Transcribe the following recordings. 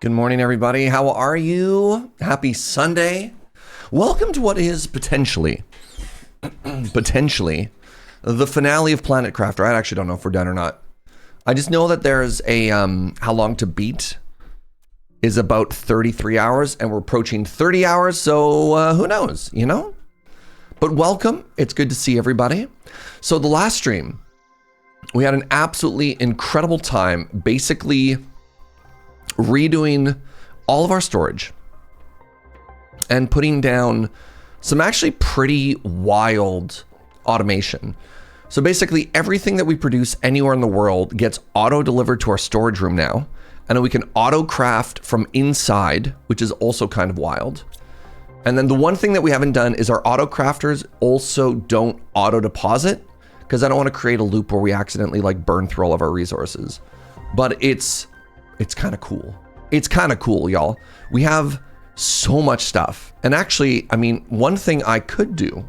Good morning, everybody. How are you? Happy Sunday. Welcome to what is potentially the finale of Planet Crafter. I actually don't know if we're done or not. I just know that there's a how long to beat is about 33 hours, and we're approaching 30 hours, so who knows, you know? But welcome. It's good to see everybody. So the last stream, we had an absolutely incredible time, basically redoing all of our storage and putting down some actually pretty wild automation. So basically everything that we produce anywhere in the world gets auto delivered to our storage room now, and then we can auto craft from inside, which is also kind of wild. And then the one thing that we haven't done is our auto crafters also don't auto deposit, because I don't want to create a loop where we accidentally like burn through all of our resources. But it's kind of cool. It's kind of cool, y'all. We have so much stuff. And actually, I mean, one thing I could do,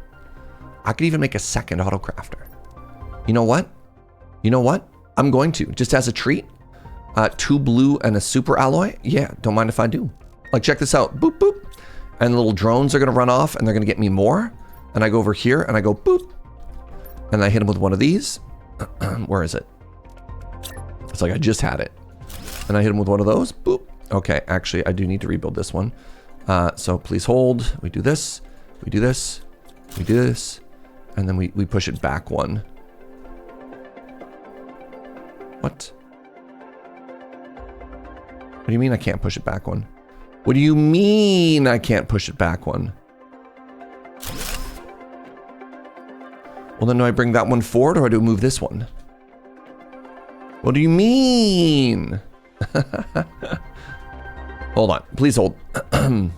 I could even make a second auto crafter. You know what? I'm going to, just as a treat, 2 blue and a super alloy. Yeah, don't mind if I do. Like, check this out. Boop, boop. And the little drones are going to run off and they're going to get me more. And I go over here and I go boop. And I hit them with one of these. Where is it? It's like I just had it. And I hit him with one of those. Boop. Okay, actually, I do need to rebuild this one. So please hold. We do this. We do this. We do this. And then we push it back one. What? What do you mean I can't push it back one? What do you mean I can't push it back one? Well, then do I bring that one forward or do I move this one? What do you mean? Hold on, please hold. All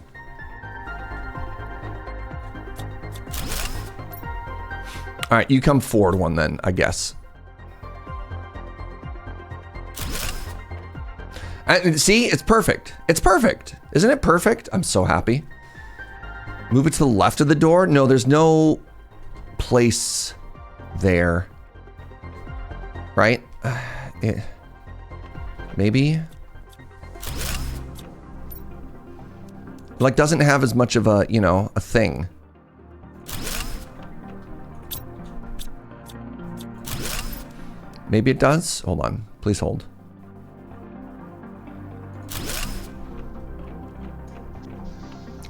right, you come forward one then, I guess. And see, it's perfect. It's perfect. Isn't it perfect? I'm so happy. Move it to the left of the door. No, there's no place there. Right? Maybe. Like, doesn't have as much of a, you know, a thing. Maybe it does. Hold on. Please hold.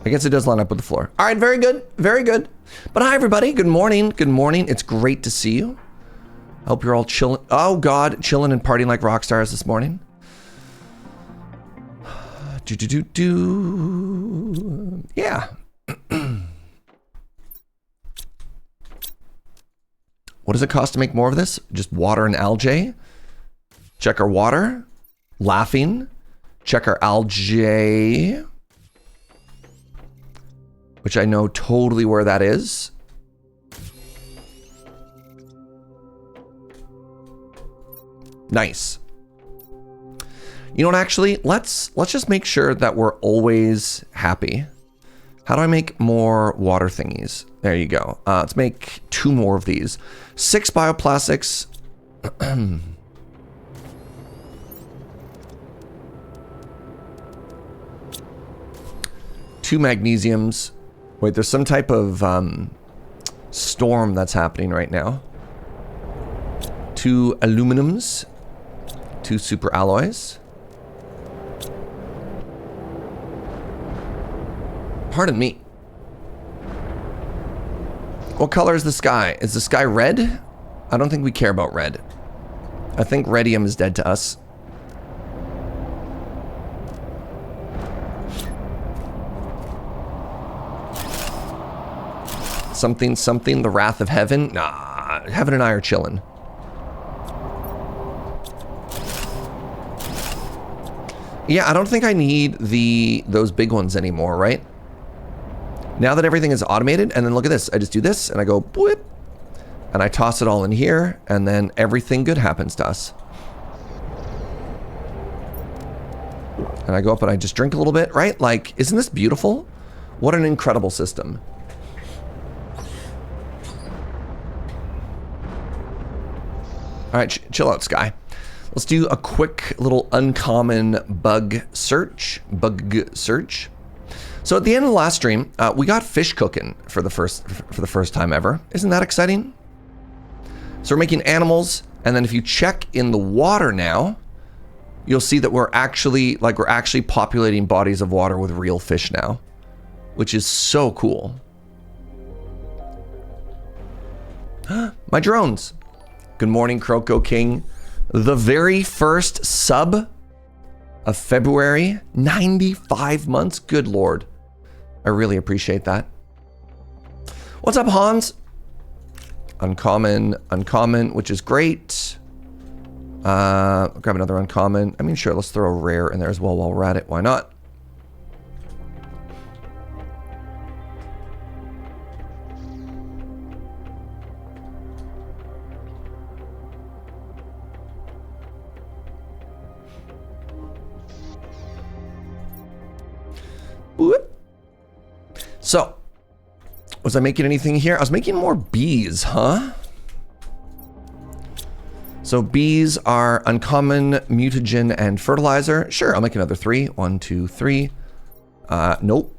I guess it does line up with the floor. All right, very good. Very good. But hi, everybody. Good morning. Good morning. It's great to see you. I hope you're all chilling. Oh, God. Chilling and partying like rock stars this morning. Yeah. What does it cost to make more of this? Just water and algae. Check our water. Laughing. Check our algae. Which I know totally where that is. Nice. You know what, actually, let's just make sure that we're always happy. How do I make more water thingies? There you go. Let's make 2 more of these. 6 bioplastics. 2 magnesiums. Wait, there's some type of storm that's happening right now. 2 aluminums. 2 super alloys. Pardon me. What color is the sky? Is the sky red? I don't think we care about red. I think radium is dead to us. Something, the wrath of heaven? Nah, heaven and I are chilling. Yeah, I don't think I need those big ones anymore, right? Now that everything is automated, and then look at this. I just do this, and I go, boop, and I toss it all in here, and then everything good happens to us. And I go up and I just drink a little bit, right? Like, isn't this beautiful? What an incredible system. All right, chill out, Sky. Let's do a quick little uncommon bug search. So at the end of the last stream, we got fish cooking for the first time ever. Isn't that exciting? So we're making animals, and then if you check in the water now, you'll see that we're actually populating bodies of water with real fish now, which is so cool. My drones. Good morning, Croco King. The very first sub of February, 95 months. Good Lord. I really appreciate that. What's up, Hans? Uncommon, which is great. Grab another uncommon. I mean, sure, let's throw a rare in there as well while we're at it. Why not? Whoop. So, was I making anything here? I was making more bees, huh? So bees are uncommon, mutagen, and fertilizer. Sure, I'll make another 3. 1, 2, 3. Nope.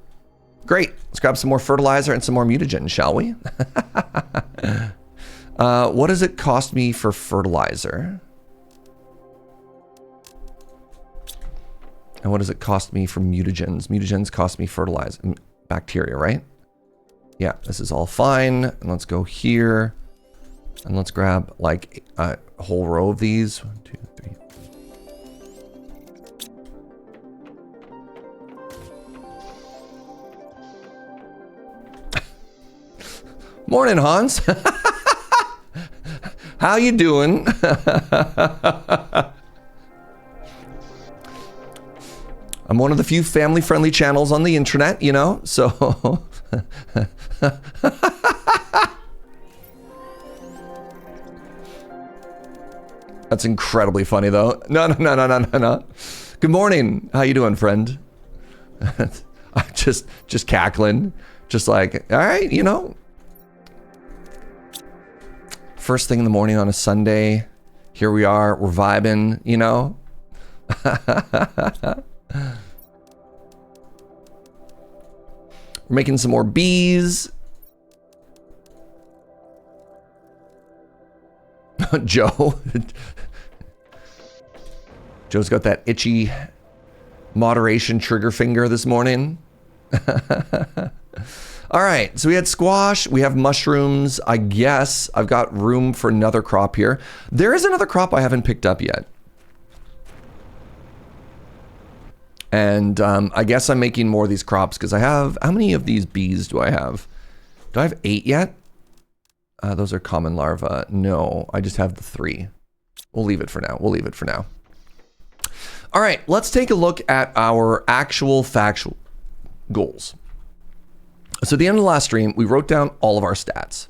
Great. Let's grab some more fertilizer and some more mutagen, shall we? What does it cost me for fertilizer? And what does it cost me for mutagens? Mutagens cost me fertilizer. Bacteria, right? Yeah, this is all fine. And let's go here. And let's grab like a whole row of these. 1, 2, 3. Morning, Hans. How you doing? I'm one of the few family-friendly channels on the internet, you know, so... That's incredibly funny, though. No. Good morning. How you doing, friend? I'm just cackling. Just like, all right, you know. First thing in the morning on a Sunday. Here we are. We're vibing, you know. We're making some more bees. Joe's got that itchy moderation trigger finger this morning. All right, so we had squash, we have mushrooms. I guess I've got room for another crop here. There is another crop I haven't picked up yet. And I guess I'm making more of these crops because I have, how many of these bees do I have? Do I have 8 yet? Those are common larvae. No, I just have the 3. We'll leave it for now. All right, let's take a look at our actual factual goals. So at the end of the last stream, we wrote down all of our stats.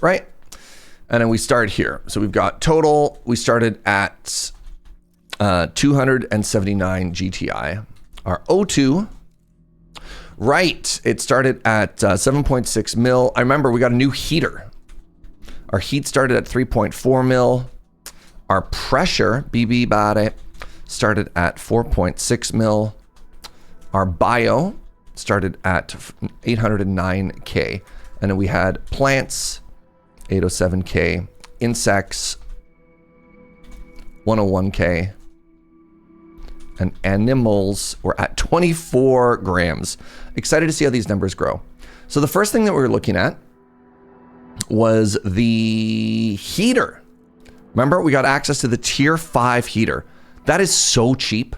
Right? And then we start here. So we've got total, we started at 279 GTI. Our O2, right, it started at 7.6 mil. I remember we got a new heater. Our heat started at 3.4 mil. Our pressure, BB body, started at 4.6 mil. Our bio started at 809K. And then we had plants, 807K, insects, 101K, and animals were at 24 grams. Excited to see how these numbers grow. So the first thing that we were looking at was the heater. Remember, we got access to the tier 5 heater. That is so cheap.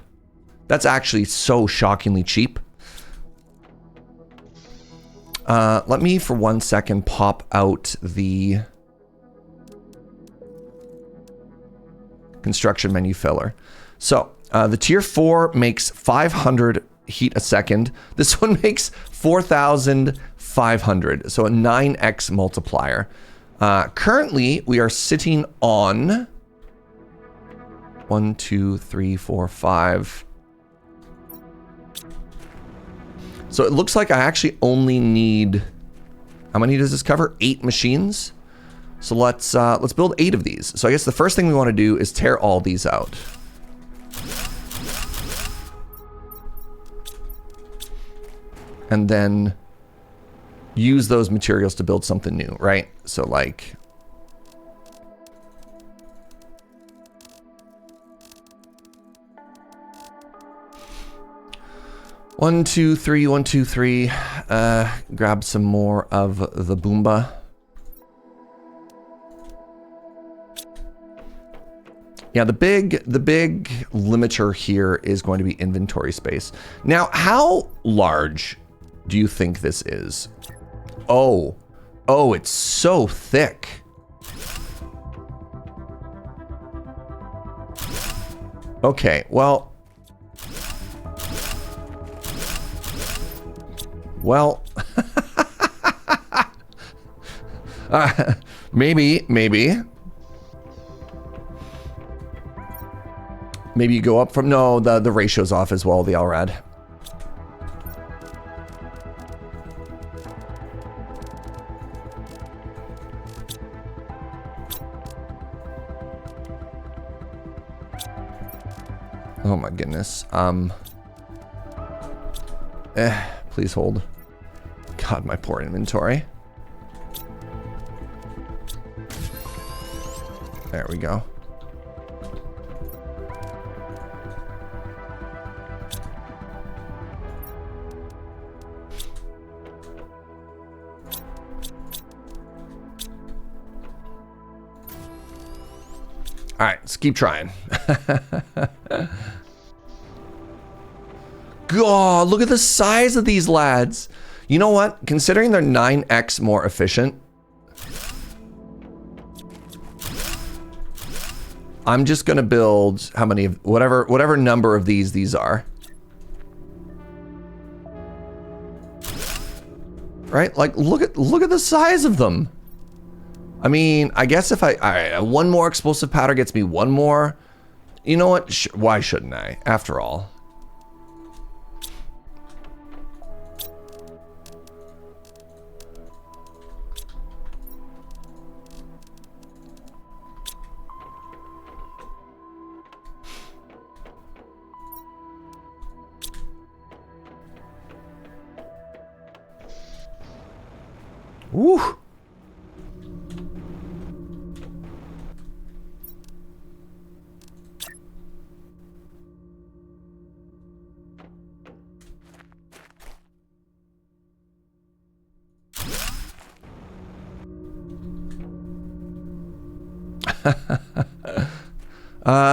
That's actually so shockingly cheap. Let me, for 1 second, pop out the construction menu filler. So, the tier 4 makes 500 heat a second. This one makes 4,500. So a 9x multiplier. Currently, we are sitting on 1, 2, 3, 4, 5. So it looks like I actually only need, how many does this cover? 8 machines. So let's build 8 of these. So I guess the first thing we want to do is tear all these out. And then use those materials to build something new, right? So like... One, two, three, 1, 2, 3. Grab some more of the Boomba. Yeah, the big limiter here is going to be inventory space. Now, how large do you think this is? Oh, it's so thick. Okay, well, maybe you go up from, no, the ratio's off as well, the LRAD. Oh my goodness. Please hold. God, my poor inventory. There we go. All right, let's keep trying. God, look at the size of these lads. You know what? Considering they're 9x more efficient, I'm just gonna build how many of whatever number of these are. Right? Like look at the size of them. I mean, I guess if all right, one more explosive powder gets me one more. You know what? Why shouldn't I? After all. Woo!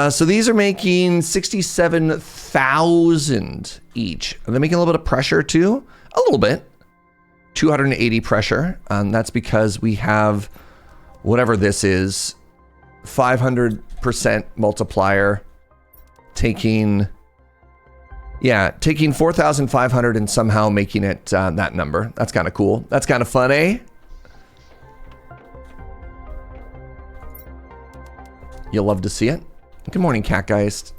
So these are making 67,000 each. Are they making a little bit of pressure too? A little bit. 280 pressure. That's because we have whatever this is, 500% multiplier, taking 4,500 and somehow making it that number. That's kind of cool. That's kind of fun, eh? You'll love to see it. Good morning, Catgeist.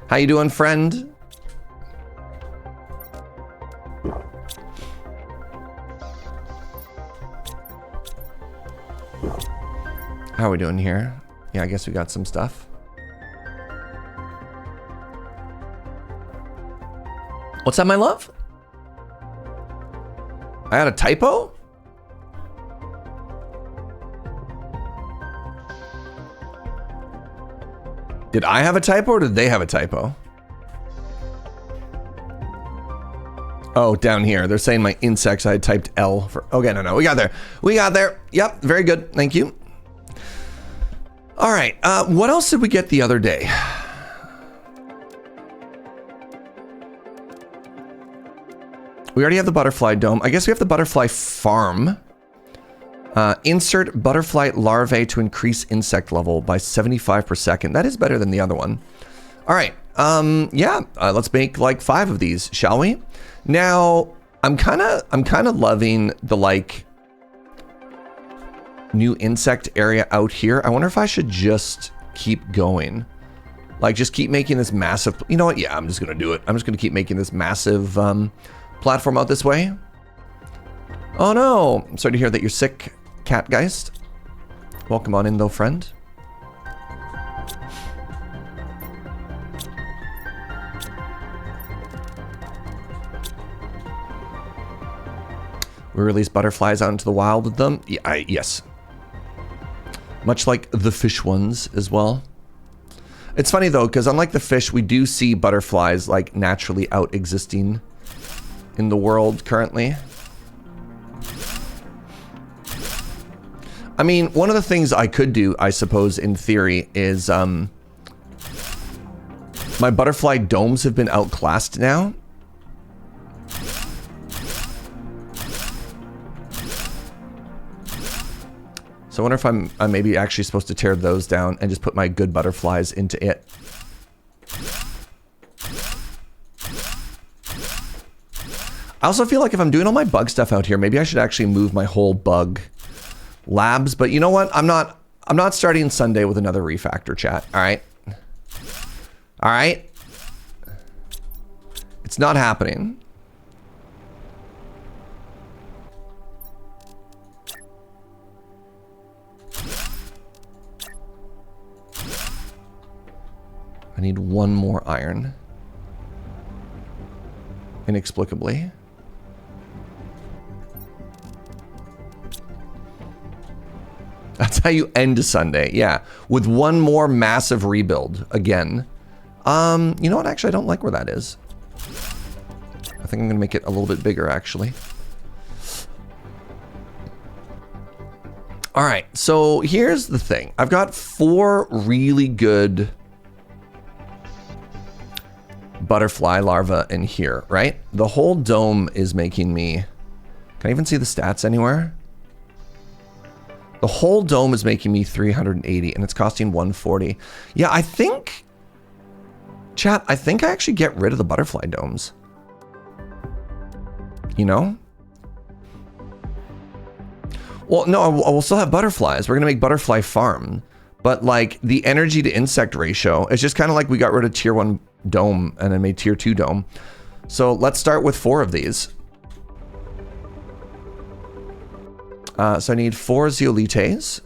How you doing, friend? How are we doing here? Yeah, I guess we got some stuff. What's that, my love? I had a typo? Did I have a typo or did they have a typo? Oh, down here. They're saying my insects, I had typed L for... Okay, no. We got there. We got there. Yep, very good. Thank you. All right. What else did we get the other day? We already have the butterfly dome. I guess we have the butterfly farm. Insert butterfly larvae to increase insect level by 75 per second. That is better than the other one. All right. Let's make like 5 of these, shall we? Now, I'm kind of loving the like new insect area out here. I wonder if I should just keep going. Like just keep making this massive, you know what? Yeah, I'm just going to do it. I'm just going to keep making this massive platform out this way. Oh no, I'm sorry to hear that you're sick, Catgeist. Welcome on in though, friend. We release butterflies out into the wild with them. Yeah, yes. Much like the fish ones as well. It's funny though, because unlike the fish, we do see butterflies like naturally out existing in the world currently. I mean, one of the things I could do, I suppose, in theory, is my butterfly domes have been outclassed now. So I wonder if I'm maybe actually supposed to tear those down and just put my good butterflies into it. I also feel like if I'm doing all my bug stuff out here, maybe I should actually move my whole bug labs. But you know what? I'm not starting Sunday with another refactor, chat. All right. All right. It's not happening. I need one more iron. Inexplicably. That's how you end a Sunday. Yeah. With one more massive rebuild again. You know what? Actually, I don't like where that is. I think I'm going to make it a little bit bigger, actually. All right. So here's the thing. I've got 4 really good butterfly larvae in here, right? The whole dome is making me... Can I even see the stats anywhere? The whole dome is making me 380 and it's costing 140. Yeah, I think... Chat, I think I actually get rid of the butterfly domes. You know? Well, no, I will still have butterflies. We're going to make butterfly farm. But like the energy to insect ratio, it's just kind of like we got rid of tier 1 dome and then made tier 2 dome. So let's start with 4 of these. So I need 4 zeolites.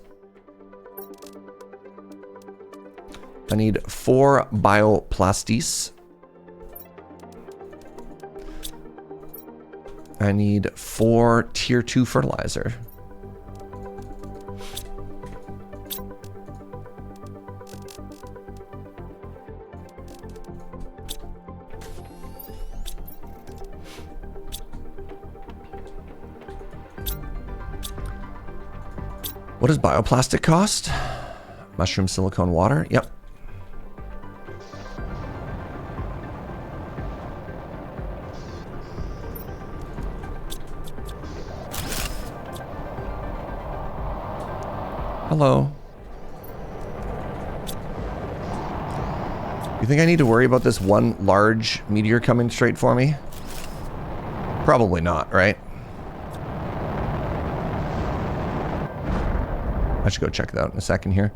I need 4 bioplastis. I need 4 tier 2 fertilizer. What does bioplastic cost? Mushroom, silicone, water. Yep. Hello. You think I need to worry about this one large meteor coming straight for me? Probably not, right? I should go check that out in a second here.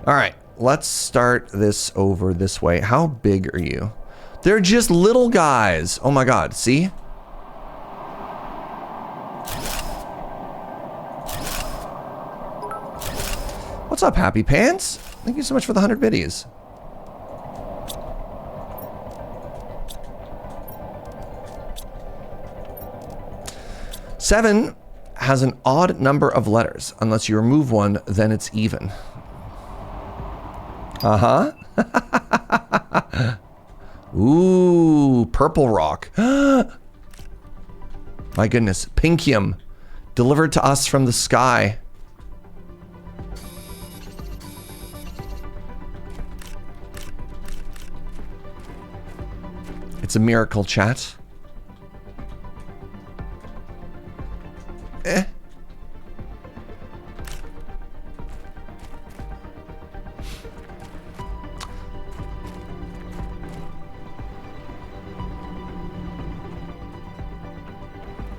All right, let's start this over this way. How big are you? They're just little guys. Oh my God, see? What's up, Happy Pants? Thank you so much for the 100 biddies. Seven has an odd number of letters. Unless you remove one, then it's even. Uh-huh. Ooh, purple rock. My goodness. Pinkium. Delivered to us from the sky. It's a miracle, chat. Eh.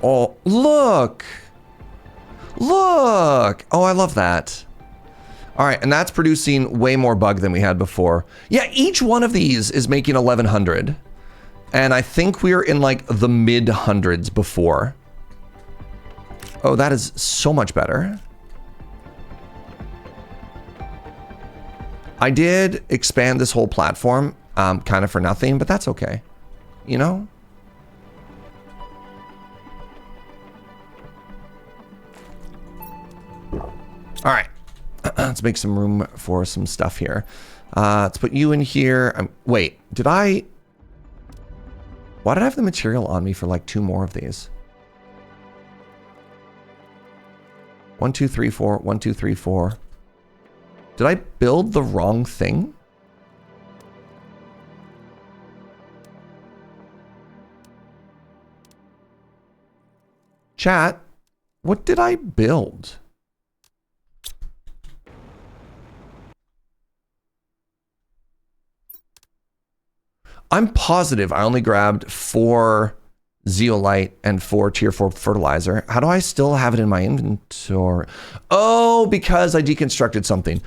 Oh, look! Look! Oh, I love that. All right, and that's producing way more bug than we had before. Yeah, each one of these is making 1100. And I think we were in like the mid hundreds before. Oh, that is so much better. I did expand this whole platform kind of for nothing, but that's okay. You know? All right. Let's make some room for some stuff here. Let's put you in here. Wait, did I... Why did I have the material on me for like 2 more of these? 1, 2, 3, 4. 1, 2, 3, 4. Did I build the wrong thing? Chat, what did I build? I'm positive I only grabbed 4 zeolite and 4 tier 4 fertilizer. How do I still have it in my inventory? Oh, because I deconstructed something.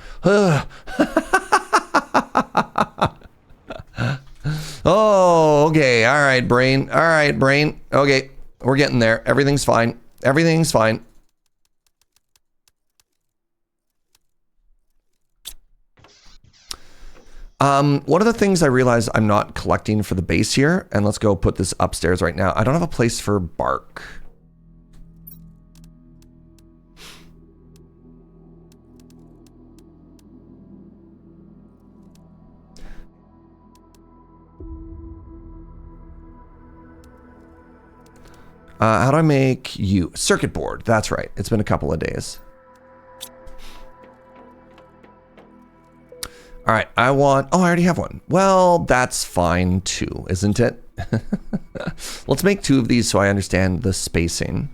Oh, okay. All right, brain. All right, brain. Okay, we're getting there. Everything's fine. Everything's fine. One of the things I realized I'm not collecting for the base here, and let's go put this upstairs right now. I don't have a place for bark. How do I make you? Circuit board. That's right. It's been a couple of days. All right, I want... Oh, I already have one. Well, that's fine too, isn't it? Let's make 2 of these so I understand the spacing.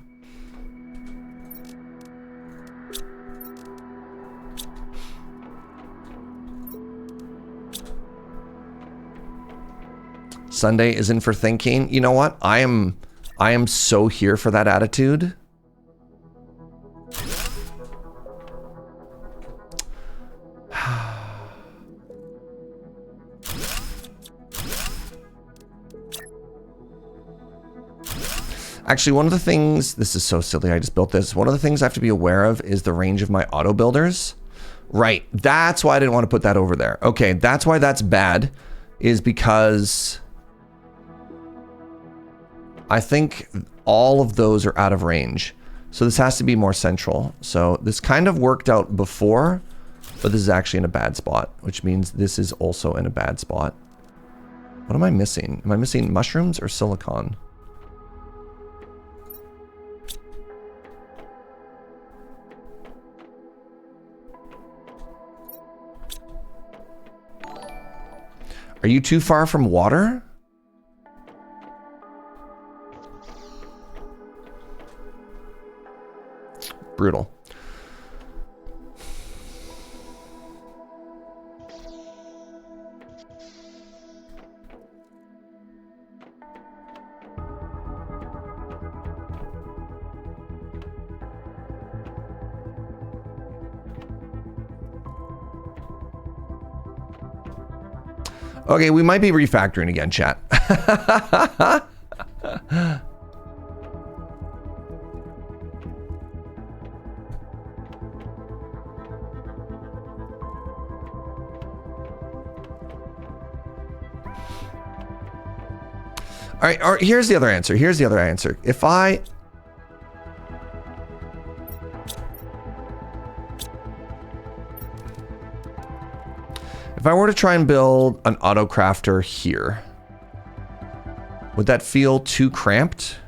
Sunday isn't for thinking. You know what? I am so here for that attitude. Actually, one of the things, this is so silly, I just built this. One of the things I have to be aware of is the range of my auto builders. Right, that's why I didn't want to put that over there. Okay, that's why that's bad, is because I think all of those are out of range. So this has to be more central. So this kind of worked out before, but this is actually in a bad spot, which means this is also in a bad spot. What am I missing? Am I missing mushrooms or silicon? Are you too far from water? Brutal. Okay, we might be refactoring again, chat. All right, here's the other answer. Here's the other answer. If I were to try and build an auto crafter here, would that feel too cramped?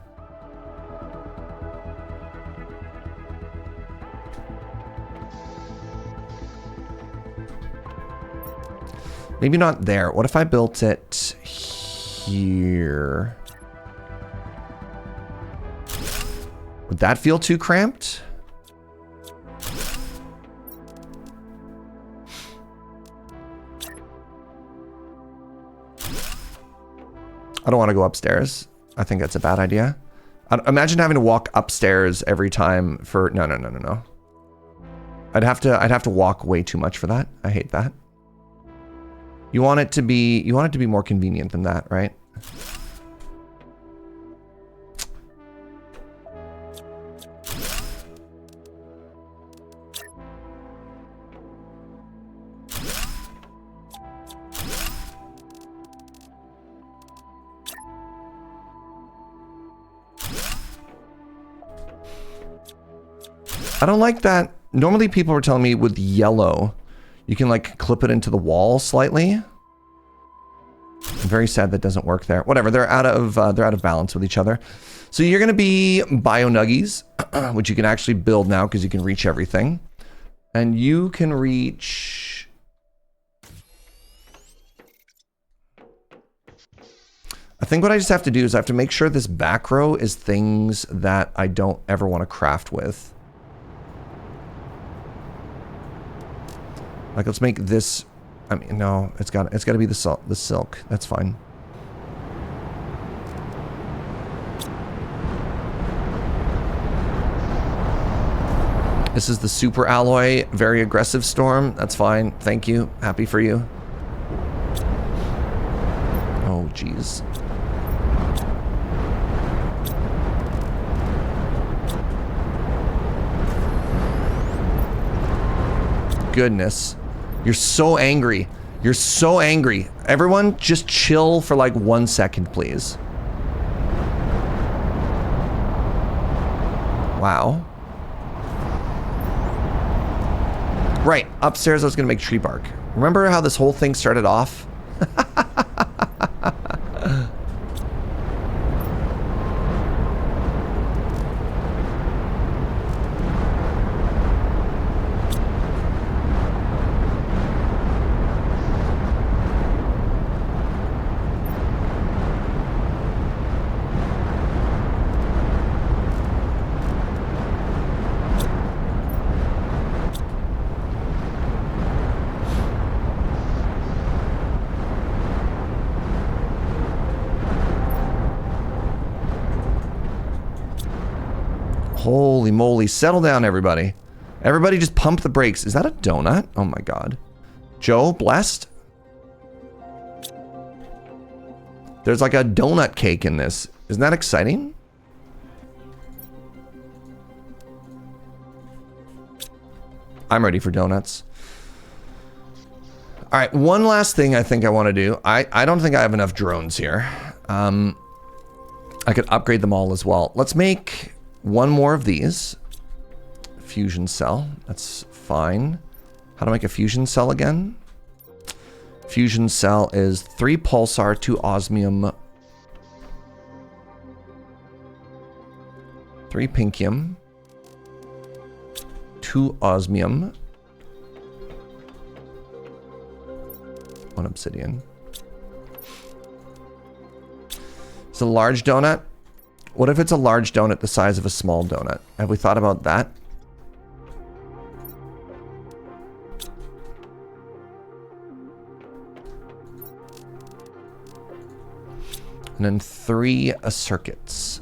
Maybe not there. What if I built it here? Would that feel too cramped? I don't want to go upstairs. I think that's a bad idea. Imagine having to walk upstairs every time for... No. I'd have to walk way too much for that. I hate that. You want it to be more convenient than that, right? I don't like that. Normally people were telling me with yellow, you can like clip it into the wall slightly. I'm very sad that doesn't work there. Whatever, they're out of balance with each other. So you're gonna be bio nuggies, which you can actually build now because you can reach everything. And you can reach... I think what I just have to do is I have to make sure this back row is things that I don't ever want to craft with. Like, let's make this... I mean, no, it's got to be the silk. That's fine. This is the super alloy, very aggressive storm. That's fine. Thank you. Happy for you. Oh, jeez. Goodness. You're so angry. You're so angry. Everyone, just chill for like 1 second, please. Wow. Right, upstairs I was gonna make tree bark. Remember how this whole thing started off? Holy moly, settle down, everybody. Everybody just pump the brakes. Is that a donut? Oh my god. Joe, blessed? There's like a donut cake in this. Isn't that exciting? I'm ready for donuts. All right, one last thing I think I want to do. I don't think I have enough drones here. I could upgrade them all as well. Let's make one more of these. Fusion cell. That's fine. How to make a fusion cell again? Fusion cell is 3 pulsar, 2 osmium, 3 pinkium, 2 osmium, 1 obsidian. It's a large donut. What if it's a large donut the size of a small donut? Have we thought about that? And then 3 circuits.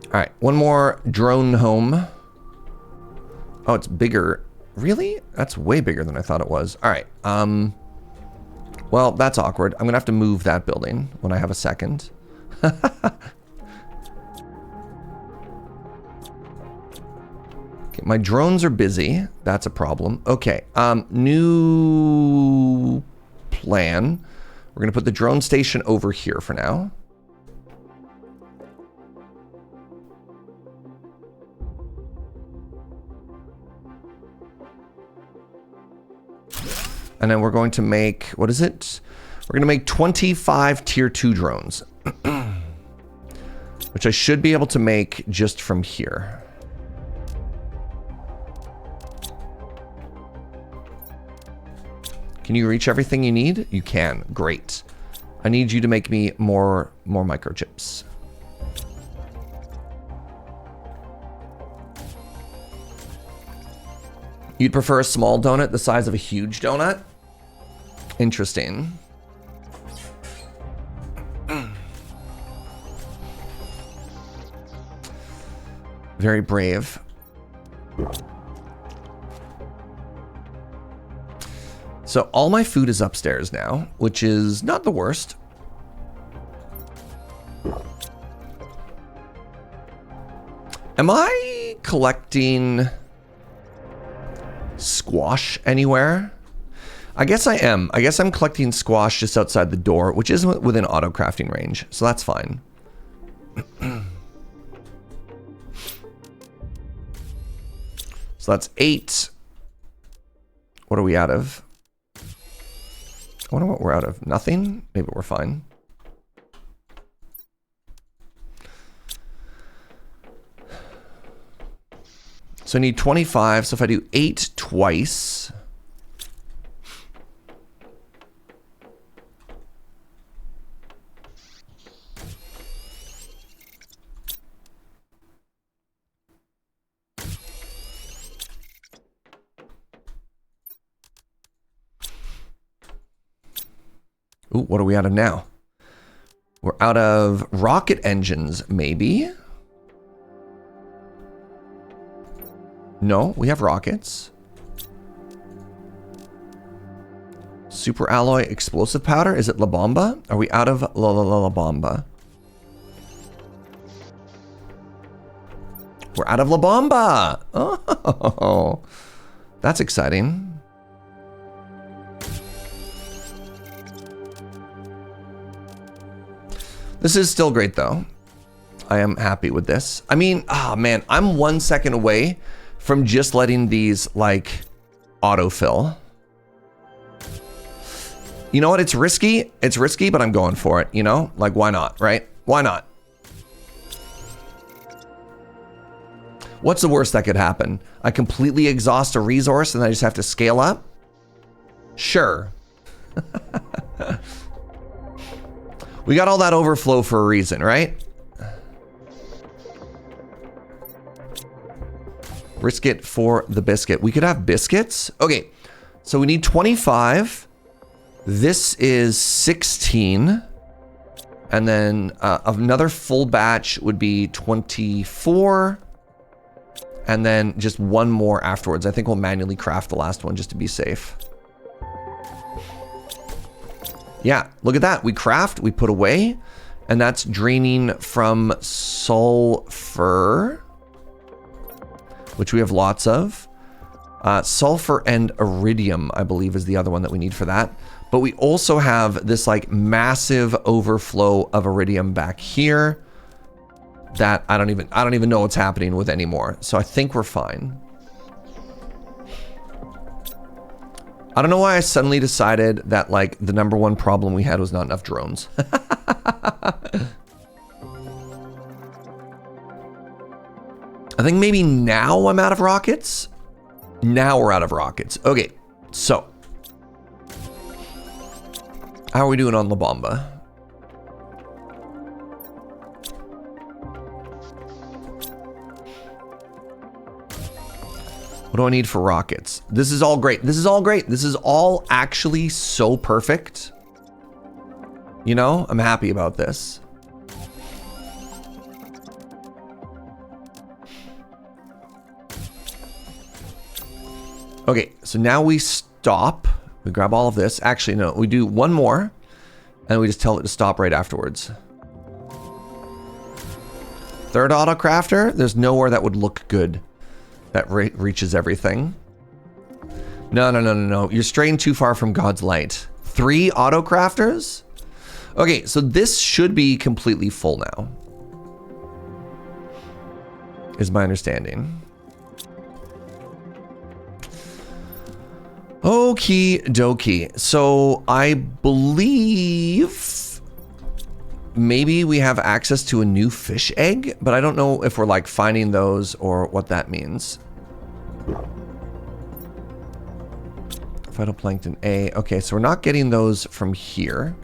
All right, one more drone home. Oh, it's bigger. Really? That's way bigger than I thought it was. All right. Well, that's awkward. I'm gonna have to move that building when I have a second. Okay, my drones are busy. That's a problem. Okay, new plan. We're gonna put the drone station over here for now. And then we're going to make, what is it? We're going to make 25 tier 2 drones. Which I should be able to make just from here. Can you reach everything you need? You can. Great. I need you to make me more microchips. You'd prefer a small donut the size of a huge donut? Interesting. Very brave. So all my food is upstairs now, which is not the worst. Am I collecting squash anywhere? I guess I am. I guess I'm collecting squash just outside the door, which is within auto crafting range, so that's fine. So that's 8. What are we out of? I wonder what we're out of. Nothing? Maybe we're fine. So I need 25. So if I do 8 twice... Ooh, what are we out of now? We're out of rocket engines, maybe? No, we have rockets. Super alloy explosive powder? Is it La Bomba? Are we out of La Bomba? We're out of La Bomba! Oh, that's exciting. This is still great though. I am happy with this. I mean, oh man, I'm 1 second away from just letting these like autofill. You know what? It's risky. It's risky, but I'm going for it, you know? Like, why not, right? Why not? What's the worst that could happen? I completely exhaust a resource and I just have to scale up? Sure. We got all that overflow for a reason, right? Risk it for the biscuit. We could have biscuits. Okay, so we need 25. This is 16. And then another full batch would be 24. And then just one more afterwards. I think we'll manually craft the last one just to be safe. Yeah, look at that. We craft, we put away, and that's draining from sulfur, which we have lots of. Sulfur and iridium, I believe, is the other one that we need for that. But we also have this like massive overflow of iridium back here that I don't even know what's happening with anymore. So I think we're fine. I don't know why I suddenly decided that like the #1 problem we had was not enough drones. I think maybe now I'm out of rockets. Now we're out of rockets. Okay, so how are we doing on La Bomba? What do I need for rockets? This is all great. This is all great. This is all actually so perfect. You know, I'm happy about this. Okay, so now we stop. We grab all of this. Actually, no, we do one more and we just tell it to stop right afterwards. Third auto crafter, there's nowhere that would look good. That reaches everything. No. You're straying too far from God's light. 3 auto crafters? Okay, so this should be completely full now. Is my understanding. Okie dokie. So I believe maybe we have access to a new fish egg, but I don't know if we're like finding those or what that means. Phytoplankton A. Okay, so we're not getting those from here.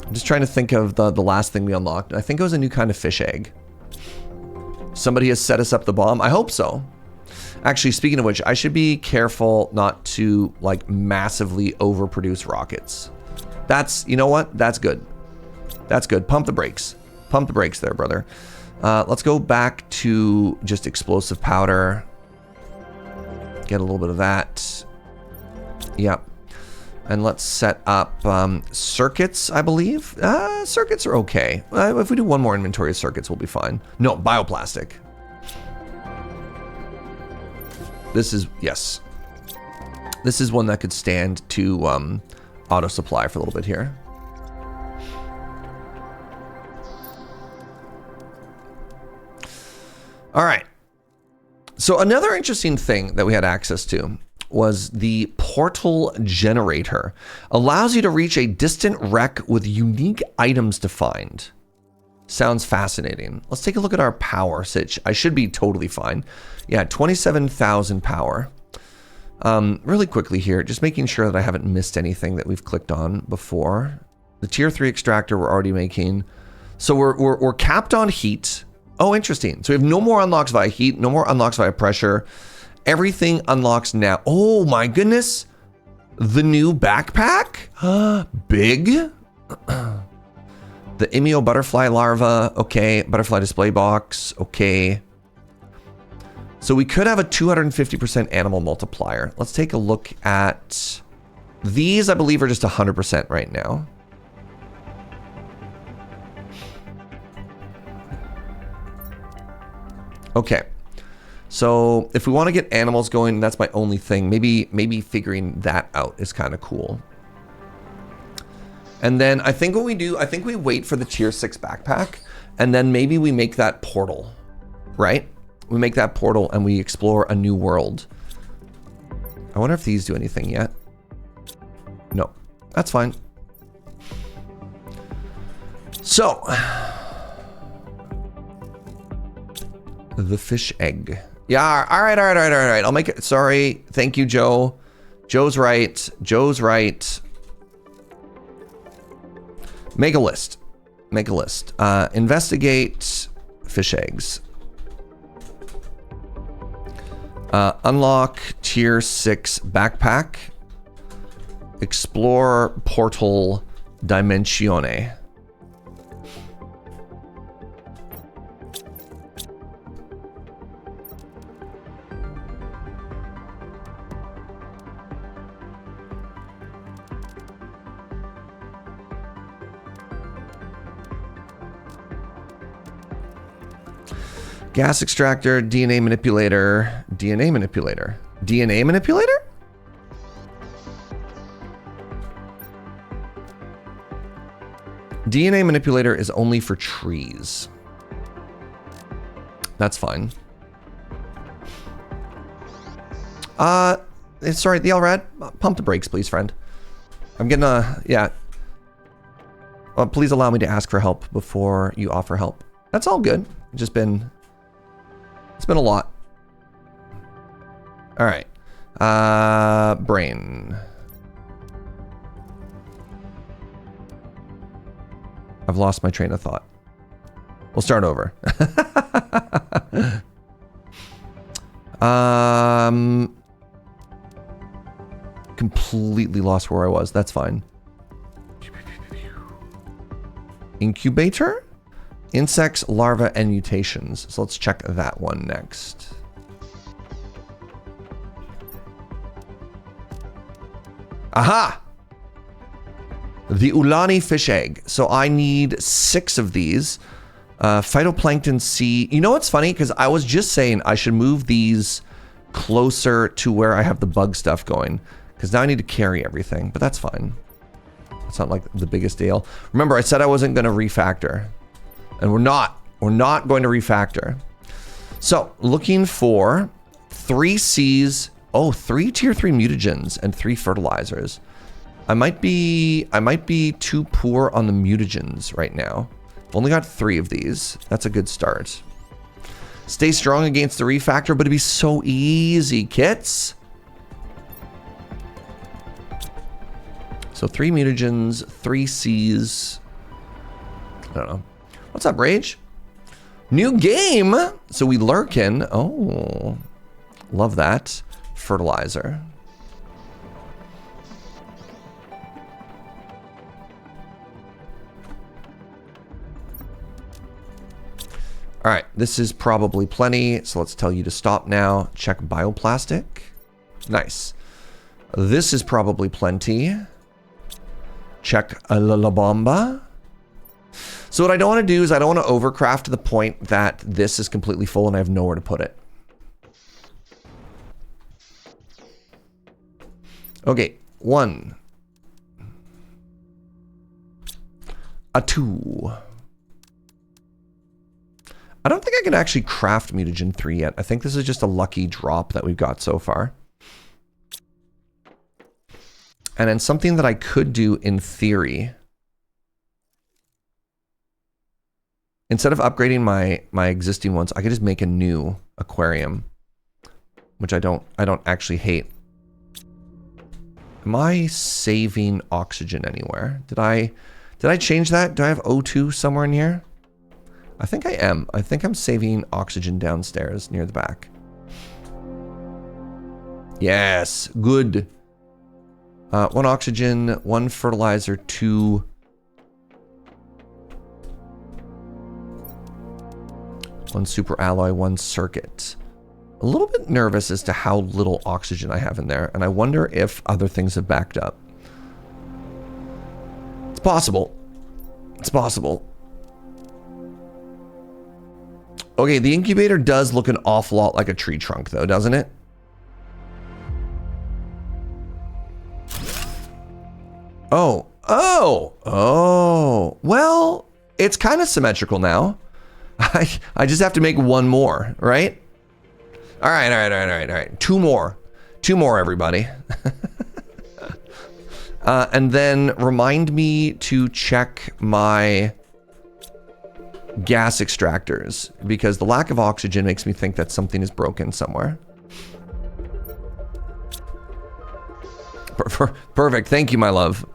I'm just trying to think of the last thing we unlocked. I think it was a new kind of fish egg. Somebody has set us up the bomb. I hope so. Actually, speaking of which, I should be careful not to like massively overproduce rockets. That's, you know what? That's good. That's good. Pump the brakes. Pump the brakes there, brother. Let's go back to just explosive powder. Get a little bit of that. Yep. And let's set up circuits, I believe. Circuits are okay. If we do one more inventory of circuits, we'll be fine. No, bioplastic. This is, yes. This is one that could stand to auto supply for a little bit here. All right. So another interesting thing that we had access to was the portal generator. Allows you to reach a distant wreck with unique items to find. Sounds fascinating. Let's take a look at our power. I should be totally fine. Yeah, 27,000 power. Really quickly here, just making sure that I haven't missed anything that we've clicked on before. The tier 3 extractor we're already making. So we're capped on heat. Oh, interesting. So we have no more unlocks via heat, no more unlocks via pressure. Everything unlocks now. Oh my goodness. The new backpack? Big. The Imeo butterfly larva. Okay. Butterfly display box. Okay. So we could have a 250% animal multiplier. Let's take a look at these. I believe are just 100% right now. Okay. So if we want to get animals going, that's my only thing. Maybe figuring that out is kind of cool. And then I think what we do, I think we wait for the tier 6 backpack, and then maybe we make that portal, right? We make that portal and we explore a new world. I wonder if these do anything yet. No, that's fine. So, the fish egg. Yeah, all right. I'll make it. Sorry. Thank you, Joe. Joe's right. Joe's right. Make a list. Make a list. Investigate fish eggs. Unlock tier 6 backpack. Explore portal dimensione. Gas extractor, DNA manipulator, DNA manipulator, DNA manipulator? DNA manipulator is only for trees. That's fine. Sorry, the LRAD, pump the brakes, please, friend. I'm getting yeah. Please allow me to ask for help before you offer help. That's all good. It's been a lot. All right. Brain. I've lost my train of thought. We'll start over. Completely lost where I was. That's fine. Incubator? Insects, larvae, and mutations. So let's check that one next. Aha! The Ulani fish egg. So I need 6 of these. Phytoplankton C. You know what's funny? Because I was just saying I should move these closer to where I have the bug stuff going. Because now I need to carry everything. But that's fine. It's not like the biggest deal. Remember, I said I wasn't going to refactor. And we're not going to refactor. So looking for 3 Cs, 3 tier 3 mutagens and 3 fertilizers. I might be too poor on the mutagens right now. I've only got 3 of these. That's a good start. Stay strong against the refactor, but it'd be so easy, kits. So 3 mutagens, 3 Cs. I don't know. What's up, Rage? New game. So we lurkin. Oh, love that. Fertilizer. All right, this is probably plenty. So let's tell you to stop now. Check bioplastic. Nice. This is probably plenty. Check la bomba. So what I don't want to do is I don't want to overcraft to the point that this is completely full and I have nowhere to put it. Okay, 1. A 2. I don't think I can actually craft mutagen 3 yet. I think this is just a lucky drop that we've got so far. And then something that I could do in theory. Instead of upgrading my existing ones, I could just make a new aquarium. Which I don't actually hate. Am I saving oxygen anywhere? Did I change that? Do I have O2 somewhere in here? I think I am. I think I'm saving oxygen downstairs near the back. Yes, good. 1 oxygen, 1 fertilizer, 2. One super alloy, 1 circuit. A little bit nervous as to how little oxygen I have in there, and I wonder if other things have backed up. It's possible. It's possible. Okay, the incubator does look an awful lot like a tree trunk, though, doesn't it? Oh. Well, it's kind of symmetrical now. I just have to make 1 more, right? All right. 2 more. 2 more, everybody. And then remind me to check my gas extractors, because the lack of oxygen makes me think that something is broken somewhere. Perfect. Thank you, my love.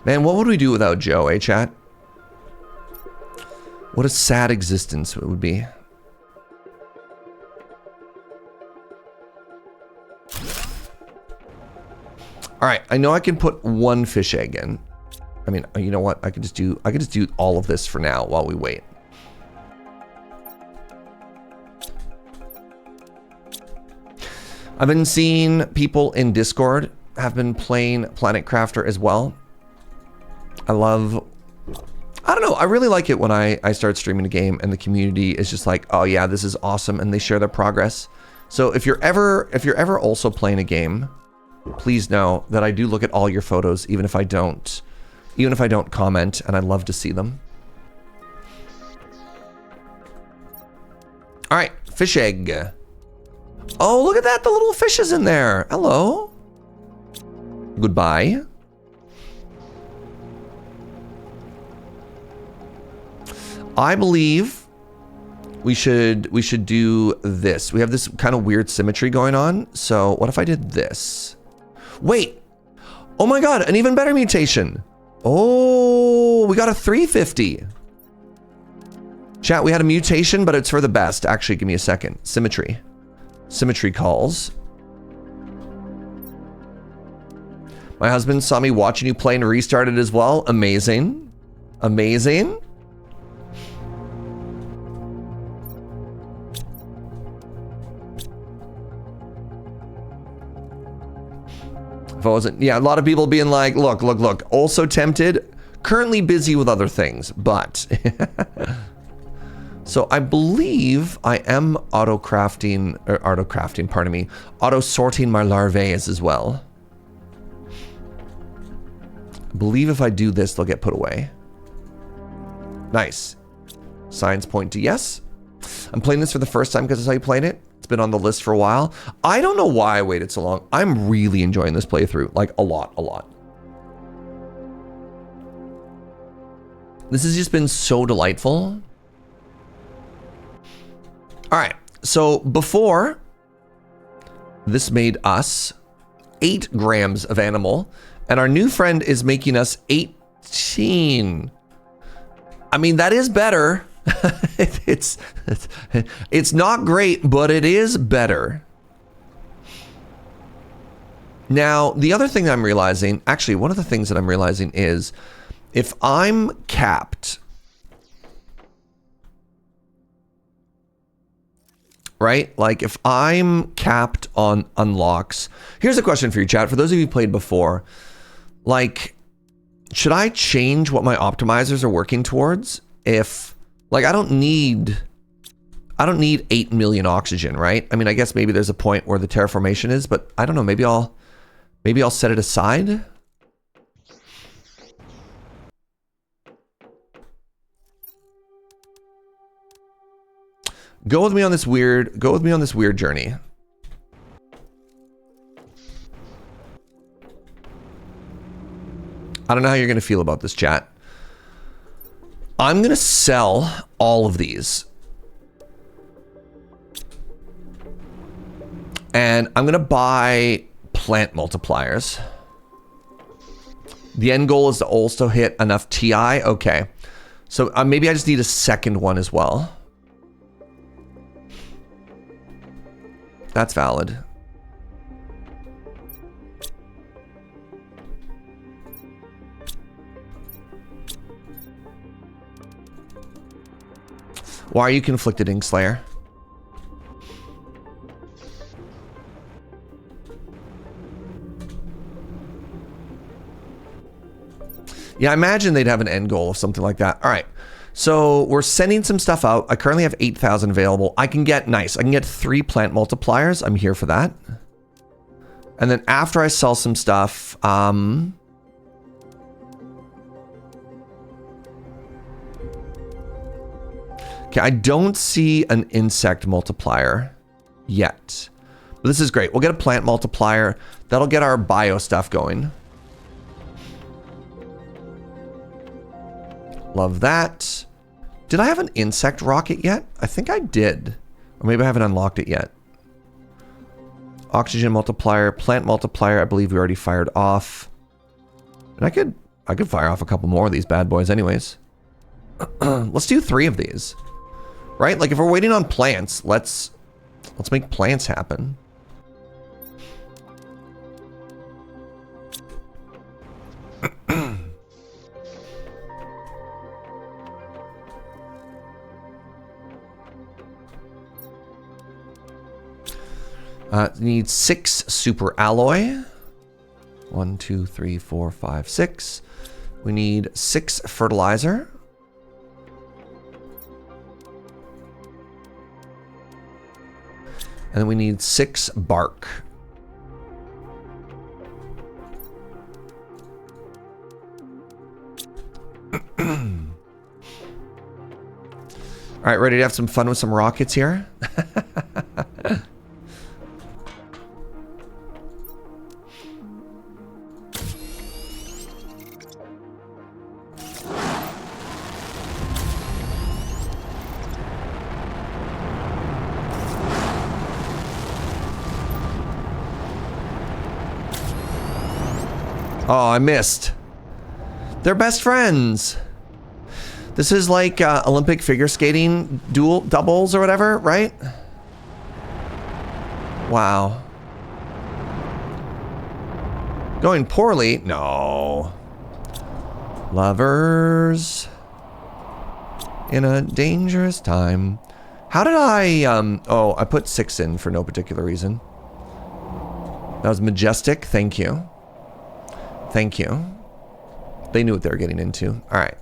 Man, what would we do without Joe, eh, chat? What a sad existence it would be. All right, I know I can put 1 fish egg in. I mean, you know what? I could just do all of this for now while we wait. I've been seeing people in Discord have been playing Planet Crafter as well. I don't know, I really like it when I start streaming a game and the community is just like, oh yeah, this is awesome, and they share their progress. So if you're ever also playing a game, please know that I do look at all your photos, even if I don't comment, and I love to see them. All right, fish egg. Oh, look at that, the little fish is in there. Hello. Goodbye. I believe we should do this. We have this kind of weird symmetry going on. So what if I did this? Wait. Oh my God, an even better mutation. Oh, we got a 350. Chat, we had a mutation, but it's for the best. Actually, give me a second. Symmetry. Symmetry calls. My husband saw me watching you play and restarted as well. Amazing. Amazing. If I wasn't, yeah, a lot of people being like, look, also tempted, currently busy with other things, but. So I believe I am auto-sorting my larvae as well. I believe if I do this, they'll get put away. Nice. Signs point to yes. I'm playing this for the first time because that's how you played it. It's been on the list for a while. I don't know why I waited so long. I'm really enjoying this playthrough, like a lot. This has just been so delightful. All right, so before, this made us 8 grams of animal, and our new friend is making us 18. I mean, that is better. It's not great, but it is better. Now, the other thing I'm realizing, actually, one of the things that I'm realizing is if I'm capped, right? Like if I'm capped on unlocks, here's a question for you, chat. For those of you who played before, like, should I change what my optimizers are working towards? If, like, I don't need 8 million oxygen, right? I mean, I guess maybe there's a point where the terraformation is, but I don't know, maybe I'll Maybe I'll set it aside. Go with me on this weird journey. I don't know how you're going to feel about this, chat. I'm going to sell all of these. And I'm going to buy plant multipliers. The end goal is to also hit enough TI. Okay. So maybe I just need a second one as well. That's valid. Why are you conflicted, Inkslayer? Yeah, I imagine they'd have an end goal of something like that. All right. So we're sending some stuff out. I currently have 8,000 available. I can get 3 plant multipliers. I'm here for that. And then after I sell some stuff, okay, I don't see an insect multiplier yet. But this is great. We'll get a plant multiplier. That'll get our bio stuff going. Love that. Did I have an insect rocket yet? I think I did. Or maybe I haven't unlocked it yet. Oxygen multiplier, plant multiplier, I believe we already fired off. And I could fire off a couple more of these bad boys anyways. Let's do 3 of these. Right? Like if we're waiting on plants, let's make plants happen. Need 6 super alloy. 1, 2, 3, 4, 5, 6. We need 6 fertilizer. And then we need 6 bark. All right, ready to have some fun with some rockets here? Oh, I missed. They're best friends. This is like Olympic figure skating doubles or whatever, right? Wow. Going poorly? No. Lovers in a dangerous time. How did I, oh, I put 6 in for no particular reason. That was majestic. Thank you. Thank you. They knew what they were getting into. All right.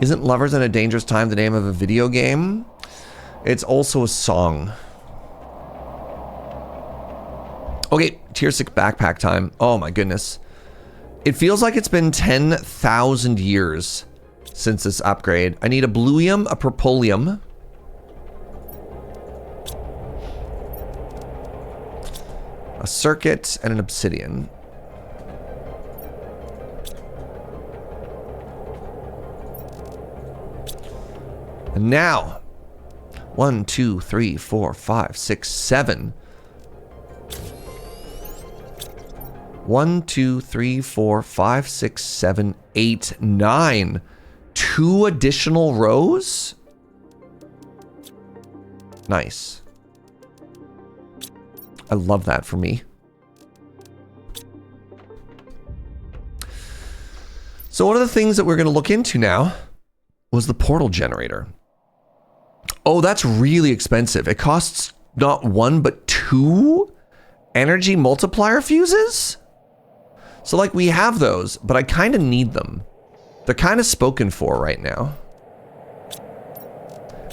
Isn't Lovers in a Dangerous Time the name of a video game? It's also a song. Okay, tier 6 backpack time. Oh my goodness. It feels like it's been 10,000 years since this upgrade. I need a bluium, a purpolium. A circuit, and an obsidian. And now, 1, 2, 3, 4, 5, 6, 7. 1, 2, 3, 4, 5, 6, 7, 8, 9. 2 additional rows? Nice. I love that for me. So one of the things that we're going to look into now was the portal generator. Oh, that's really expensive. It costs not 1, but 2 energy multiplier fuses? So like we have those, but I kind of need them. They're kind of spoken for right now.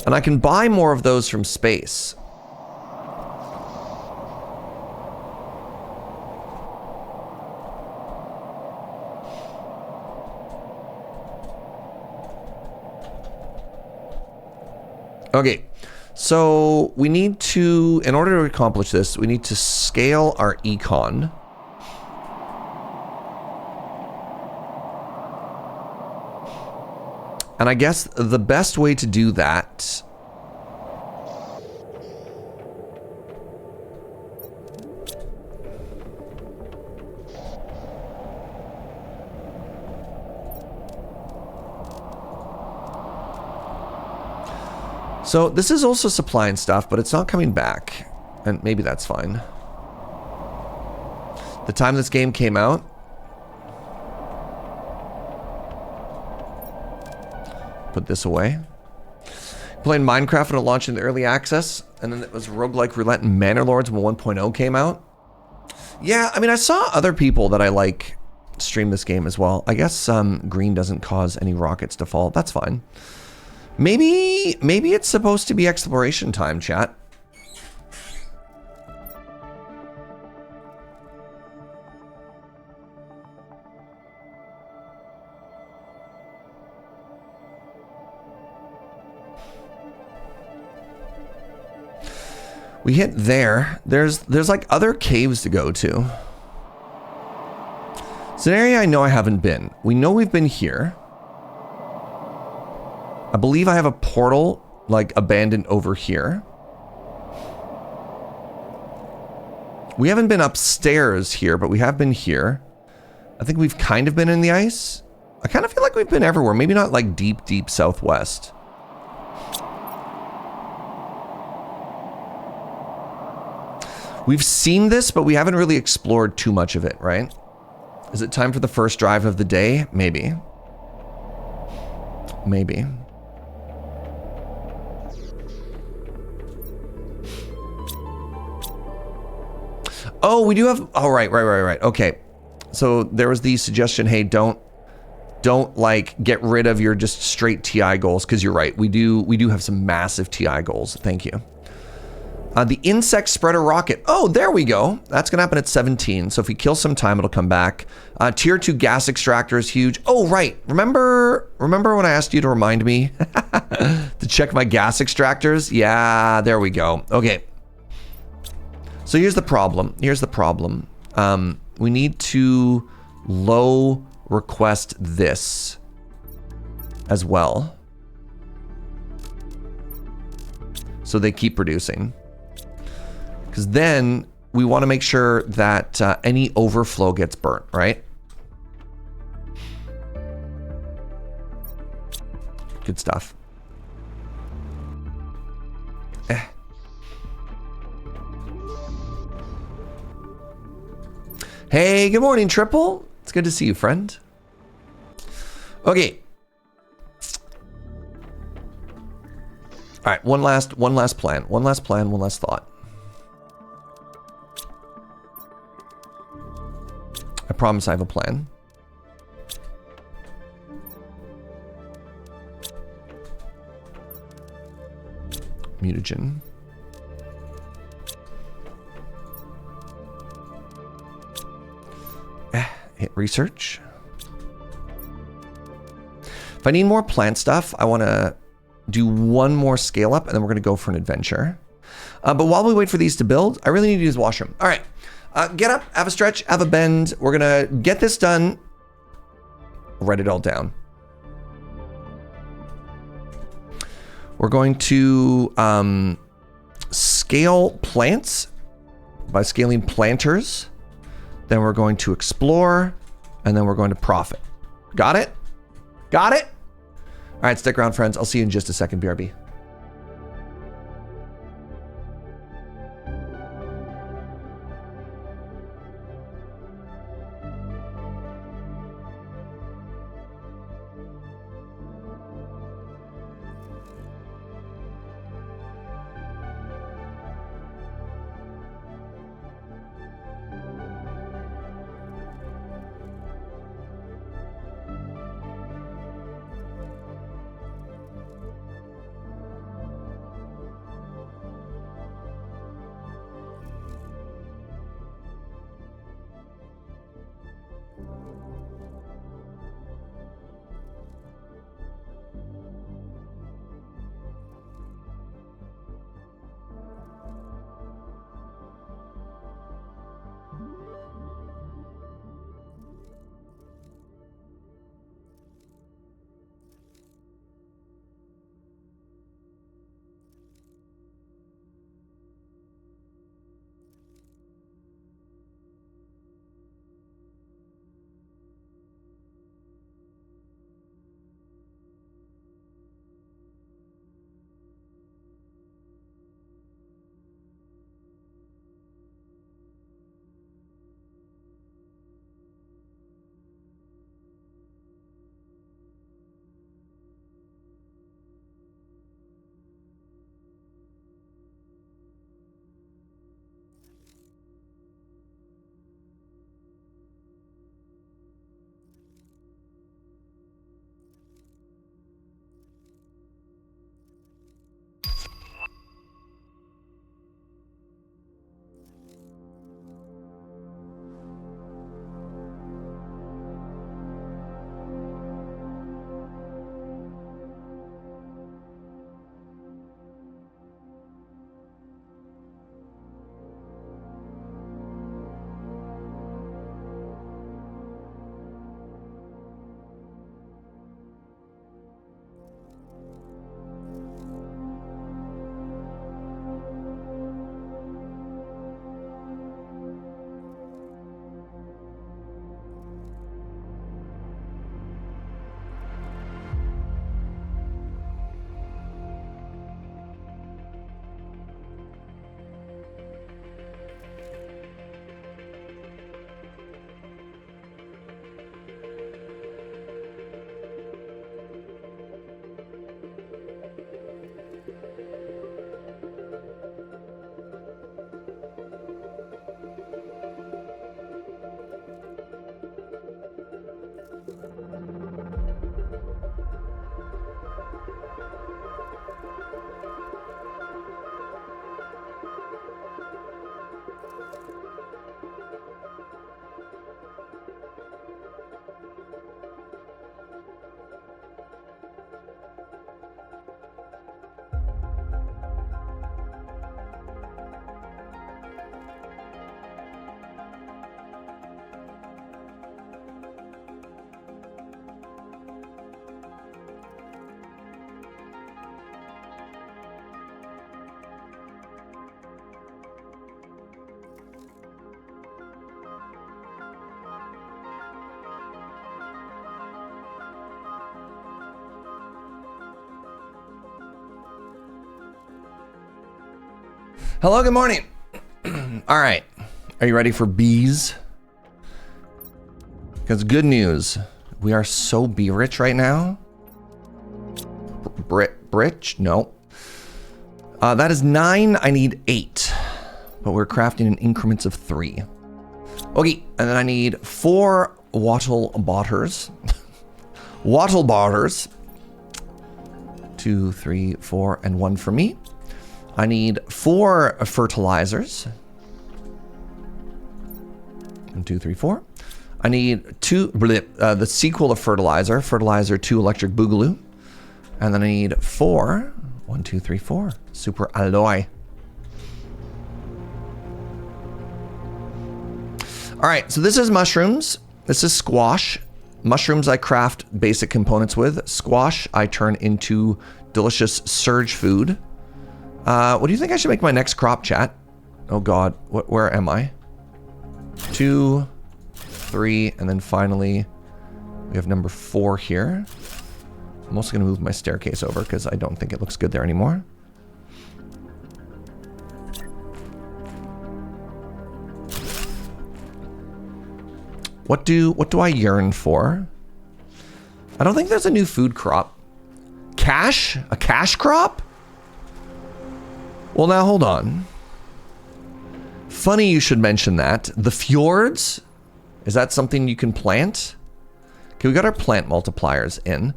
And I can buy more of those from space. Okay, so we need to, in order to accomplish this, we need to scale our econ. And I guess the best way to do that so this is also supplying stuff, but it's not coming back. And maybe that's fine. The time this game came out, put this away. Playing Minecraft when it launched in the early access, and then it was Roguelike Roulette and Manor Lords when 1.0 came out. Yeah, I mean, I saw other people that I like stream this game as well. I guess green doesn't cause any rockets to fall. That's fine. Maybe it's supposed to be exploration time, chat. We hit there. There's like other caves to go to. It's an area I know I haven't been. We know we've been here. I believe I have a portal like abandoned over here. We haven't been upstairs here, but we have been here. I think we've kind of been in the ice. I kind of feel like we've been everywhere. Maybe not like deep, deep southwest. We've seen this, but we haven't really explored too much of it, right? Is it time for the first drive of the day? Maybe. Maybe. Oh, we do have... Oh, right. Okay. So there was the suggestion, hey, don't like get rid of your just straight TI goals, because you're right. We do have some massive TI goals. Thank you. The insect spreader rocket. Oh, there we go. That's going to happen at 17. So if we kill some time, it'll come back. Tier 2 gas extractor is huge. Oh, right. Remember when I asked you to remind me to check my gas extractors? Yeah, there we go. Okay. So here's the problem. We need to low request this as well. So they keep producing. Because then we want to make sure that any overflow gets burnt, right? Good stuff. Hey, good morning, Triple. It's good to see you, friend. Okay. All right, one last plan, one last thought. I promise I have a plan. Mutagen. Hit research. If I need more plant stuff, I want to do one more scale up, and then we're going to go for an adventure. But while we wait for these to build, I really need to use the washroom. All right. Get up, have a stretch, have a bend. We're going to get this done. Write it all down. We're going to scale plants by scaling planters. Then we're going to explore, and then we're going to profit. Got it? Got it? All right, stick around, friends. I'll see you in just a second, BRB. Hello, good morning. All right. Are you ready for bees? Because good news, we are so bee rich right now. Rich? No. That is 9. I need 8. But we're crafting in increments of 3. Okay, and then I need 4 wattle botters. Wattle botters. 2, 3, 4, and 1 for me. I need 4 fertilizers. 1, 2, 3, 4. I need 2, the sequel of fertilizer, fertilizer 2 electric boogaloo. And then I need 4, 1, 2, 3, 4, super alloy. All right, so this is mushrooms. This is squash. Mushrooms I craft basic components with. Squash I turn into delicious Serge food. What do you think I should make my next crop, chat? Oh God, where am I? 2, 3, and then finally we have number 4 here. I'm also gonna move my staircase over because I don't think it looks good there anymore. What do I yearn for? I don't think there's a new food crop. Cash? A cash crop? Well, now hold on. Funny you should mention that. The fjords? Is that something you can plant? Okay, we got our plant multipliers in.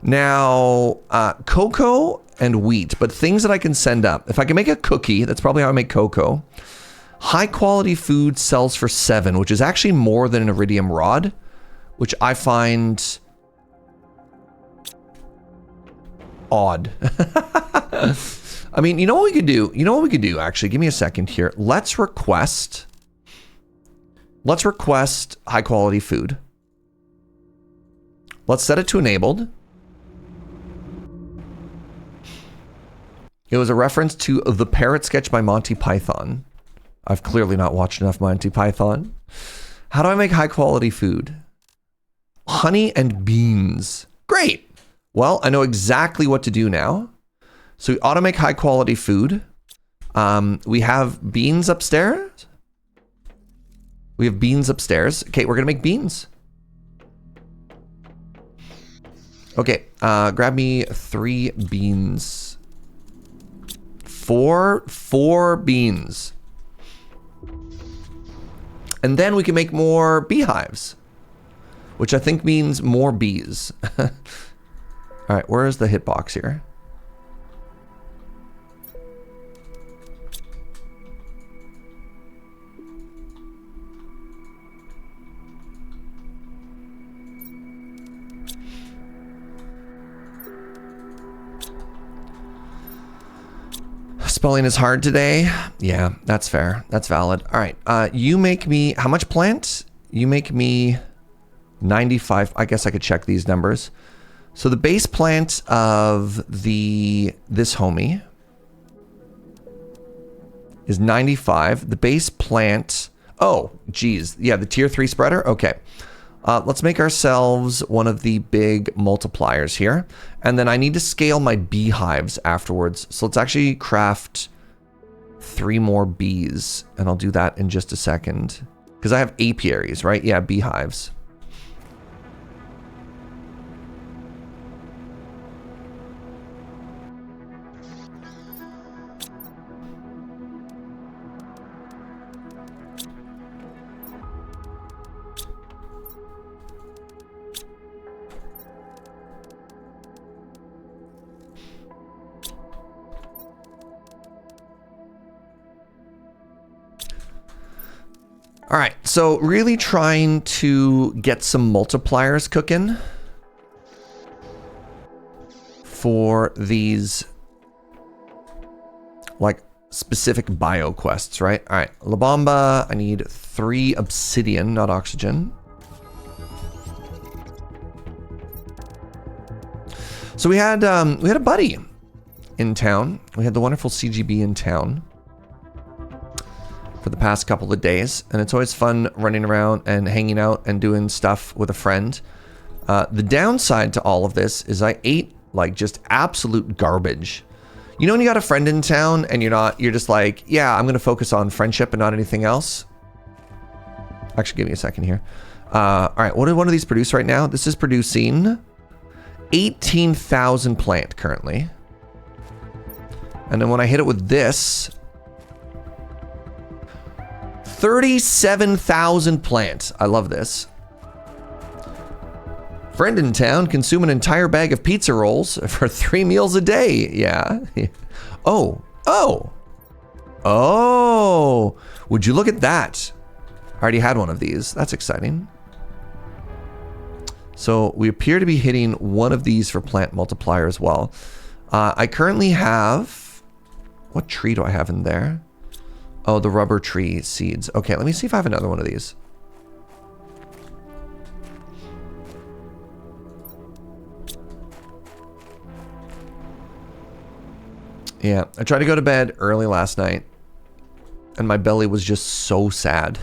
Now, cocoa and wheat, but things that I can send up. If I can make a cookie, that's probably how I make cocoa. High quality food sells for 7, which is actually more than an iridium rod, which I find odd. I mean, you know what we could do? You know what we could do, actually? Give me a second here. Let's request high quality food. Let's set it to enabled. It was a reference to the parrot sketch by Monty Python. I've clearly not watched enough Monty Python. How do I make high quality food? Honey and beans. Great. Well, I know exactly what to do now. So we ought to make high quality food. We have beans upstairs. We have beans upstairs. Okay, we're gonna make beans. Okay, grab me 3 beans. 4 beans. And then we can make more beehives, which I think means more bees. All right, where is the hitbox here? Spelling is hard today. Yeah, that's fair. That's valid. All right. You make me, how much plant? You make me 95. I guess I could check these numbers. So the base plant of this homie is 95. The base plant, oh, geez. Yeah, the tier 3 spreader. Okay. Let's make ourselves one of the big multipliers here. And then I need to scale my beehives afterwards. So let's actually craft 3 more bees. And I'll do that in just a second. Because I have apiaries, right? Yeah, beehives. All right, so really trying to get some multipliers cooking for these like specific bio quests, right? All right, La Bamba, I need 3 obsidian, not oxygen. So we had a buddy in town. We had the wonderful CGB in town for the past couple of days, and it's always fun running around and hanging out and doing stuff with a friend. The downside to all of this is I ate like just absolute garbage. You know when you got a friend in town and you're just like, yeah, I'm gonna focus on friendship and not anything else? Actually, give me a second here. All right, what did one of these produce right now? This is producing 18,000 plant currently. And then when I hit it with this, 37,000 plant. I love this. Friend in town, consume an entire bag of pizza rolls for 3 meals a day. Yeah. Oh. Would you look at that? I already had one of these. That's exciting. So we appear to be hitting one of these for plant multiplier as well. I currently have... What tree do I have in there? Oh, the rubber tree seeds. Okay, let me see if I have another one of these. Yeah, I tried to go to bed early last night, and my belly was just so sad.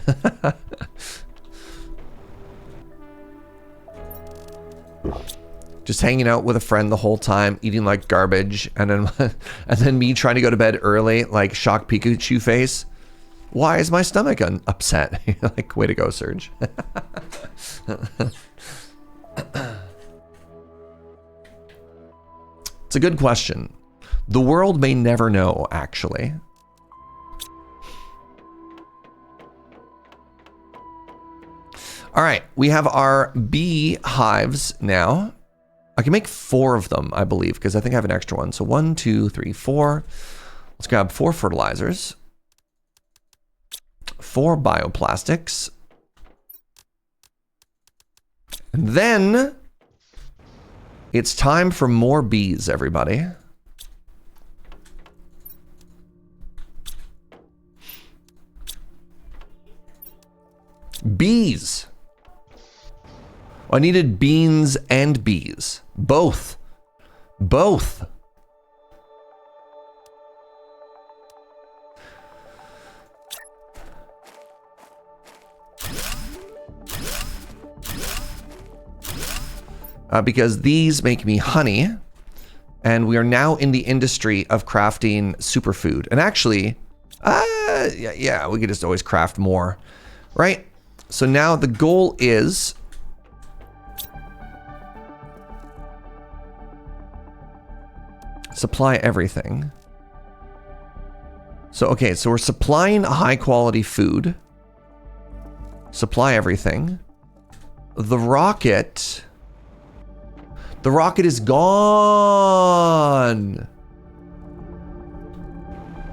Just hanging out with a friend the whole time, eating like garbage, and then me trying to go to bed early, like shocked Pikachu face. Why is my stomach upset? Like, way to go, Serge. It's a good question. The world may never know, actually. All right, we have our bee hives now. I can make 4 of them, I believe, because I think I have an extra one. So 1, 2, 3, 4. Let's grab 4 fertilizers. 4 bioplastics. And then it's time for more bees, everybody. Bees. I needed beans and bees. Both. Both. Because these make me honey, and we are now in the industry of crafting superfood. And actually, yeah, we could just always craft more, right? So now the goal is supply everything. So, okay, so we're supplying high quality food. Supply everything. The rocket is gone.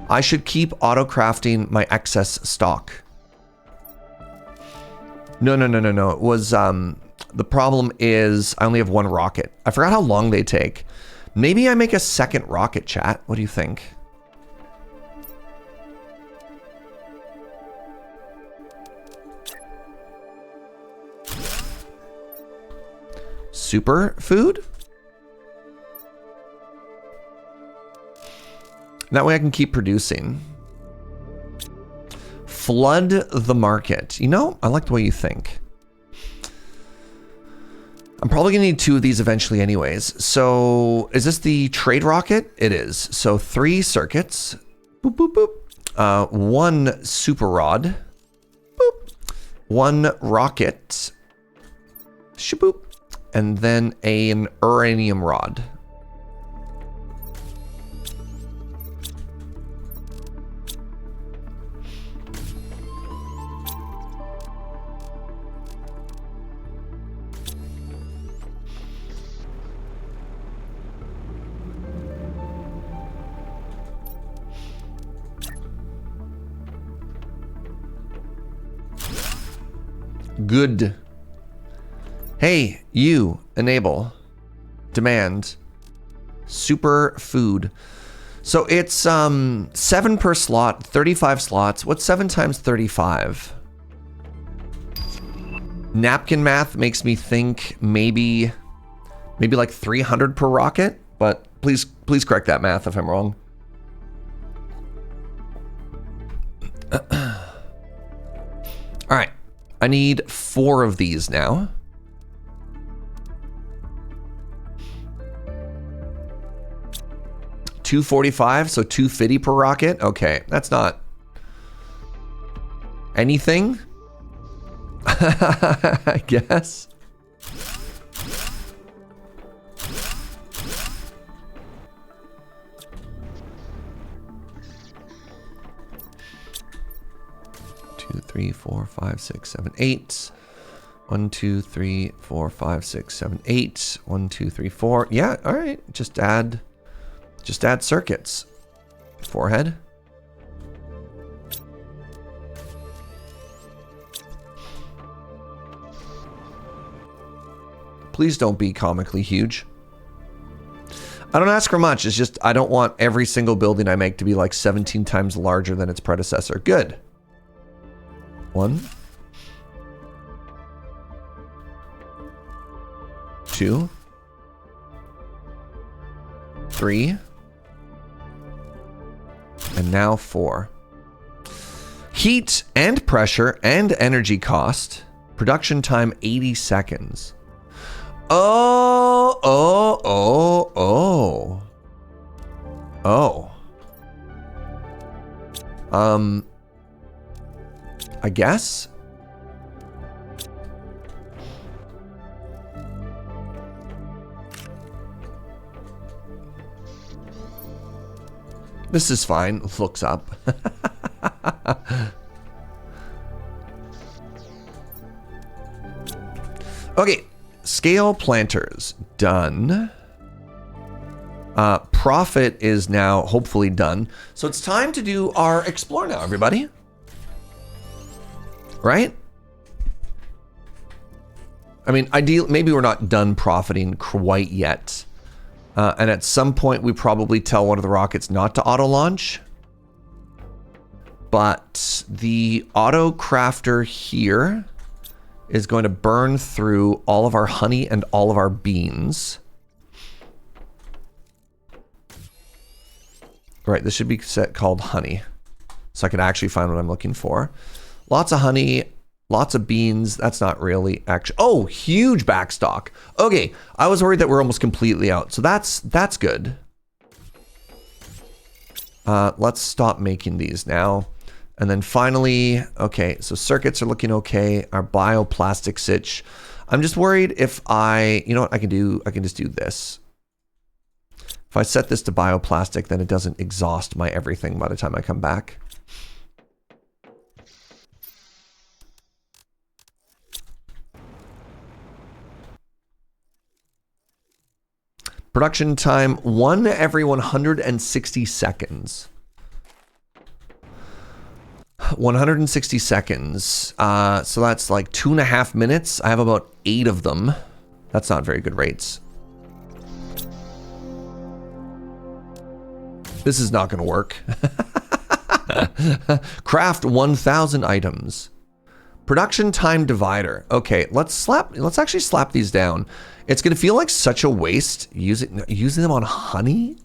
I should keep auto crafting my excess stock. No. It was, the problem is I only have 1 rocket. I forgot how long they take. Maybe I make a second rocket, chat. What do you think? Super food? That way I can keep producing. Flood the market. You know, I like the way you think. I'm probably gonna need 2 of these eventually anyways. So is this the trade rocket? It is. So 3 circuits. Boop, boop, boop. 1 super rod. Boop. 1 rocket. Shaboop. And then an uranium rod. Good. Hey, you, enable, demand, super food. So it's 7 per slot, 35 slots. What's 7 times 35? Napkin math makes me think maybe like 300 per rocket, but please correct that math if I'm wrong. All right, I need 4 of these now. 245, so 250 per rocket. Okay, that's not anything. I guess. Two, three, four, five, six, seven, eight. 1, 2, 3, 4, 5, 6, 7, 8. 1, 2, 3, 4. Yeah, all right. Just add circuits. Forehead. Please don't be comically huge. I don't ask for much. It's just I don't want every single building I make to be like 17 times larger than its predecessor. Good. 1. 2. 3. And now 4. Heat and pressure and energy cost. Production time 80 seconds. Oh. I guess. This is fine. Looks up. Okay. Scale planters. Done. Profit is now hopefully done. So it's time to do our explore now, everybody. Right? I mean, ideally, maybe we're not done profiting quite yet. And at some point, we probably tell one of the rockets not to auto-launch. But the auto-crafter here is going to burn through all of our honey and all of our beans. Right, this should be set called honey. So I can actually find what I'm looking for. Lots of honey, lots of beans. That's not really actually. Oh, huge backstock. Okay, I was worried that we're almost completely out. So that's good. Let's stop making these now. And then finally, okay, so circuits are looking okay. Our bioplastic sitch. I'm just worried if you know what I can do? I can just do this. If I set this to bioplastic, then it doesn't exhaust my everything by the time I come back. Production time, 1 every 160 seconds. 160 seconds. So that's like 2.5 minutes. I have about 8 of them. That's not very good rates. This is not going to work. Craft 1,000 items. Production time divider. Okay, let's actually slap these down. It's going to feel like such a waste using them on honey.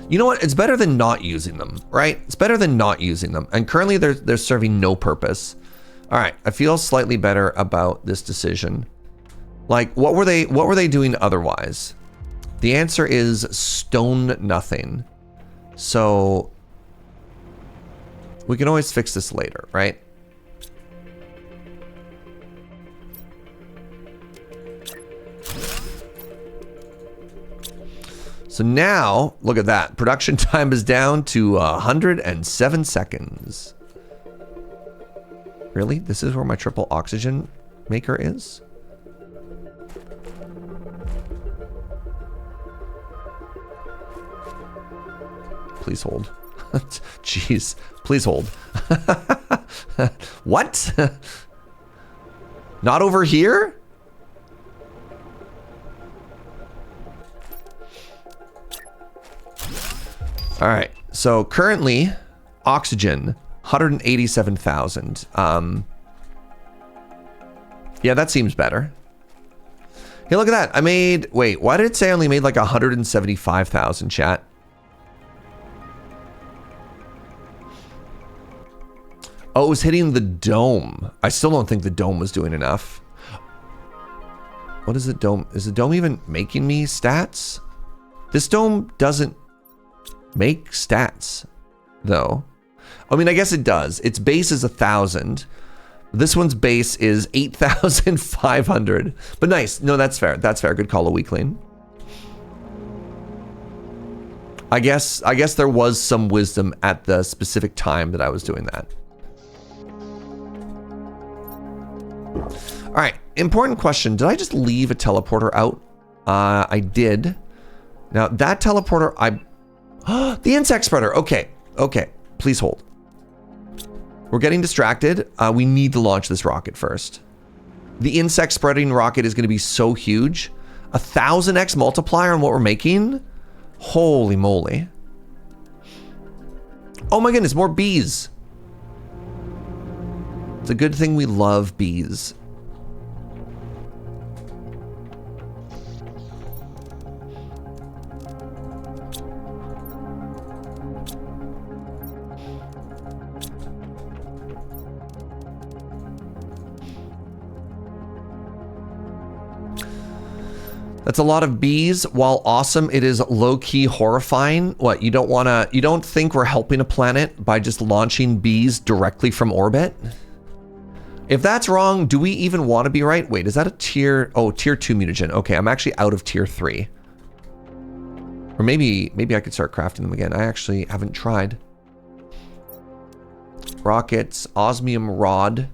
You know what? It's better than not using them, right? It's better than not using them. And currently they're serving no purpose. All right, I feel slightly better about this decision. Like, what were they doing otherwise? The answer is stone nothing. So we can always fix this later, right? So now, look at that. Production time is down to 107 seconds. Really? This is where my triple oxygen maker is? Please hold. Jeez. Please hold. What? Not over here? All right. So currently, oxygen, 187,000. Yeah, that seems better. Hey, look at that. I made... Wait, why did it say I only made like 175,000, chat? Oh, it was hitting the dome. I still don't think the dome was doing enough. What is the dome? Is the dome even making me stats? This dome doesn't make stats, though. I mean, I guess it does. Its base is 1,000. This one's base is 8,500. But nice. No, that's fair. That's fair. Good call, a weakling. I guess there was some wisdom at the specific time that I was doing that. All right, important question. Did I just leave a teleporter out? I did. Now that teleporter, the insect spreader. Okay, okay. Please hold. We're getting distracted. We need to launch this rocket first. The insect spreading rocket is going to be so huge. 1,000x multiplier on what we're making. Holy moly. Oh my goodness, more bees. It's a good thing we love bees. That's a lot of bees. While awesome, it is low-key horrifying. What, you don't think we're helping a planet by just launching bees directly from orbit? If that's wrong, do we even want to be right? Wait, is that a tier? Oh, tier 2 mutagen. Okay, I'm actually out of tier 3. Or maybe I could start crafting them again. I actually haven't tried. Rockets, osmium rod.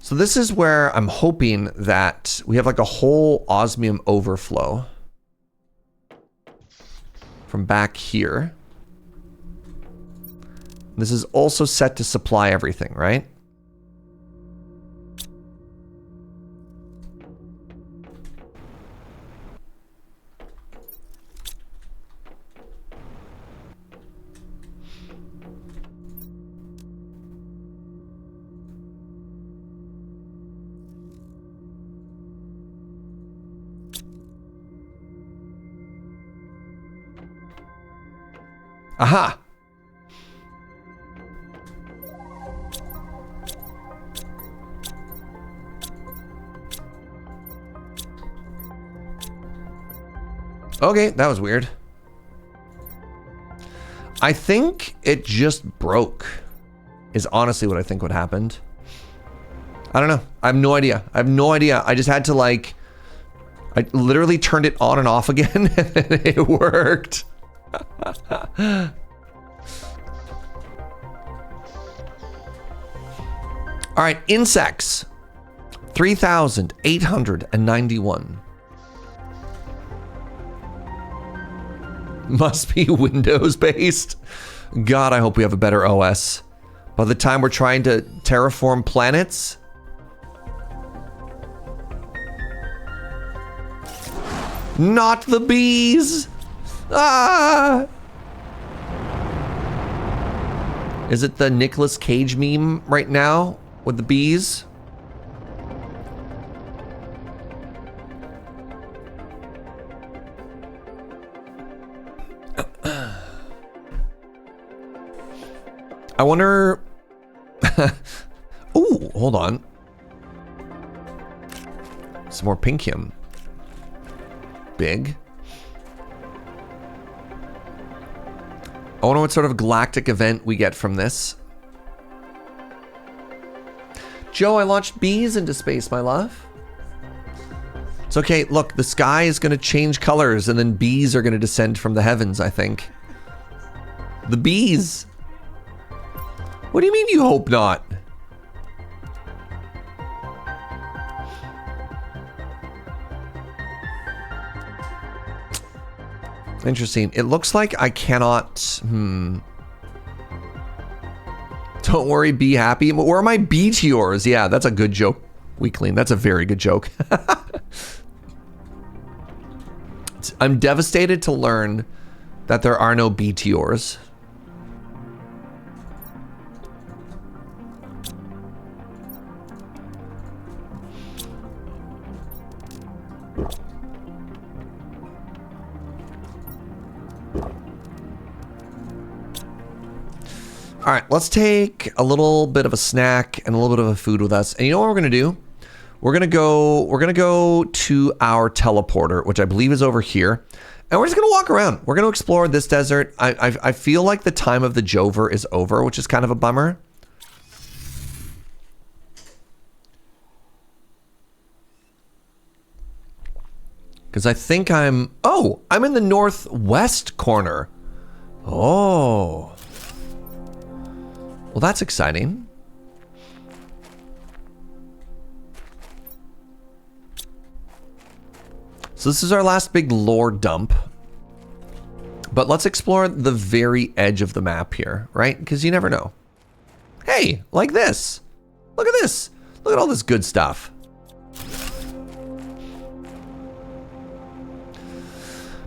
So this is where I'm hoping that we have like a whole osmium overflow from back here. This is also set to supply everything, right? Aha! Okay, that was weird. I think it just broke, is honestly what I think what happened. I don't know. I have no idea. I have no idea. I just had to like, I literally turned it on and off again and it worked. All right, insects. 3,891. Must be Windows based. God, I hope we have a better OS. By the time we're trying to terraform planets. Not the bees. Ah! Is it the Nicolas Cage meme right now with the bees? I wonder. Ooh, hold on. Some more pinkium. Big. I wonder what sort of galactic event we get from this. Joe, I launched bees into space, my love. It's okay. Look, the sky is going to change colors and then bees are going to descend from the heavens, I think. The bees. What do you mean you hope not? Interesting. It looks like I cannot... Don't worry, be happy. Where are my meteors? Yeah, that's a good joke, weakling. That's a very good joke. I'm devastated to learn that there are no BTOrs. All right, let's take a little bit of a snack and a little bit of a food with us. And you know what we're gonna do? We're gonna go to our teleporter, which I believe is over here. And we're just gonna walk around. We're gonna explore this desert. I feel like the time of the Jover is over, which is kind of a bummer. Because I think I'm in the northwest corner. Oh. Well, that's exciting. So this is our last big lore dump. But let's explore the very edge of the map here, right? Because you never know. Hey, like this. Look at this. Look at all this good stuff.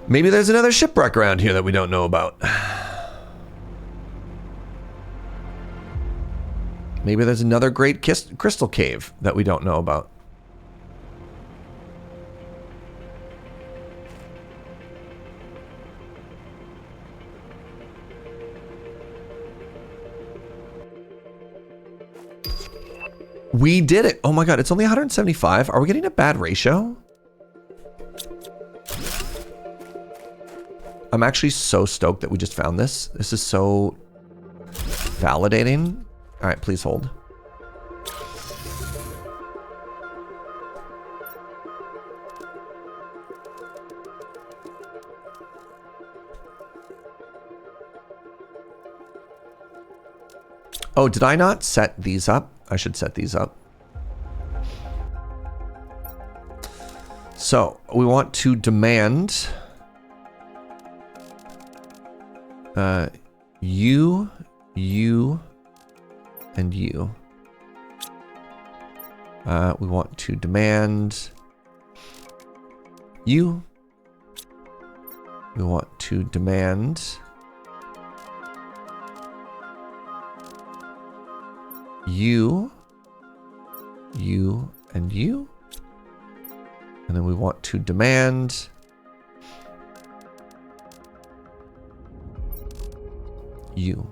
Maybe there's another shipwreck around here that we don't know about. Maybe there's another great crystal cave that we don't know about. We did it. Oh my God, it's only 175. Are we getting a bad ratio? I'm actually so stoked that we just found this. This is so validating. All right, please hold. Oh, did I not set these up? I should set these up. So we want to demand you, and you. We want to demand you. We want to demand you, and you. And then we want to demand you.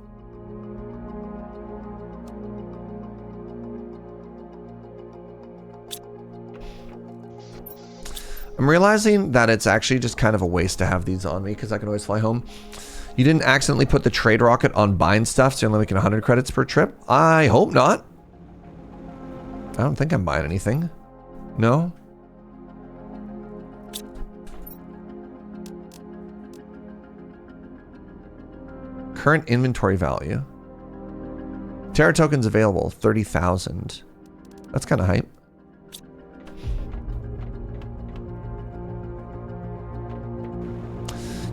I'm realizing that it's actually just kind of a waste to have these on me because I can always fly home. You didn't accidentally put the trade rocket on buying stuff, so you're only making 100 credits per trip? I hope not. I don't think I'm buying anything. No? Current inventory value. Terra tokens available, 30,000. That's kind of hype.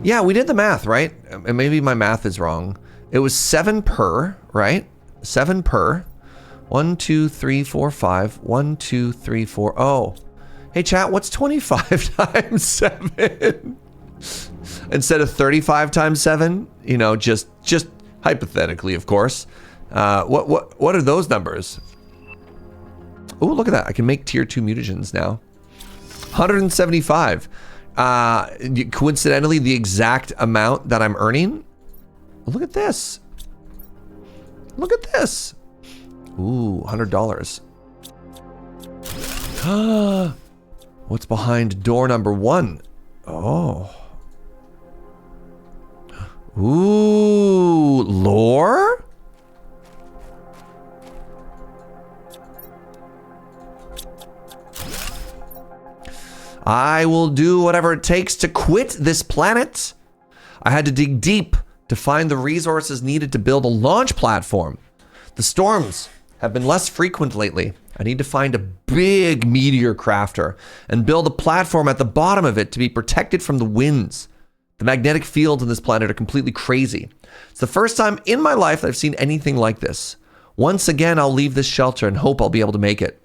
Yeah, we did the math, right? And maybe my math is wrong. It was 7 per, right? 7 per. 1, 2, 3, 4, 5. 1, 2, 3, 4. Oh. Hey, chat, what's 25 times 7? Instead of 35 times 7? You know, just hypothetically, of course. What are those numbers? Oh, look at that. I can make tier 2 mutagens now. 175. Coincidentally, the exact amount that I'm earning. Look at this. Look at this. Ooh, $100. What's behind door number 1? Oh. Ooh, lore? I will do whatever it takes to quit this planet. I had to dig deep to find the resources needed to build a launch platform. The storms have been less frequent lately. I need to find a big meteor crafter and build a platform at the bottom of it to be protected from the winds. The magnetic fields on this planet are completely crazy. It's the first time in my life that I've seen anything like this. Once again, I'll leave this shelter and hope I'll be able to make it.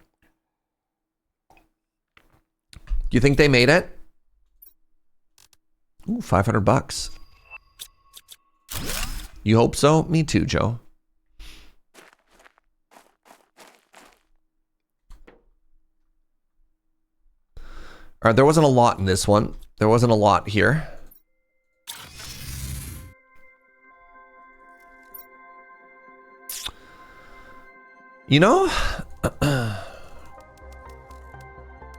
Do you think they made it? Ooh, $500. You hope so? Me too, Joe. All right, there wasn't a lot in this one. There wasn't a lot here. You know,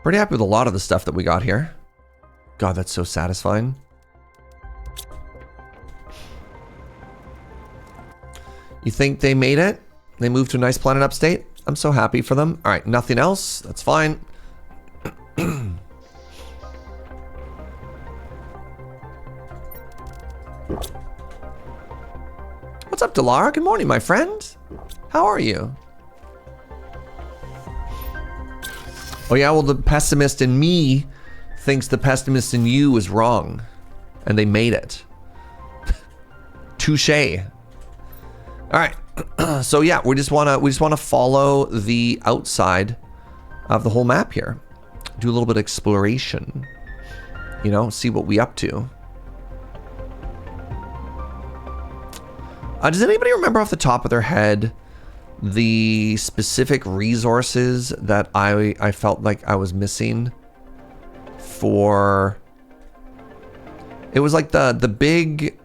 pretty happy with a lot of the stuff that we got here. God, that's so satisfying. You think they made it? They moved to a nice planet upstate? I'm so happy for them. All right, nothing else. That's fine. What's up, Delara? Good morning, my friend. How are you? Oh yeah, well the pessimist in me thinks the pessimist in you is wrong. And they made it. Touché. Alright. So yeah, we just wanna follow the outside of the whole map here. Do a little bit of exploration. You know, see what we up to. Does anybody remember off the top of their head the specific resources that I felt like I was missing for... It was like the big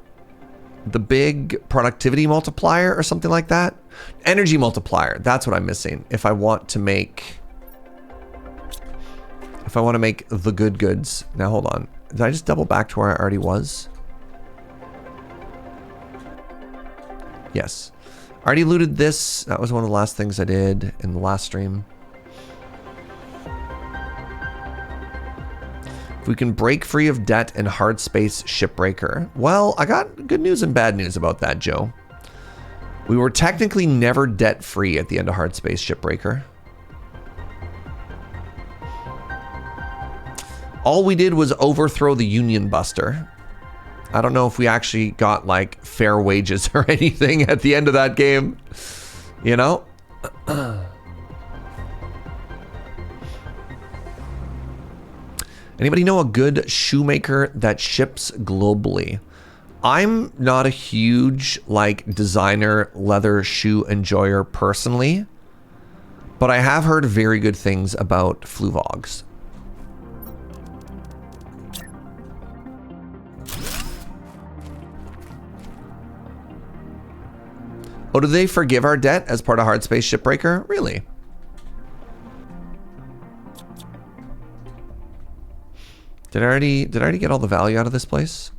productivity multiplier or something like that. Energy multiplier, that's what I'm missing if I want to make the good goods. Now hold on. Did I just double back to where I already was? Yes. I already looted this. That was one of the last things I did in the last stream. If we can break free of debt and hard space shipbreaker. Well, I got good news and bad news about that, Joe. We were technically never debt free at the end of hard space shipbreaker. All we did was overthrow the Union Buster. I don't know if we actually got like fair wages or anything at the end of that game, you know? Anybody know a good shoemaker that ships globally? I'm not a huge like designer leather shoe enjoyer personally, but I have heard very good things about Fluvogs. Oh, did they forgive our debt as part of Hard Space Shipbreaker? Really? Did I already get all the value out of this place?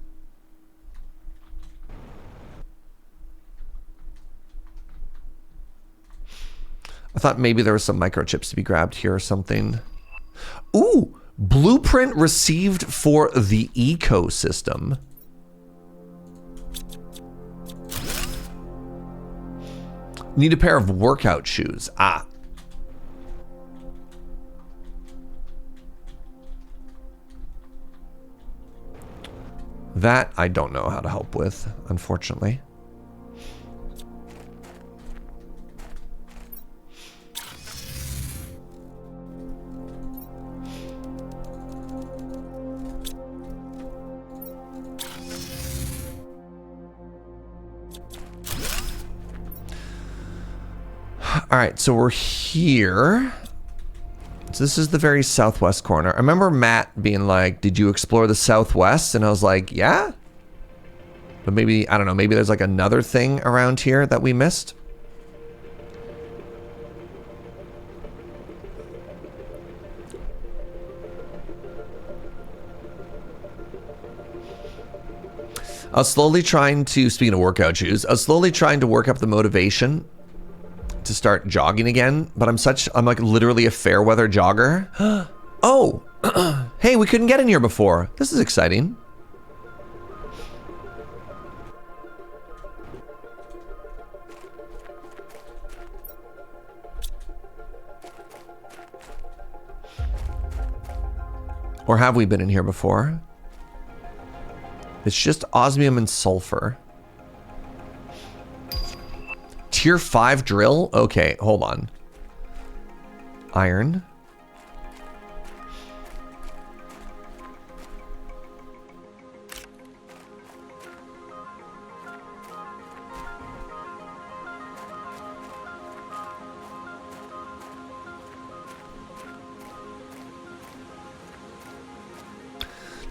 I thought maybe there was some microchips to be grabbed here or something. Ooh, blueprint received for the ecosystem. Need a pair of workout shoes. Ah. That I don't know how to help with, unfortunately. All right, so we're here. So this is the very southwest corner. I remember Matt being like, did you explore the southwest? And I was like, yeah. But maybe, I don't know, maybe there's like another thing around here that we missed. I was slowly trying to, speaking of workout shoes, I was slowly trying to work up the motivation to start jogging again, but I'm like literally a fair weather jogger. Oh, hey, we couldn't get in here before. This is exciting. Or have we been in here before? It's just osmium and sulfur. Tier 5 drill? Okay, hold on. Iron.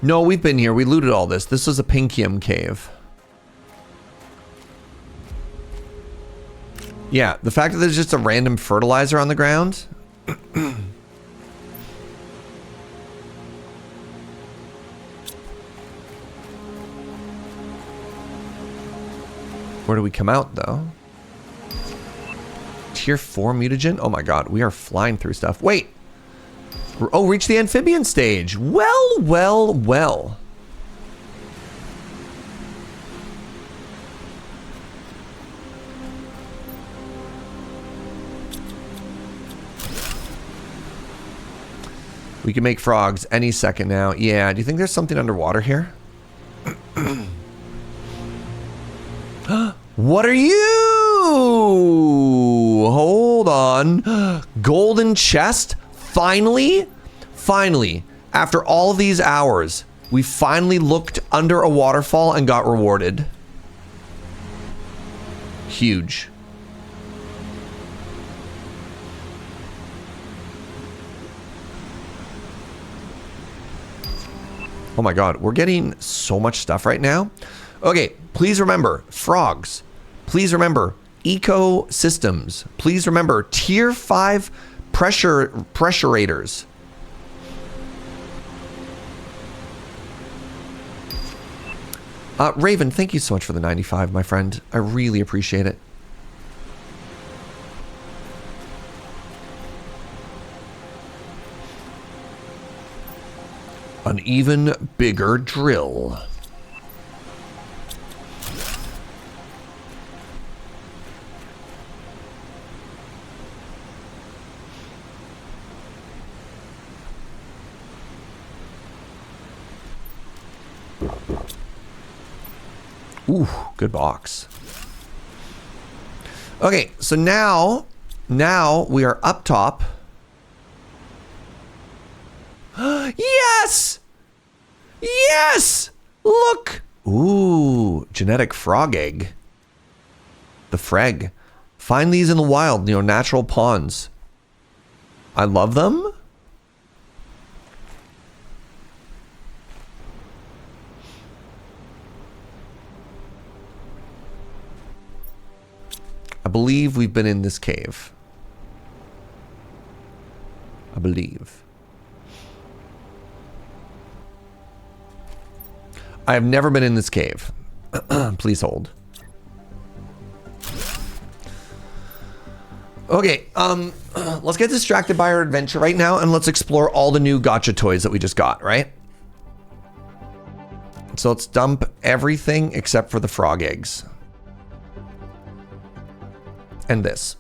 No, we've been here. We looted all this. This was a Pinkium cave. Yeah, the fact that there's just a random fertilizer on the ground. Where do we come out, though? Tier 4 mutagen? Oh my god, we are flying through stuff. Wait! Oh, reach the amphibian stage. Well, well, well. We can make frogs any second now. Yeah, do you think there's something underwater here? What are you? Hold on. Golden chest? Finally? Finally. After all these hours, we finally looked under a waterfall and got rewarded. Huge. Oh my god, we're getting so much stuff right now. Okay, please remember, frogs. Please remember, ecosystems. Please remember, tier 5 pressurators. Raven, thank you so much for the 95, my friend. I really appreciate it. An even bigger drill. Ooh, good box. Okay, so now we are up top. Yes! Yes! Look! Ooh, genetic frog egg. The freg. Find these in the wild, you know, natural ponds. I love them. I believe we've been in this cave. I believe. I have never been in this cave. Please hold. Okay, let's get distracted by our adventure right now and let's explore all the new gacha toys that we just got, right? So let's dump everything except for the frog eggs. And this.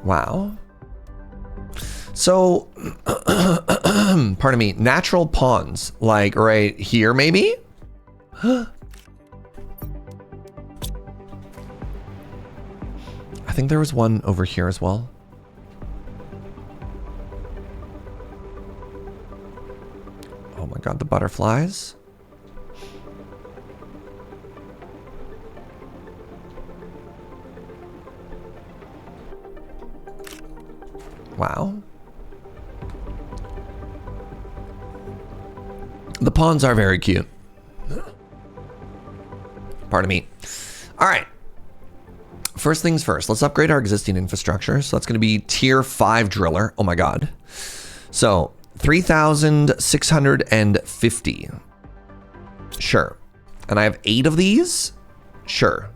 Wow. So, pardon me, natural ponds, like right here, maybe? I think there was one over here as well. Oh my god, the butterflies. Wow. The ponds are very cute. Pardon me. All right. First things first, let's upgrade our existing infrastructure. So that's going to be tier 5 driller. Oh my god. So 3,650. Sure. And I have 8 of these? Sure.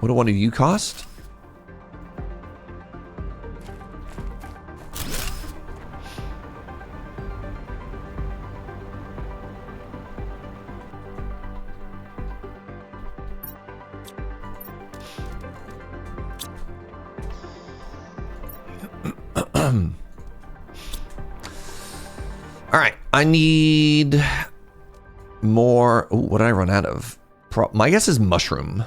What do one of you cost? All right, I need more. Ooh, what did I run out of? My guess is mushroom.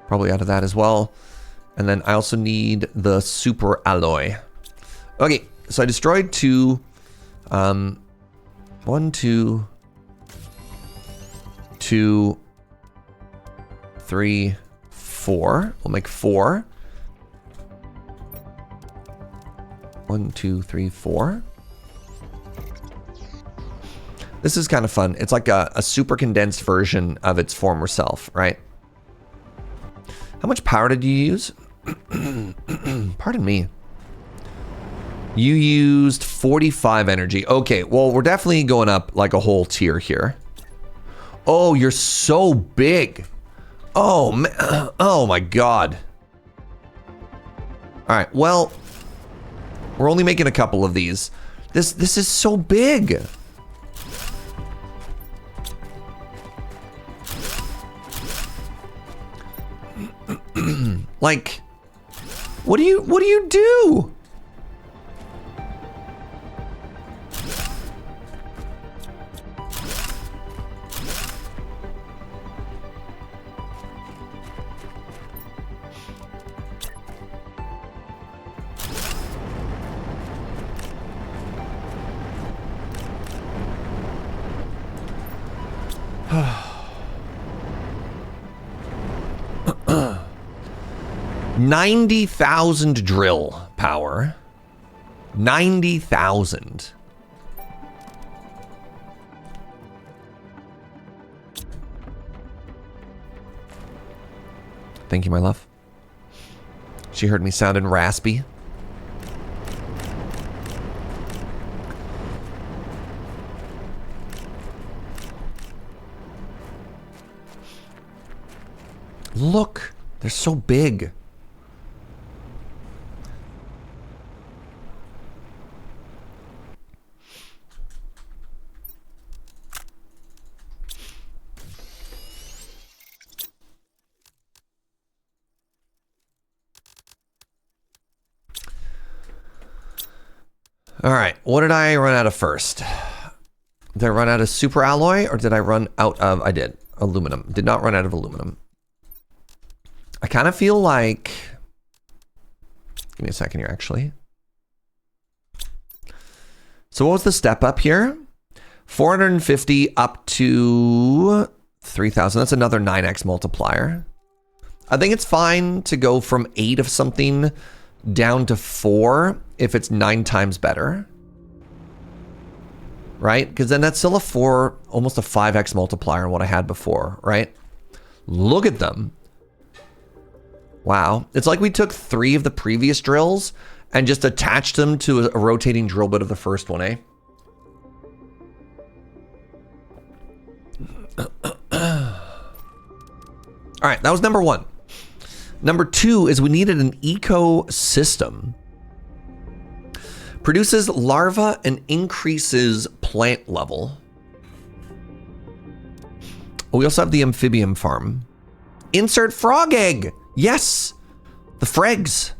Probably out of that as well. And then I also need the super alloy. Okay, so I destroyed 2. 1, 2, 2, 3, 4. We'll make 4. 1, 2, 3, 4. This is kind of fun. It's like a super condensed version of its former self, right? How much power did you use? Pardon me. You used 45 energy. Okay, well, we're definitely going up like a whole tier here. Oh, you're so big. Oh, man. Oh my God. All right, well, we're only making a couple of these. This is so big. Like, what do you do? $90,000 drill power. 90,000. Thank you, my love. She heard me sounding raspy. Look, they're so big. All right, what did I run out of first? Did I run out of super alloy or did I run out of, I did, aluminum. Did not run out of aluminum. I kind of feel like, give me a second here actually. So what was the step up here? 450 up to 3,000. That's another 9x multiplier. I think it's fine to go from 8 of something down to 4 if it's 9 times better. Right? Because then that's still a 4, almost a 5x multiplier on what I had before, right? Look at them. Wow. It's like we took 3 of the previous drills and just attached them to a rotating drill bit of the first one, eh? All right, that was number 1. Number 2 is we needed an ecosystem. Produces larvae and increases plant level. We also have the amphibian farm. Insert frog egg. Yes, the frags.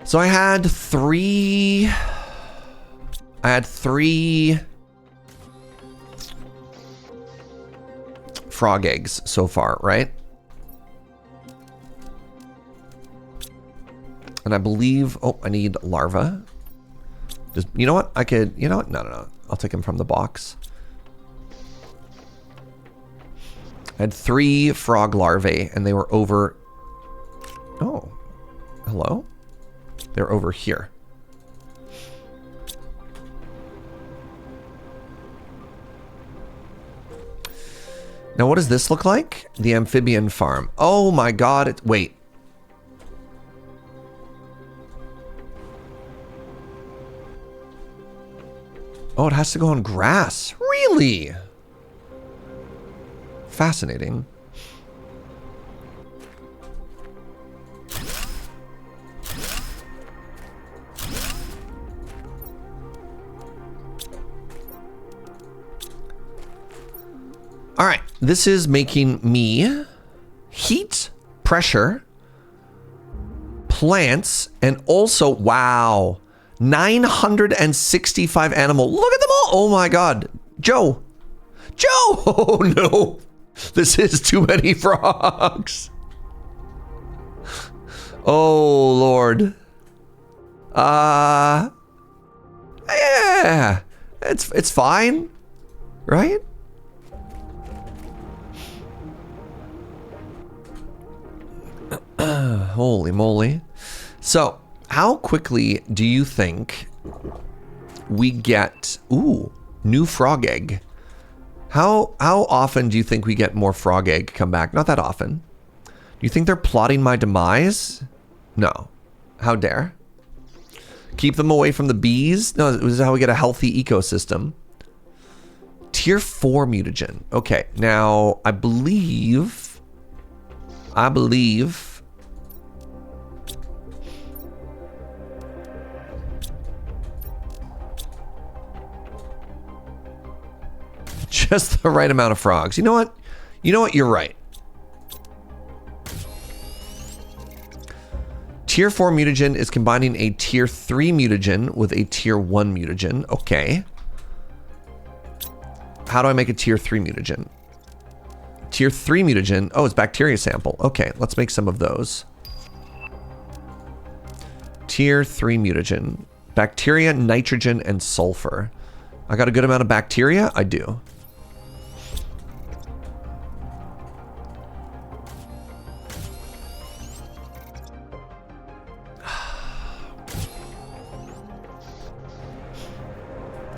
So I had 3 frog eggs so far, right? And I believe, oh, I need larvae. Just, you know what? I could, you know what? No. I'll take them from the box. I had 3 frog larvae and they were over, oh, hello? They're over here. Now, what does this look like? The amphibian farm. Oh my God, wait. Oh, it has to go on grass. Really? fascinating. All right, this is making me heat, pressure, plants, and also, wow, 965 animal. Look at them all. Oh my God. Joe. Oh no. This is too many frogs. Oh Lord. Yeah. It's fine. Right? Holy moly. So, how quickly do you think we get... Ooh, new frog egg. How often do you think we get more frog egg come back? Not that often. Do you think they're plotting my demise? No. How dare. Keep them away from the bees? No, this is how we get a healthy ecosystem. Tier 4 mutagen. Okay, now I believe... just the right amount of frogs. You know what? You're right. Tier 4 mutagen is combining a tier 3 mutagen with a tier 1 mutagen. Okay. How do I make a tier 3 mutagen? Tier 3 mutagen. Oh, it's bacteria sample. Okay, let's make some of those. Tier 3 mutagen. Bacteria, nitrogen, and sulfur. I got a good amount of bacteria? I do.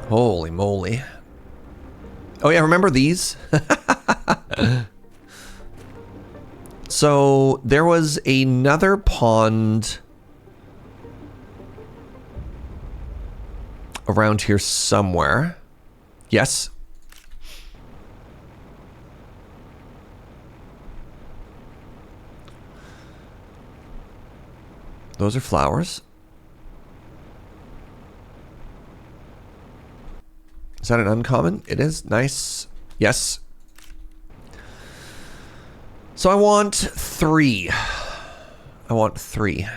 Holy moly. Oh yeah, remember these? So there was another pond around here somewhere. Yes. Those are flowers. Is that an uncommon? It is. Nice. Yes. So I want 3. I want 3.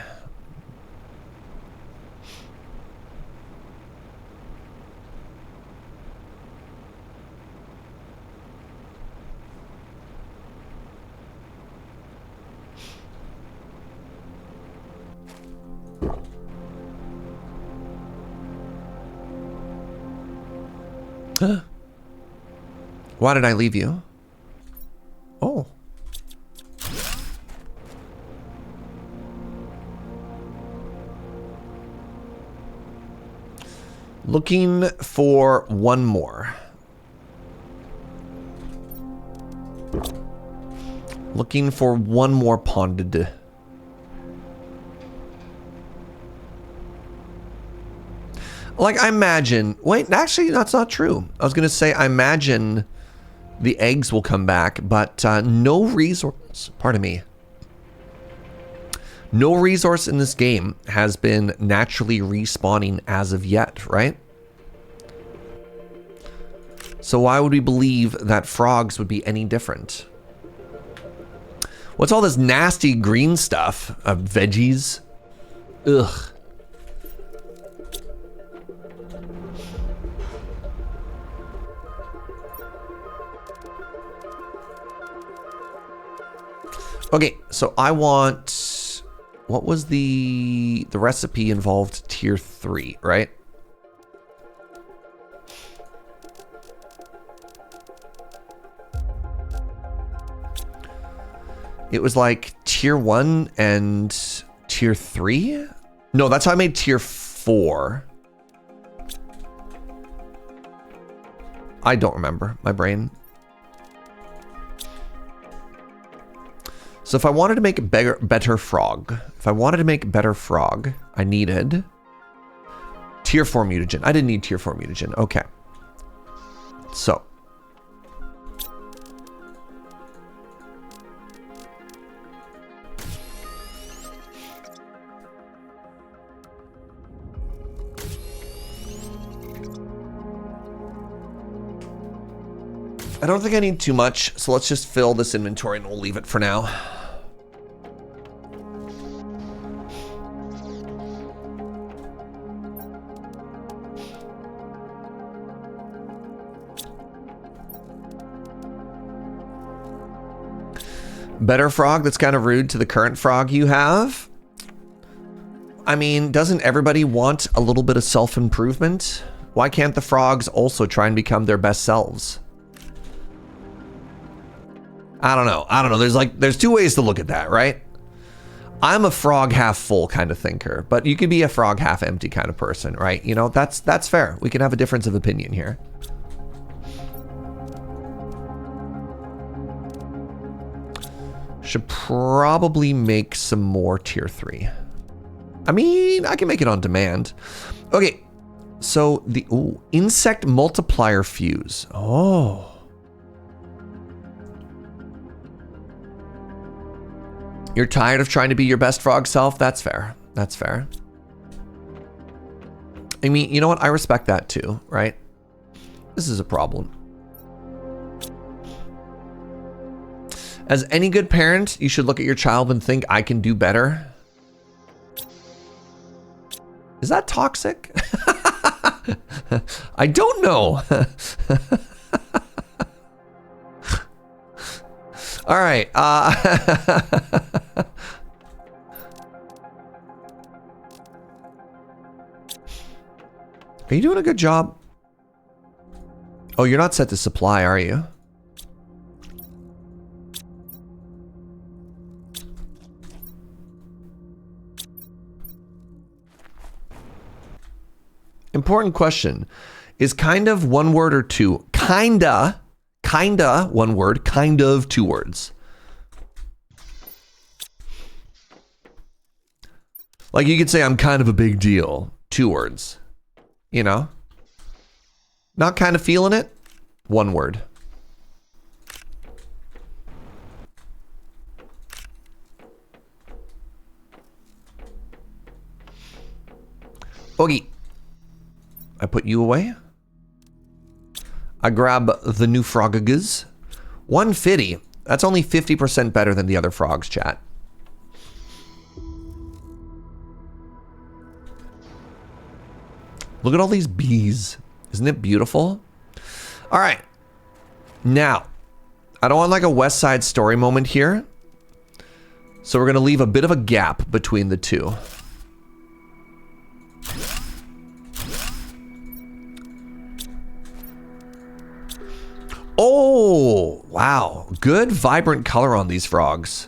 Why did I leave you? Oh. Looking for one more. Looking for one more ponded. Like, I imagine... Wait, actually, that's not true. I was going to say, I imagine the eggs will come back, but no resource... Pardon me. No resource in this game has been naturally respawning as of yet, right? So why would we believe that frogs would be any different? What's all this nasty green stuff? Veggies? Ugh. Okay, so I want... What was the recipe involved? Tier 3, right? It was like tier 1 and tier 3? No, that's how I made tier 4. I don't remember. My brain. So if I wanted to make a better frog, I needed tier 4 mutagen. I didn't need tier 4 mutagen. Okay. So I don't think I need too much, so let's just fill this inventory and we'll leave it for now. Better frog? That's kind of rude to the current frog you have. I mean, doesn't everybody want a little bit of self-improvement? Why can't the frogs also try and become their best selves? I don't know. There's two ways to look at that, right? I'm a frog half full kind of thinker, but you could be a frog half empty kind of person, right? You know, that's fair. We can have a difference of opinion here. Should probably make some more tier 3. I mean, I can make it on demand. Okay, so the insect multiplier fuse. Oh. You're tired of trying to be your best frog self? That's fair. That's fair. I mean, you know what? I respect that too, right? This is a problem. As any good parent, you should look at your child and think, I can do better. Is that toxic? I don't know. All right. Are you doing a good job? Oh, you're not set to supply, are you? Important question. Is kind of one word or two? Kinda one word, kind of 2 words. Like you could say I'm kind of a big deal. 2 words. You know? Not kind of feeling it? 1 word. Okay. I put you away. I grab the new frogagas. 150. That's only 50% better than the other frogs, chat. Look at all these bees. Isn't it beautiful? All right. Now, I don't want like a West Side Story moment here. So we're going to leave a bit of a gap between the two. Oh, wow. Good vibrant color on these frogs.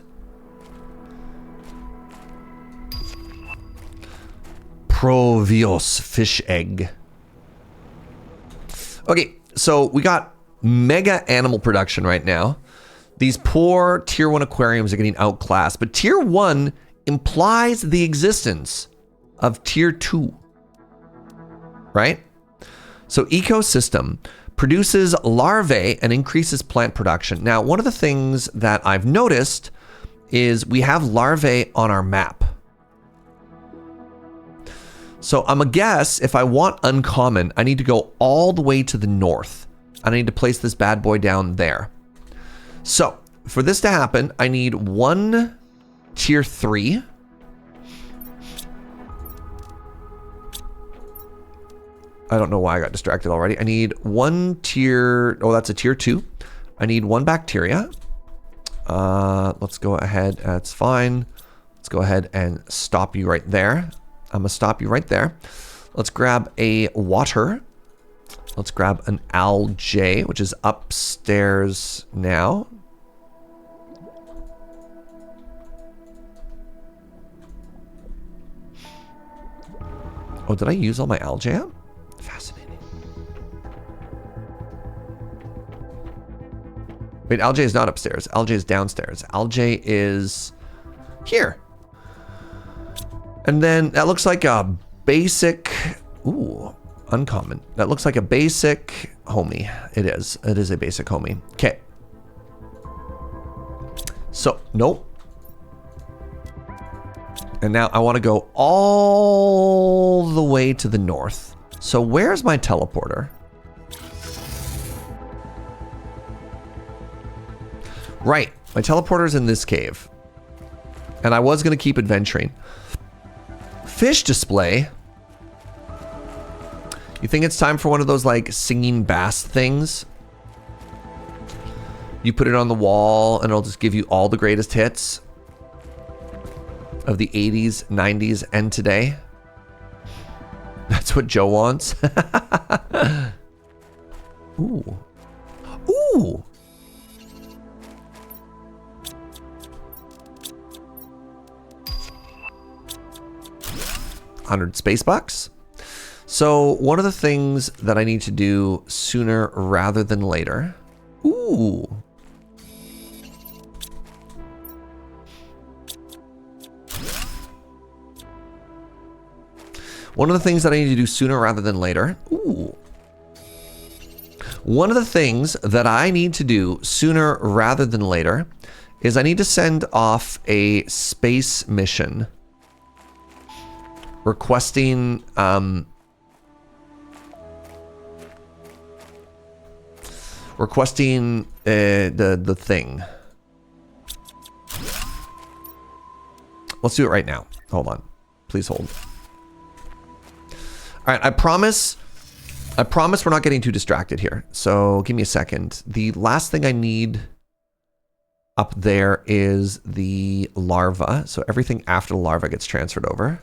Provios fish egg. Okay, so we got mega animal production right now. These poor tier 1 aquariums are getting outclassed, but tier 1 implies the existence of tier 2. Right? So ecosystem produces larvae and increases plant production. Now, one of the things that I've noticed is we have larvae on our map. So I'm a guess if I want uncommon, I need to go all the way to the north. And I need to place this bad boy down there. So for this to happen, I need 1 tier 3. I don't know why I got distracted already. I need 1 tier... Oh, that's a tier 2. I need 1 bacteria. Let's go ahead. That's fine. Let's go ahead and stop you right there. I'm going to stop you right there. Let's grab a water. Let's grab an algae, which is upstairs now. Oh, did I use all my algae up? Fascinating. Wait, algae is not upstairs. Algae is downstairs. Algae is here. And then that looks like a basic... Ooh, uncommon. That looks like a basic homie. It is. It is a basic homie. Okay. So, nope. And now I want to go all the way to the north. So where's my teleporter? Right. My teleporter's in this cave. And I was going to keep adventuring. Fish display. You think it's time for one of those like singing bass things? You put it on the wall and it'll just give you all the greatest hits of the 80s, 90s, and today. That's what Joe wants. Ooh. Ooh. $100 space bucks. So one of the things that I need to do sooner rather than later. Ooh. One of the things that I need to do sooner rather than later. Ooh. One of the things that I need to do sooner rather than later is I need to send off a space mission requesting the thing. Let's do it right now. Hold on. Please hold. All right, I promise we're not getting too distracted here. So give me a second. The last thing I need up there is the larva. So everything after the larva gets transferred over.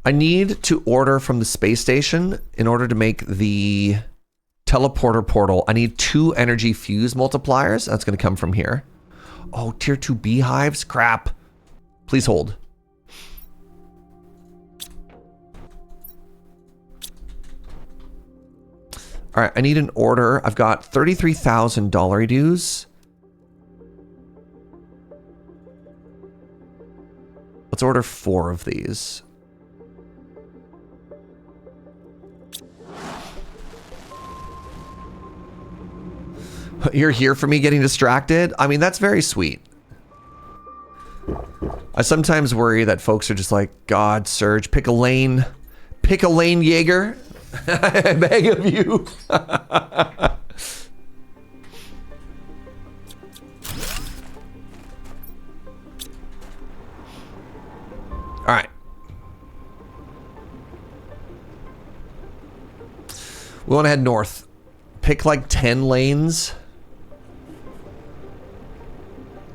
I need to order from the space station in order to make the teleporter portal. I need 2 energy fuse multipliers. That's going to come from here. Oh, tier 2 beehives? Crap. Please hold. All right, I need an order. I've got $33,000 dues. Let's order 4 of these. You're here for me getting distracted? I mean, that's very sweet. I sometimes worry that folks are just like, God, Serge, pick a lane. Pick a lane, Jaeger. I beg of you. All right. We want to head north. Pick like 10 lanes.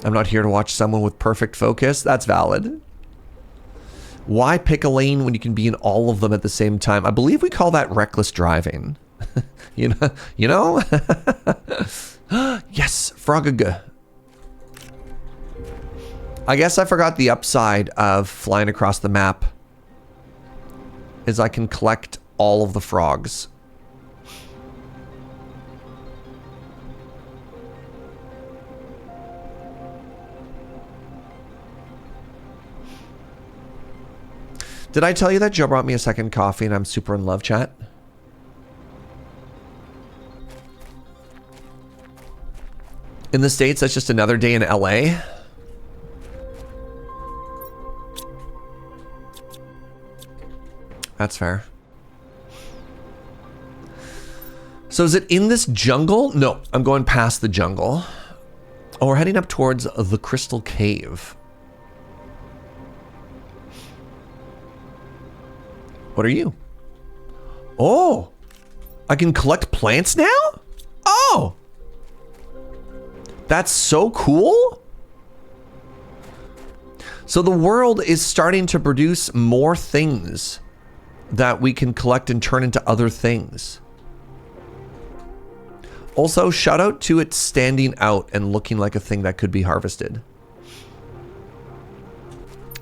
I'm not here to watch someone with perfect focus. That's valid. Why pick a lane when you can be in all of them at the same time? I believe we call that reckless driving. You know? Yes, frogga. I guess I forgot the upside of flying across the map is I can collect all of the frogs. Did I tell you that Joe brought me a second coffee and I'm super in love, chat? In the States, that's just another day in LA. That's fair. So is it in this jungle? No, I'm going past the jungle. Oh, we're heading up towards the Crystal Cave. What are you? Oh, I can collect plants now? Oh, that's so cool. So the world is starting to produce more things that we can collect and turn into other things. Also, shout out to it standing out and looking like a thing that could be harvested.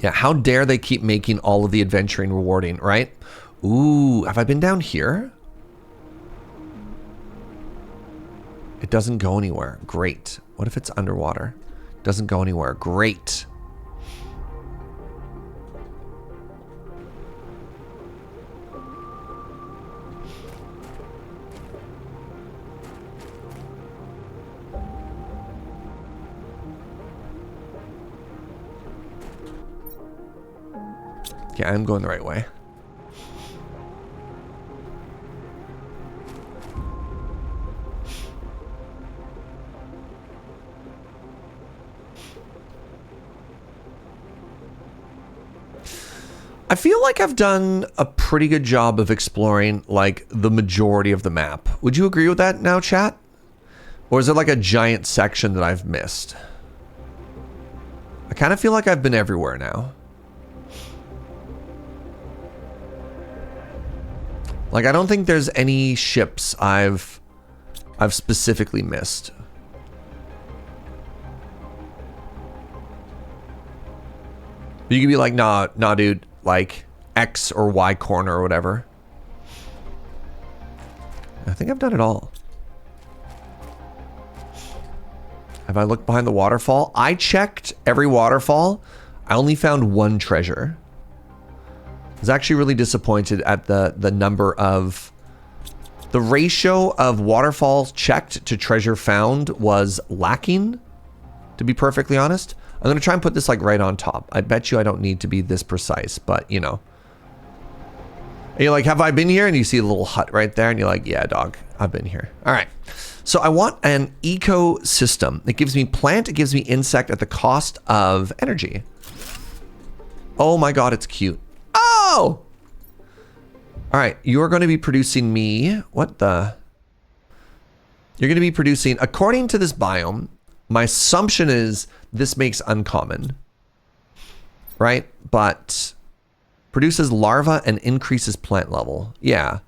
Yeah, how dare they keep making all of the adventuring rewarding, right? Ooh, have I been down here? It doesn't go anywhere. Great. What if it's underwater? Doesn't go anywhere. Great. Yeah, I'm going the right way. I feel like I've done a pretty good job of exploring like the majority of the map. Would you agree with that now, chat? Or is there like a giant section that I've missed? I kind of feel like I've been everywhere now. Like, I don't think there's any ships I've specifically missed. You could be like, nah, dude, like X or Y corner or whatever. I think I've done it all. Have I looked behind the waterfall? I checked every waterfall. I only found one treasure. I was actually really disappointed at the number of... The ratio of waterfalls checked to treasure found was lacking, to be perfectly honest. I'm going to try and put this like right on top. I bet you I don't need to be this precise, but you know. And you're like, have I been here? And you see a little hut right there and you're like, yeah, dog, I've been here. All right. So I want an ecosystem. It gives me plant, it gives me insect at the cost of energy. Oh my God, it's cute. Oh! All right, you're going to be producing me, what the? You're going to be producing, according to this biome, my assumption is this makes uncommon, right? But produces larva and increases plant level. Yeah.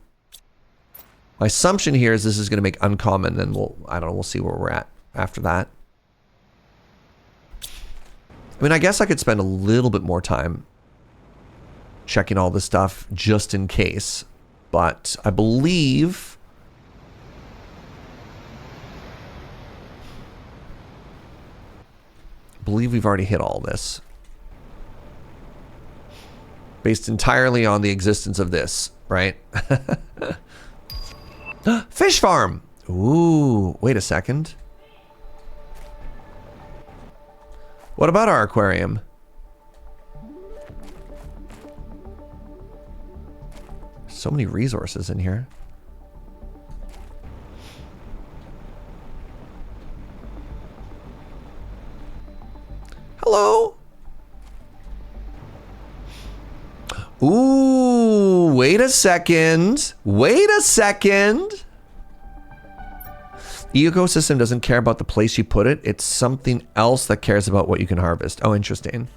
My assumption here is this is going to make uncommon, and I don't know, we'll see where we're at after that. I mean, I guess I could spend a little bit more time checking all this stuff just in case, but I believe we've already hit all this. Based entirely on the existence of this, right? Fish farm! Ooh, wait a second. What about our aquarium? So many resources in here. Hello? Ooh, wait a second. Wait a second. The ecosystem doesn't care about the place you put it. It's something else that cares about what you can harvest. Oh, interesting.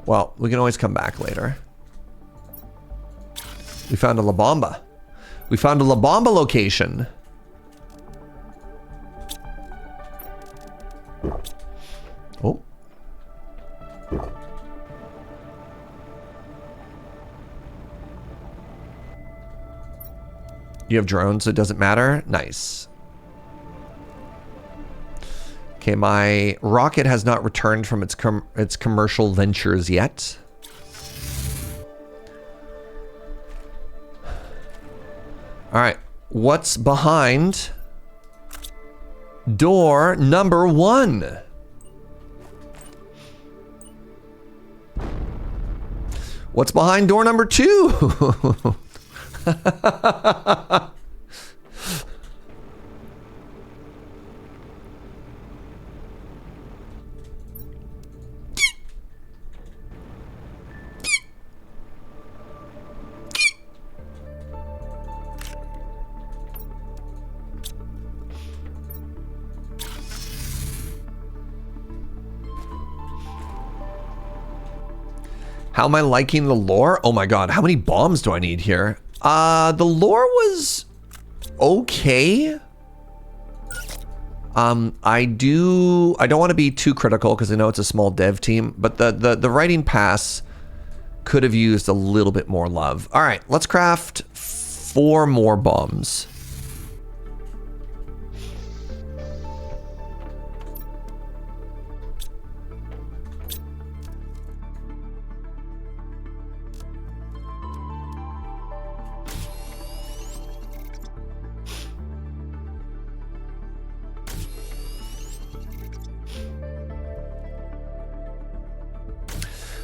Well, we can always come back later. We found a La Bamba. We found a La Bamba location. Oh. You have drones, so it doesn't matter? Nice. Okay, my rocket has not returned from its commercial ventures yet. All right, what's behind door number 1? What's behind door number 2? How am I liking the lore? Oh my God, how many bombs do I need here? The lore was okay. I don't want to be too critical because I know it's a small dev team, but the writing pass could have used a little bit more love. All right, let's craft 4 more bombs.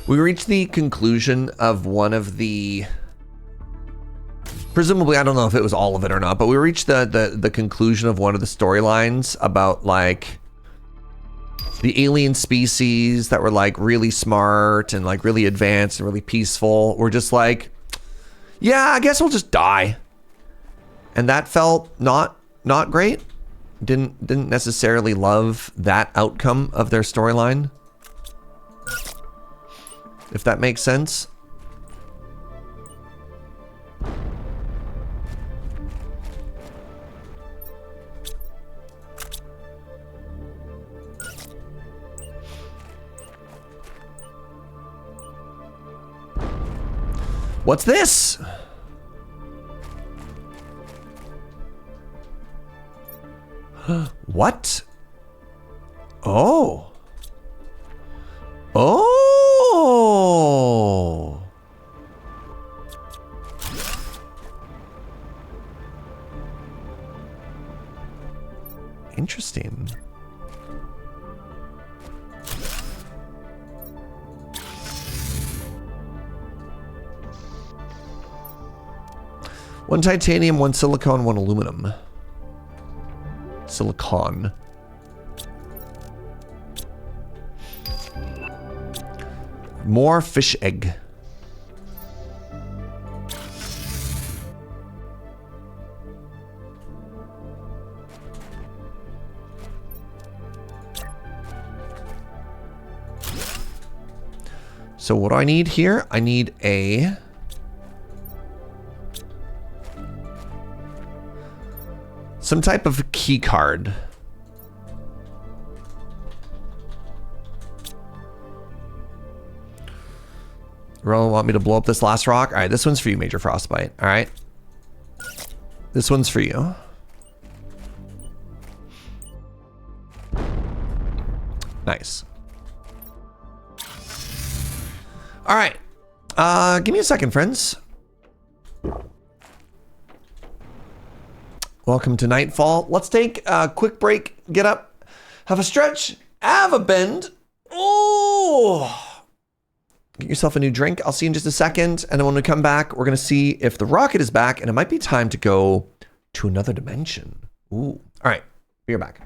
We reached the conclusion of one of the, presumably, I don't know if it was all of it or not, but we reached the conclusion of one of the storylines about like the alien species that were like really smart and like really advanced and really peaceful were just like, yeah, I guess we'll just die. And that felt not great. Didn't necessarily love that outcome of their storyline. If that makes sense. What's this? What? Oh. Oh. Interesting. One titanium, one silicon, one aluminum. Silicon. More fish egg. So what do I need here? I need a... some type of key card. Really want me to blow up this last rock? All right, this one's for you, Major Frostbite. All right. This one's for you. Nice. All right. Give me a second, friends. Welcome to Nightfall. Let's take a quick break. Get up. Have a stretch. Have a bend. Oh. Get yourself a new drink. I'll see you in just a second. And then when we come back, we're going to see if the rocket is back. And it might be time to go to another dimension. Ooh. All right. Be right back.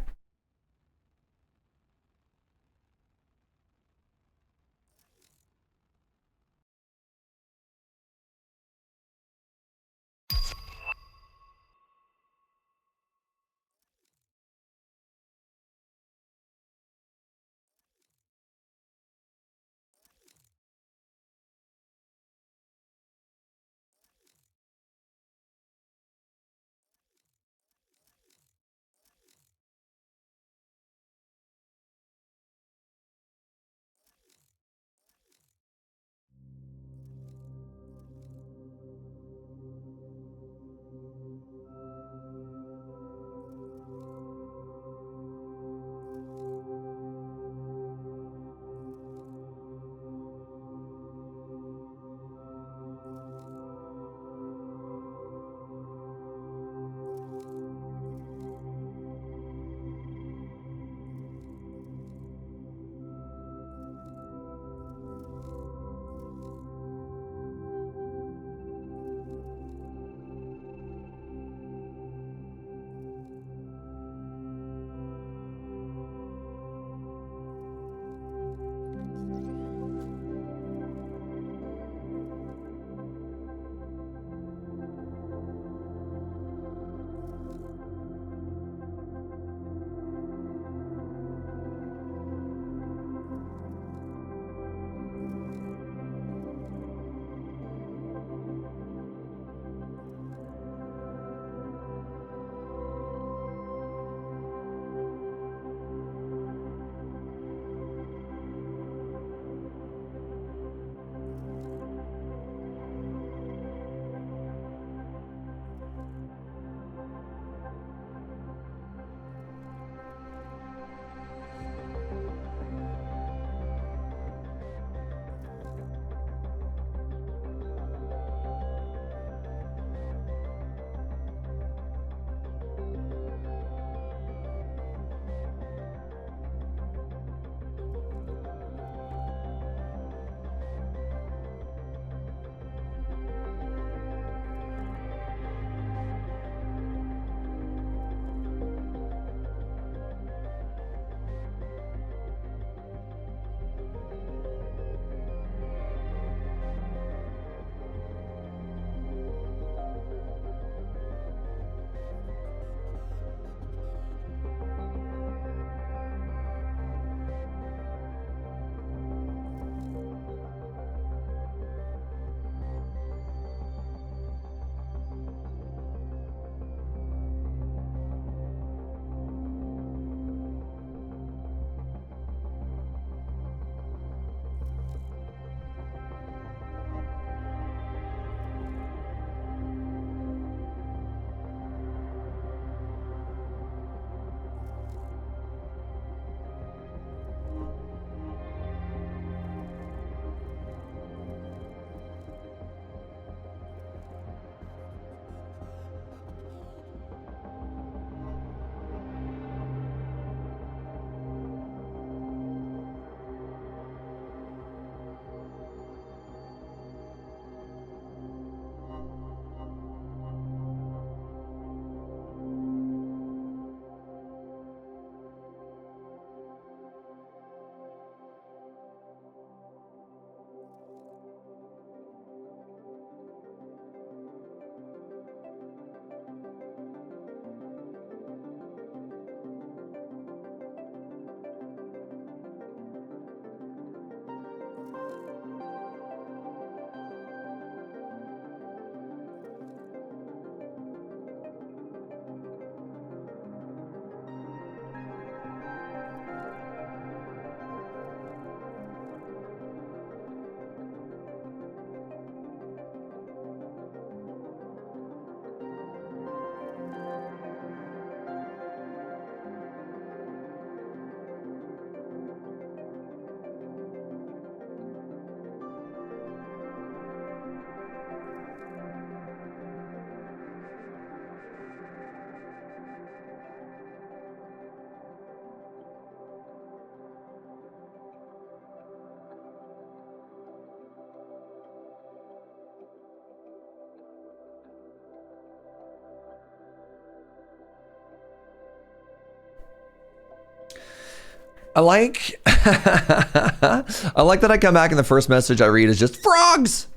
I like I like that I come back and the first message I read is just frogs.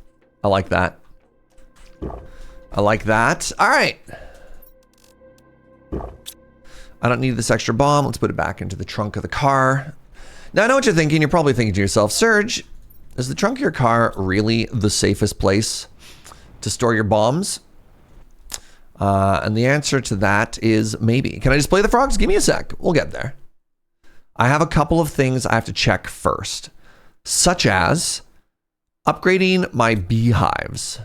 I like that. I like that. All right. I don't need this extra bomb. Let's put it back into the trunk of the car. Now I know what you're thinking. You're probably thinking to yourself, Serge, is the trunk of your car really the safest place to store your bombs? And the answer to that is maybe. Can I just play the frogs? Give me a sec. We'll get there. I have a couple of things I have to check first, such as upgrading my beehives.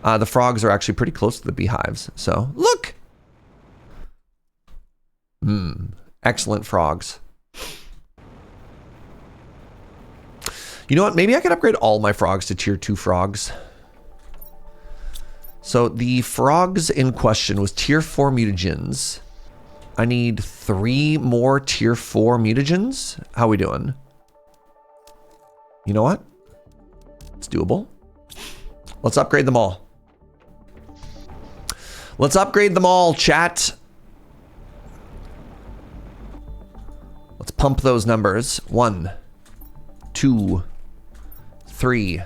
The frogs are actually pretty close to the beehives. So look. Excellent frogs. You know what? Maybe I could upgrade all my frogs to tier 2 frogs. So the frogs in question was tier 4 mutagens. I need 3 more tier 4 mutagens. How we doing? You know what? It's doable. Let's upgrade them all. Let's upgrade them all, chat. Let's pump those numbers. 1, 2, 3.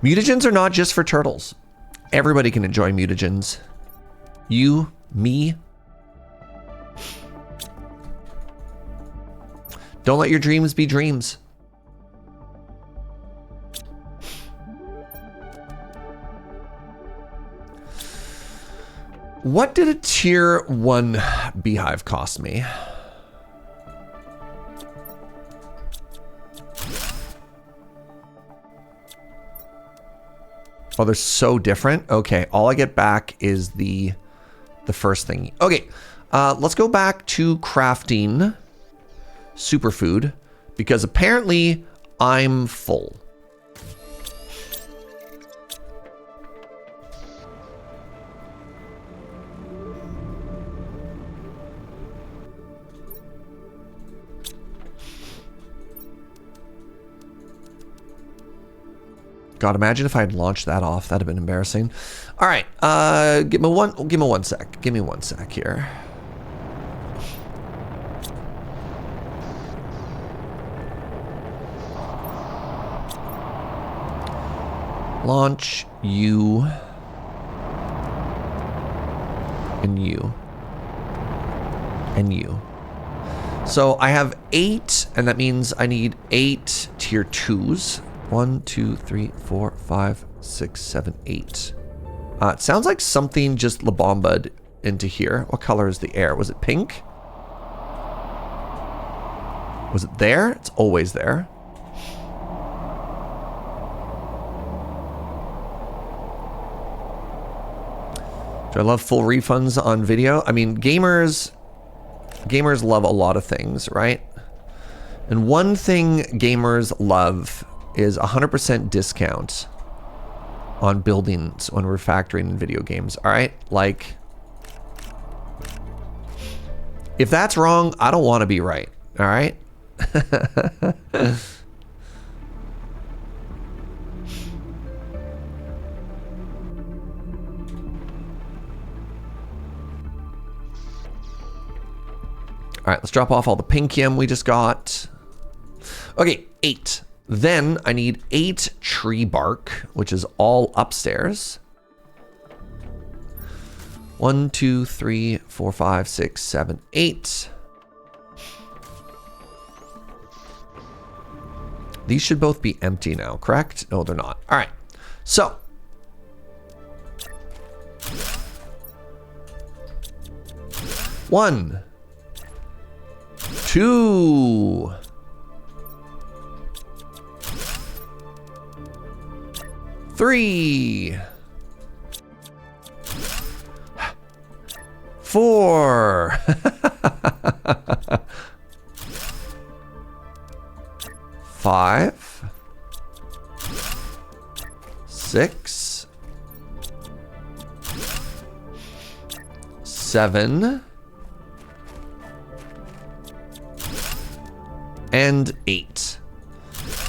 Mutagens are not just for turtles. Everybody can enjoy mutagens. You, me. Don't let your dreams be dreams. What did a tier 1 beehive cost me? Oh, they're so different. Okay, all I get back is the first thing. Okay, let's go back to crafting superfood because apparently I'm full. God, imagine if I had launched that off. That'd have been embarrassing. All right, give me one sec. Give me one sec here. Launch you and you and you. So I have 8, and that means I need 8 tier 2s. 1, 2, 3, 4, 5, 6, 7, 8. It sounds like something just labombed into here. What color is the air? Was it pink? Was it there? It's always there. Do I love full refunds on video? I mean, gamers love a lot of things, right? And one thing gamers love is 100% discount on buildings when we're factoring in video games. All right, like if that's wrong, I don't want to be right. All right. All right, let's drop off all the pinkium we just got. Okay, 8. Then I need 8 tree bark, which is all upstairs. 1, 2, 3, 4, 5, 6, 7, 8. These should both be empty now, correct? No, they're not. All right, so. One, 2. 3, 4, 5, 6, 7, and 8.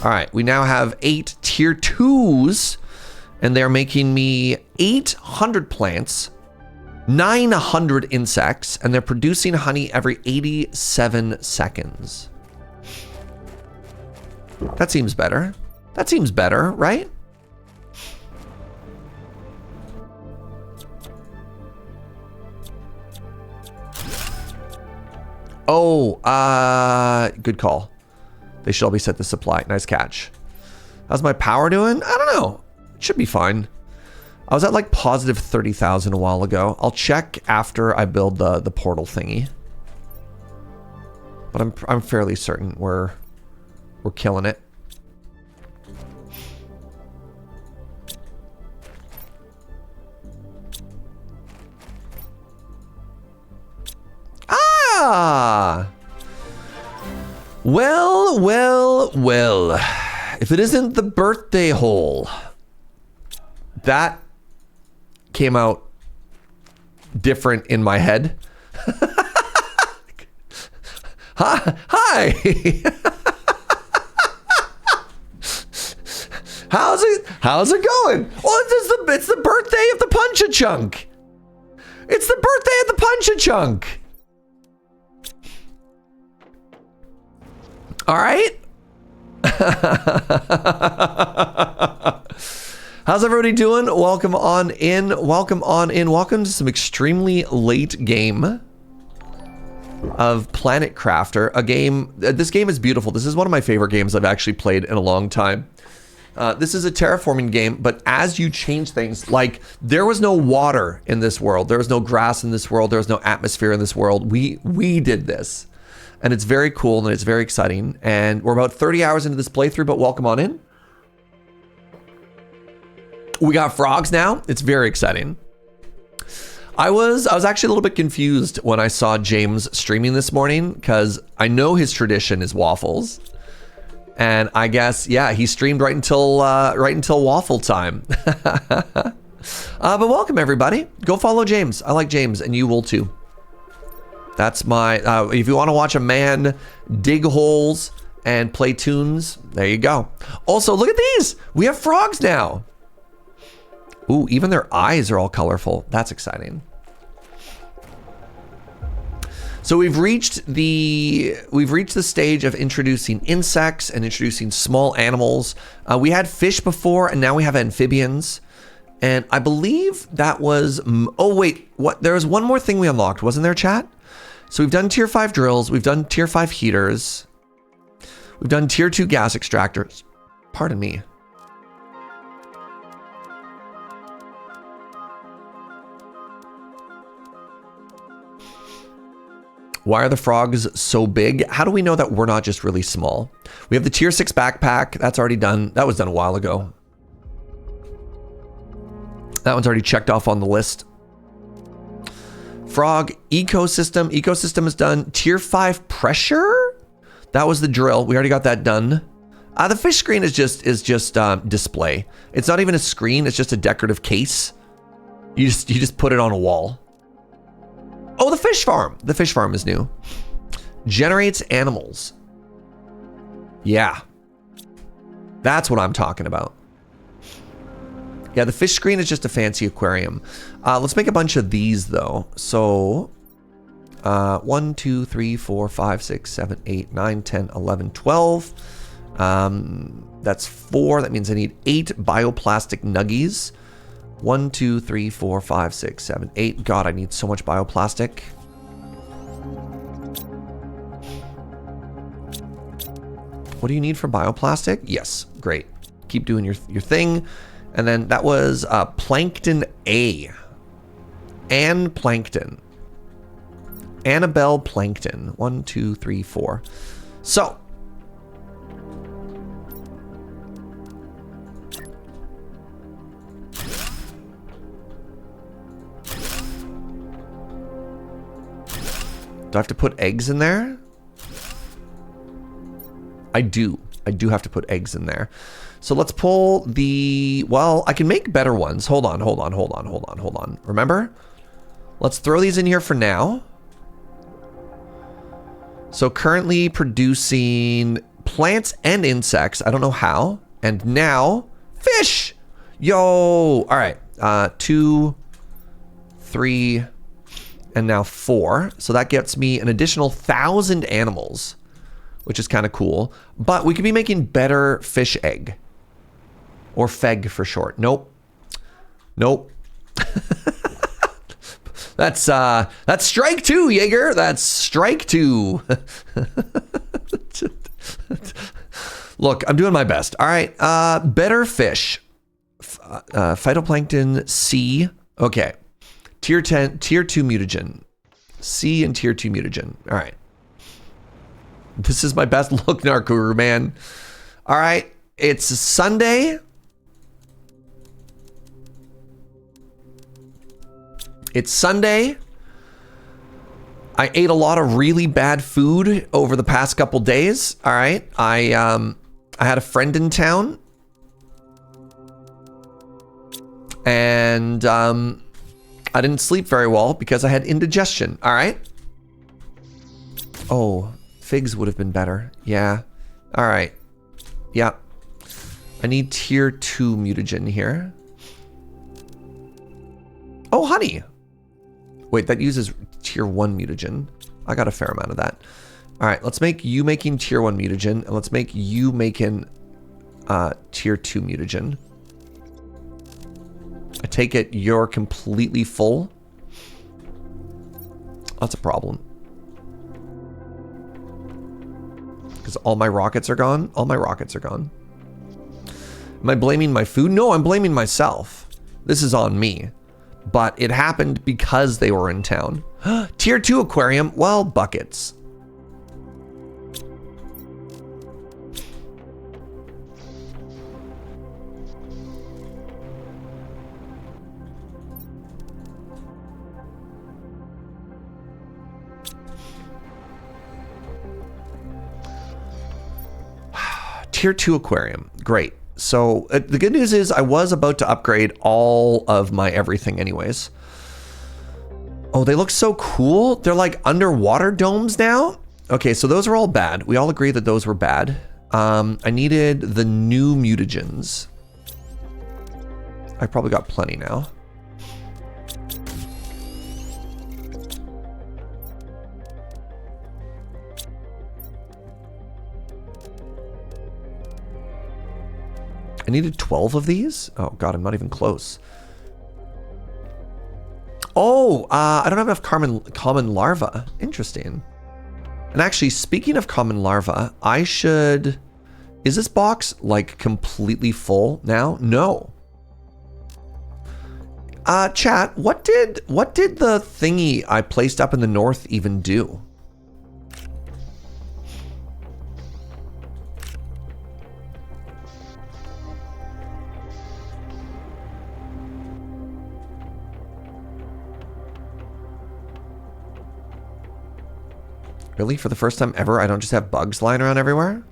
All right, we now have 8 tier 2s. And they're making me 800 plants 900 insects, and they're producing honey every 87 seconds. That seems better. That seems better, right? Oh, good call. They should all be set to supply. Nice catch. How's my power doing? I don't know. It should be fine. I was at like positive 30,000 a while ago. I'll check after I build the portal thingy. But I'm fairly certain we're killing it. Ah! Well, well, well. If it isn't the birthday hole. That came out different in my head. Hi. How's it going? Well, it's the birthday of the Punch-a-Chunk. It's the birthday of the Punch-a-Chunk. All right. How's everybody doing? Welcome on in. Welcome on in. Welcome to some extremely late game of Planet Crafter. A game. This game is beautiful. This is one of my favorite games I've actually played in a long time. This is a terraforming game, but as you change things, like there was no water in this world, there was no grass in this world, there was no atmosphere in this world. We did this, and it's very cool and it's very exciting. And we're about 30 hours into this playthrough, but welcome on in. We got frogs now. It's very exciting. I was actually a little bit confused when I saw James streaming this morning because I know his tradition is waffles. And I guess, yeah, he streamed right until waffle time. But welcome everybody. Go follow James. I like James, and you will too. That's my. If you want to watch a man dig holes and play tunes, there you go. Also, look at these. We have frogs now. Ooh, even their eyes are all colorful. That's exciting. So we've reached the stage of introducing insects and introducing small animals. We had fish before, and now we have amphibians. And I believe that was, oh wait, what? There was one more thing we unlocked, wasn't there, chat? So we've done tier 5 drills, we've done tier 5 heaters, we've done tier 2 gas extractors. Pardon me. Why are the frogs so big? How do we know that we're not just really small? We have the tier 6 backpack. That's already done. That was done a while ago. That one's already checked off on the list. Frog ecosystem. Ecosystem is done. Tier 5 pressure. That was the drill. We already got that done. The fish screen is just display. It's not even a screen. It's just a decorative case. You just put it on a wall. Oh, the fish farm. The fish farm is new. Generates animals. Yeah. That's what I'm talking about. Yeah, the fish screen is just a fancy aquarium. Let's make a bunch of these, though. So, 1, 2, 3, 4, 5, 6, 7, 8, 9, 10, 11, 12. That's 4. That means I need 8 bioplastic nuggies. 1, 2, 3, 4, 5, 6, 7, 8. God, I need so much bioplastic. What do you need for bioplastic? Yes, great. Keep doing your thing. And then that was Plankton A. Ann Plankton. Annabelle Plankton. 1, 2, 3, 4. So. Do I have to put eggs in there? I do. I do have to put eggs in there. So let's pull the... Well, I can make better ones. Hold on. Remember? Let's throw these in here for now. So currently producing plants and insects. I don't know how. And now, fish! Yo! All right. 2, 3... and now 4. So that gets me an additional 1,000 animals, which is kind of cool. But we could be making better fish egg. Or feg for short. Nope. Nope. That's strike 2, Jaeger. That's strike 2. Look, I'm doing my best. All right. Better fish. Phytoplankton C. Okay. Tier 2 mutagen. C and tier 2 mutagen. All right. This is my best look, Narkuru, man. All right. It's Sunday. It's Sunday. I ate a lot of really bad food over the past couple days. All right. I had a friend in town. And I didn't sleep very well because I had indigestion. All right. Oh, figs would have been better. Yeah. All right. Yeah. I need tier 2 mutagen here. Oh, honey. Wait, that uses tier 1 mutagen. I got a fair amount of that. All right, let's make you making tier 1 mutagen, and let's make you making tier 2 mutagen. I take it you're completely full. That's a problem. Because all my rockets are gone? All my rockets are gone. Am I blaming my food? No, I'm blaming myself. This is on me. But it happened because they were in town. Tier 2 aquarium? Well, buckets. Tier 2 aquarium. Great. So the good news is I was about to upgrade all of my everything anyways. Oh, they look so cool. They're like underwater domes now. Okay, so those are all bad. We all agree that those were bad. I needed the new mutagens. I probably got plenty now. I needed 12 of these? Oh god, I'm not even close. Oh, I don't have enough common larvae. Interesting. And actually, speaking of common larvae, I should... Is this box, like, completely full now? No. Chat, what did the thingy I placed up in the north even do? Really? For the first time ever, I don't just have bugs lying around everywhere?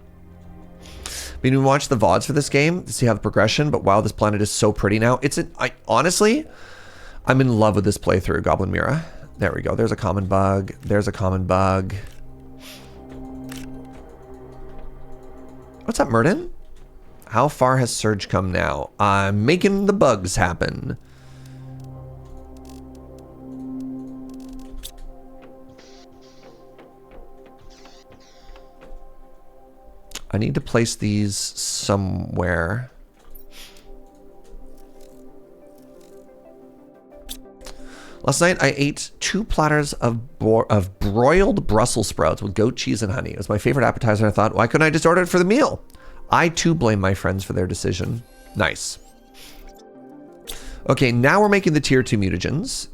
I mean, we watched the VODs for this game to see how the progression, but wow, this planet is so pretty now. Honestly, I'm in love with this playthrough, Goblin Mira. There we go. There's a common bug. There's a common bug. What's up, Murden? How far has Serge come now? I'm making the bugs happen. I need to place these somewhere. Last night I ate 2 platters of broiled Brussels sprouts with goat cheese and honey. It was my favorite appetizer. I thought, why couldn't I just order it for the meal? I too blame my friends for their decision. Nice. Okay, now we're making the tier 2 mutagens.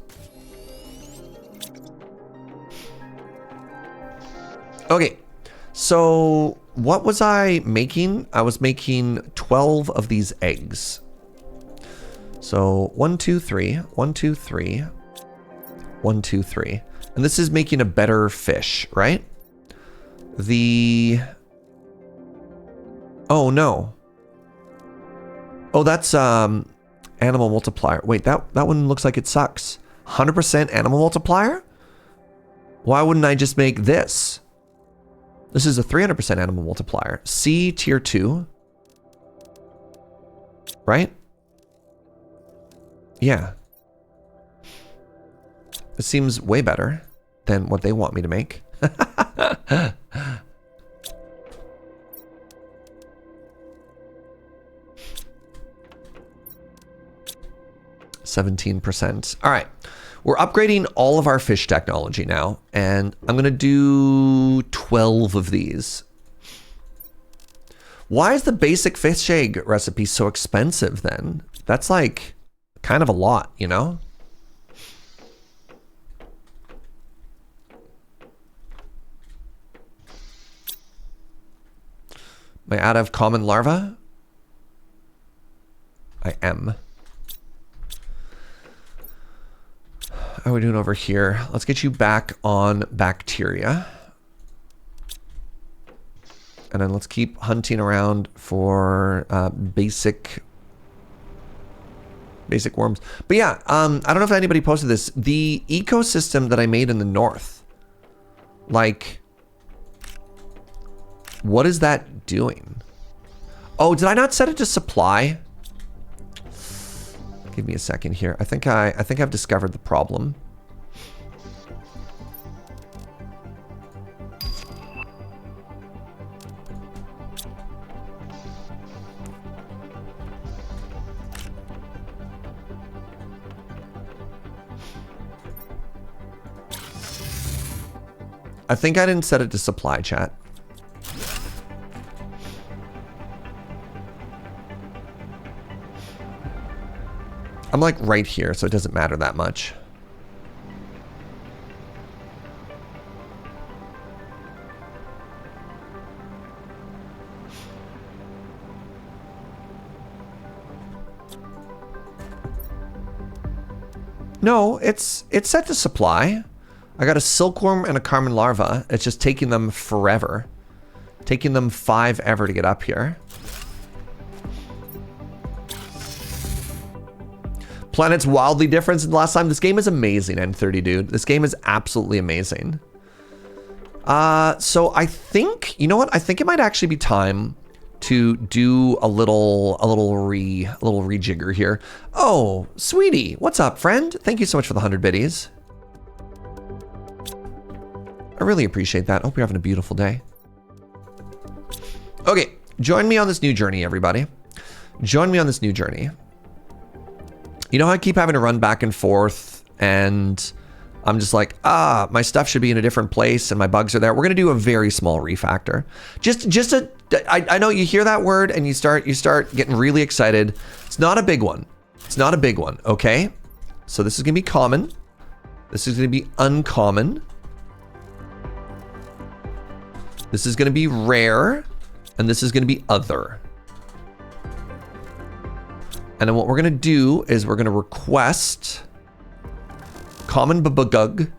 Okay, so what was I making? I was making 12 of these eggs. So 1, 2, 3, 1, 2, 3, 1, 2, 3. And this is making a better fish, right? Oh no. Oh, that's animal multiplier. Wait, that one looks like it sucks. 100% animal multiplier? Why wouldn't I just make this? This is a 300% animal multiplier. C tier 2. Right? Yeah. It seems way better than what they want me to make. 17%. All right. We're upgrading all of our fish technology now, and I'm going to do 12 of these. Why is the basic fish egg recipe so expensive then? That's like kind of a lot, you know? Am I out of common larva? I am. How are we doing over here? Let's get you back on bacteria. And then let's keep hunting around for basic worms. But yeah, I don't know if anybody posted this. The ecosystem that I made in the north, like, what is that doing? Oh, did I not set it to supply? Give me a second here. I think I've discovered the problem. I think I didn't set it to supply, chat. I'm like right here, so it doesn't matter that much. No, it's set to supply. I got a silkworm and a carmine larva. It's just taking them forever. Taking them 5 ever to get up here. Planet's wildly different than the last time. This game is amazing, N30 dude. This game is absolutely amazing. So I think, you know what? I think it might actually be time to do a little rejigger here. Oh, sweetie, what's up, friend? Thank you so much for the 100 biddies. I really appreciate that. Hope you're having a beautiful day. Okay, join me on this new journey, everybody. Join me on this new journey. You know how I keep having to run back and forth and I'm just like, my stuff should be in a different place and my bugs are there. We're gonna do a very small refactor. I know you hear that word and you start getting really excited. It's not a big one. It's not a big one, okay? So this is gonna be common. This is gonna be uncommon. This is gonna be rare. And this is gonna be other. And then what we're gonna do is we're gonna request common bug,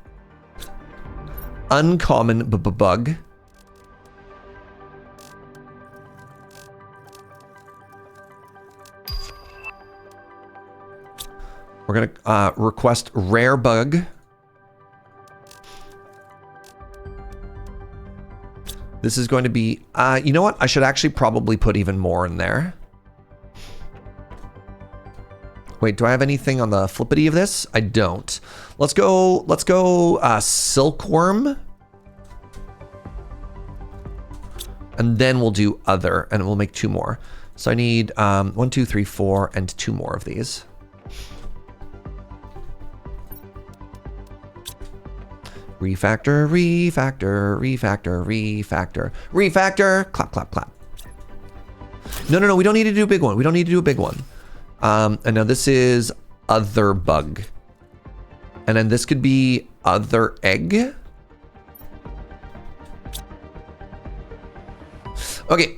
uncommon bug, we're gonna request rare bug, this is going to be, you know what? I should actually probably put even more in there. Wait, do I have anything on the flippity of this? I don't. Let's go silkworm. And then we'll do other, and we'll make 2 more. So I need 1, 2, 3, 4, and 2 more of these. Refactor, refactor, refactor, refactor, refactor, clap, clap, clap. No, we don't need to do a big one. We don't need to do a big one. And now this is other bug. And then this could be other egg. Okay,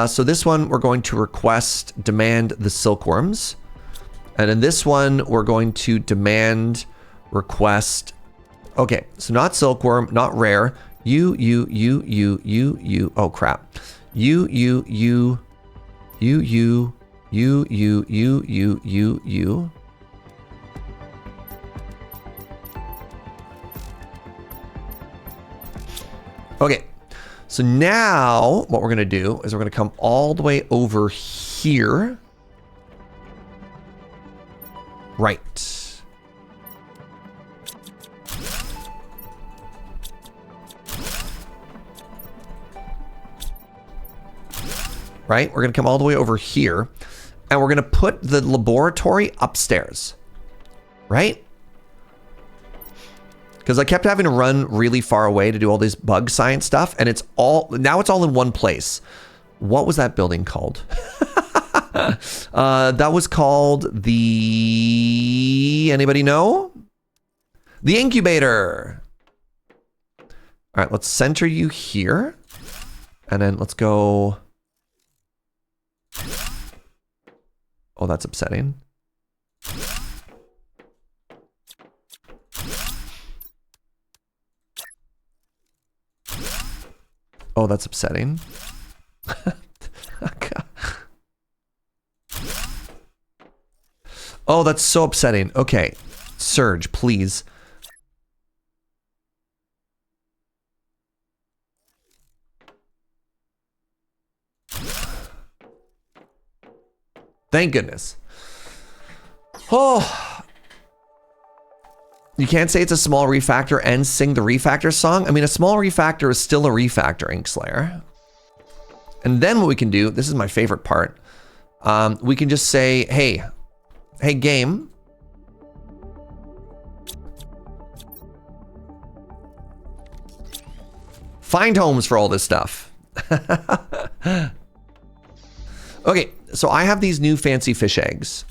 so this one we're going to request demand the silkworms. And in this one we're going to demand request. Okay, so not silkworm, not rare. You. Oh crap. You. Okay, so now what we're gonna do is we're gonna come all the way over here. Right. right? We're gonna come all the way over here, and we're gonna put the laboratory upstairs, right? Because I kept having to run really far away to do all this bug science stuff, and now it's all in one place. What was that building called? That was called anybody know? The incubator. All right, let's center you here. And then let's go. Oh, that's upsetting. Oh, that's upsetting. Oh, that's so upsetting. Okay, Serge, please. Thank goodness. Oh. You can't say it's a small refactor and sing the refactor song. I mean, a small refactor is still a refactoring, Slayer. And then what we can do, this is my favorite part. We can just say, hey game. Find homes for all this stuff. Okay, so I have these new fancy fish eggs.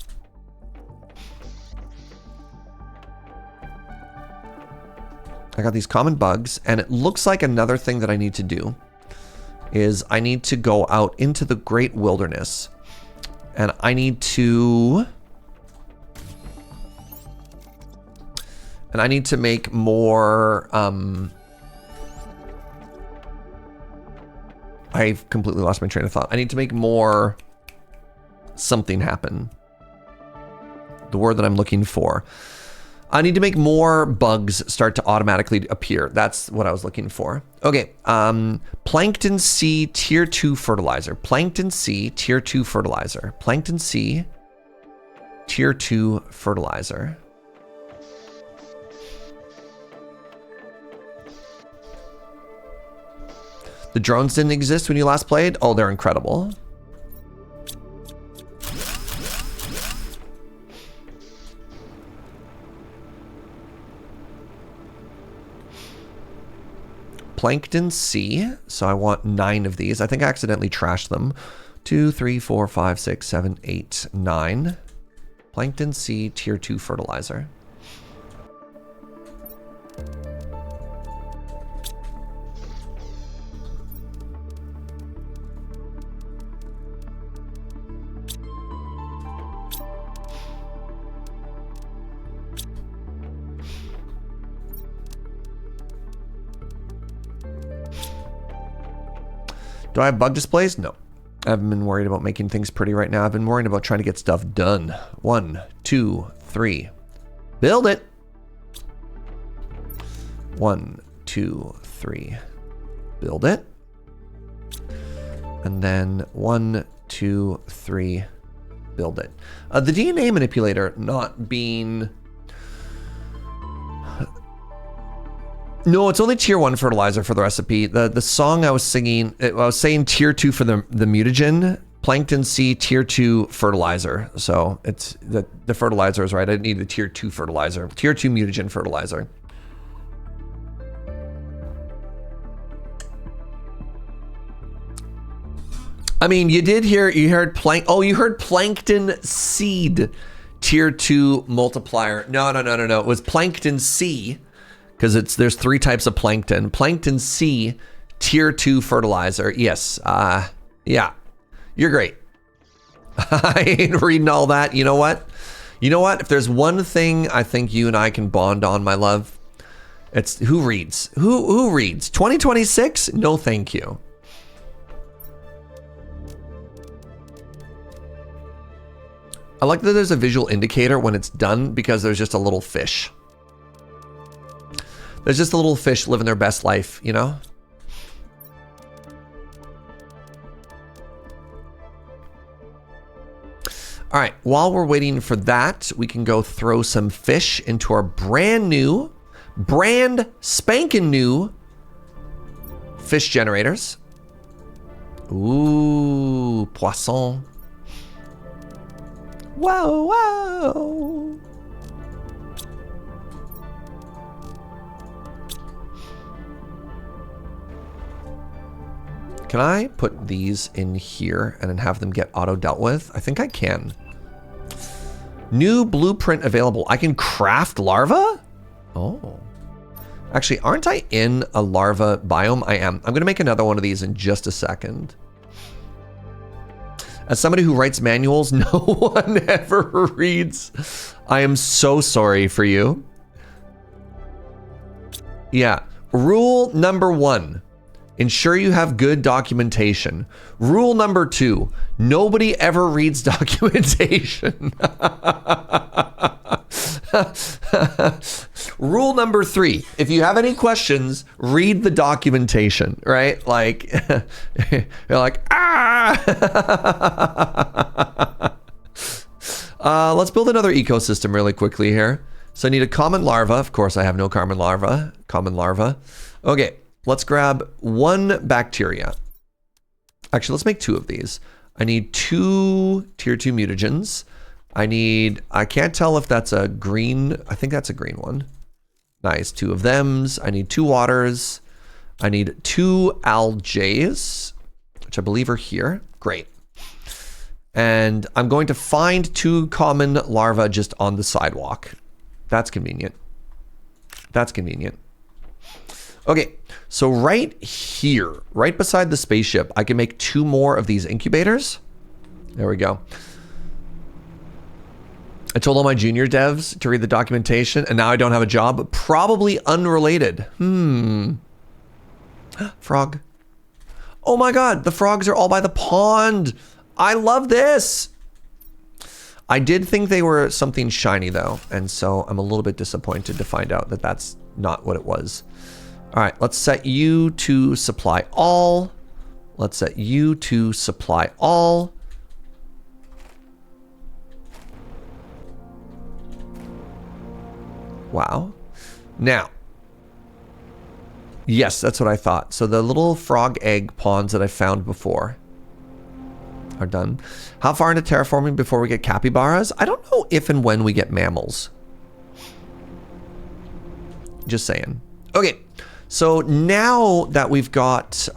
I got these common bugs, and it looks like another thing that I need to do is I need to go out into the great wilderness, and I need to make more I've completely lost my train of thought. I need to make more something happen. The word that I'm looking for. I need to make more bugs start to automatically appear. That's what I was looking for. Okay, Plankton C tier 2 fertilizer. Plankton C tier 2 fertilizer. Plankton C tier 2 fertilizer. The drones didn't exist when you last played? Oh, they're incredible. Plankton C. So I want 9 of these. I think I accidentally trashed them. 2, 3, 4, 5, 6, 7, 8, 9. Plankton C tier 2 fertilizer. Do I have bug displays? No. I haven't been worried about making things pretty right now. I've been worried about trying to get stuff done. 1, 2, 3. Build it. 1, 2, 3. Build it. And then 1, 2, 3. Build it. The DNA manipulator not being... No, it's only tier 1 fertilizer for the recipe. The song I was singing, I was saying tier 2 for the mutagen. Plankton C tier 2 fertilizer. So it's the fertilizer is right. I need the tier 2 fertilizer. Tier 2 mutagen fertilizer. I mean, you heard plankton seed tier 2 multiplier. No. It was plankton C. Because there's 3 types of plankton. Plankton C, tier 2 fertilizer. Yes, yeah, you're great. I ain't reading all that. You know what? If there's one thing I think you and I can bond on, my love, it's who reads. Who reads? 2026? No, thank you. I like that there's a visual indicator when it's done because there's just a little fish. There's just a little fish living their best life, you know? All right, while we're waiting for that, we can go throw some fish into our brand spanking new fish generators. Ooh, poisson. Whoa, whoa. Can I put these in here and then have them get auto dealt with? I think I can. New blueprint available. I can craft larva? Oh. Actually, aren't I in a larva biome? I am. I'm going to make another one of these in just a second. As somebody who writes manuals, no one ever reads. I am so sorry for you. Yeah. Rule number 1. Ensure you have good documentation. Rule number 2. Nobody ever reads documentation. Rule number 3. If you have any questions, read the documentation, right? Like, you're like, ah! Let's build another ecosystem really quickly here. So I need a common larva. Of course, I have no common larva. Okay, let's grab 1 bacteria. Actually, let's make 2 of these. I need 2 tier 2 mutagens. I can't tell if that's a green. I think that's a green one. Nice, 2 of thems. I need 2 waters. I need 2 algaes, which I believe are here. Great. And I'm going to find 2 common larvae just on the sidewalk. That's convenient. That's convenient. Okay, so right here, right beside the spaceship, I can make 2 more of these incubators. There we go. I told all my junior devs to read the documentation, and now I don't have a job. Probably unrelated. Frog. Oh my god, the frogs are all by the pond. I love this. I did think they were something shiny though, and so I'm a little bit disappointed to find out that that's not what it was. All right, let's set you to supply all. Let's set you to supply all. Wow. Now, yes, that's what I thought. So the little frog egg ponds that I found before are done. How far into terraforming before we get capybaras? I don't know if and when we get mammals. Just saying. Okay, so now that we've got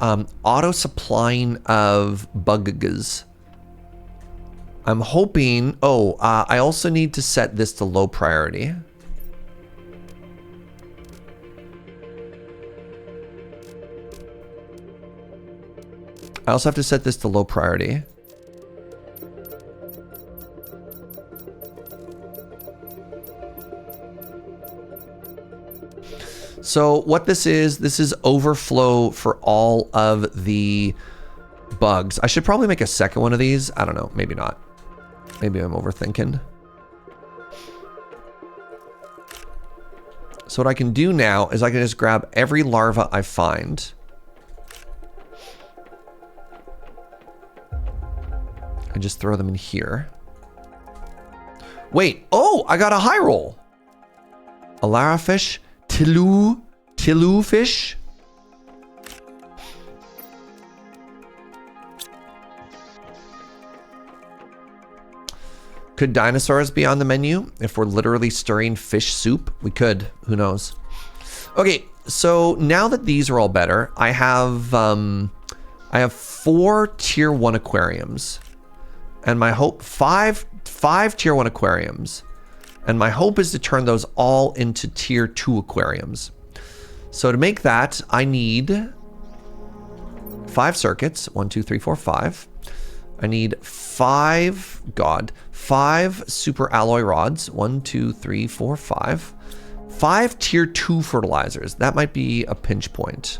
auto supplying of bugs, I'm hoping, I also need to set this to low priority. I also have to set this to low priority. So what this is overflow for all of the bugs. I should probably make a second one of these. I don't know, maybe not. Maybe I'm overthinking. So what I can do now is I can just grab every larva I find. And just throw them in here. Wait, I got a high roll. Alara fish, Tilu fish. Could dinosaurs be on the menu if we're literally stirring fish soup? We could, who knows? Okay, so now that these are all better, I have 4 tier 1 aquariums. And my hope, five tier 1 aquariums. And my hope is to turn those all into tier 2 aquariums. So to make that, I need 5 circuits. 1, 2, 3, 4, 5. I need 5 super alloy rods. 1, 2, 3, 4, 5. 5 tier 2 fertilizers. That might be a pinch point.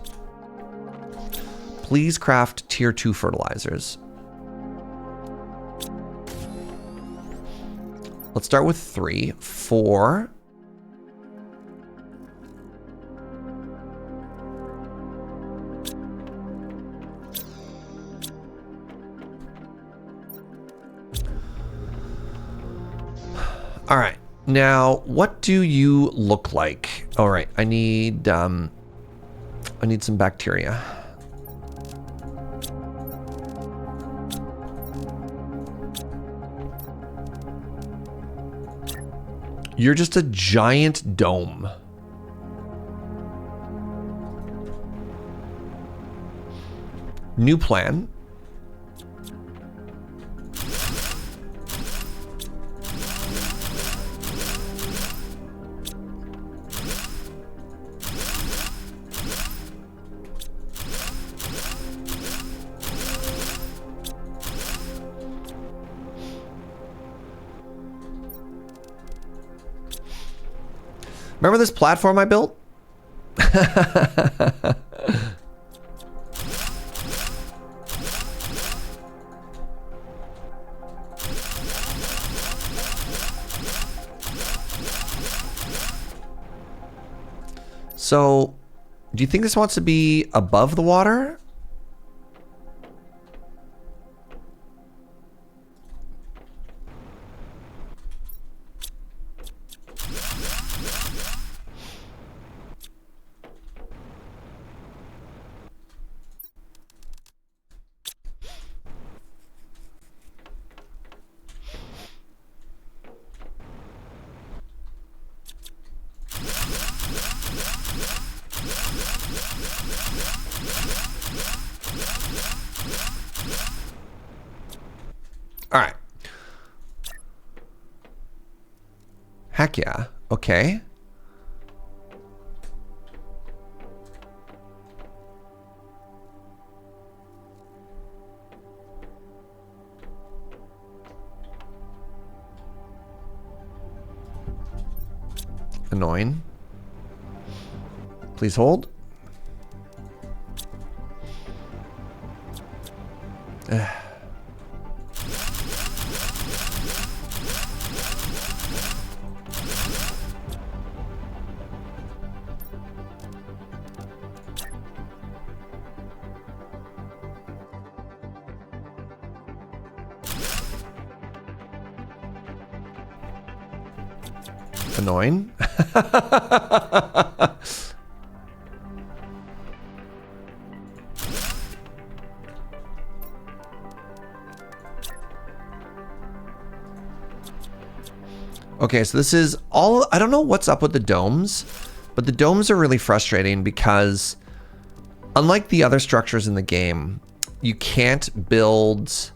Please craft tier 2 fertilizers. Let's start with 3, 4. All right. Now, what do you look like? All right. I need some bacteria. You're just a giant dome. New plan. Remember this platform I built? So, do you think this wants to be above the water? All right. Heck yeah. Okay. Annoying. Please hold. Annoying. Okay, so this is all, I don't know what's up with the domes, but the domes are really frustrating because unlike the other structures in the game, you can't build,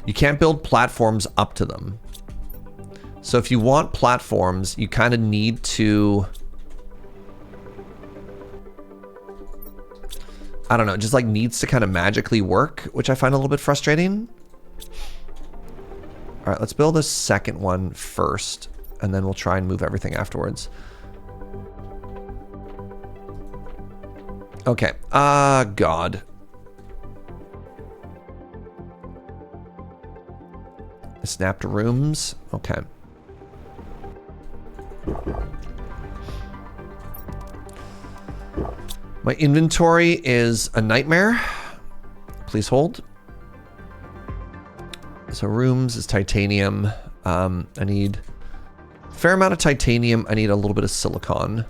you can't build platforms up to them. So if you want platforms, you kind of need to, I don't know, just like needs to kind of magically work, which I find a little bit frustrating. All right, let's build a second one first, and then we'll try and move everything afterwards. Okay, God. Snapped rooms, okay. My inventory is a nightmare. Please hold. So rooms is titanium. I need a fair amount of titanium. I need a little bit of silicon.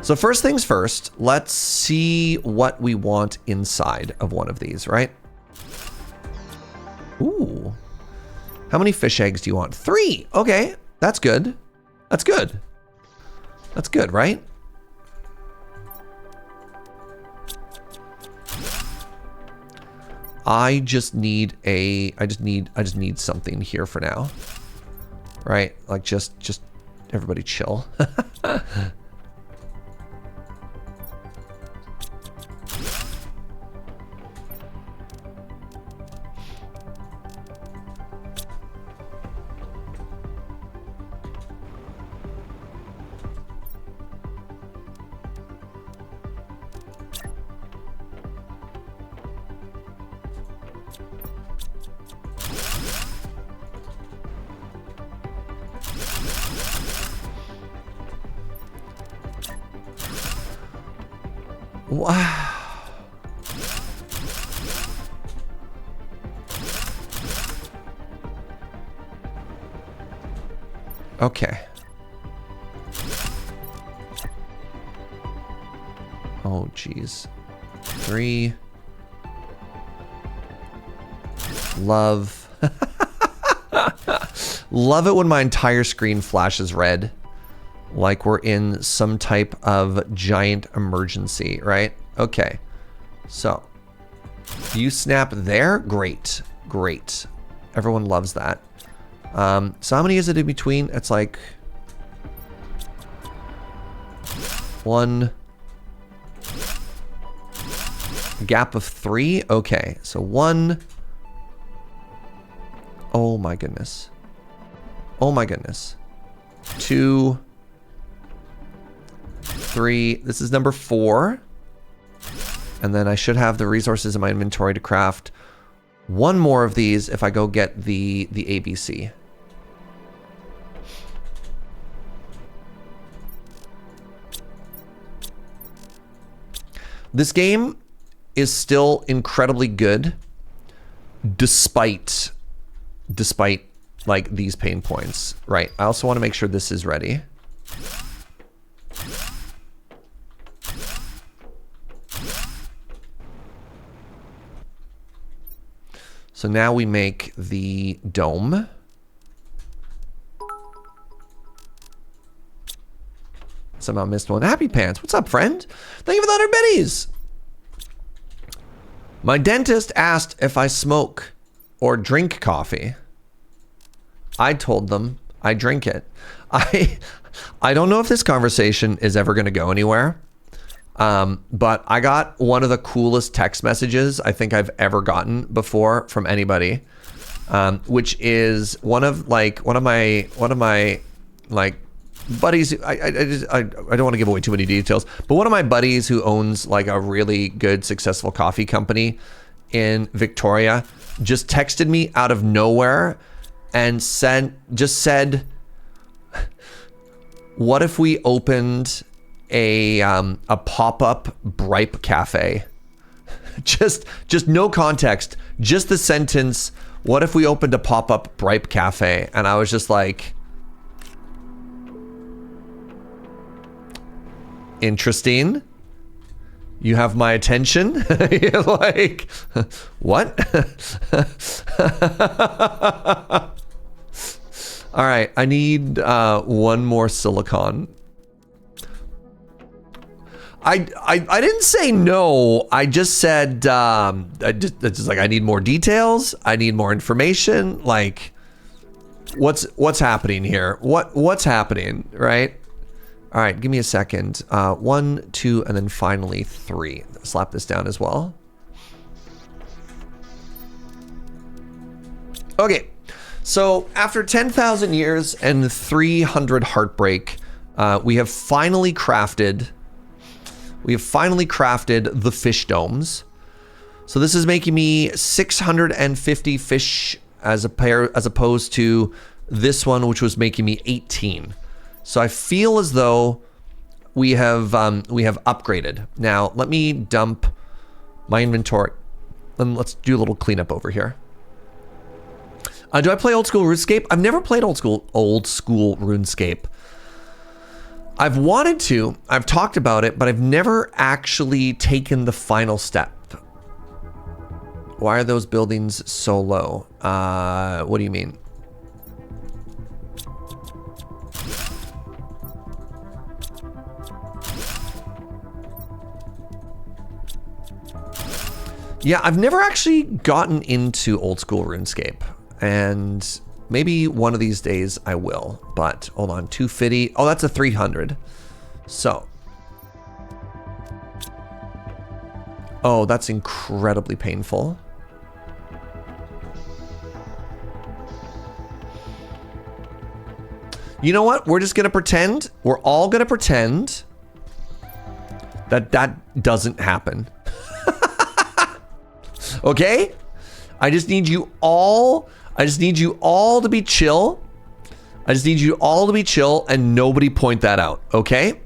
So first things first, let's see what we want inside of one of these, right? Ooh. How many fish eggs do you want? 3. Okay, that's good. That's good. That's good, right? I just need something here for now. Right? Like just everybody chill. Wow. Okay. Oh, geez. 3. Love. Love it when my entire screen flashes red. Like we're in some type of giant emergency, right? Okay. So, you snap there? Great. Great. Everyone loves that. So how many is it in between? It's like 1 gap of 3. Okay, so 1. Oh my goodness. Oh my goodness. 2, 3. This is number 4. And then I should have the resources in my inventory to craft 1 more of these if I go get the ABC. This game is still incredibly good despite like these pain points, right? I also want to make sure this is ready. So now we make the dome. Somehow missed one. Happy Pants. What's up, friend? Thank you for the 100 biddies. My dentist asked if I smoke or drink coffee. I told them I drink it. I don't know if this conversation is ever going to go anywhere. But I got one of the coolest text messages I think I've ever gotten before from anybody, which is one of my like buddies. I don't want to give away too many details, but one of my buddies who owns like a really good successful coffee company in Victoria just texted me out of nowhere and said, what if we opened a pop-up Bripe cafe? just no context, just the sentence, what if we opened a pop-up Bripe cafe? And I was just like, interesting. You have my attention. You're like, what? All right, I need 1 more silicon. I didn't say no. I just said it's just like I need more details. I need more information. Like, what's happening here? What's happening, right? All right, give me a second. 1, 2, and then finally 3. Slap this down as well. Okay, so after 10,000 years and 300 heartbreak, we have finally crafted the fish domes. So this is making me 650 fish as opposed to this one, which was making me 18. So I feel as though we have upgraded. Now let me dump my inventory and let's do a little cleanup over here. Do I play old school RuneScape? I've never played old school RuneScape. I've wanted to, I've talked about it, but I've never actually taken the final step. Why are those buildings so low? What do you mean? Yeah, I've never actually gotten into old school RuneScape, and maybe one of these days I will, but hold on, 250. Oh, that's a 300. So. Oh, that's incredibly painful. You know what? We're just going to pretend. We're all going to pretend that that doesn't happen. Okay? I just need you all to be chill. I just need you all to be chill and nobody point that out, okay?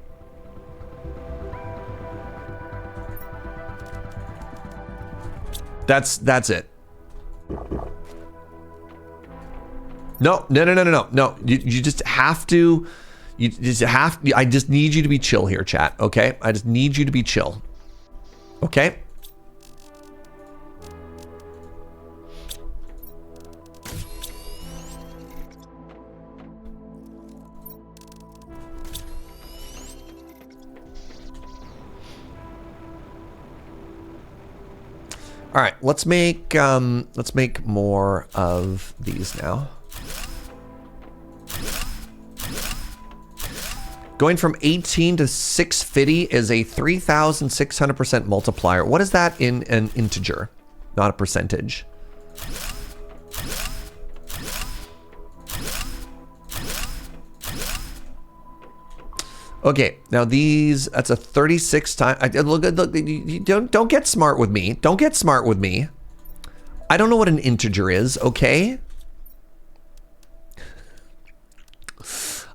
That's it. No. You just have to, I just need you to be chill here, chat, okay? I just need you to be chill. Okay. All right, let's make more of these now. Going from 18 to 650 is a 3,600% multiplier. What is that in an integer, not a percentage? Okay, now these, that's a 36 time. Look, don't get smart with me. Don't get smart with me. I don't know what an integer is, okay?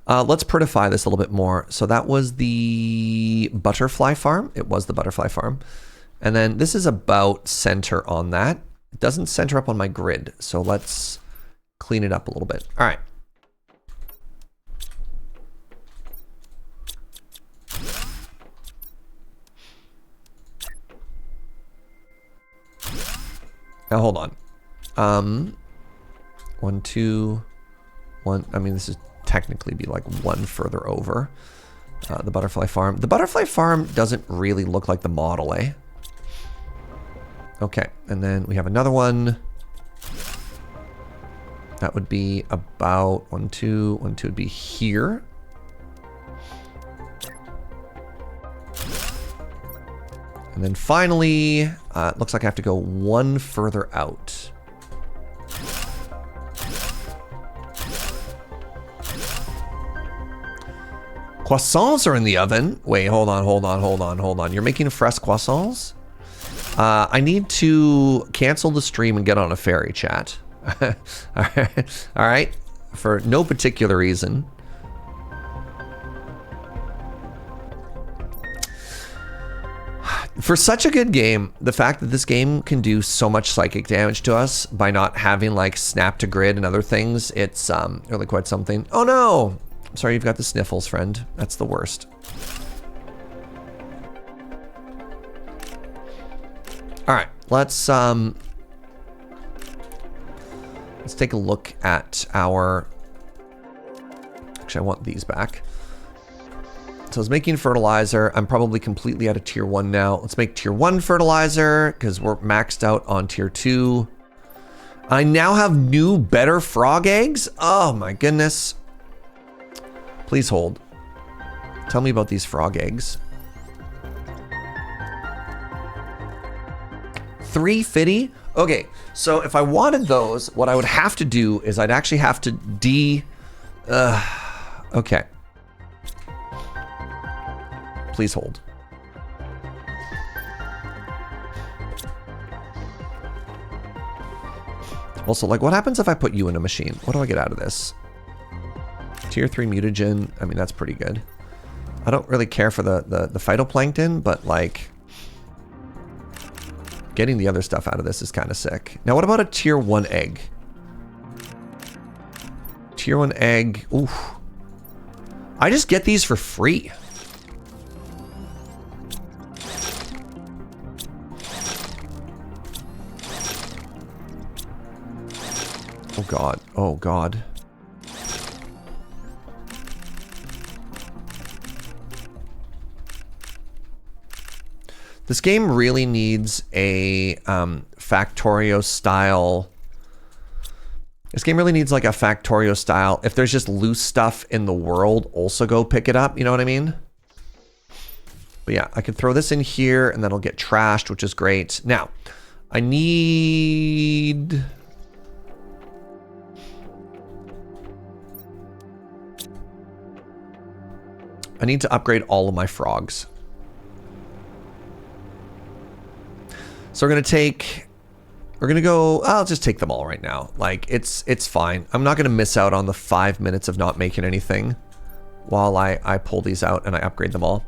Let's prettify this a little bit more. So that was the butterfly farm. It was the butterfly farm. And then this is about center on that. It doesn't center up on my grid. So let's clean it up a little bit. All right. Now hold on. 1, 2, 1. I mean, this is technically be like one further over. The butterfly farm. The butterfly farm doesn't really look like the model, eh? Okay, and then we have another one. That would be about 1, 2, 1, 2 would be here. And then finally, it looks like I have to go one further out. Croissants are in the oven. Wait, hold on. You're making fresh croissants? I need to cancel the stream and get on a ferry, chat. All right. For no particular reason. For such a good game, the fact that this game can do so much psychic damage to us by not having like snap to grid and other things, it's really quite something. Oh no! I'm sorry, you've got the sniffles, friend. That's the worst. All right, let's take a look at our. Actually, I want these back. So I was making fertilizer. I'm probably completely out of tier 1 now. Let's make tier 1 fertilizer because we're maxed out on tier 2. I now have new, better frog eggs. Oh my goodness. Please hold. Tell me about these frog eggs. 350? Okay, so if I wanted those, what I would have to do is I'd actually have to okay. Please hold. Also, like, what happens if I put you in a machine? What do I get out of this? Tier 3 mutagen. I mean, that's pretty good. I don't really care for the phytoplankton, but like getting the other stuff out of this is kind of sick. Now, what about a tier 1 egg? Tier 1 egg. Oof. I just get these for free. Oh God, oh God. This game really needs a Factorio style. This game really needs like a Factorio style. If there's just loose stuff in the world, also go pick it up. You know what I mean? But yeah, I could throw this in here and then it'll get trashed, which is great. Now, I need... to upgrade all of my frogs. So we're gonna go, I'll just take them all right now. Like, it's fine. I'm not gonna miss out on the 5 minutes of not making anything while I pull these out and I upgrade them all.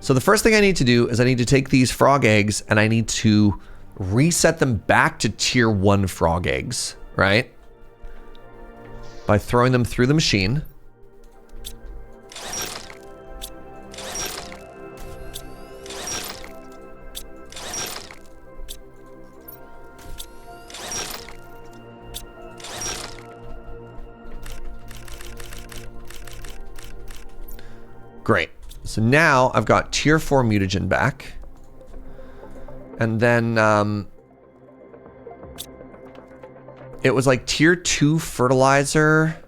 So the first thing I need to do is I need to take these frog eggs and I need to reset them back to tier 1 frog eggs, right? By throwing them through the machine. Great. So now I've got tier 4 mutagen back. And then it was like tier 2 fertilizer.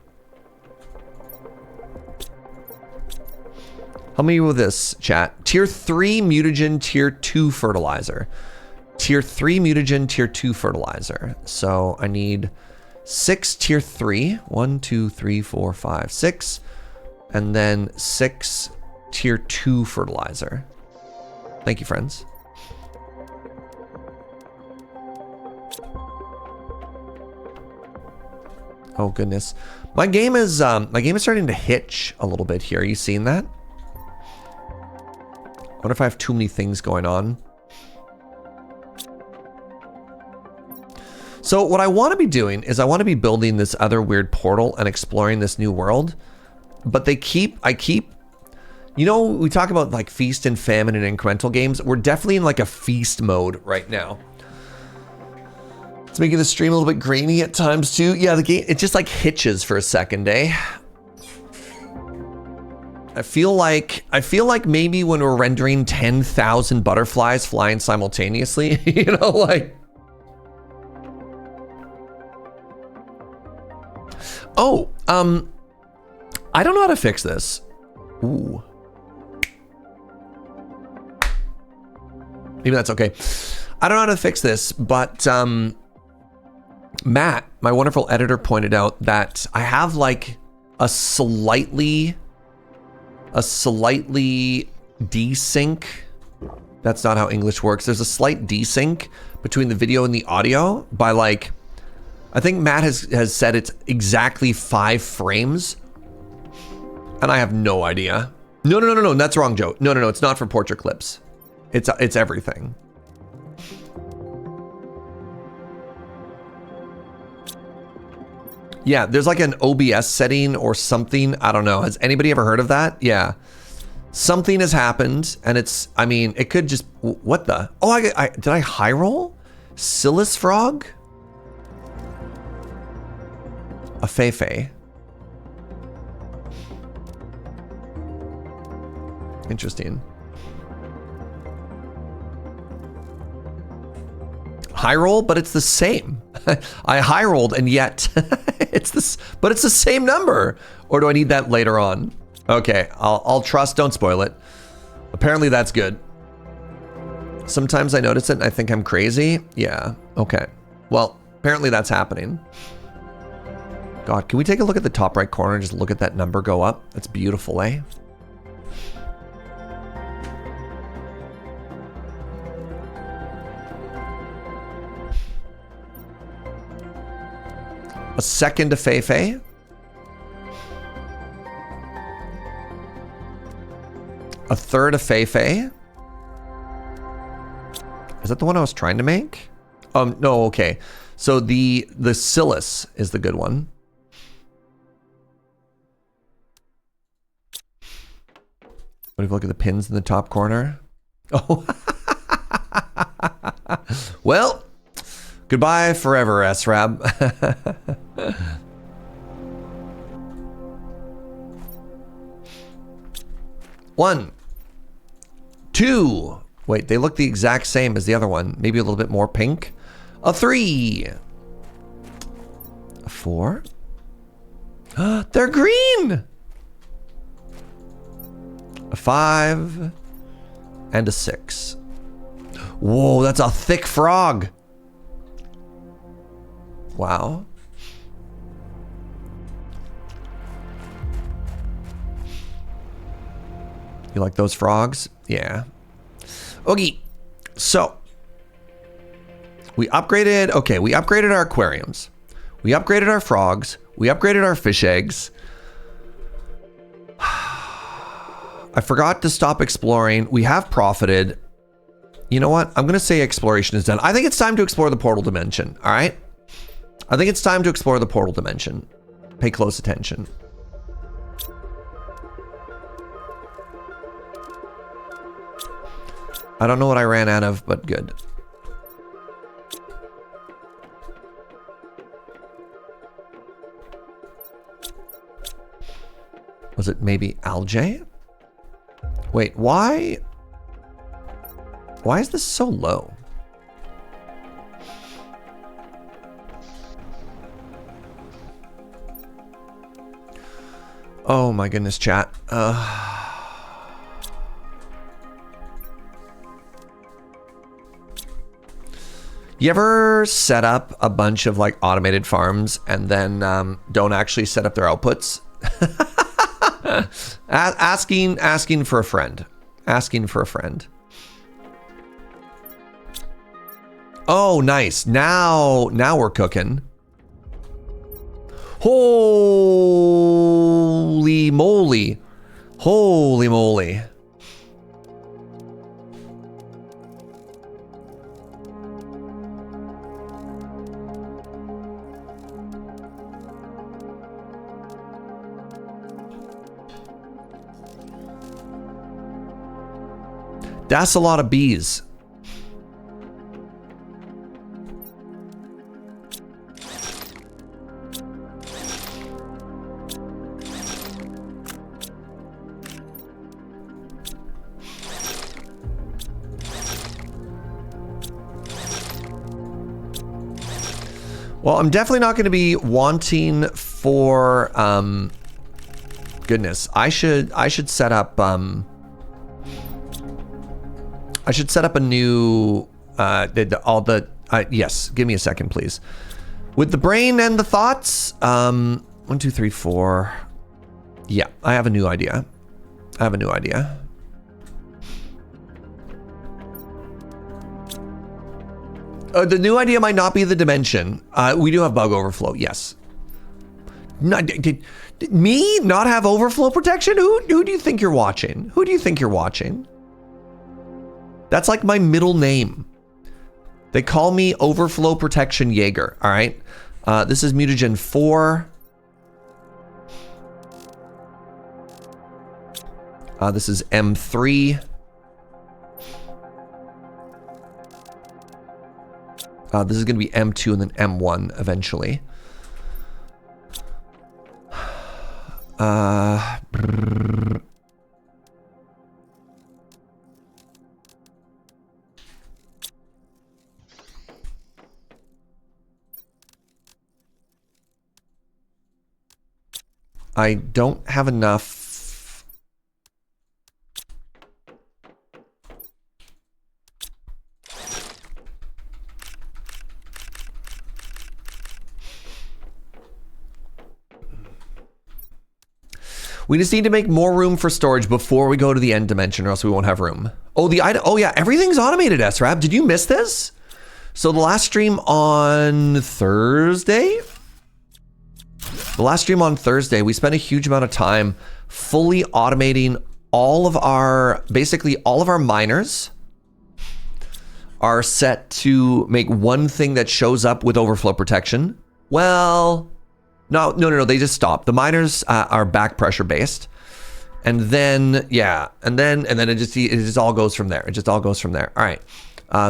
Help me with this, chat. Tier 3 mutagen, tier 2 fertilizer. Tier 3 mutagen, tier 2 fertilizer. So I need 6 tier 3. 1, 2, 3, 4, 5, 6. And then 6 tier 2 fertilizer. Thank you, friends. Oh goodness. My game is starting to hitch a little bit here. Are you seeing that? I wonder if I have too many things going on. So what I want to be doing is I want to be building this other weird portal and exploring this new world. But you know, we talk about like feast and famine and incremental games. We're definitely in like a feast mode right now. It's making the stream a little bit grainy at times too. Yeah, the game, it just like hitches for a second, eh? I feel like maybe when we're rendering 10,000 butterflies flying simultaneously, you know, like. Oh, I don't know how to fix this. Ooh. Maybe that's okay. I don't know how to fix this, but Matt, my wonderful editor, pointed out that I have like a slightly desync. That's not how English works. There's a slight desync between the video and the audio by like, I think Matt has said it's exactly 5 frames. And I have no idea. No, that's wrong, Joe. No, it's not for portrait clips. It's everything. Yeah, there's like an OBS setting or something. I don't know. Has anybody ever heard of that? Yeah. Something has happened and it's, I mean, it could just, what the? Oh, did I high roll? Silas frog? A Feifei. Interesting. High roll, but it's the same. I high rolled and yet it's this, but it's the same number. Or do I need that later on? Okay, I'll trust, don't spoil it. Apparently that's good. Sometimes I notice it and I think I'm crazy. Yeah, okay. Well, apparently that's happening. God, can we take a look at the top right corner and just look at that number go up? That's beautiful, eh? A second to Feifei. A third of Feifei. Is that the one I was trying to make? No, okay. So the Silas is the good one. What if you look at the pins in the top corner? Oh. Well, goodbye forever, SRAB. One, two. Wait, they look the exact same as the other one. Maybe a little bit more pink. A 3. A 4. They're green. A 5. And a 6. Whoa, that's a thick frog. Wow. You like those frogs? Yeah. Okay, so we upgraded, okay, we upgraded our aquariums. We upgraded our frogs. We upgraded our fish eggs. I forgot to stop exploring. We have profited. You know what? I'm going to say exploration is done. I think it's time to explore the portal dimension, all right? I think it's time to explore the portal dimension. Pay close attention. I don't know what I ran out of, but good. Was it maybe algae? Wait, why is this so low? Oh my goodness, chat. You ever set up a bunch of like automated farms and then don't actually set up their outputs? asking for a friend. Asking for a friend. Oh, nice. Now we're cooking. Holy moly. Holy moly. That's a lot of bees. Well, I'm definitely not going to be wanting for goodness. I should set up I should set up a new, yes, give me a second, please. With the brain and the thoughts, 1, 2, 3, 4. Yeah, I have a new idea. The new idea might not be the dimension. We do have bug overflow, yes. Did me not have overflow protection? Who do you think you're watching? Who do you think you're watching? That's like my middle name. They call me Overflow Protection Jaeger, all right? This is mutagen 4. This is M3. This is going to be M2 and then M1 eventually. I don't have enough. We just need to make more room for storage before we go to the end dimension, or else we won't have room. Oh, the item. Oh yeah, everything's automated, SRAB. Did you miss this? So the last stream on Thursday? The last stream on Thursday, we spent a huge amount of time fully automating all of our, basically all of our miners are set to make one thing that shows up with overflow protection. Well, no, they just stopped. The miners are back pressure based. And then, yeah, and then it just all goes from there. It just all goes from there. All right.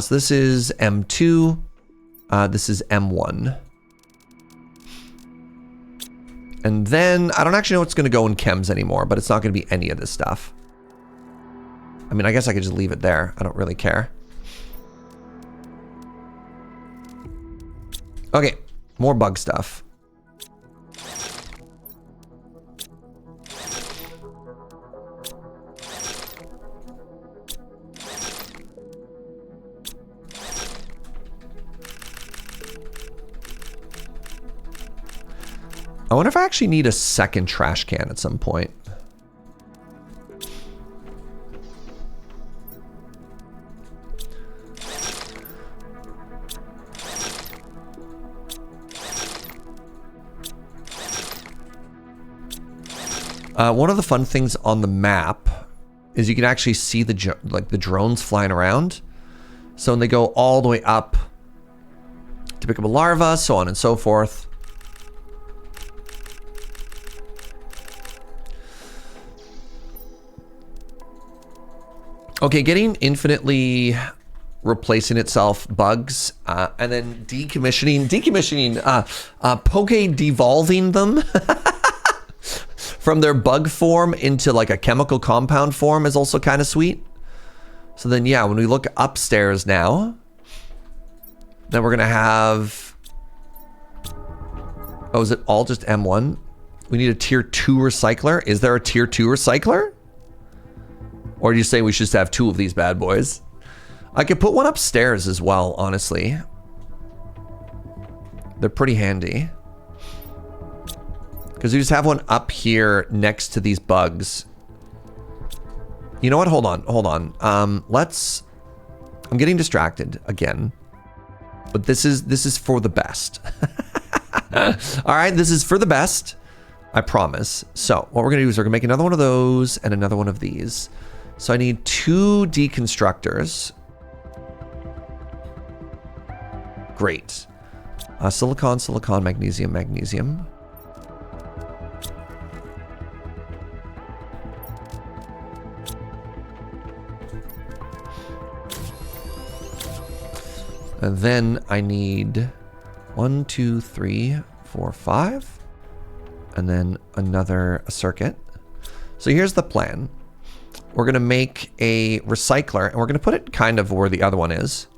So this is M2. This is M1. And then, I don't actually know what's going to go in chems anymore, but it's not going to be any of this stuff. I mean, I guess I could just leave it there. I don't really care. Okay, more bug stuff. I wonder if I actually need a second trash can at some point. One of the fun things on the map is you can actually see the drones flying around. So when they go all the way up to pick up a larva, so on and so forth. Okay, getting infinitely replacing itself bugs, and then decommissioning, poke devolving them from their bug form into like a chemical compound form is also kind of sweet. So then, yeah, when we look upstairs now, then we're going to have... Oh, is it all just M1? We need a tier 2 recycler. Is there a tier 2 recycler? Or do you say we should just have 2 of these bad boys? I could put one upstairs as well, honestly. They're pretty handy. Because we just have one up here next to these bugs. You know what? Hold on. I'm getting distracted again. But this is for the best. All right, this is for the best. I promise. So what we're gonna do is we're gonna make another one of those and another one of these. So I need 2 deconstructors. Great. Silicon, silicon, magnesium, magnesium. And then I need 1, 2, 3, 4, 5. And then another circuit. So here's the plan. We're going to make a recycler, and we're going to put it kind of where the other one is.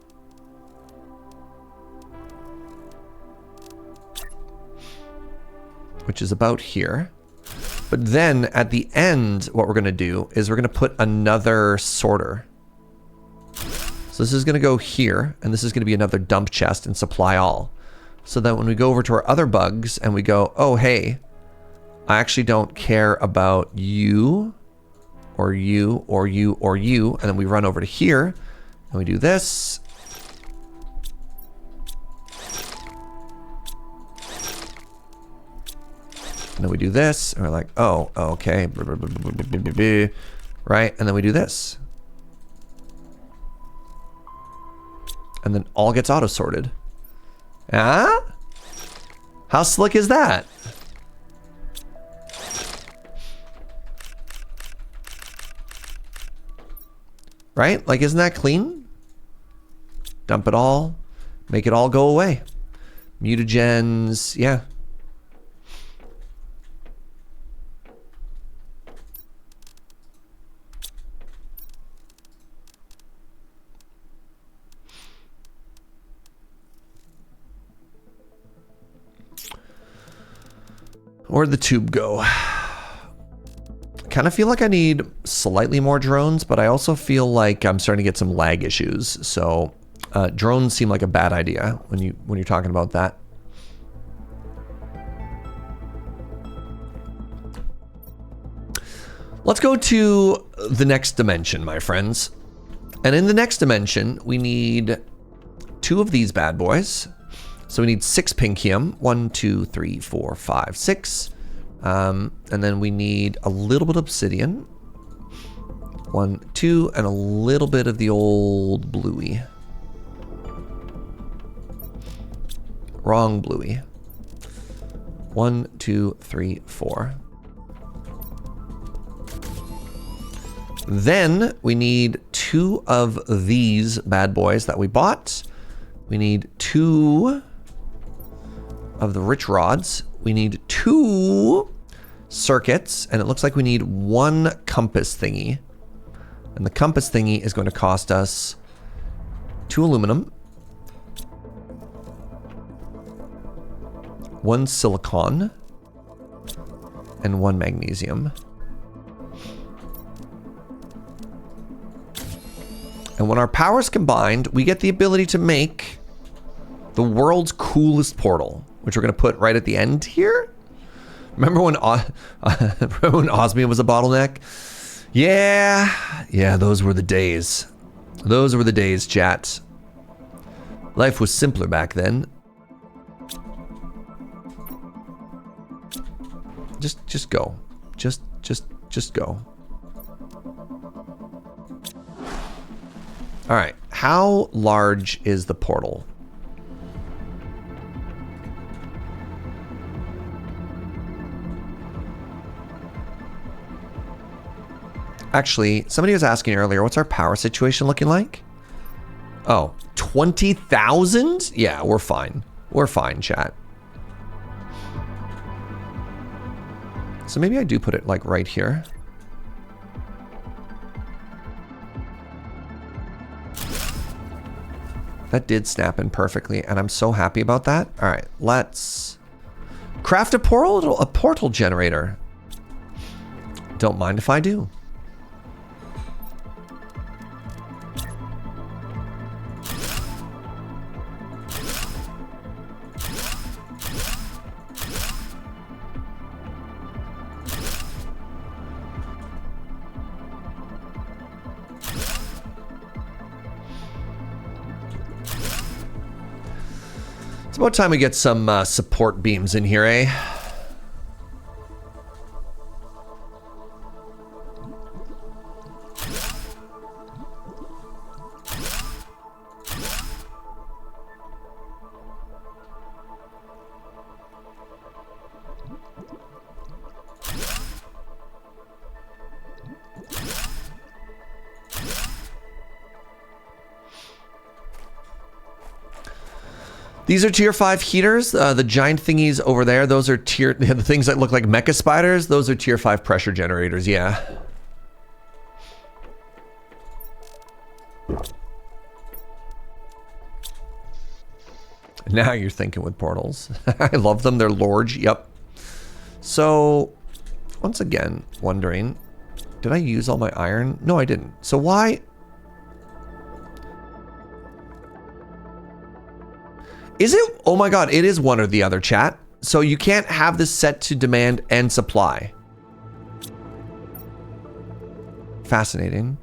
Which is about here. But then at the end, what we're going to do is we're going to put another sorter. So this is going to go here, and this is going to be another dump chest and supply all. So that when we go over to our other bugs and we go, oh, hey, I actually don't care about you, or you, or you, or you. And then we run over to here and we do this. And then we do this, and we're like, oh, okay. Right? And then we do this. And then all gets auto-sorted. Ah? How slick is that? Right? Like, isn't that clean? Dump it all. Make it all go away. Mutagens, yeah. Where'd the tube go? Kind of feel like I need slightly more drones, but I also feel like I'm starting to get some lag issues. So drones seem like a bad idea when you're talking about that. Let's go to the next dimension, my friends. And in the next dimension, we need 2 of these bad boys. So we need 6 pinkium. 1, 2, 3, 4, 5, 6. And then we need a little bit of obsidian. 1, 2, and a little bit of the old bluey. Wrong bluey. 1, 2, 3, 4. Then we need 2 of these bad boys that we bought. We need 2 of the rich rods. We need 2 circuits, and it looks like we need 1 compass thingy. And the compass thingy is going to cost us 2 aluminum, 1 silicon, and 1 magnesium. And when our powers combined, we get the ability to make the world's coolest portal, which we're going to put right at the end here. Remember when osmium was a bottleneck? Yeah, those were the days. Those were the days, chat. Life was simpler back then. Just go. Just go. All right, how large is the portal? Actually, somebody was asking earlier, what's our power situation looking like? Oh, 20,000? Yeah, we're fine. We're fine, chat. So maybe I do put it like right here. That did snap in perfectly, and I'm so happy about that. All right, let's craft a portal generator. Don't mind if I do. It's about time we get some support beams in here, eh? These are tier 5 heaters. The giant thingies over there, those are the things that look like mecha spiders. Those are tier 5 pressure generators, yeah. Now you're thinking with portals. I love them, they're large, yep. So, once again, wondering, did I use all my iron? No, I didn't. So why? Is it? Oh my god, it is one or the other, chat. So you can't have this set to demand and supply. Fascinating.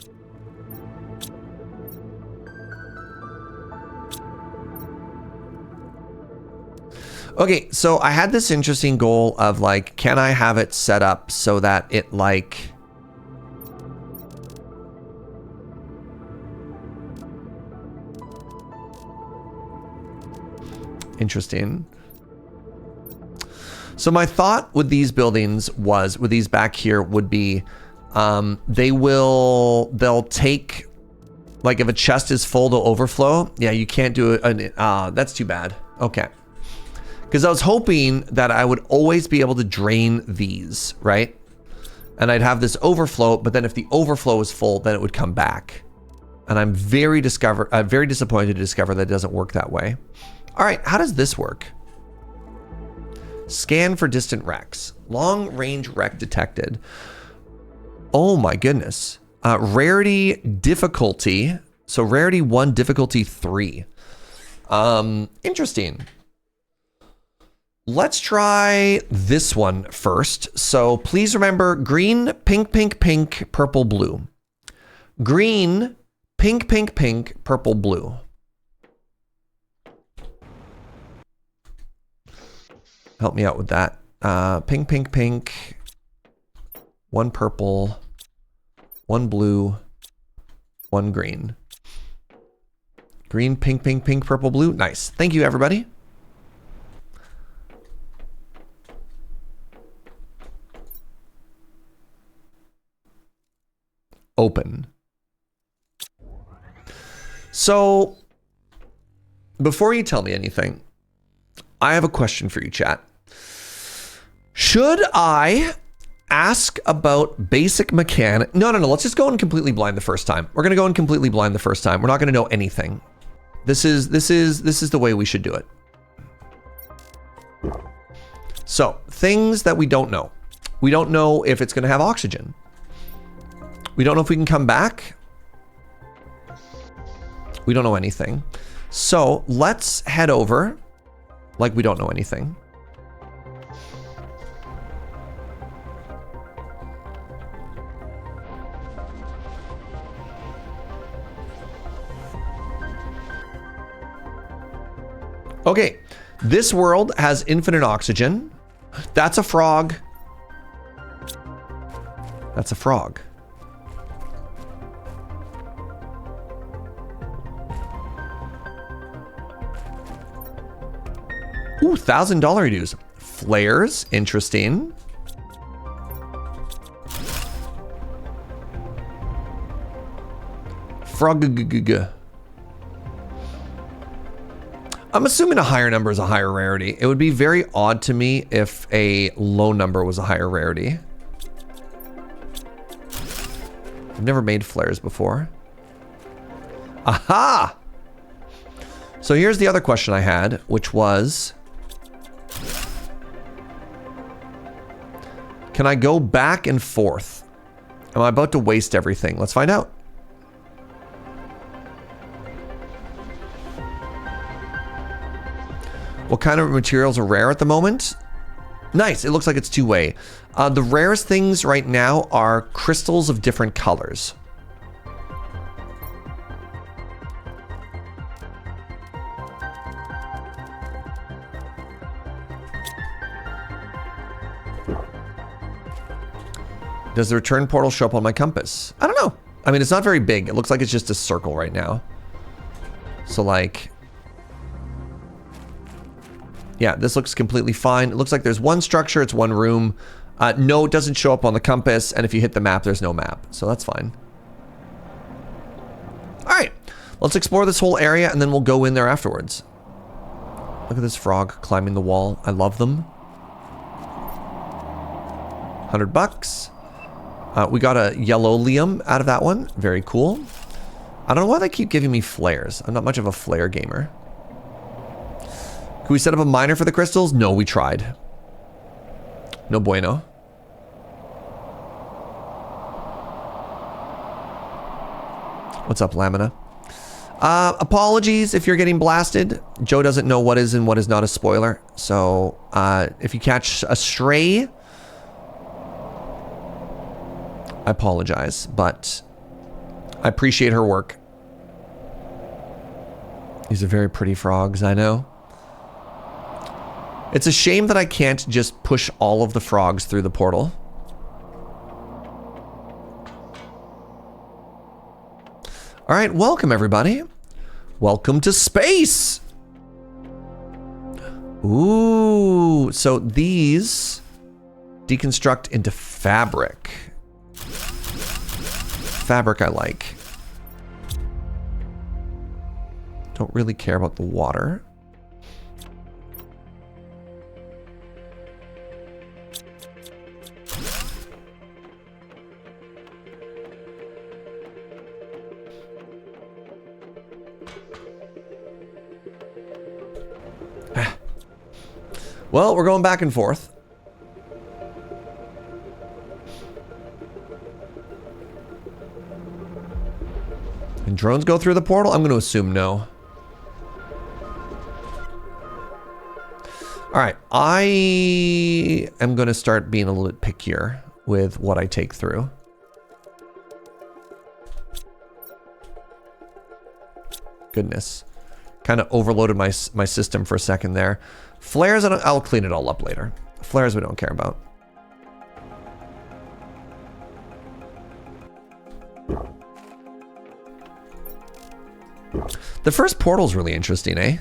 Okay, so I had this interesting goal of like, can I have it set up so that it like... Interesting. So my thought with these buildings was, with these back here, would be they'll take, like if a chest is full to overflow. Yeah, you can't do it. That's too bad. Okay. Because I was hoping that I would always be able to drain these, right? And I'd have this overflow, but then if the overflow is full, then it would come back. And I'm very disappointed to discover that it doesn't work that way. All right, how does this work? Scan for distant wrecks. Long range wreck detected. Oh my goodness. Rarity difficulty. So rarity 1, difficulty 3. Interesting. Let's try this one first. So please remember green, pink, pink, pink, purple, blue. Green, pink, pink, pink, purple, blue. Help me out with that. Pink, pink, pink. 1 purple. 1 blue. 1 green. Green, pink, pink, pink, purple, blue. Nice. Thank you, everybody. Open. So, before you tell me anything, I have a question for you, chat. Should I ask about basic mechanic? No. Let's just go in completely blind the first time. We're gonna go in completely blind the first time. We're not gonna know anything. This is the way we should do it. So things that we don't know. We don't know if it's gonna have oxygen. We don't know if we can come back. We don't know anything. So let's head over like we don't know anything. Okay, this world has infinite oxygen. That's a frog. That's a frog. Ooh, $1,000 dues. Flares, interesting. Frog. I'm assuming a higher number is a higher rarity. It would be very odd to me if a low number was a higher rarity. I've never made flares before. Aha! So here's the other question I had, which was... Can I go back and forth? Am I about to waste everything? Let's find out. What kind of materials are rare at the moment? Nice, it looks like it's two-way. The rarest things right now are crystals of different colors. Does the return portal show up on my compass? I don't know. I mean, it's not very big. It looks like it's just a circle right now. So like... Yeah, this looks completely fine. It looks like there's one structure, it's one room. No, it doesn't show up on the compass, and if you hit the map, there's no map. So that's fine. All right, let's explore this whole area, and then we'll go in there afterwards. Look at this frog climbing the wall. I love them. $100. We got a yellow liam out of that one. Very cool. I don't know why they keep giving me flares. I'm not much of a flare gamer. Can we set up a miner for the crystals? No, we tried. No bueno. What's up, Lamina? Apologies if you're getting blasted. Joe doesn't know what is and what is not a spoiler. So if you catch a stray, I apologize, but I appreciate her work. These are very pretty frogs, I know. It's a shame that I can't just push all of the frogs through the portal. All right, welcome everybody. Welcome to space. Ooh, so these deconstruct into fabric. Fabric I like. Don't really care about the water. Well, we're going back and forth. Can drones go through the portal? I'm going to assume no. All right, I am going to start being a little bit pickier with what I take through. Goodness. Kind of overloaded my system for a second there. Flares, I'll clean it all up later. Flares we don't care about. The first portal's really interesting, eh?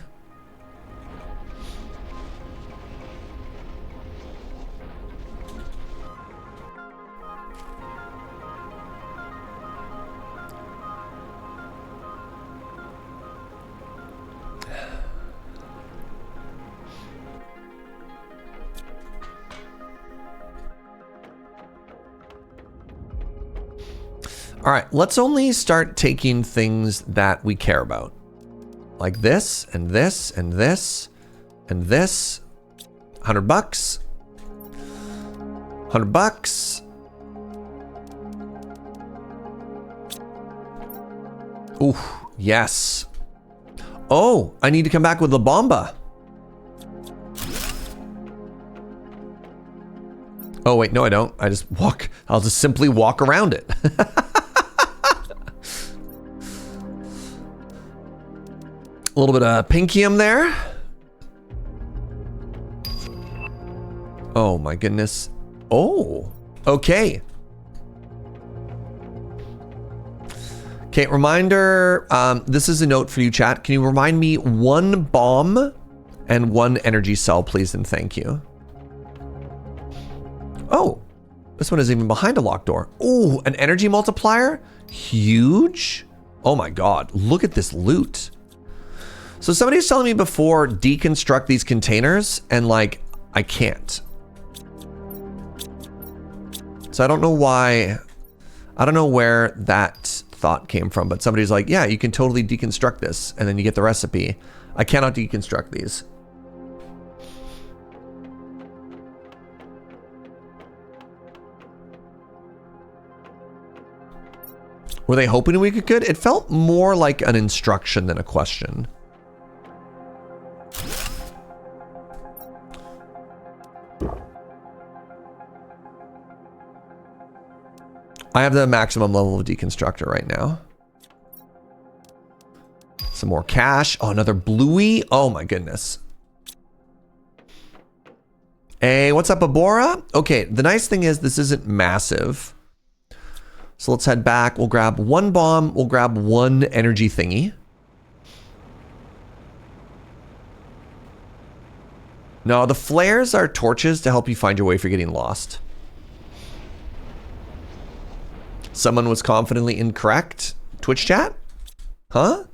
All right, let's only start taking things that we care about. Like this, and this, and this, and this. $100. $100. Ooh, yes. Oh, I need to come back with La Bomba. Oh, wait, no, I don't. I just walk. I'll just simply walk around it. A little bit of pinkium there. Oh my goodness. Oh, okay. Okay, reminder, this is a note for you, chat. Can you remind me one bomb and one energy cell, please, and thank you. Oh, this one is even behind a locked door. Oh, an energy multiplier? Huge. Oh my God, look at this loot. So somebody was telling me before, deconstruct these containers, and like, I can't. So I don't know why, I don't know where that thought came from, but somebody's like, yeah, you can totally deconstruct this, and then you get the recipe. I cannot deconstruct these. Were they hoping we could? It felt more like an instruction than a question. I have the maximum level of deconstructor right now. Some more cash. Oh, another bluey. Oh my goodness. Hey, what's up, Abora? Okay, the nice thing is this isn't massive. So let's head back. We'll grab one bomb. We'll grab one energy thingy. No, the flares are torches to help you find your way if you're getting lost. Someone was confidently incorrect. Twitch chat? Huh?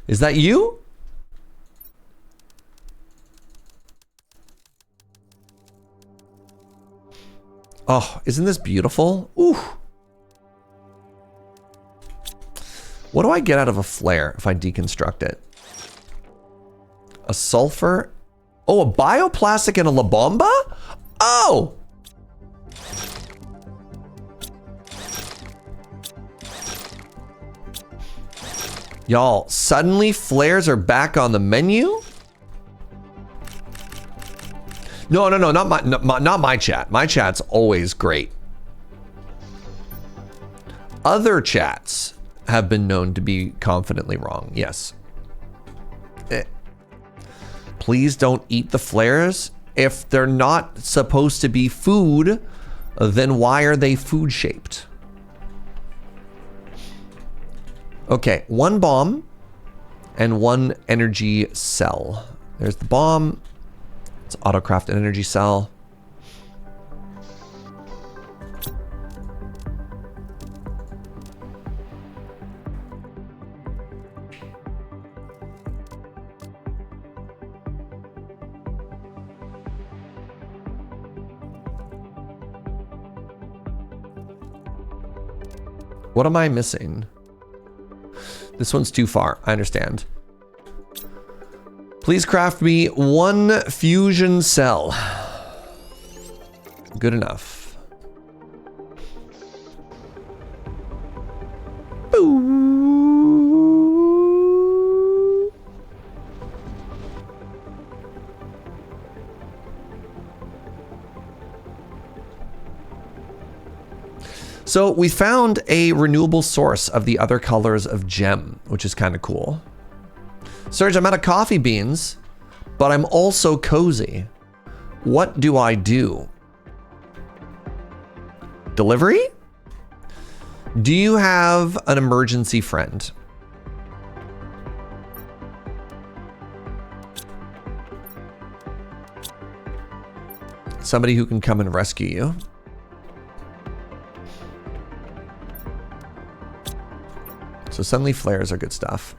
Is that you? Oh, isn't this beautiful? Ooh. What do I get out of a flare if I deconstruct it? A sulfur? Oh, a bioplastic and a La Bomba? Oh! Y'all, suddenly flares are back on the menu? No, not my chat. My chat's always great. Other chats have been known to be confidently wrong. Yes. Please don't eat the flares. If they're not supposed to be food, then why are they food shaped? Okay, one bomb and one energy cell. There's the bomb. Let's autocraft an energy cell. What am I missing? This one's too far. I understand. Please craft me one fusion cell. Good enough. Boo. So we found a renewable source of the other colors of gem, which is kind of cool. Serge, I'm out of coffee beans, but I'm also cozy. What do I do? Delivery? Do you have an emergency friend? Somebody who can come and rescue you? So suddenly flares are good stuff.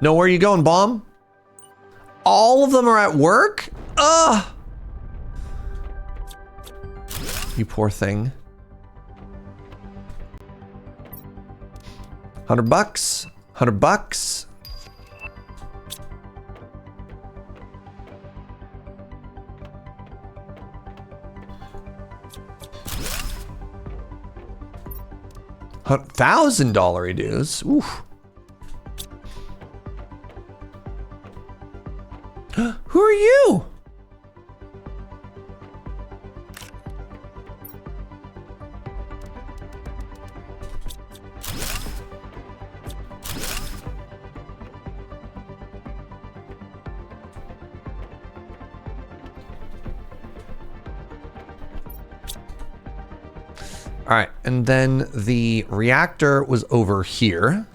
No, where are you going, bomb? All of them are at work? Ugh! You poor thing. 100 bucks. 100 bucks. $1,000 dues. Oof. Who are you? All right, and then the reactor was over here.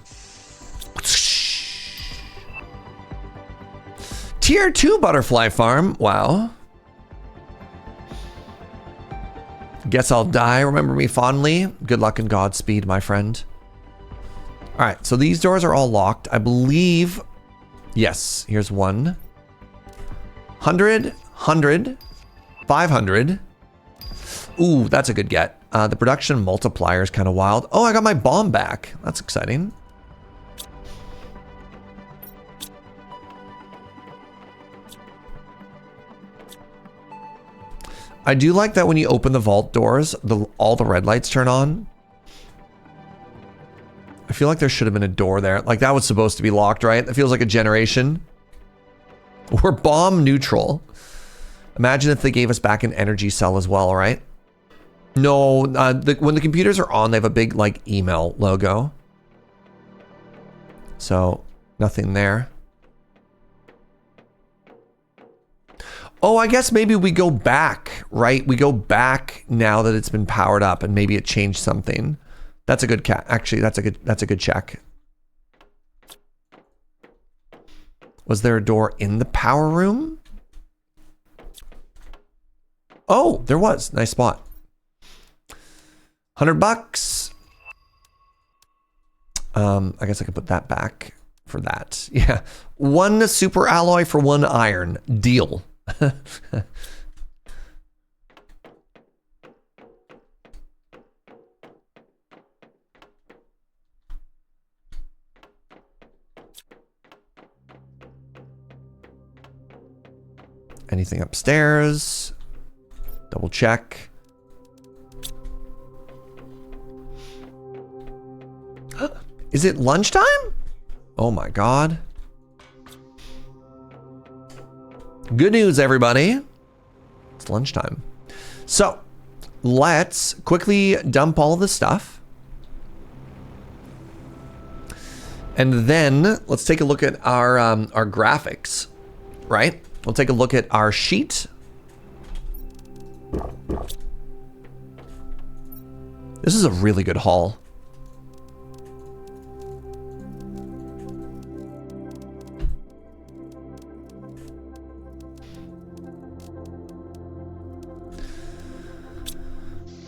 Tier 2 butterfly farm. Wow. Guess I'll die. Remember me fondly. Good luck and Godspeed, my friend. All right, so these doors are all locked. I believe, yes, here's one. 100, 100, 500. Ooh, that's a good get. The production multiplier is kind of wild. Oh, I got my bomb back. That's exciting. I do like that when you open the vault doors, all the red lights turn on. I feel like there should have been a door there. Like that was supposed to be locked, right? That feels like a generation. We're bomb neutral. Imagine if they gave us back an energy cell as well, right? No, when the computers are on, they have a big like email logo. So nothing there. Oh, I guess maybe we go back, right? We go back now that it's been powered up and maybe it changed something. That's a good actually, that's a good check. Was there a door in the power room? Oh, there was. Nice spot. $100. I guess I could put that back for that. Yeah. 1 super alloy for 1 iron. Deal. Anything upstairs? Double check. Is it lunchtime? Oh my God. Good news, everybody. It's lunchtime. So let's quickly dump all this stuff. And then let's take a look at our graphics, right? We'll take a look at our sheet. This is a really good haul.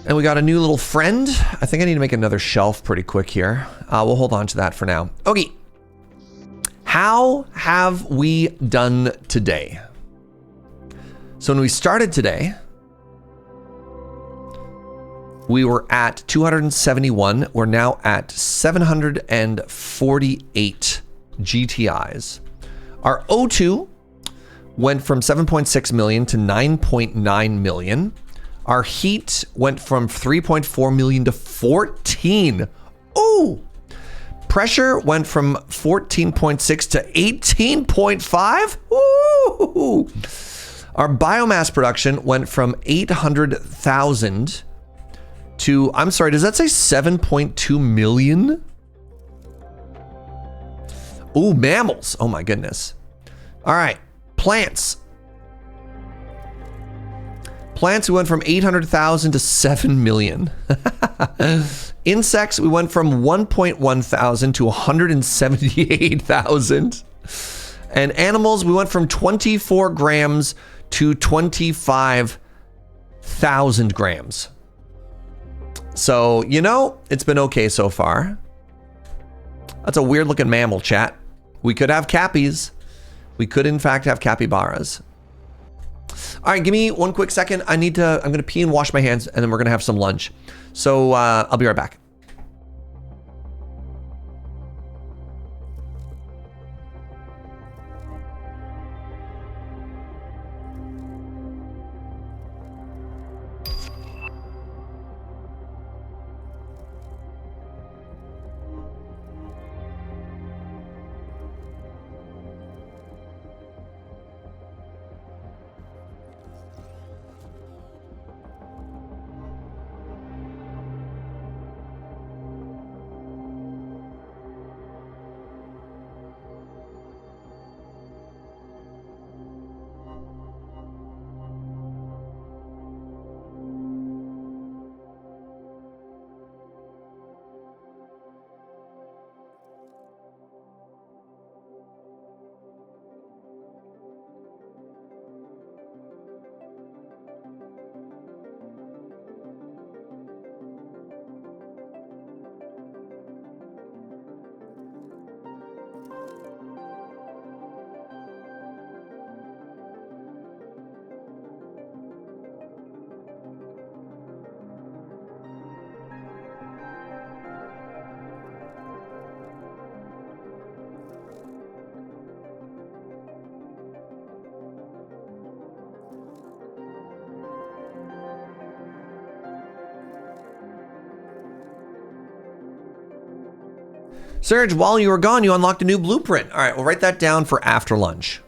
And we got a new little friend. I think I need to make another shelf pretty quick here. We'll hold on to that for now. Okay. How have we done today? So when we started today, we were at 271. We're now at 748 GTIs. Our O2 went from 7.6 million to 9.9 million. Our heat went from 3.4 million to 14. Ooh! Pressure went from 14.6 to 18.5. Ooh! Our biomass production went from 800,000 to, I'm sorry, does that say 7.2 million? Ooh, mammals. Oh my goodness. All right, plants. Plants, we went from 800,000 to 7 million. Insects, we went from 1.1 thousand to 178,000. And animals, we went from 24 grams to 25,000 grams. So, you know, it's been okay so far. That's a weird looking mammal, chat. We could have cappies. We could, in fact, have capybaras. All right, give me one quick second. I'm going to pee and wash my hands, and then we're going to have some lunch. So I'll be right back. Serge, while you were gone, you unlocked a new blueprint. All right, we'll write that down for after lunch.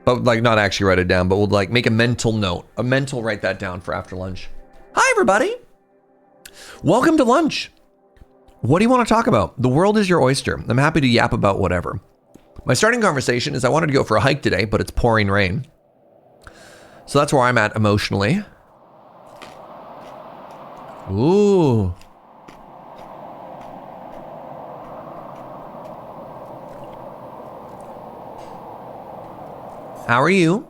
But like, not actually write it down, but we'll like make a mental note. Write that down for after lunch. Hi, everybody. Welcome to lunch. What do you want to talk about? The world is your oyster. I'm happy to yap about whatever. My starting conversation is I wanted to go for a hike today, but it's pouring rain. So that's where I'm at emotionally. Ooh. How are you?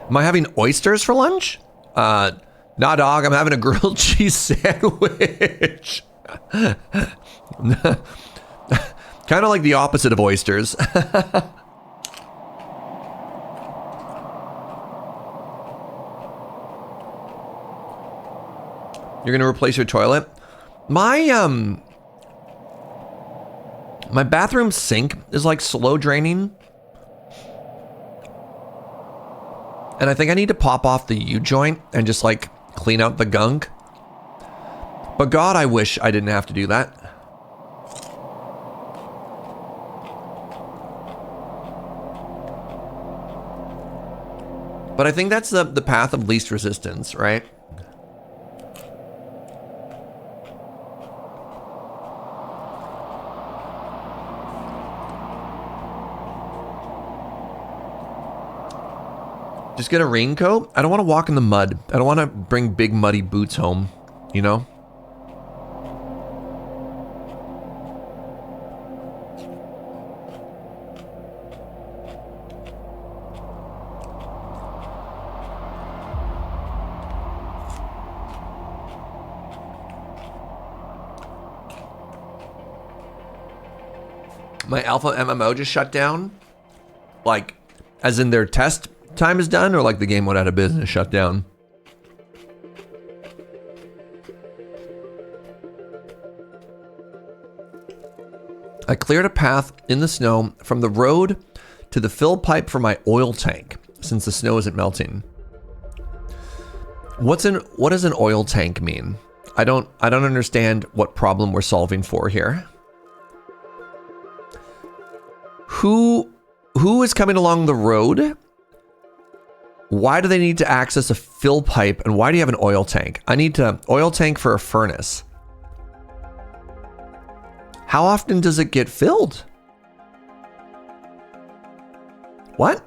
Am I having oysters for lunch? Nah, dog, I'm having a grilled cheese sandwich. Kind of like the opposite of oysters. You're gonna replace your toilet? My bathroom sink is like slow draining. And I think I need to pop off the U-joint and just like clean out the gunk. But God, I wish I didn't have to do that. But I think that's the path of least resistance, right? Just get a raincoat. I don't want to walk in the mud. I don't want to bring big muddy boots home, you know? My alpha MMO just shut down. Like, as in their test time is done, or like the game went out of business, shut down? I cleared a path in the snow from the road to the fill pipe for my oil tank, since the snow isn't melting. What does an oil tank mean? I don't understand what problem we're solving for here. Who is coming along the road? Why do they need to access a fill pipe, and why do you have an oil tank? I need to oil tank for a furnace. How often does it get filled? What?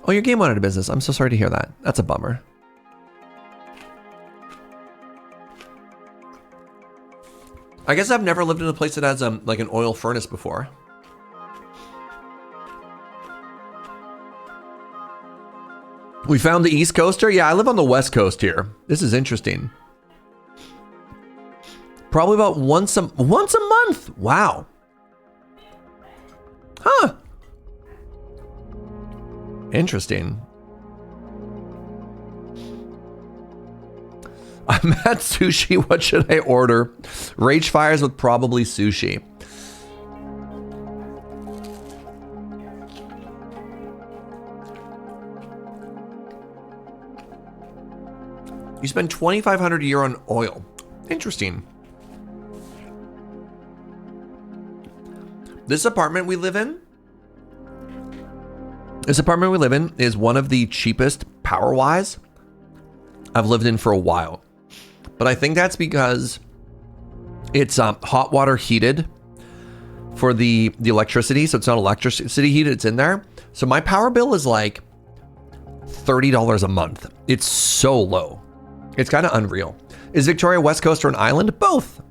Oh, your game went out of business. I'm so sorry to hear that. That's a bummer. I guess I've never lived in a place that has like an oil furnace before. We found the East Coaster? Yeah, I live on the West Coast here. This is interesting. Probably about once a month. Wow. Huh. Interesting. I'm at sushi. What should I order? Rage fires with probably sushi. You spend $2,500 a year on oil. Interesting. This apartment we live in is one of the cheapest power-wise I've lived in for a while. But I think that's because it's hot water heated for the electricity. So it's not electricity heated, it's in there. So my power bill is like $30 a month. It's so low. It's kind of unreal. Is Victoria West Coast or an island? Both.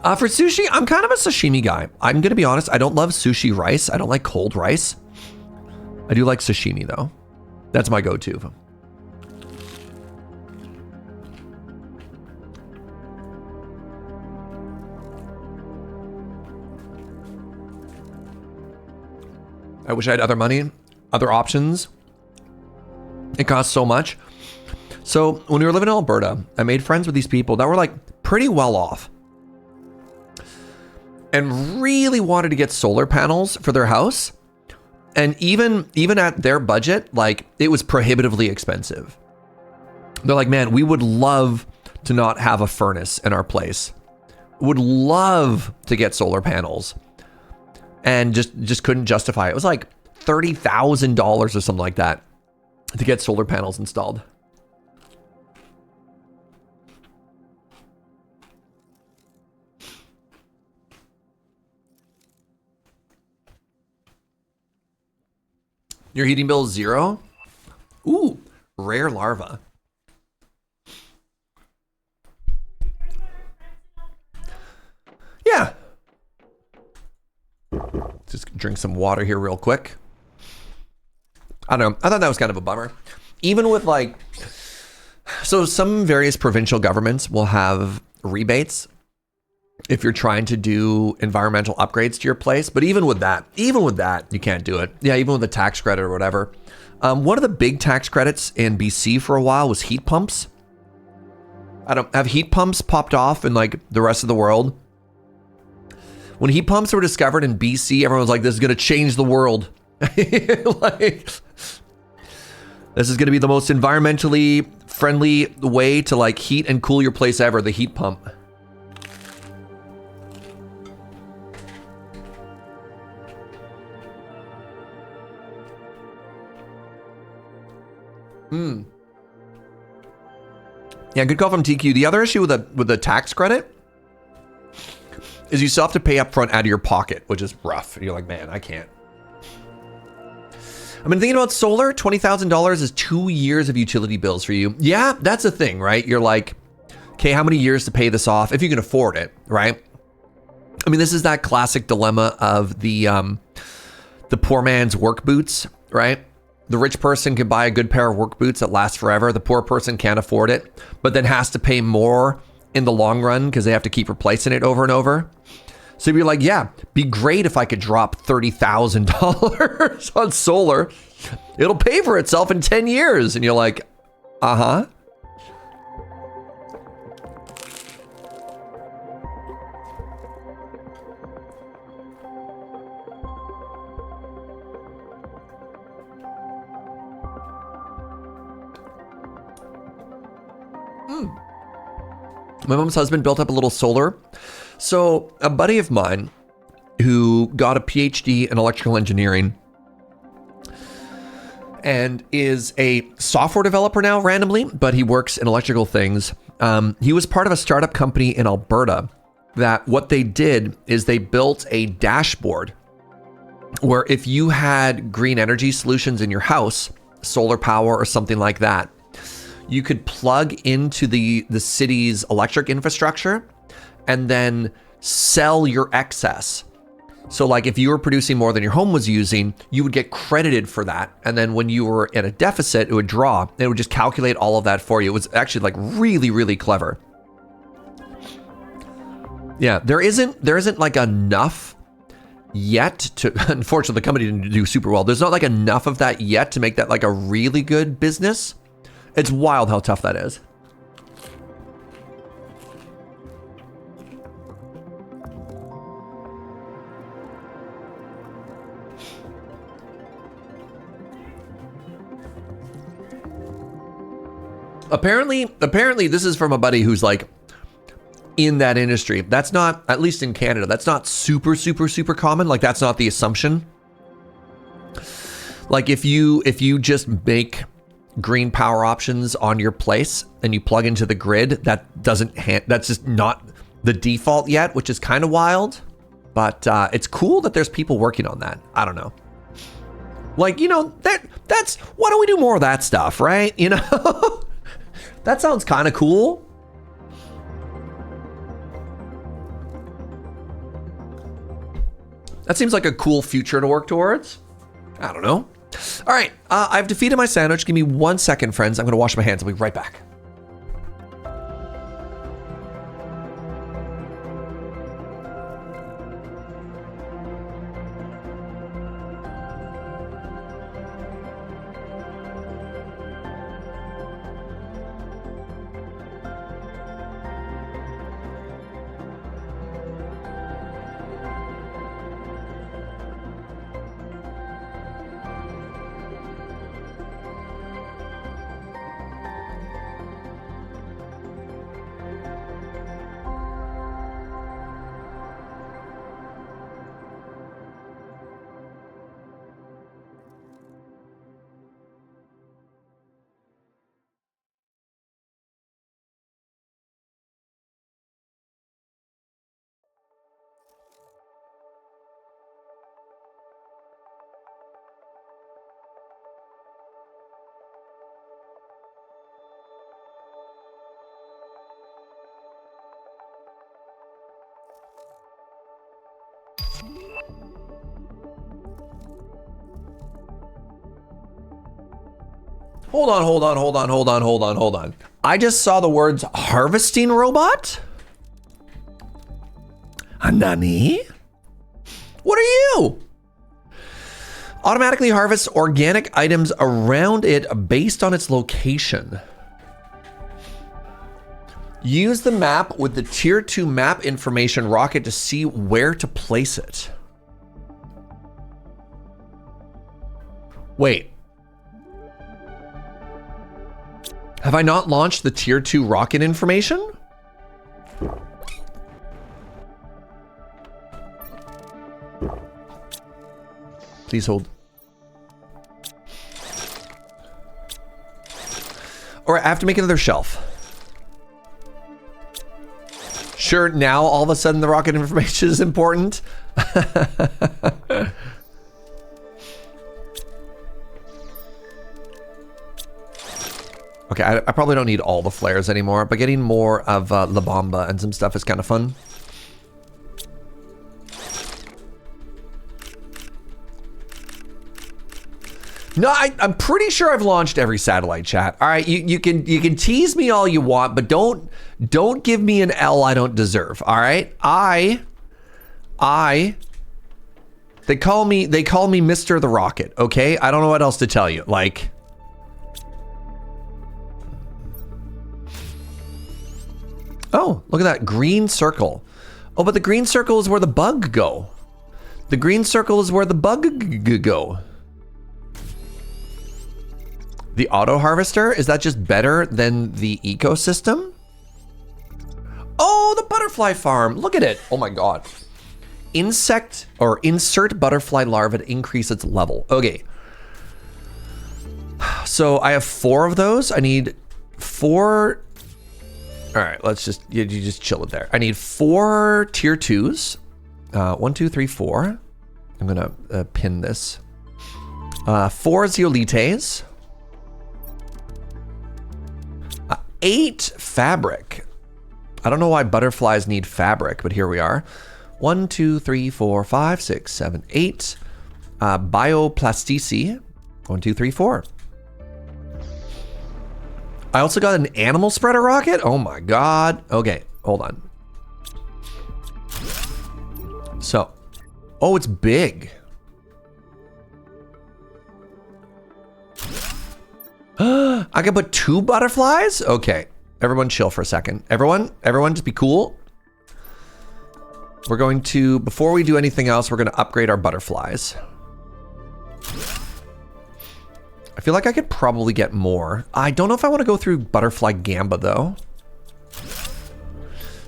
For sushi, I'm kind of a sashimi guy. I'm going to be honest. I don't love sushi rice. I don't like cold rice. I do like sashimi though. That's my go-to. I wish I had other money, other options. It costs so much. So when we were living in Alberta, I made friends with these people that were like pretty well off and really wanted to get solar panels for their house. And even at their budget, like it was prohibitively expensive. They're like, man, we would love to not have a furnace in our place. Would love to get solar panels. And just couldn't justify it. It was like $30,000 or something like that to get solar panels installed. Your heating bill is 0? Ooh, rare larva. Yeah. Just drink some water here real quick. I don't know. I thought that was kind of a bummer. Even with like, so some various provincial governments will have rebates if you're trying to do environmental upgrades to your place. But even with that, you can't do it. Yeah, even with the tax credit or whatever. One of the big tax credits in BC for a while was heat pumps. I don't have heat pumps popped off in like the rest of the world. When heat pumps were discovered in BC, everyone was like, this is going to change the world. Like, this is going to be the most environmentally friendly way to like heat and cool your place ever, the heat pump. Yeah, good call from TQ. The other issue with the tax credit is you still have to pay up front out of your pocket, which is rough. You're like, man, I can't. I've been thinking about solar. $20,000 is 2 years of utility bills for you. Yeah, that's the thing, right? You're like, okay, how many years to pay this off if you can afford it, right? I mean, this is that classic dilemma of the poor man's work boots, right? The rich person can buy a good pair of work boots that last forever. The poor person can't afford it, but then has to pay more in the long run because they have to keep replacing it over and over. So you're like, yeah, be great if I could drop $30,000 on solar. It'll pay for itself in 10 years. And you're like, uh-huh. My mom's husband built up a little solar. So a buddy of mine who got a PhD in electrical engineering and is a software developer now randomly, but he works in electrical things. He was part of a startup company in Alberta that what they did is they built a dashboard where if you had green energy solutions in your house, solar power or something like that, you could plug into the city's electric infrastructure and then sell your excess. So like if you were producing more than your home was using, you would get credited for that. And then when you were at a deficit, it would draw and it would just calculate all of that for you. It was actually like really, really clever. Yeah, there isn't like enough yet to, unfortunately the company didn't do super well. There's not like enough of that yet to make that like a really good business. It's wild how tough that is. Apparently this is from a buddy who's like in that industry. That's not, at least in Canada, that's not super common. Like that's not the assumption. Like if you just make green power options on your place and you plug into the grid, that's just not the default yet, which is kind of wild, but it's cool that there's people working on that. I don't know. Like, you know, that's, why don't we do more of that stuff, right? You know, that sounds kind of cool. That seems like a cool future to work towards. I don't know. All right, I've defeated my sandwich. Give me 1 second, friends. I'm gonna wash my hands. I'll be right back. Hold on. I just saw the words harvesting robot? Nani? What are you? Automatically harvests organic items around it based on its location. Use the map with the tier 2 map information rocket to see where to place it. Wait. Have I not launched the tier 2 rocket information? Please hold. Or I have to make another shelf. Sure, now all of a sudden the rocket information is important. Okay, I probably don't need all the flares anymore, but getting more of La Bamba and some stuff is kind of fun. No, I'm pretty sure I've launched every satellite, chat. All right, you can tease me all you want, but don't give me an L I don't deserve. All right, they call me Mr. the Rocket. Okay, I don't know what else to tell you. Like, oh, look at that green circle. Oh, but the green circle is where the bug go. The green circle is where the bug go. The auto harvester, is that just better than the ecosystem? Oh, the butterfly farm, look at it. Oh my God. Insert butterfly larva to increase its level. Okay. So I have 4 of those. I need 4. All right, let's just, you just chill it there. I need 4 tier 2s. 1, 2, 3, 4. I'm gonna pin this. 4 zeolites. 8 fabric. I don't know why butterflies need fabric, but here we are. 1, 2, 3, 4, 5, 6, 7, 8. Bioplasticity. 1, 2, 3, 4. I also got an animal spreader rocket. Oh my God. Okay, hold on. So, oh, it's big. I can put 2 butterflies? Okay, everyone chill for a second. Everyone just be cool. We're going to, before we do anything else, we're gonna upgrade our butterflies. I feel like I could probably get more. I don't know if I wanna go through butterfly gamba though.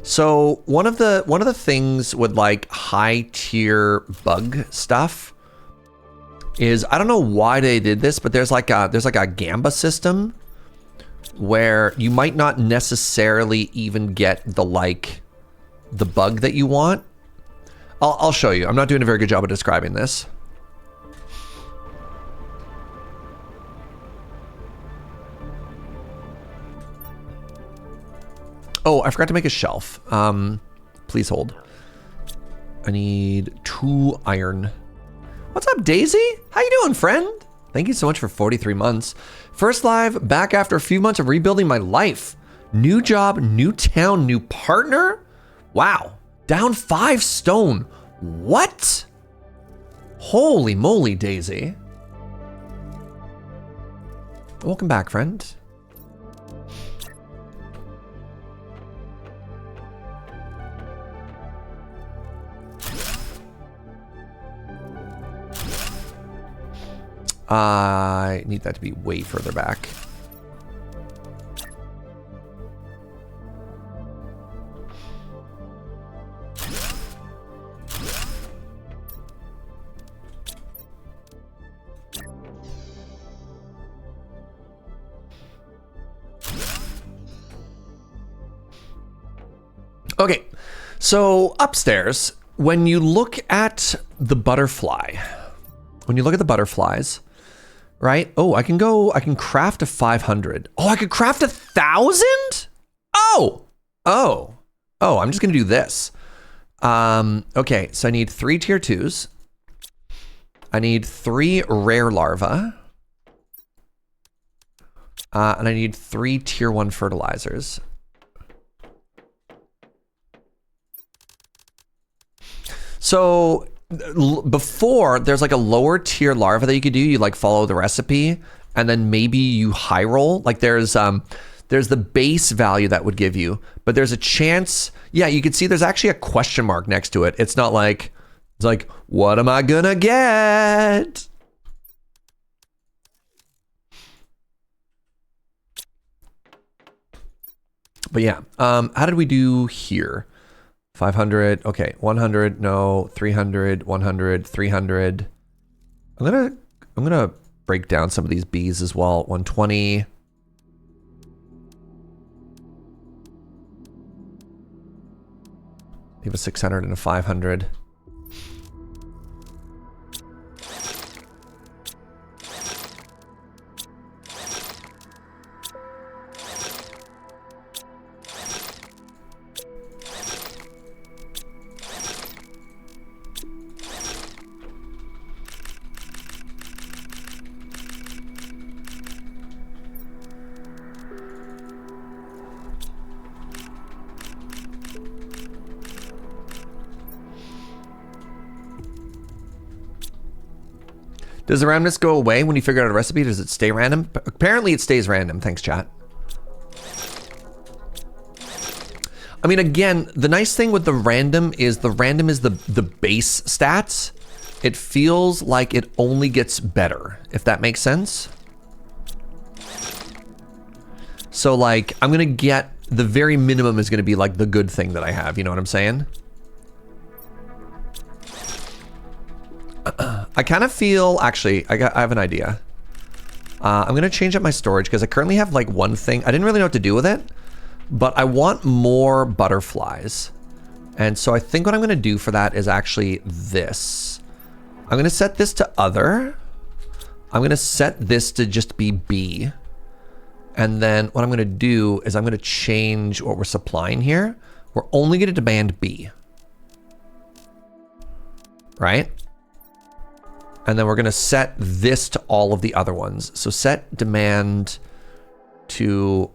So one of the things with like high tier bug stuff is, I don't know why they did this, but there's like a gamba system where you might not necessarily even get the bug that you want. I'll show you. I'm not doing a very good job of describing this. Oh, I forgot to make a shelf. Please hold. I need 2 iron. What's up, Daisy? How you doing, friend? Thank you so much for 43 months. First live, back after a few months of rebuilding my life. New job, new town, new partner. Wow, down 5 stone. What? Holy moly, Daisy. Welcome back, friend. I need that to be way further back. Okay, so upstairs, when you look at the butterfly, when you look at the butterflies, right? Oh, I can craft a 500. Oh, I could craft 1,000? Oh, I'm just gonna do this. Okay, so I need 3 tier 2s. I need 3 rare larvae. And I need 3 tier 1 fertilizers. So before, there's like a lower tier larva that you could do. You like follow the recipe, and then maybe you high roll. Like there's the base value that would give you, but there's a chance. Yeah, you can see there's actually a question mark next to it. It's not like, it's like, what am I gonna get? But yeah, how did we do here? 500, okay, 100, no, 300, 100, 300. I'm gonna break down some of these bees as well. 120. Leave a 600 and a 500. Does the randomness go away when you figure out a recipe? Does it stay random? Apparently it stays random. Thanks, chat. I mean, again, the nice thing with the random is the base stats. It feels like it only gets better, if that makes sense. So like, I'm gonna get, the very minimum is gonna be like the good thing that I have, you know what I'm saying? I kind of feel, actually, I have an idea. I'm gonna change up my storage because I currently have like one thing. I didn't really know what to do with it, but I want more butterflies. And so I think what I'm gonna do for that is actually this. I'm gonna set this to other. I'm gonna set this to just be B. And then what I'm gonna do is I'm gonna change what we're supplying here. We're only gonna demand B. Right? And then we're gonna set this to all of the other ones. So set demand to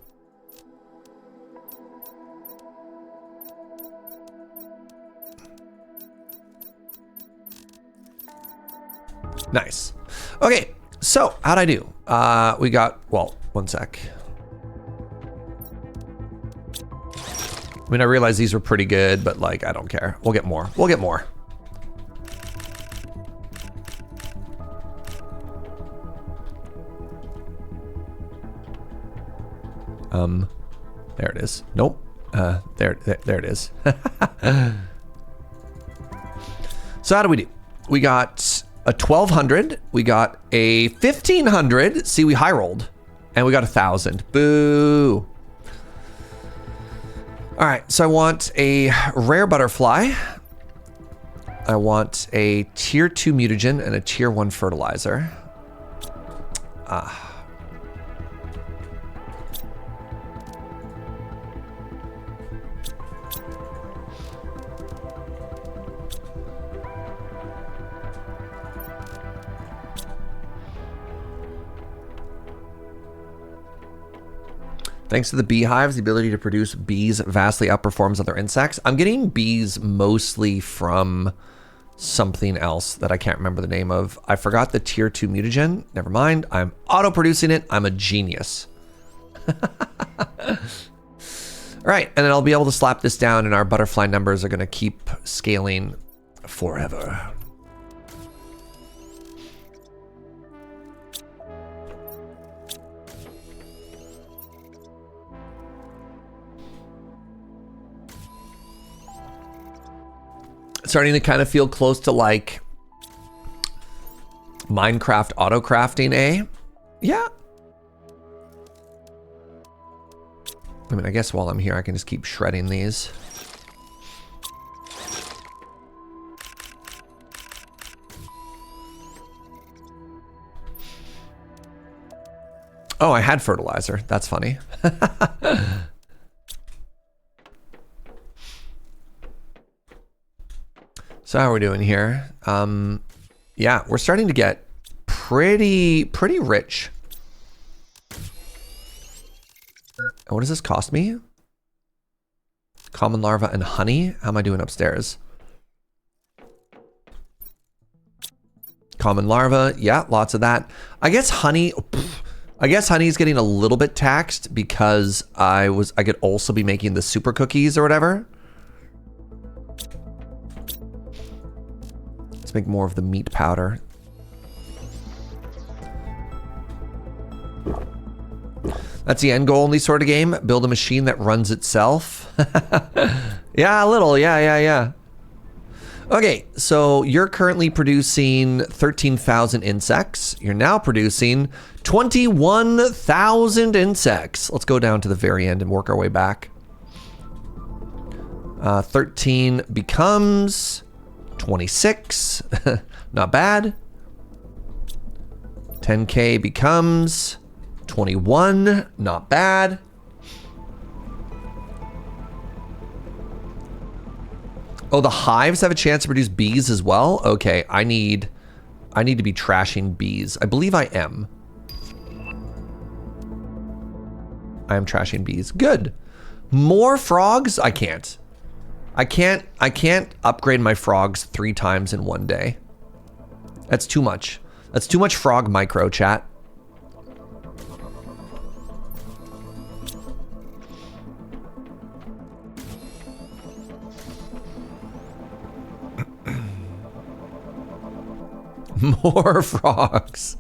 nice. Okay, so how'd I do? We got, well, one sec. I mean, I realize these were pretty good, but like, I don't care. We'll get more. We'll get more. There it is. Nope. There it is. So how do we do? We got a 1200. We got a 1500. See, we high rolled, and we got 1000. Boo. All right. So I want a rare butterfly. I want a tier 2 mutagen and a tier 1 fertilizer. Thanks to the beehives, the ability to produce bees vastly outperforms other insects. I'm getting bees mostly from something else that I can't remember the name of. I forgot the tier 2 mutagen. Never mind. I'm auto-producing it. I'm a genius. All right, and then I'll be able to slap this down and our butterfly numbers are gonna keep scaling forever. Starting to kind of feel close to like Minecraft auto crafting, eh? Yeah. I mean, I guess while I'm here, I can just keep shredding these. Oh, I had fertilizer. That's funny. So how are we doing here? Yeah, we're starting to get pretty rich. And what does this cost me? Common larva and honey. How am I doing upstairs? Common larva. Yeah, lots of that. I guess honey. I guess honey is getting a little bit taxed because I could also be making the super cookies or whatever. Let's make more of the meat powder. That's the end goal in these sort of game. Build a machine that runs itself. Yeah, a little. Yeah. Okay, so you're currently producing 13,000 insects. You're now producing 21,000 insects. Let's go down to the very end and work our way back. 13 becomes 26. Not bad. 10K becomes 21. Not bad. Oh, the hives have a chance to produce bees as well? Okay, I need to be trashing bees. I believe I am. I am trashing bees. Good. More frogs? I can't. I can't upgrade my frogs 3 times in one day. That's too much. That's too much frog micro, chat. More frogs.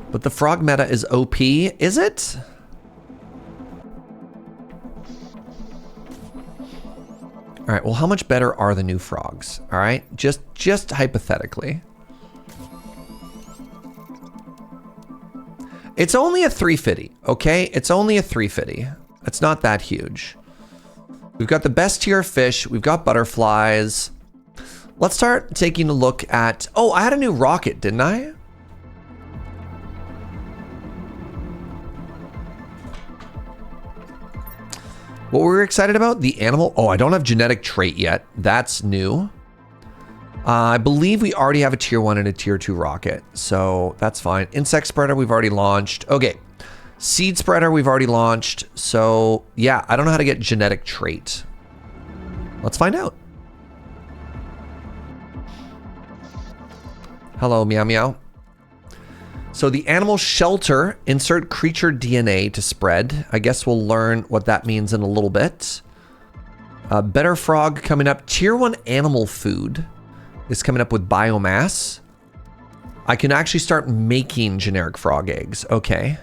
But the frog meta is OP, is it? All right, well, how much better are the new frogs? All right, just hypothetically. It's only a 350, okay? It's only a 350. It's not that huge. We've got the best tier of fish. We've got butterflies. Let's start taking a look at... Oh, I had a new rocket, didn't I? What were we excited about? The animal... Oh, I don't have genetic trait yet. That's new. I believe we already have a tier 1 and a tier 2 rocket, so that's fine. Insect spreader, we've already launched. Okay. Seed spreader, we've already launched. So, yeah, I don't know how to get genetic trait. Let's find out. Hello, meow meow. So the animal shelter, insert creature DNA to spread. I guess we'll learn what that means in a little bit. Better frog coming up. Tier 1 animal food is coming up with biomass. I can actually start making generic frog eggs. Okay.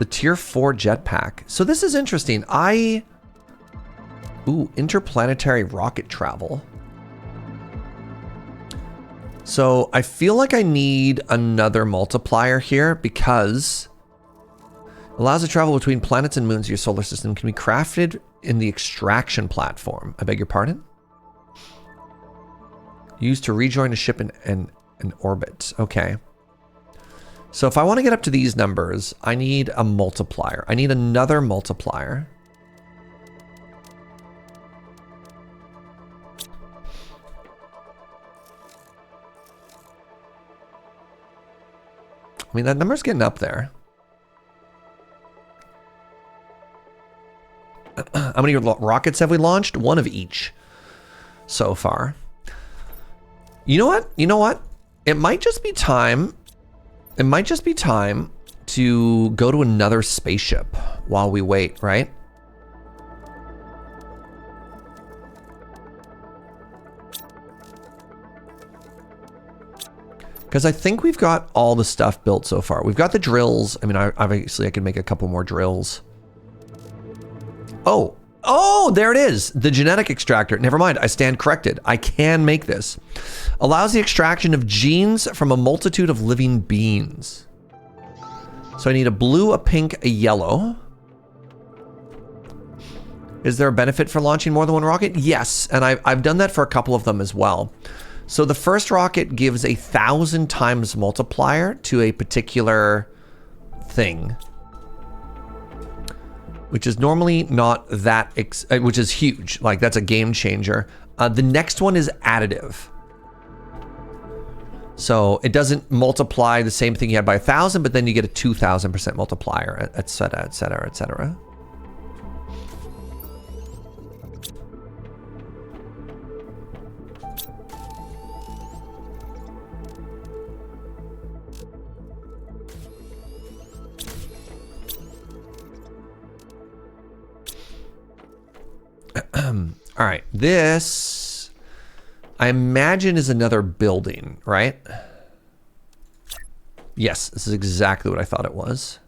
The tier 4 jetpack. So this is interesting. Ooh, interplanetary rocket travel. So I feel like I need another multiplier here because allows to travel between planets and moons of your solar system, can be crafted in the extraction platform. I beg your pardon? Used to rejoin a ship in orbit. Okay. So if I want to get up to these numbers, I need a multiplier. I need another multiplier. I mean, that number's getting up there. How many rockets have we launched? 1 of each so far. You know what? You know what? It might just be time. It might just be time to go to another spaceship while we wait, right? Because I think we've got all the stuff built so far. We've got the drills. I mean, obviously I can make a couple more drills. Oh, there it is. The genetic extractor. Never mind, I stand corrected. I can make this. Allows the extraction of genes from a multitude of living beings. So I need a blue, a pink, a yellow. Is there a benefit for launching more than one rocket? Yes, and I've done that for a couple of them as well. So the first rocket gives 1,000 times multiplier to a particular thing. which is normally not that, which is huge. Like that's a game changer. The next one is additive. So it doesn't multiply the same thing you had by 1,000, but then you get a 2,000% multiplier, et cetera, et cetera, et cetera. All right, this, I imagine, is another building, right? Yes, this is exactly what I thought it was.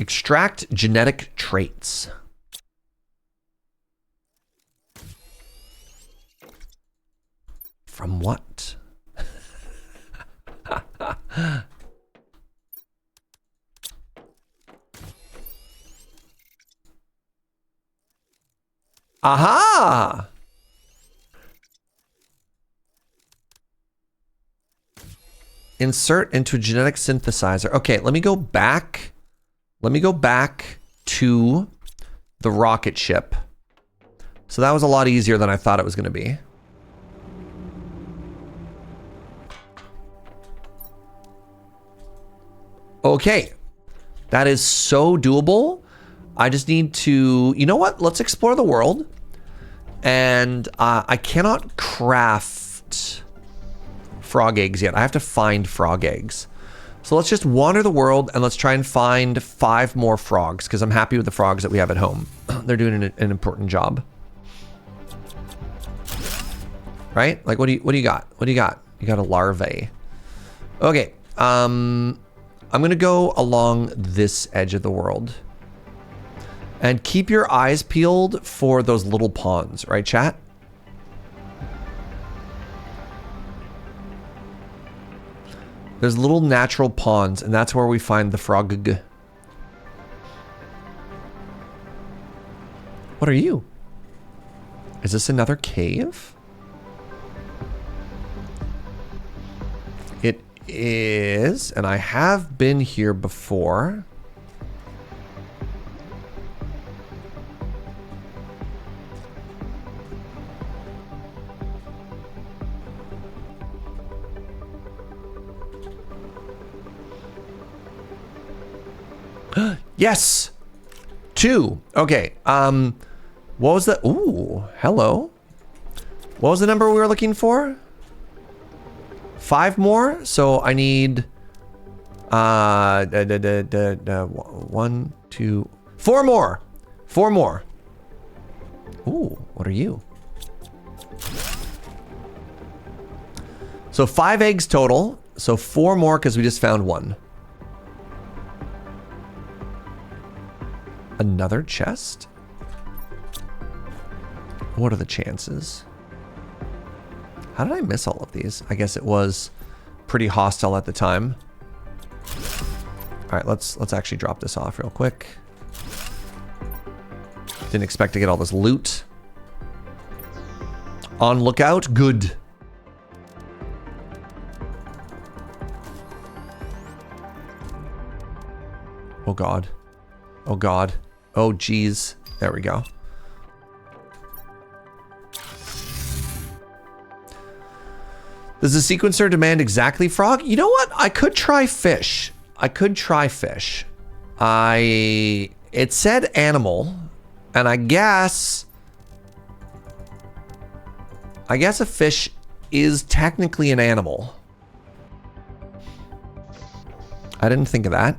Extract genetic traits. From what? Aha! Insert into a genetic synthesizer. Okay, let me go back. Let me go back to the rocket ship. So that was a lot easier than I thought it was going to be. Okay. That is so doable. I just need to, you know what? Let's explore the world. And I cannot craft frog eggs yet. I have to find frog eggs. So let's just wander the world and let's try and find 5 more frogs because I'm happy with the frogs that we have at home. They're doing an important job. Right? Like, what do you got? What do you got? You got a larvae. Okay. I'm going to go along this edge of the world. And keep your eyes peeled for those little ponds, right, chat? There's little natural ponds, and that's where we find the frog. What are you? Is this another cave? It is, and I have been here before. Yes! 2. Okay. What was the... Ooh, hello. What was the number we were looking for? 5 more? So I need... 1, 2... 4 more! 4 more. Ooh, what are you? So 5 eggs total. So 4 more because we just found 1. Another chest? What are the chances? How did I miss all of these? I guess it was pretty hostile at the time. All right, let's actually drop this off real quick. Didn't expect to get all this loot. On lookout, good. Oh God. Oh God. Oh geez. There we go. Does the sequencer demand exactly frog? You know what? I could try fish. I could try fish. It said animal, and I guess a fish is technically an animal. I didn't think of that.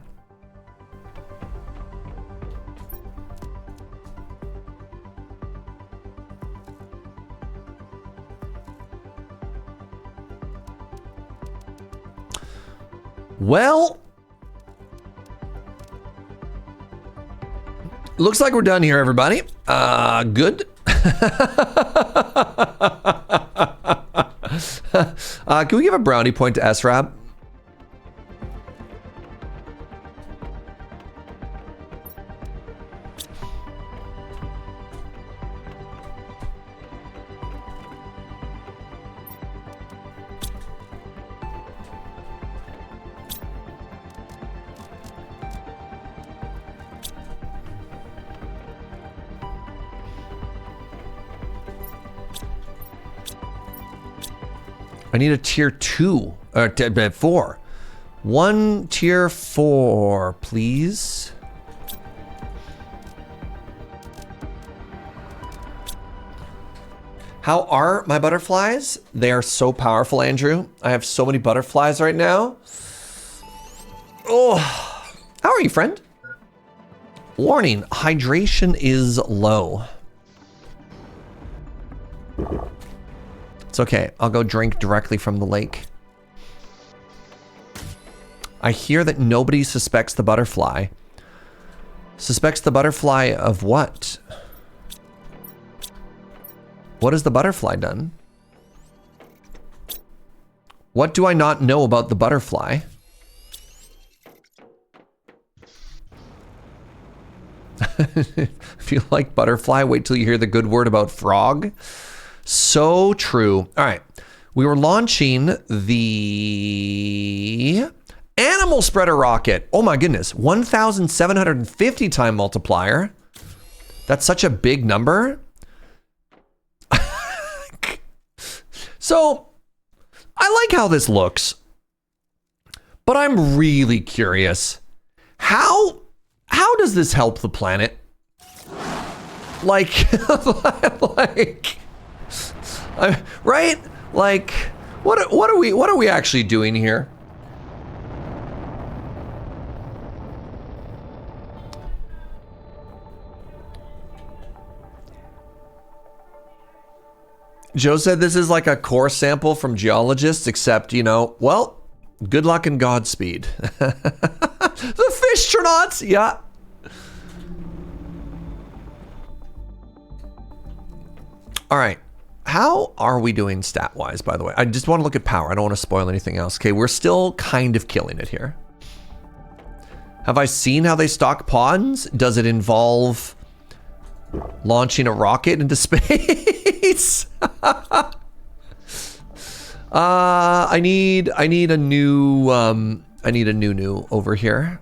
Well, looks like we're done here, everybody. Good. Can we give a brownie point to SRAB? I need a tier 2, or 4. 1 tier 4, please. How are my butterflies? They are so powerful, Andrew. I have so many butterflies right now. Oh, how are you, friend? Warning, hydration is low. It's okay, I'll go drink directly from the lake. I hear that nobody suspects the butterfly. Suspects the butterfly of what? What has the butterfly done? What do I not know about the butterfly? If you like butterfly, wait till you hear the good word about frog. So true. All right. We were launching the animal spreader rocket. Oh my goodness. 1,750 time multiplier. That's such a big number. So, I like how this looks, but I'm really curious. How does this help the planet? Like, right? Like, what are we actually doing here? Joe said this is like a core sample from geologists, except, you know, well, good luck and Godspeed. The fishtronauts, yeah. All right, how are we doing stat-wise, by the way? I just want to look at power. I don't want to spoil anything else. Okay, we're still kind of killing it here. Have I seen how they stock pawns? Does it involve launching a rocket into space? I need a new over here.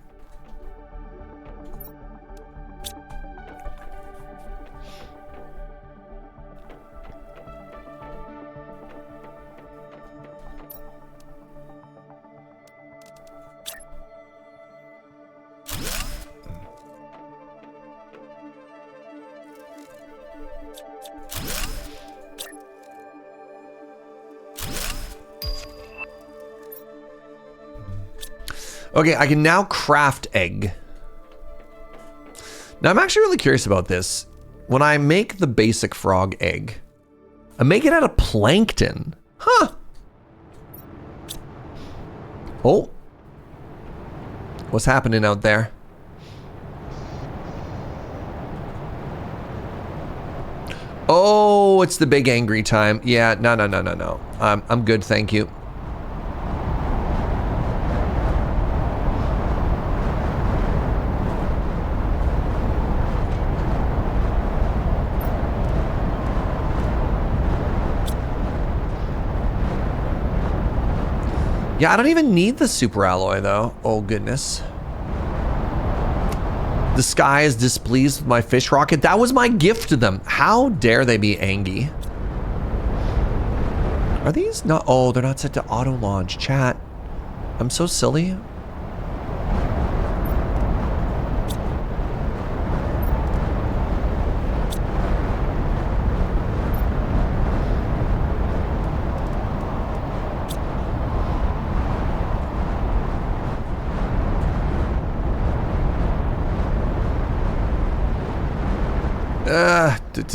Okay, I can now craft egg. Now, I'm actually really curious about this. When I make the basic frog egg, I make it out of plankton. Huh. Oh. What's happening out there? Oh, it's the big angry time. Yeah, no. I'm good, thank you. Yeah, I don't even need the super alloy though. Oh goodness. The sky is displeased with my fish rocket. That was my gift to them. How dare they be angry? Are these not? Oh, they're not set to auto launch. Chat. I'm so silly.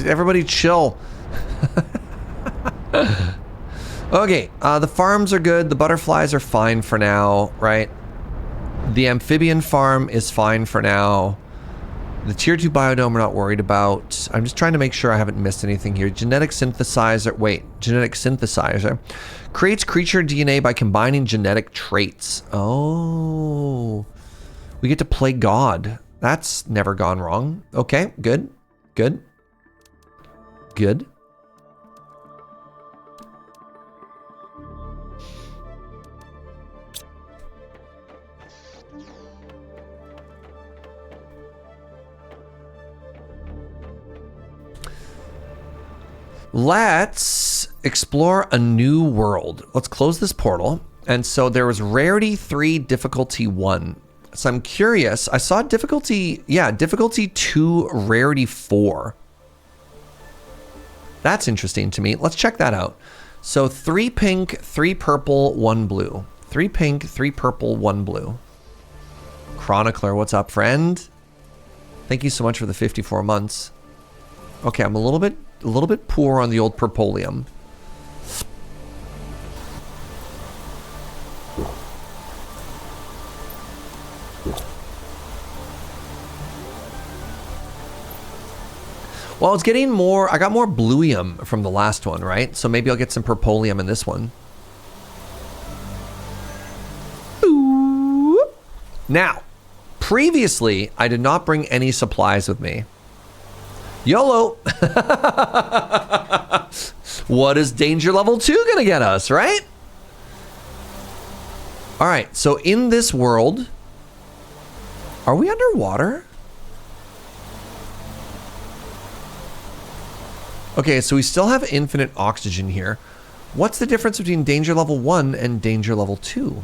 Everybody chill. Okay, the farms are good. The butterflies are fine for now, right? The amphibian farm is fine for now. The tier 2 biodome we're not worried about. I'm just trying to make sure I haven't missed anything here. Genetic synthesizer. Wait, genetic synthesizer creates creature DNA by combining genetic traits. Oh, we get to play God. That's never gone wrong. Okay, good. Good. Good. Let's explore a new world. Let's close this portal. And so there was rarity 3, difficulty 1. So I'm curious. I saw difficulty, difficulty 2, rarity 4. That's interesting to me. Let's check that out. So 3 pink, 3 purple, 1 blue. 3 pink, 3 purple, 1 blue. Chronicler, what's up, friend? Thank you so much for the 54 months. Okay, I'm a little bit poor on the old purpolium. Well, it's getting more, I got more bluium from the last one, right? So maybe I'll get some purpolium in this one. Ooh. Now, previously, I did not bring any supplies with me. YOLO! What is danger level 2 gonna get us, right? All right, so in this world, are we underwater? Okay, so we still have infinite oxygen here. What's the difference between danger level 1 and danger level 2?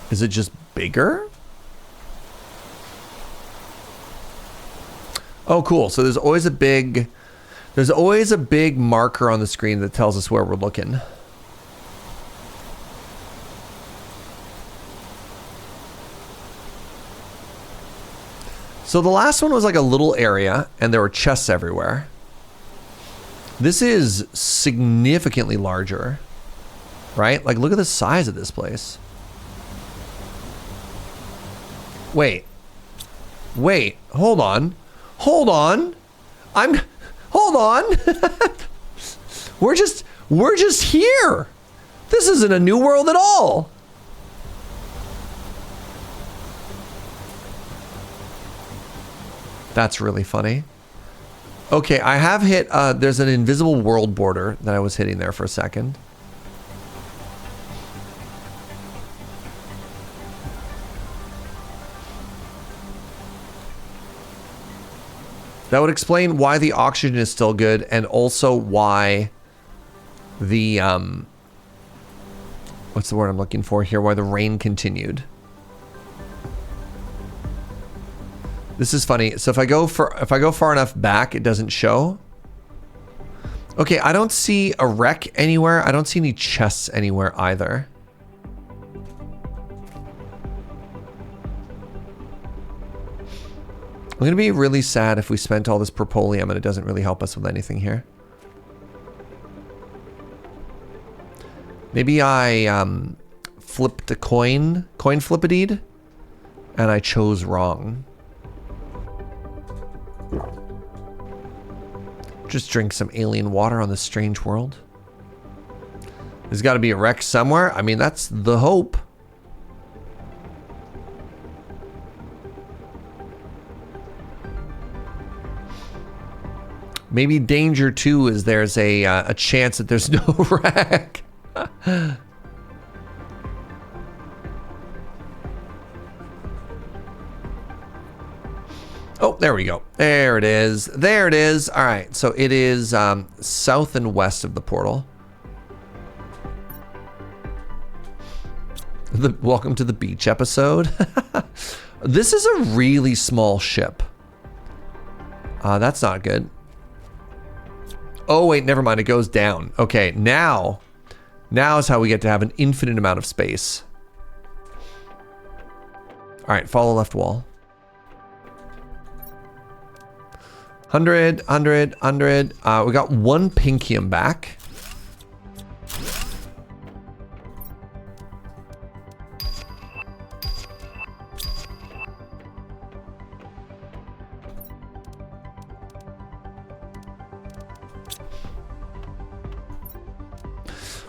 Is it just bigger? Oh, cool. So there's always a big marker on the screen that tells us where we're looking. So the last one was like a little area and there were chests everywhere. This is significantly larger, right? Like, look at the size of this place. Wait, hold on. Hold on. We're just here. This isn't a new world at all. That's really funny. Okay, I have hit, there's an invisible world border that I was hitting there for a second. That would explain why the oxygen is still good and also why the, what's the word I'm looking for here? Why the rain continued. This is funny. So if I go far enough back, it doesn't show. Okay, I don't see a wreck anywhere. I don't see any chests anywhere either. I'm gonna be really sad if we spent all this purpolium and it doesn't really help us with anything here. Maybe I flipped a coin flip-a-deed, and I chose wrong. Just drink some alien water on this strange world. There's got to be a wreck somewhere. I mean, that's the hope. Maybe danger 2 is there's a chance that there's no wreck. Oh, there we go. There it is. There it is. All right. So it is south and west of the portal. Welcome to the beach episode. This is a really small ship. That's not good. Oh, wait, never mind. It goes down. Okay, now is how we get to have an infinite amount of space. All right, follow left wall. 100, 100, 100. We got 1 pinkium back.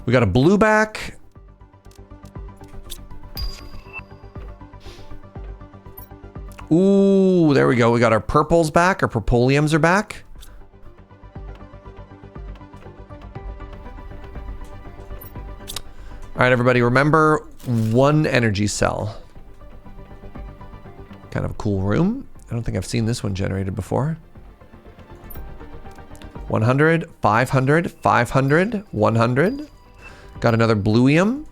We got a blue back. Ooh, there we go. We got our purples back. Our purpoliums are back. All right, everybody, remember 1 energy cell. Kind of a cool room. I don't think I've seen this one generated before. 100, 500, 500, 100. Got another bluium.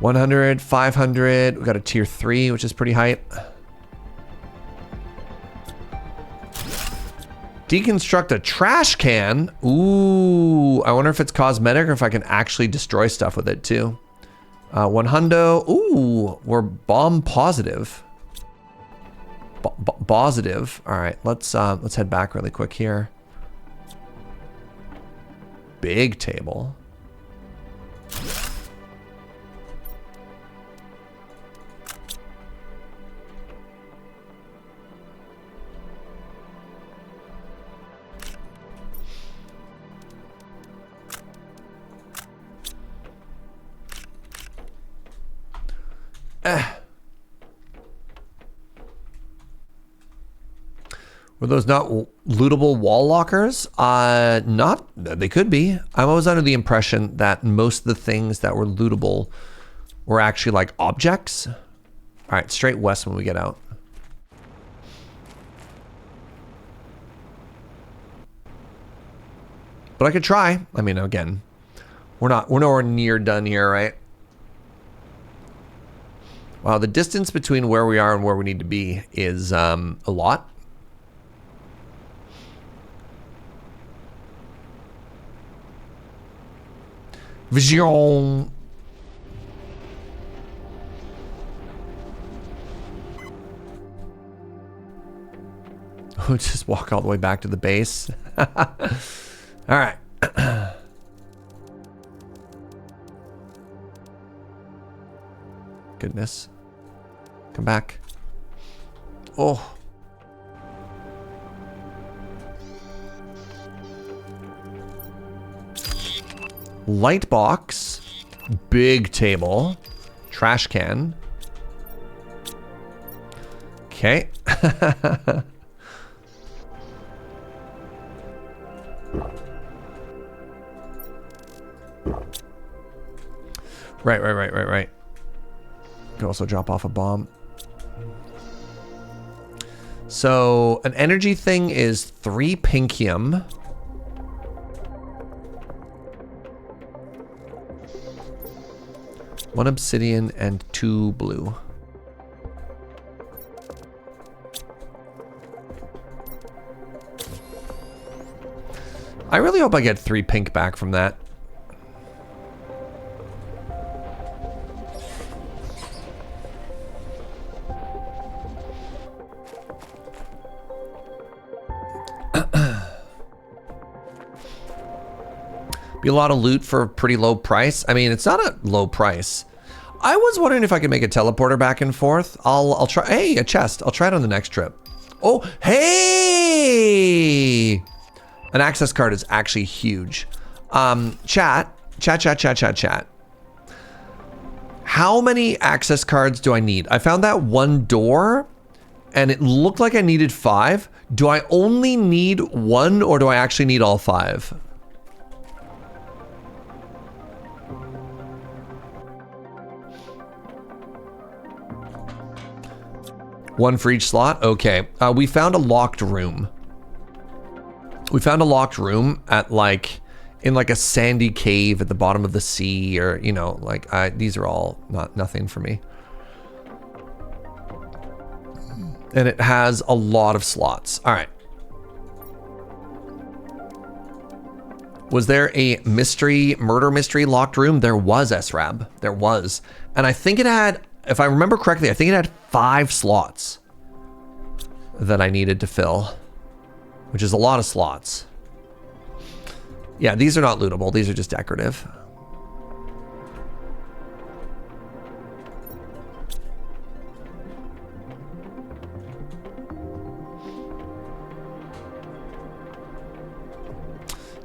$100, $500. We got a tier 3, which is pretty hype. Deconstruct a trash can. Ooh, I wonder if it's cosmetic or if I can actually destroy stuff with it too. 100. Ooh, we're bomb positive. Positive. All right, let's head back really quick here. Big table. Were those not lootable wall lockers? Not, they could be. I'm always under the impression that most of the things that were lootable were actually like objects. All right, straight west when we get out. But I could try. I mean, again, we're nowhere near done here, right? Wow, the distance between where we are and where we need to be is a lot. Vision. Oh, just walk all the way back to the base. All right. Goodness. Come back. Oh. Light box. Big table. Trash can. Okay. Right. Could also drop off a bomb. So an energy thing is 3 pinkium. One obsidian and 2 blue. I really hope I get 3 pink back from that. Be a lot of loot for a pretty low price. I mean, it's not a low price. I was wondering if I could make a teleporter back and forth. I'll try. Hey, a chest. I'll try it on the next trip. Oh, hey! An access card is actually huge. Chat. How many access cards do I need? I found that one door and it looked like I needed 5. Do I only need 1 or do I actually need all 5? One for each slot? Okay. We found a locked room. We found a locked room at in a sandy cave at the bottom of the sea, or, you know, these are all nothing for me. And it has a lot of slots. All right. Was there a murder mystery locked room? There was, SRAB. There was. And I think it had, if I remember correctly, I think it had 5 slots that I needed to fill, which is a lot of slots. Yeah, these are not lootable. These are just decorative.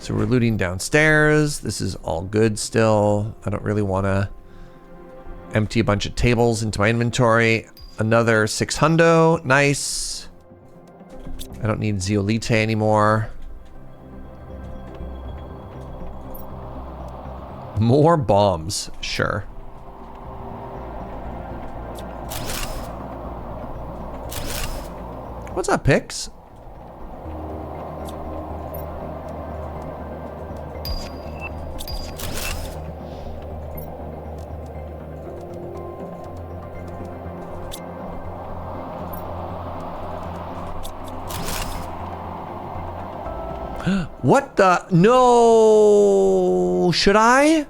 So we're looting downstairs. This is all good still. I don't really want to empty a bunch of tables into my inventory. Another 600. Nice. I don't need zeolite anymore. More bombs. Sure. What's up, Pix? What the? No. Should I?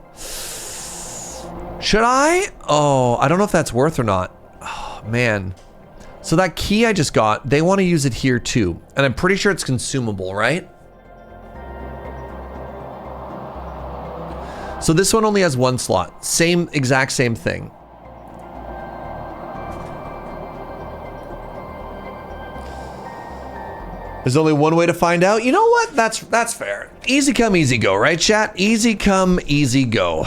Should I? Oh, I don't know if that's worth or not. Oh, man. So that key I just got, they want to use it here too. And I'm pretty sure it's consumable, right? So this one only has one slot. Same, exact same thing. There's only one way to find out. You know what? That's fair. Easy come, easy go, right, chat? Easy come, easy go.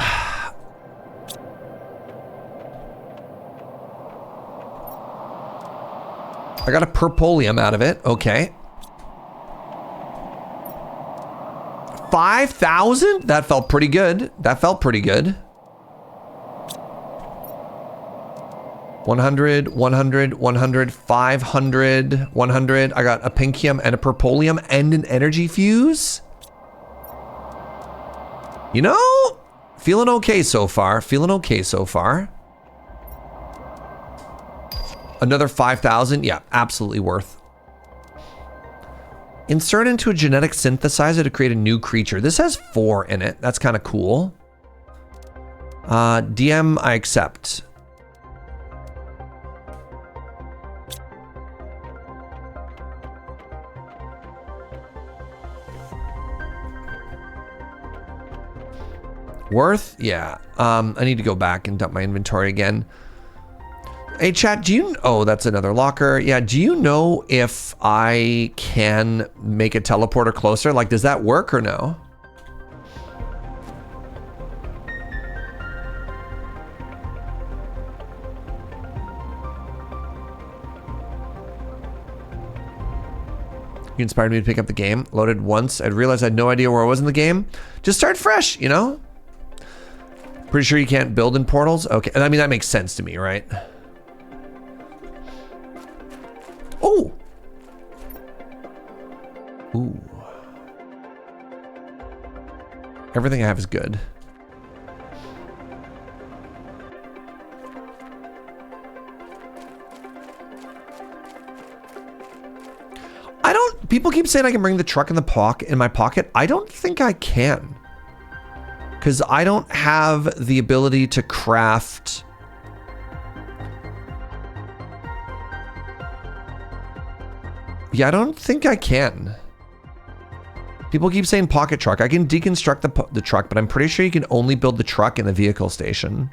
I got a purpolium out of it. Okay. 5,000? That felt pretty good. That felt pretty good. 100, 100, 100, 500, 100. I got a pinkium and a purpolium and an energy fuse. You know, feeling okay so far. Feeling okay so far. Another 5,000. Yeah, absolutely worth. Insert into a genetic synthesizer to create a new creature. This has 4 in it. That's kind of cool. DM, I accept. Worth? Yeah. I need to go back and dump my inventory again. Hey, chat, do you... Oh, that's another locker. Yeah, do you know if I can make a teleporter closer? Like, does that work or no? You inspired me to pick up the game. Loaded once. I realized I had no idea where I was in the game. Just start fresh, you know? Pretty sure you can't build in portals? Okay, I mean, that makes sense to me, right? Oh! Ooh. Everything I have is good. I don't... People keep saying I can bring the truck in my pocket. I don't think I can. Because I don't have the ability to craft... Yeah, I don't think I can. People keep saying pocket truck. I can deconstruct the truck, but I'm pretty sure you can only build the truck in the vehicle station.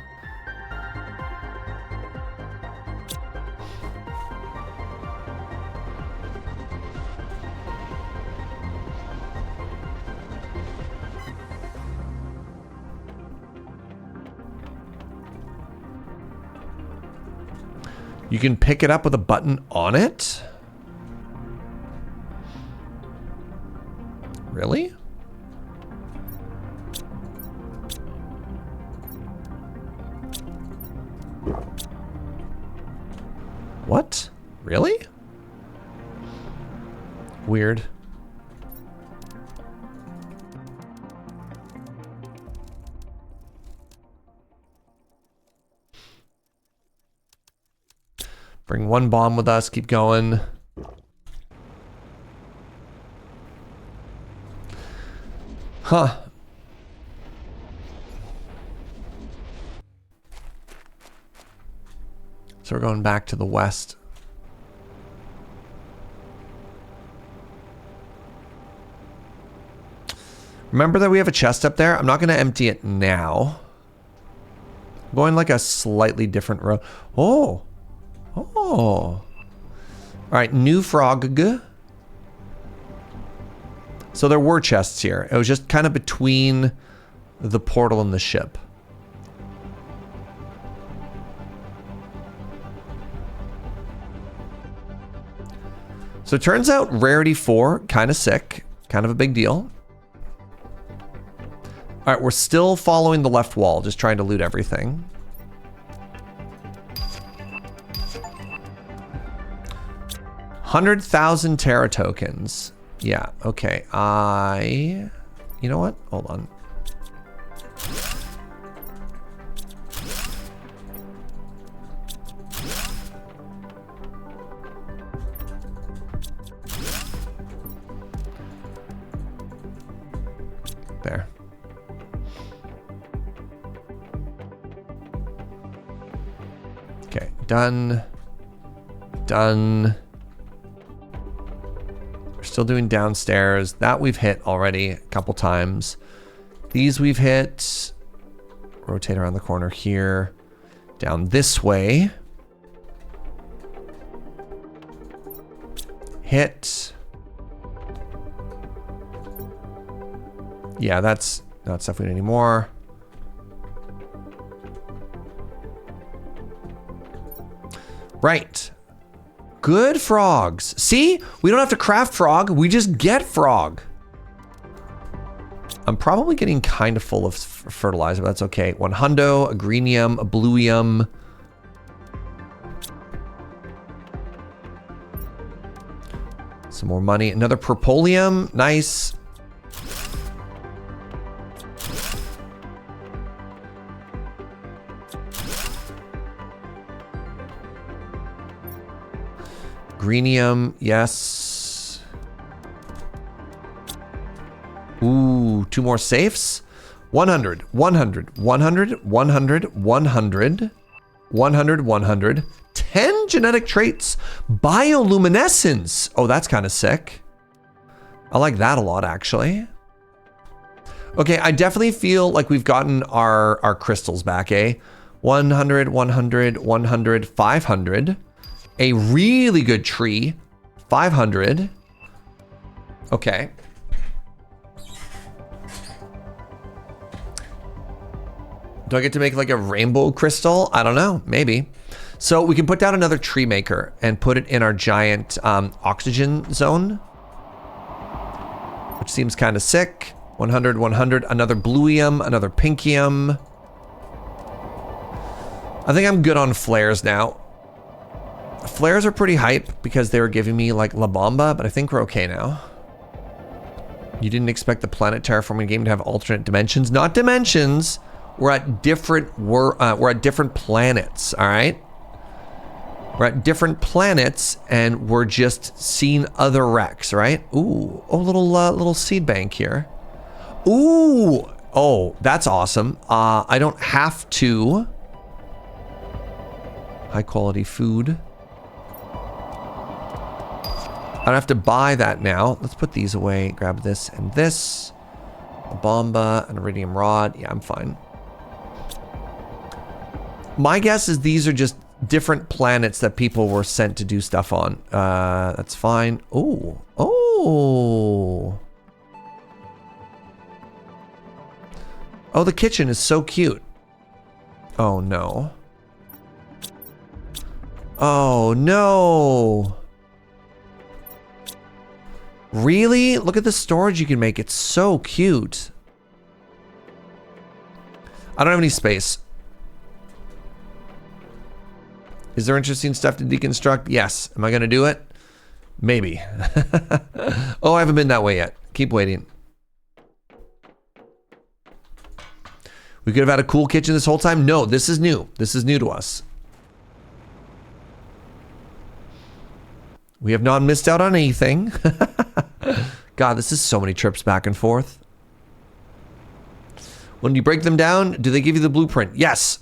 You can pick it up with a button on it? Really? What? Really? Weird. Bring one bomb with us, keep going. Huh. So we're going back to the west. Remember that we have a chest up there? I'm not going to empty it now. I'm going like a slightly different road. Oh. Oh. All right, new frog. So there were chests here. It was just kind of between the portal and the ship. So it turns out rarity 4, kind of sick, kind of a big deal. All right, we're still following the left wall, just trying to loot everything. $100,000 Terra tokens. Yeah, okay. You know what? Hold on. There. Okay, done. Done. We're still doing downstairs. That we've hit already a couple times. These we've hit. Rotate around the corner here. Down this way. Hit. Yeah, that's not stuff we need anymore. Right. Good frogs. See? We don't have to craft frog. We just get frog. I'm probably getting kind of full of fertilizer, but that's okay. One hundo, a greenium, a bluium. Some more money. Another purpolium. Nice. Greenium, yes. Ooh, 2 more safes. 100, 100, 100, 100, 100, 100, 100. 10 genetic traits. Bioluminescence. Oh, that's kind of sick. I like that a lot, actually. Okay, I definitely feel like we've gotten our crystals back, eh? 100, 100, 100, 500. A really good tree. 500. Okay. Do I get to make like a rainbow crystal? I don't know. Maybe. So we can put down another tree maker and put it in our giant oxygen zone. Which seems kind of sick. 100, 100. Another bluium. Another pinkium. I think I'm good on flares now. Flares are pretty hype because they were giving me like La Bomba, but I think we're okay now. You didn't expect the planet terraforming game to have alternate dimensions? Not dimensions. We're at different planets, all right? We're at different planets and we're just seeing other wrecks, right? Ooh, oh, little seed bank here. Ooh, oh, that's awesome. I don't have to. High quality food. I don't have to buy that now. Let's put these away. Grab this and this. A bomba, an iridium rod. Yeah, I'm fine. My guess is these are just different planets that people were sent to do stuff on. That's fine. Oh. Oh. Oh, the kitchen is so cute. Oh, no. Oh, no. Really? Look at the storage you can make. It's so cute. I don't have any space. Is there interesting stuff to deconstruct? Yes. Am I going to do it? Maybe. Oh, I haven't been that way yet. Keep waiting. We could have had a cool kitchen this whole time. No, this is new. This is new to us. We have not missed out on anything. God, this is so many trips back and forth. When you break them down, do they give you the blueprint? Yes.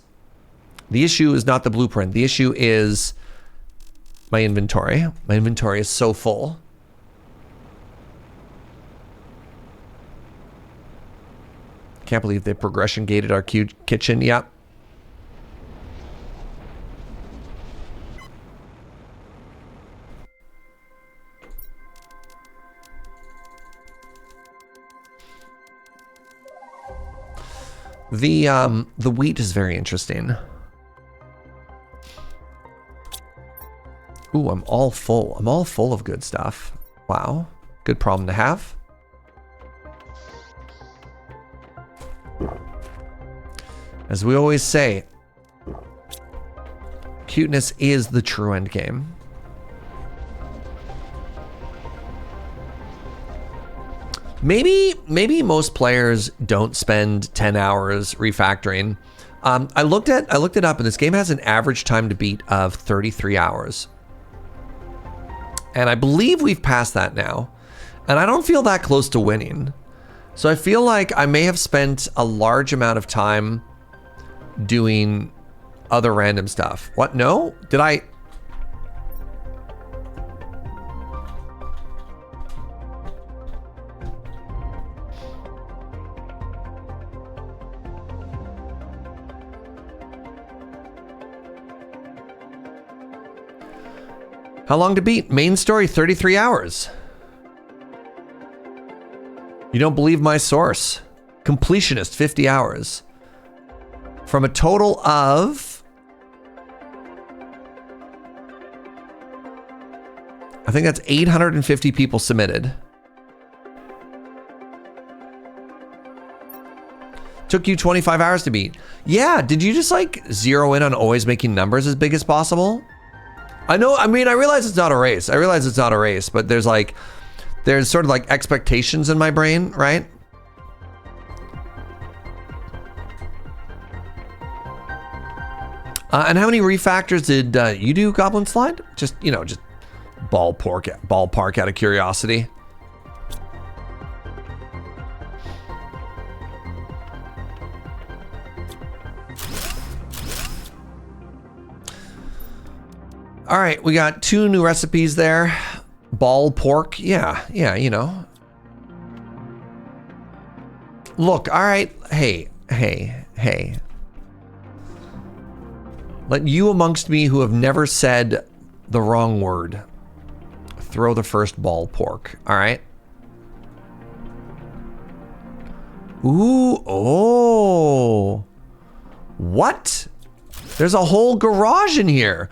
The issue is not the blueprint. The issue is my inventory. My inventory is so full. Can't believe they progression gated our kitchen. Yep. The wheat is very interesting. Ooh, I'm all full. I'm all full of good stuff. Wow. Good problem to have. As we always say, cuteness is the true end game. Maybe most players don't spend 10 hours refactoring. I looked it up, and this game has an average time to beat of 33 hours. And I believe we've passed that now. And I don't feel that close to winning. So I feel like I may have spent a large amount of time doing other random stuff. What? No? Did I? How long to beat? Main story, 33 hours. You don't believe my source. Completionist, 50 hours. From a total of... I think that's 850 people submitted. Took you 25 hours to beat. Yeah, did you just like zero in on always making numbers as big as possible? I know, I mean, I realize it's not a race. But there's sort of like expectations in my brain, right? And how many refactors did you do, Goblin Slide? Just, you know, just ballpark out of curiosity. All right, we got 2 new recipes there. Ball pork, yeah, you know. Look, all right, hey. Let you amongst me who have never said the wrong word throw the first ball pork, all right? Ooh, oh. What? There's a whole garage in here.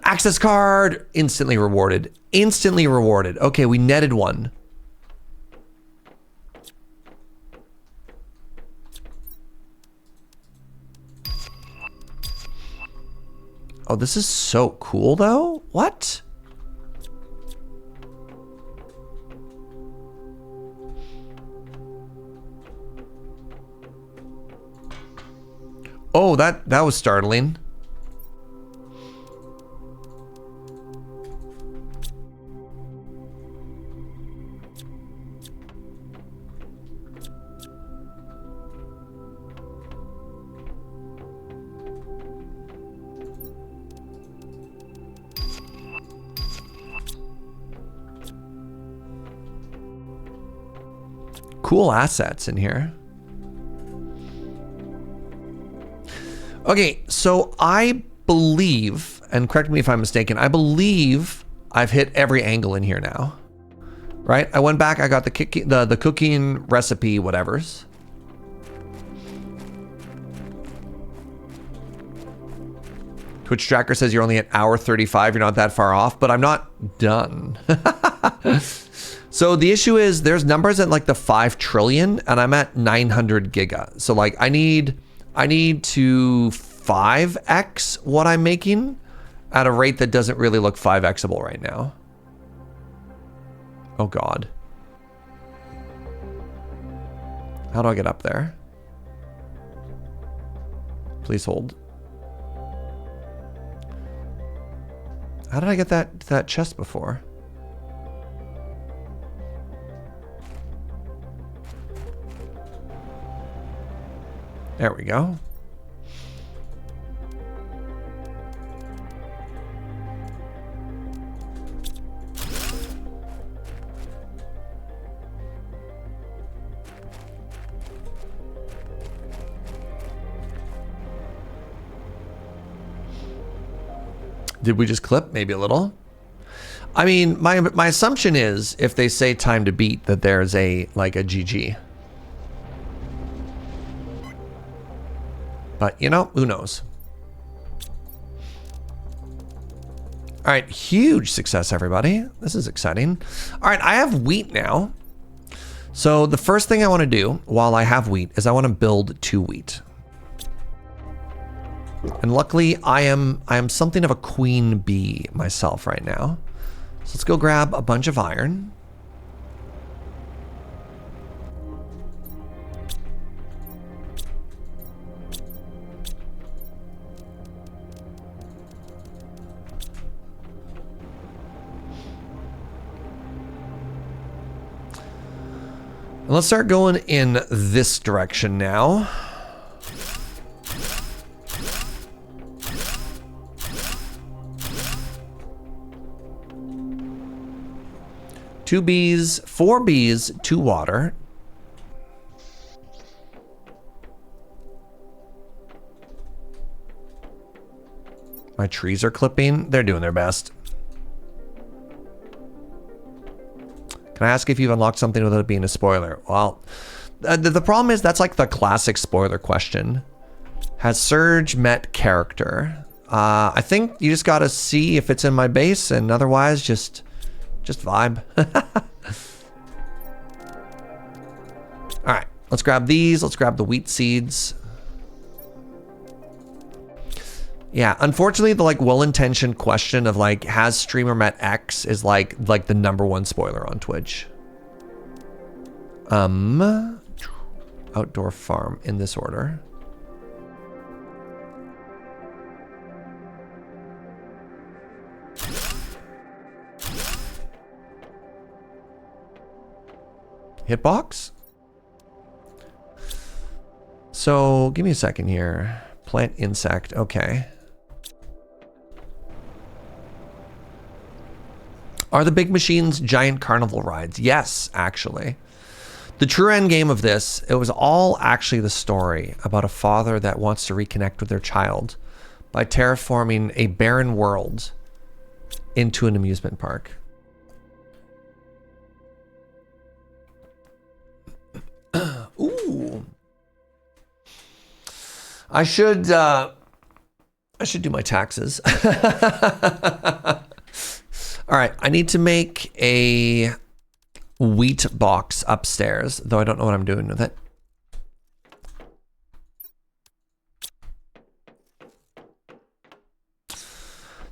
Access card, instantly rewarded. Instantly rewarded. Okay, we netted one. Oh, this is so cool though. What? Oh, that was startling. Cool assets in here. Okay, so I believe, and correct me if I'm mistaken, I believe I've hit every angle in here now. Right? I went back, I got the cooking recipe, whatevers. Twitch Tracker says you're only at hour 35, you're not that far off, but I'm not done. So the issue is there's numbers at like the 5 trillion and I'm at 900 giga. So like I need to 5x what I'm making at a rate that doesn't really look 5xable right now. Oh God. How do I get up there? Please hold. How did I get that chest before? There we go. Did we just clip? Maybe a little. I mean, my assumption is if they say time to beat that there's a GG. But, you know, who knows? All right, huge success, everybody. This is exciting. All right, I have wheat now. So the first thing I want to do while I have wheat is I want to build 2 wheat. And luckily, I am something of a queen bee myself right now. So let's go grab a bunch of iron. And let's start going in this direction now. Two bees, 4 bees, 2 water. My trees are clipping. They're doing their best. Can I ask if you've unlocked something without it being a spoiler? Well, the problem is that's like the classic spoiler question. Has Serge met character? I think you just gotta see if it's in my base, and otherwise just vibe. All right, let's grab these. Let's grab the wheat seeds. Yeah, unfortunately, the like well-intentioned question of like, has streamer met X is like the #1 spoiler on Twitch. Outdoor farm in this order. Hitbox? So give me a second here. Plant insect, okay. Are the big machines giant carnival rides? Yes, actually. The true end game of this, it was all actually the story about a father that wants to reconnect with their child by terraforming a barren world into an amusement park. Ooh. I should do my taxes. All right, I need to make a wheat box upstairs, though I don't know what I'm doing with it.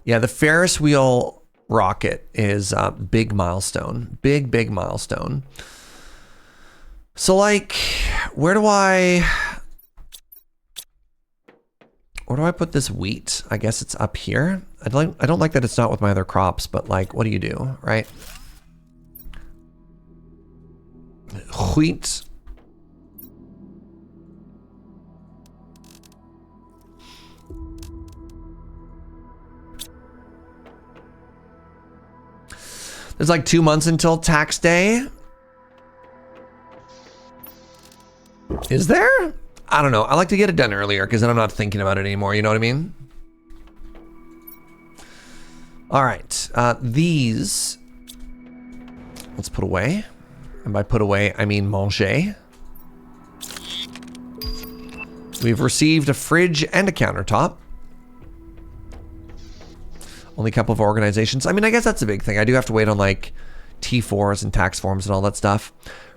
Yeah, the Ferris wheel rocket is a big milestone. Big milestone. So like, where do I put this wheat? I guess it's up here. I don't like that it's not with my other crops, but like, what do you do, right? Wheat. There's like 2 months until tax day. Is there? I don't know. I like to get it done earlier because then I'm not thinking about it anymore. You know what I mean? All right. These, let's put away. And by put away, I mean manger. We've received a fridge and a countertop. Only a couple of organizations. I mean, I guess that's a big thing. I do have to wait on like T4s and tax forms and all that stuff.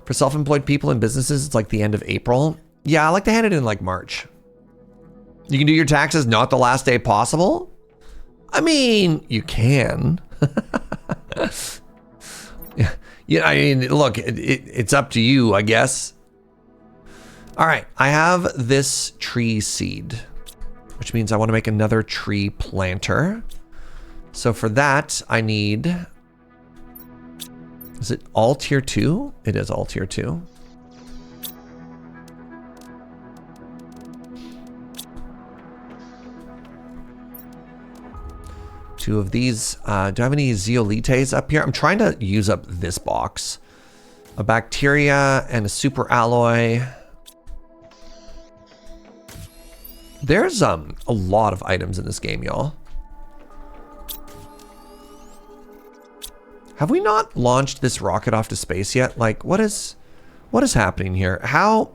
For self-employed people and businesses, it's like the end of April. Yeah, I like to hand it in like March. You can do your taxes not the last day possible? I mean, you can. Yeah, I mean, look, it's up to you, I guess. All right, I have this tree seed, which means I want to make another tree planter. So for that, I need... Is it all tier 2? It is all tier 2. Two of these. Do I have any zeolites up here? I'm trying to use up this box. A bacteria and a super alloy. There's a lot of items in this game, y'all. Have we not launched this rocket off to space yet? Like, what is happening here? How?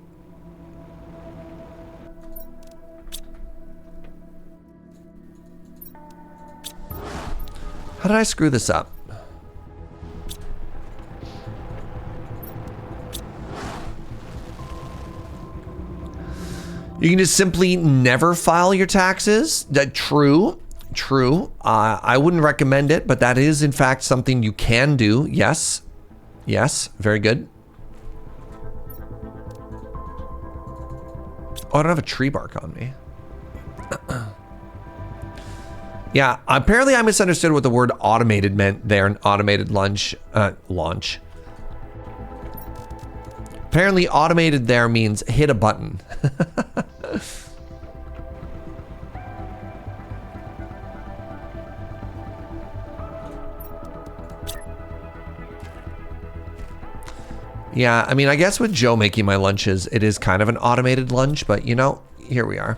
How did I screw this up? You can just simply never file your taxes. True. I wouldn't recommend it, but that is in fact something you can do. Yes. Yes. Very good. Oh, I don't have a tree bark on me. Yeah, apparently I misunderstood what the word automated meant there, an automated launch. Apparently automated there means hit a button. Yeah, I mean, I guess with Joe making my lunches, it is kind of an automated lunch, but you know, here we are.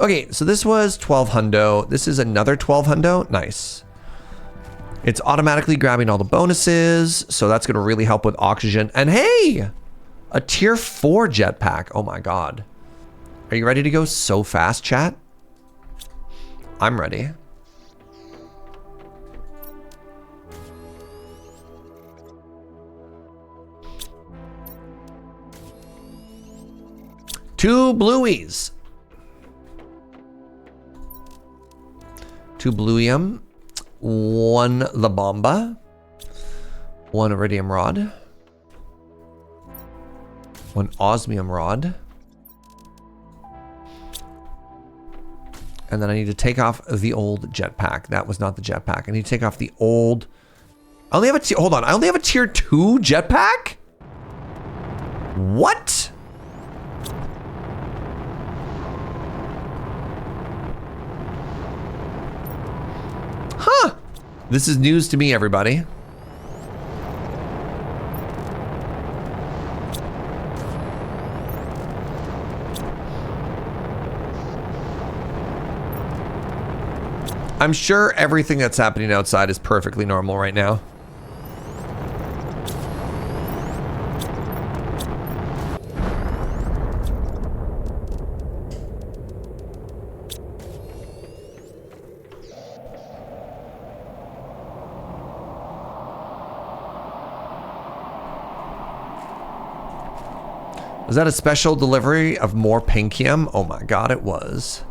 Okay, so this was 12 hundo. This is another 12 hundo. Nice. It's automatically grabbing all the bonuses, so that's going to really help with oxygen. And hey, a tier 4 jetpack. Oh my god. Are you ready to go so fast, chat? I'm ready. Two blueies. 2 bluium. 1 La Bomba. 1 iridium rod. 1 osmium rod. And then I need to take off the old jetpack. That was not the jetpack. I need to take off the old... I only have a hold on. I only have a tier 2 jetpack? What? Huh. This is news to me, everybody. I'm sure everything that's happening outside is perfectly normal right now. Was that a special delivery of more pinkium? Oh my god, it was.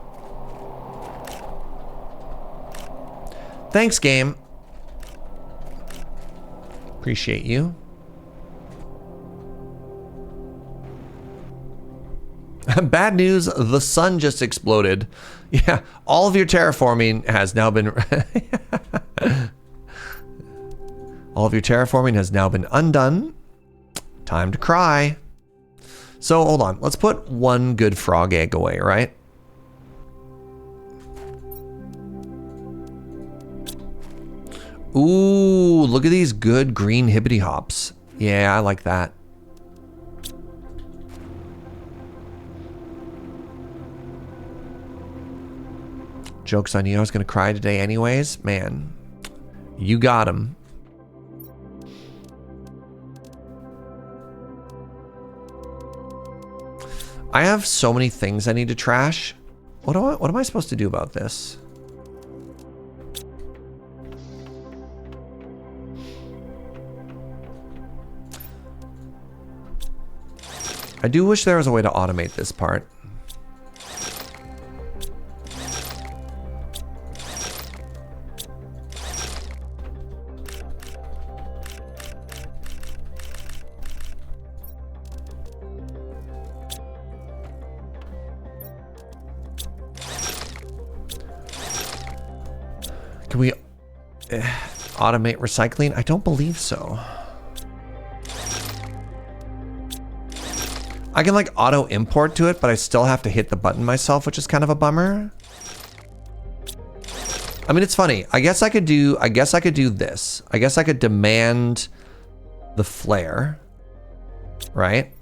Thanks, game. Appreciate you. Bad news, the sun just exploded. Yeah, all of your terraforming has now been... all of your terraforming has now been undone. Time to cry. So, hold on. Let's put 1 good frog egg away, right? Ooh, look at these good green hibbity hops. Yeah, I like that. Joke's on you, I was gonna cry today anyways. Man, you got him. I have so many things I need to trash. What am I supposed to do about this? I do wish there was a way to automate this part. Can we automate recycling? I don't believe so. I can like auto import to it, but I still have to hit the button myself, which is kind of a bummer. I mean, it's funny. I guess I could do this. I guess I could demand the flare, right?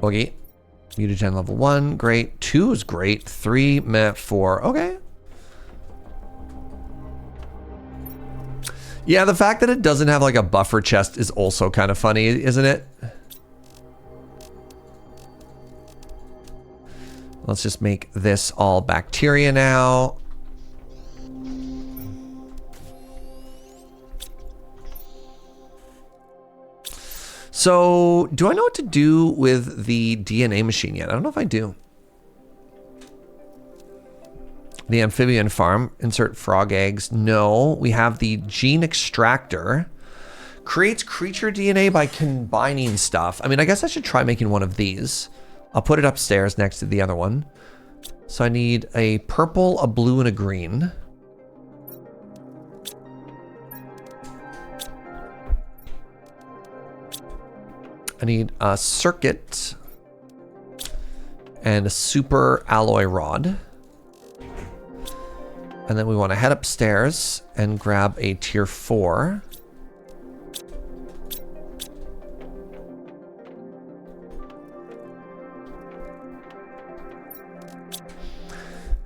Okay. Mutagen level 1, great. 2 is great. 3, meh, 4, okay. Yeah, the fact that it doesn't have like a buffer chest is also kind of funny, isn't it? Let's just make this all bacteria now. So, do I know what to do with the DNA machine yet? I don't know if I do. The amphibian farm, insert frog eggs. No, we have the gene extractor. Creates creature DNA by combining stuff. I mean, I guess I should try making one of these. I'll put it upstairs next to the other one. So I need a purple, a blue, and a green. I need a circuit and a super alloy rod. And then we want to head upstairs and grab a tier 4.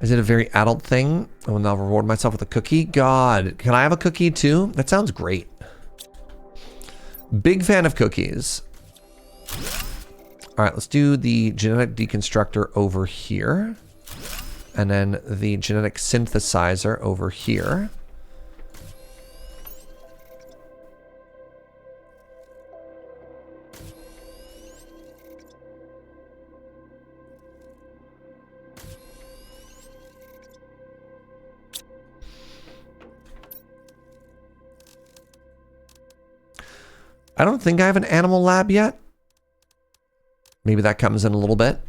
Is it a very adult thing? Oh, and I'll reward myself with a cookie? God, can I have a cookie too? That sounds great. Big fan of cookies. All right, let's do the genetic deconstructor over here. And then the genetic synthesizer over here. I don't think I have an animal lab yet. Maybe that comes in a little bit.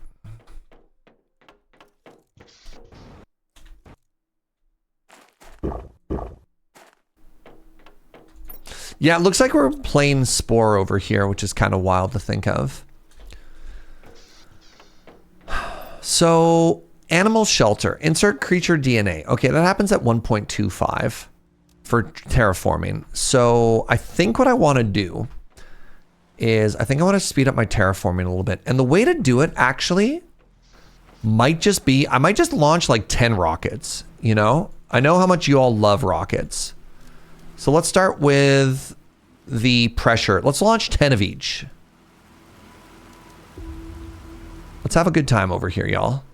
Yeah, it looks like we're playing Spore over here, which is kind of wild to think of. So, animal shelter. Insert creature DNA. Okay, that happens at 1.25 for terraforming. So, I think what I want to do is I think I want to speed up my terraforming a little bit. And the way to do it actually might just be, I might just launch like 10 rockets, you know? I know how much you all love rockets. So let's start with the pressure. Let's launch 10 of each. Let's have a good time over here, y'all.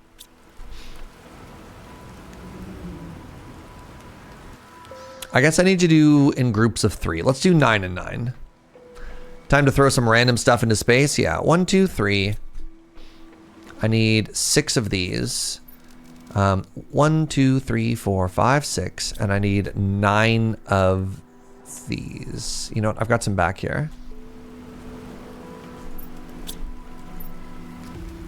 I guess I need to do in groups of 3. Let's do 9 and 9. Time to throw some random stuff into space. Yeah, 1, 2, 3. I need 6 of these. 1, 2, 3, 4, 5, 6. And I need 9 of these. You know what? I've got some back here.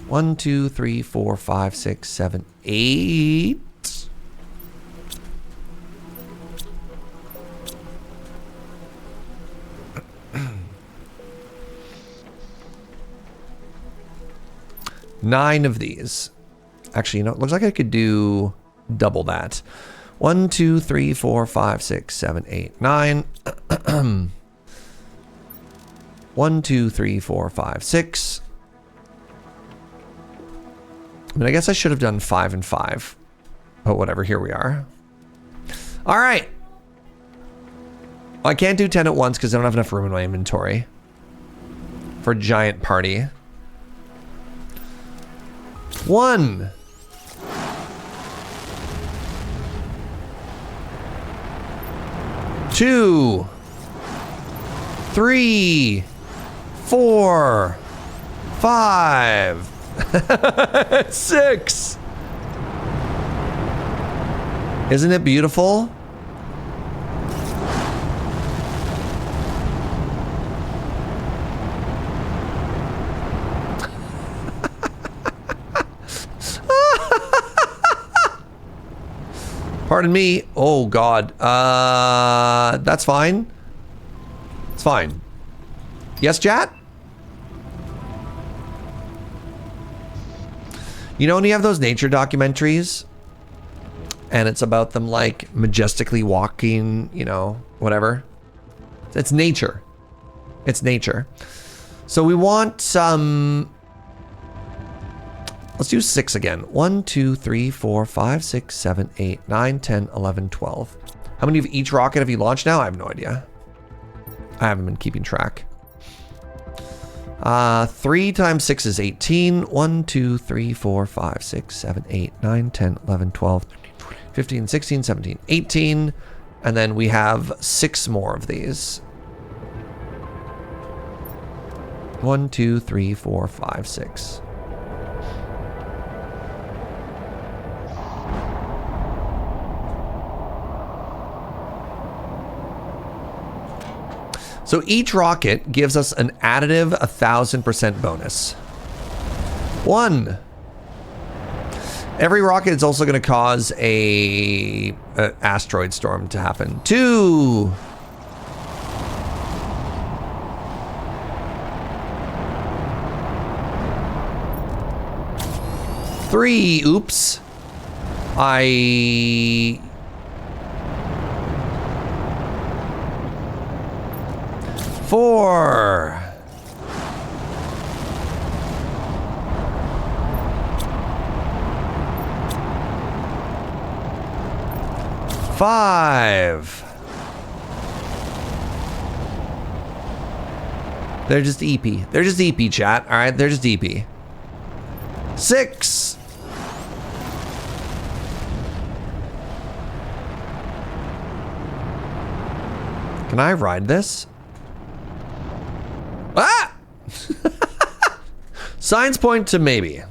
1, 2, 3, 4, 5, 6, 7, 8. Nine of these. Actually, you know, it looks like I could do double that. 1, 2, 3, 4, 5, 6, 7, 8, 9. 1, 2, 3, 4, 5, 6. I mean, I guess I should have done 5 and 5. But whatever, here we are. All right. Well, I can't do 10 at once because I don't have enough room in my inventory for a giant party. 1. 2. 3. 4. 5. 6. Isn't it beautiful? Pardon me. Oh, God. That's fine. It's fine. Yes, chat? You know when you have those nature documentaries and it's about them like majestically walking, you know, whatever. It's nature. It's nature. So we want some Let's do 6 again. 1, 2, 3, 4, 5, 6, 7, 8, 9, 10, 11, 12. How many of each rocket have you launched now? I have no idea. I haven't been keeping track. 3 times 6 is 18. 1, 2, 3, 4, 5, 6, 7, 8, 9, 10, 11, 12, 13, 14, 15, 16, 17, 18. And then we have 6 more of these. 1, 2, 3, 4, 5, 6. So each rocket gives us an additive 1000% bonus. 1. Every rocket is also going to cause a asteroid storm to happen. 2. Three. Oops. 4. 5. They're just EP. They're just EP, chat. All right, they're just EP. 6. Can I ride this? Ah! Signs point to maybe.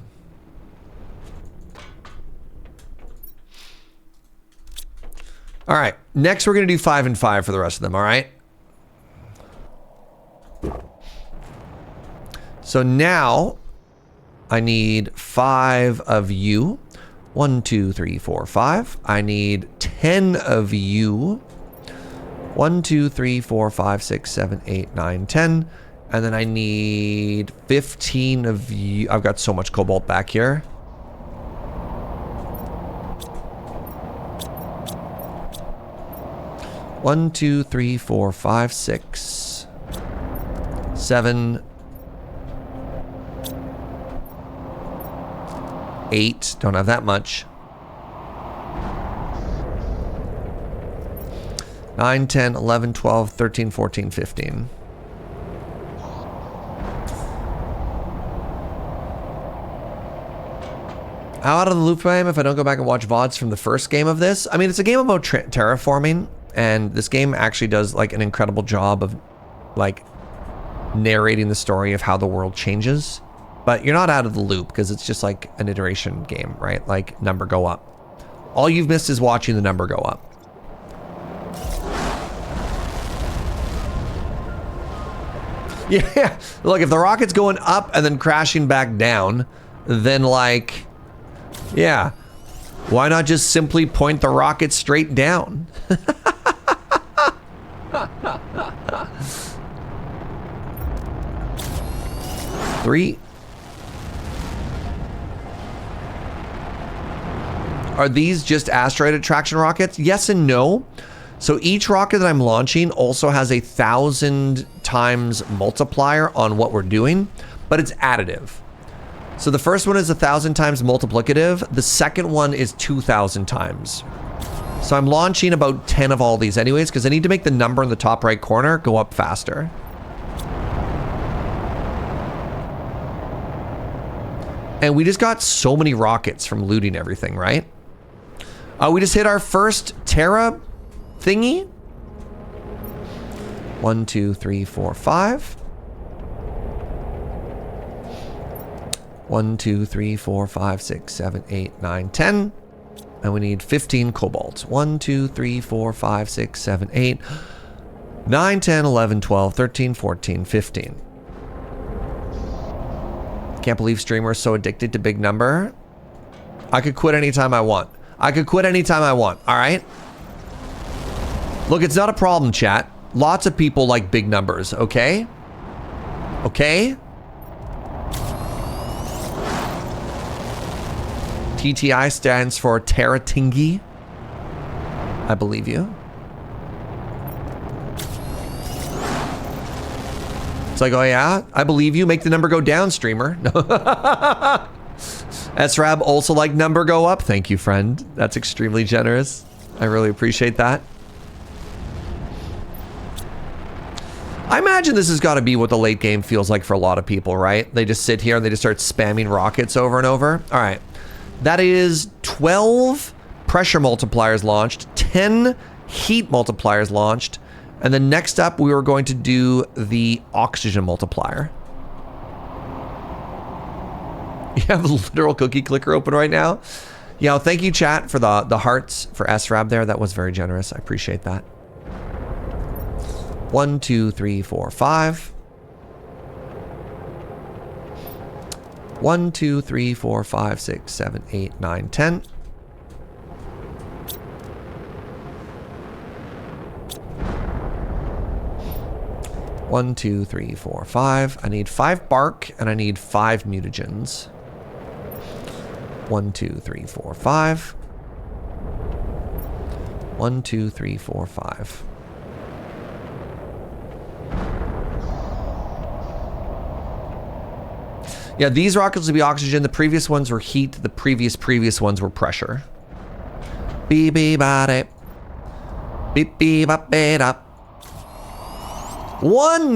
All right, next we're gonna do 5 and 5 for the rest of them, all right? So now I need 5 of you. 1, 2, 3, 4, 5. I need 10 of you. 1, 2, 3, 4, 5, 6, 7, 8, 9, 10. And then I need 15 of you. I've got so much cobalt back here. One, 2, 3, 4, 5, 6, 7, 8. Don't have that much. 9, 10, 11, 12, 13, 14, 15. How out of the loop I am if I don't go back and watch VODs from the first game of this? I mean, it's a game about terraforming, and this game actually does like an incredible job of like narrating the story of how the world changes. But you're not out of the loop because it's just like an iteration game, right? Like number go up. All you've missed is watching the number go up. Yeah, look, if the rocket's going up and then crashing back down, then like, yeah, why not just simply point the rocket straight down? 3. Are these just asteroid attraction rockets? Yes and no. So each rocket that I'm launching also has 1,000 times multiplier on what we're doing, but it's additive. So the first one is 1,000 times multiplicative. The second one is 2,000 times. So I'm launching about 10 of all these anyways, because I need to make the number in the top right corner go up faster. And we just got so many rockets from looting everything, right? We just hit our first Terra thingy. 1, 2, 3, 4, 5. 1, 2, 3, 4, 5, 6, 7, 8, 9, 10. And we need 15 cobalt. 1, 2, 3, 4, 5, 6, 7, 8, 9, 10, 11, 12, 13, 14, 15. Can't believe streamers are so addicted to big number. I could quit anytime I want. I could quit anytime I want, all right? Look, it's not a problem, chat. Lots of people like big numbers, okay? Okay? TTI stands for Teratingi. I believe you. It's like, oh yeah, I believe you. Make the number go down, streamer. No. SRAB also like number go up. Thank you, friend. That's extremely generous. I really appreciate that. I imagine this has got to be what the late game feels like for a lot of people, right? They just sit here and they just start spamming rockets over and over. All right. That is 12 pressure multipliers launched, 10 heat multipliers launched, and then next up we were going to do the oxygen multiplier. You have a literal cookie clicker open right now? Yeah, thank you, chat, for the hearts for SRAB there. That was very generous. I appreciate that. 1, 2, 3, 4, 5. 1, 2, 3, 4, 5, 6, 7, 8, 9, 10. One, 2, 3, 4, 5. I need 5 bark and I need 5 mutagens. 1, 2, 3, 4, 5. 1, 2, 3, 4, 5. Yeah, these rockets will be oxygen. The previous ones were heat. The previous ones were pressure. Beep beep bada. Beep beep up it up. 1.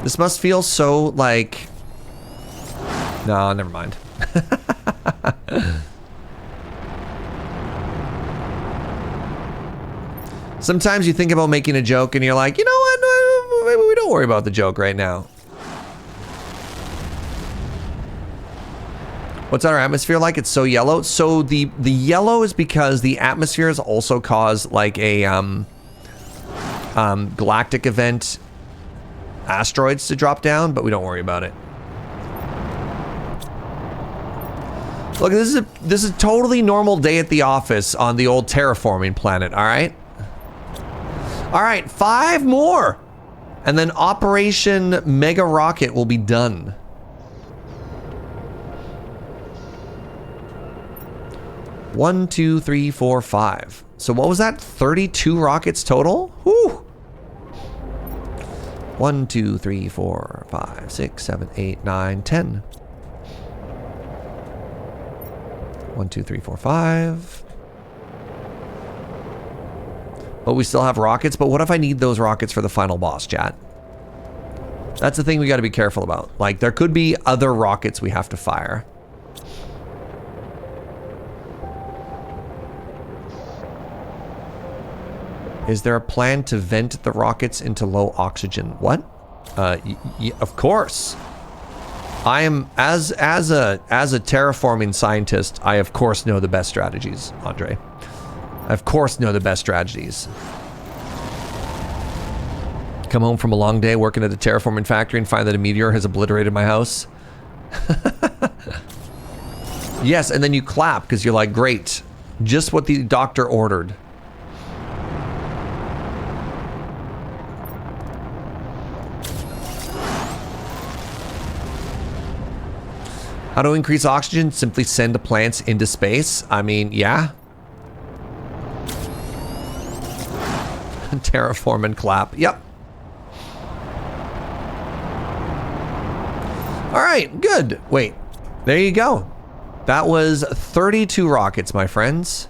This must feel so like... No, never mind. Sometimes you think about making a joke and you're like, you know what? Maybe we don't worry about the joke right now. What's our atmosphere like? It's so yellow. So the yellow is because the atmosphere has also caused like a galactic event asteroids to drop down, but we don't worry about it. Look, this is a totally normal day at the office on the old terraforming planet, all right? All right, 5 more. And then Operation Mega Rocket will be done. One, 2, 3, 4, 5. So what was that? 32 rockets total? Whew. 1, 2, 3, 4, 5, 6, 7, 8, 9, 10. 1, 2, 3, 4, 5. But we still have rockets. But what if I need those rockets for the final boss, chat? That's the thing we got to be careful about. Like, there could be other rockets we have to fire. Is there a plan to vent the rockets into low oxygen? What? Of course. I am as a terraforming scientist, I of course know the best strategies, Andre. I of course know the best strategies. Come home from a long day working at the terraforming factory and find that a meteor has obliterated my house. Yes, and then you clap because you're like, great, just what the doctor ordered. How to increase oxygen? Simply send the plants into space. I mean, yeah. Terraform and clap. Yep. All right, good. Wait, there you go. That was 32 rockets, my friends.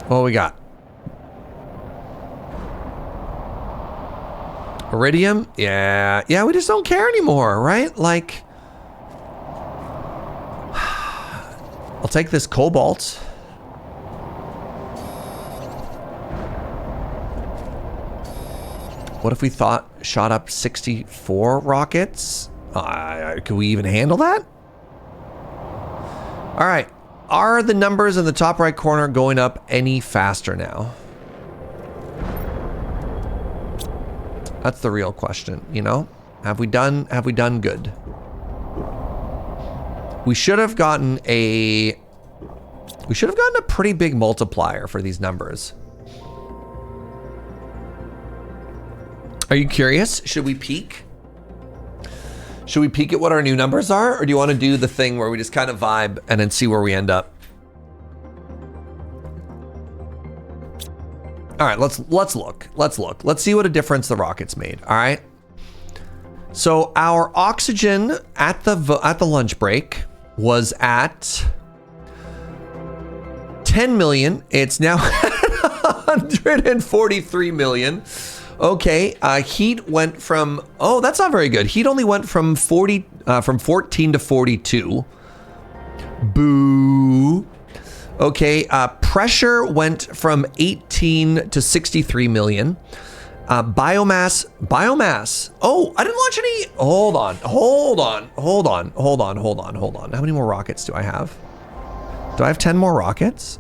What we got? Iridium? Yeah. Yeah, we just don't care anymore, right? Like, I'll take this cobalt. What if we shot up 64 rockets? Could we even handle that? All right. Are the numbers in the top right corner going up any faster now? That's the real question, you know? Have we done good? We should have gotten a pretty big multiplier for these numbers. Are you curious? Should we peek? Should we peek at what our new numbers are, or do you want to do the thing where we just kind of vibe and then see where we end up? All right, let's look. Let's see what a difference the rockets made. All right. So our oxygen at the lunch break was at 10 million. It's now 143 million. Okay, heat went from, oh, that's not very good. Heat only went from 14 to 42. Boo. Okay, pressure went from 18 to 63 million. Biomass. Oh, I didn't launch any. Hold on. How many more rockets do I have? Do I have 10 more rockets?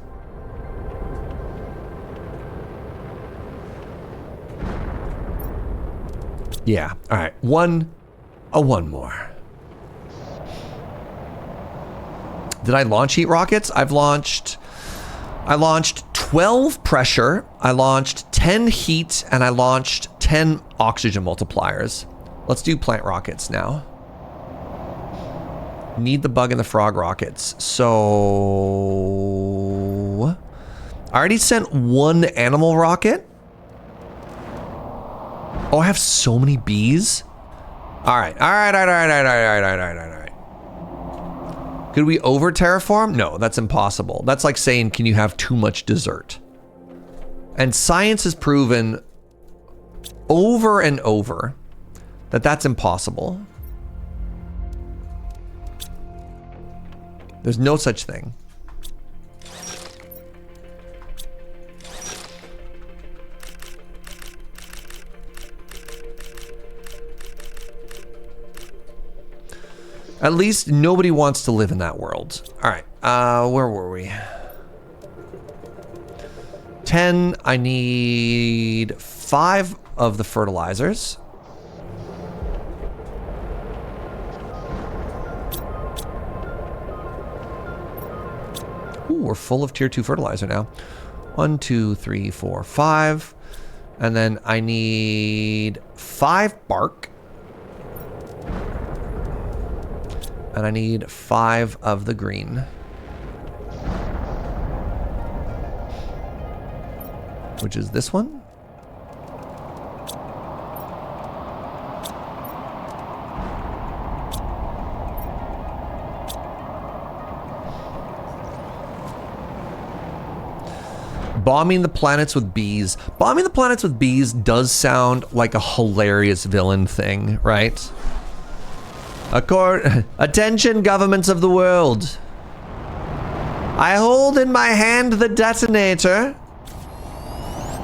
Yeah, all right, one more. Did I launch heat rockets? I launched 12 pressure, I launched 10 heat, and I launched 10 oxygen multipliers. Let's do plant rockets now. Need the bug and the frog rockets. So I already sent one animal rocket. Oh, I have so many bees. All right. Could we over terraform? No, that's impossible. That's like saying, can you have too much dessert? And science has proven over and over that that's impossible. There's no such thing. At least nobody wants to live in that world. All right, where were we? 10, I need 5 of the fertilizers. Ooh, we're full of tier 2 fertilizer now. 1, 2, 3, 4, 5. And then I need 5 bark. And I need 5 of the green. Which is this one. Bombing the planets with bees. Bombing the planets with bees does sound like a hilarious villain thing, right? Attention, governments of the world. I hold in my hand the detonator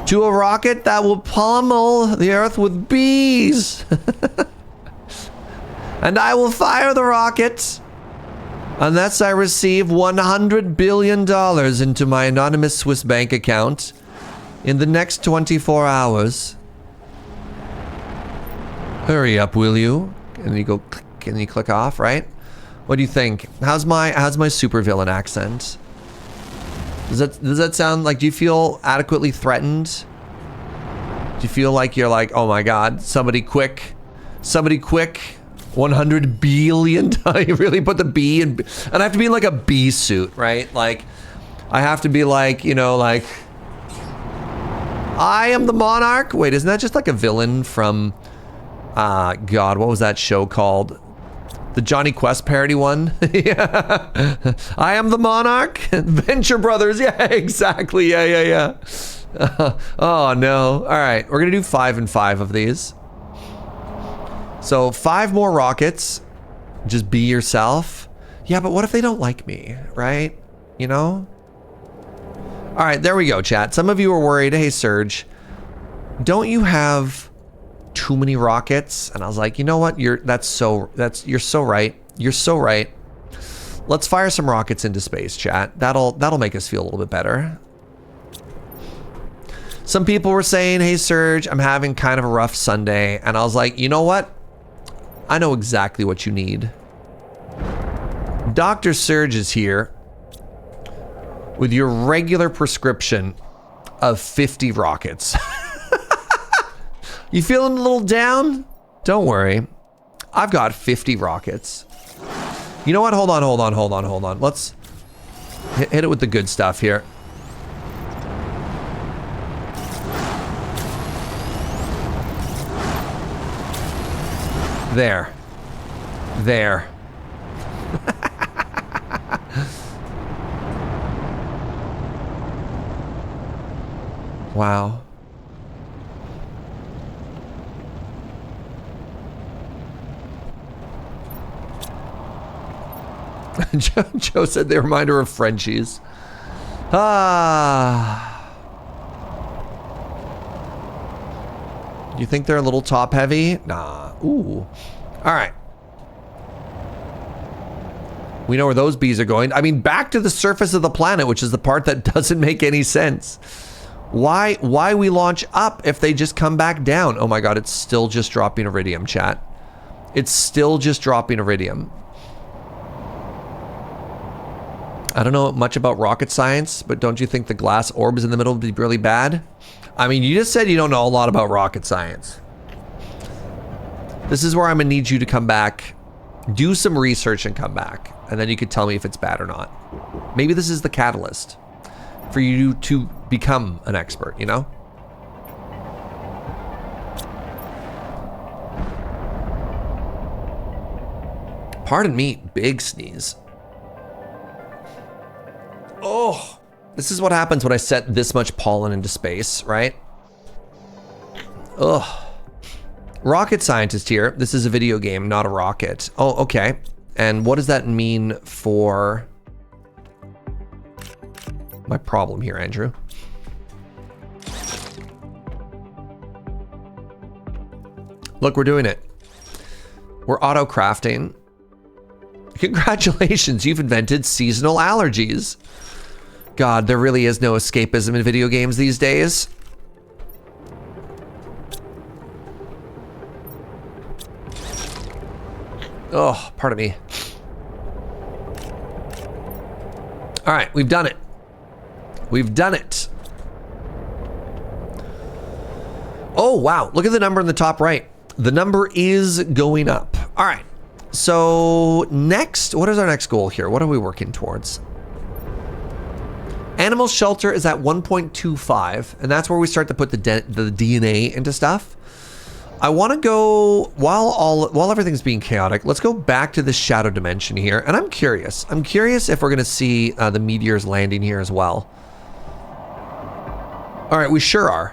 to a rocket that will pummel the Earth with bees. And I will fire the rocket unless I receive $100 billion into my anonymous Swiss bank account in the next 24 hours. Hurry up, will you? And you go click. And you click off, right? What do you think? How's my supervillain accent? Does that sound like, do you feel adequately threatened? Do you feel like you're like, oh my god, somebody quick, 100 billion? You really put the B in, and I have to be in like a bee suit, right? Like I have to be like, you know, like I am the monarch. Wait, isn't that just like a villain from god, what was that show called? The Johnny Quest parody one? Yeah. I am the monarch. Venture Brothers. Yeah, exactly. Yeah. Oh no. All right, we're gonna do 5 and 5 of these. So 5 more rockets. Just be yourself. Yeah, but what if they don't like me, right? You know? All right, there we go, chat. Some of you are worried. Hey, Serge, don't you have too many rockets? And I was like, you know what? You're so right. You're so right. Let's fire some rockets into space, chat. That'll make us feel a little bit better. Some people were saying, hey, Serge, I'm having kind of a rough Sunday. And I was like, you know what? I know exactly what you need. Dr. Serge is here with your regular prescription of 50 rockets. You feeling a little down? Don't worry. I've got 50 rockets. You know what? Hold on. Let's hit it with the good stuff here. There. Wow. Joe said they remind her of Frenchies. You think they're a little top heavy? Nah. Ooh. All right. We know where those bees are going. I mean, back to the surface of the planet, which is the part that doesn't make any sense. Why we launch up if they just come back down? Oh my God, it's still just dropping iridium, chat. It's still just dropping iridium. I don't know much about rocket science, but don't you think the glass orbs in the middle would be really bad? I mean, you just said you don't know a lot about rocket science. This is where I'm gonna need you to come back, do some research and come back, and then you could tell me if it's bad or not. Maybe this is the catalyst for you to become an expert, you know? Pardon me, big sneeze. Oh, this is what happens when I set this much pollen into space, right? Ugh. Rocket scientist here. This is a video game, not a rocket. Oh, okay. And what does that mean for my problem here, Andrew? Look, we're doing it. We're auto crafting. Congratulations, you've invented seasonal allergies. God, there really is no escapism in video games these days. Oh, pardon me. All right, we've done it. We've done it. Oh, wow. Look at the number in the top right. The number is going up. All right. So next, what is our next goal here? What are we working towards? Animal shelter is at 1.25, and that's where we start to put the DNA into stuff. I want to go, while everything's being chaotic, let's go back to the shadow dimension here. And I'm curious if we're going to see the meteors landing here as well. All right, we sure are.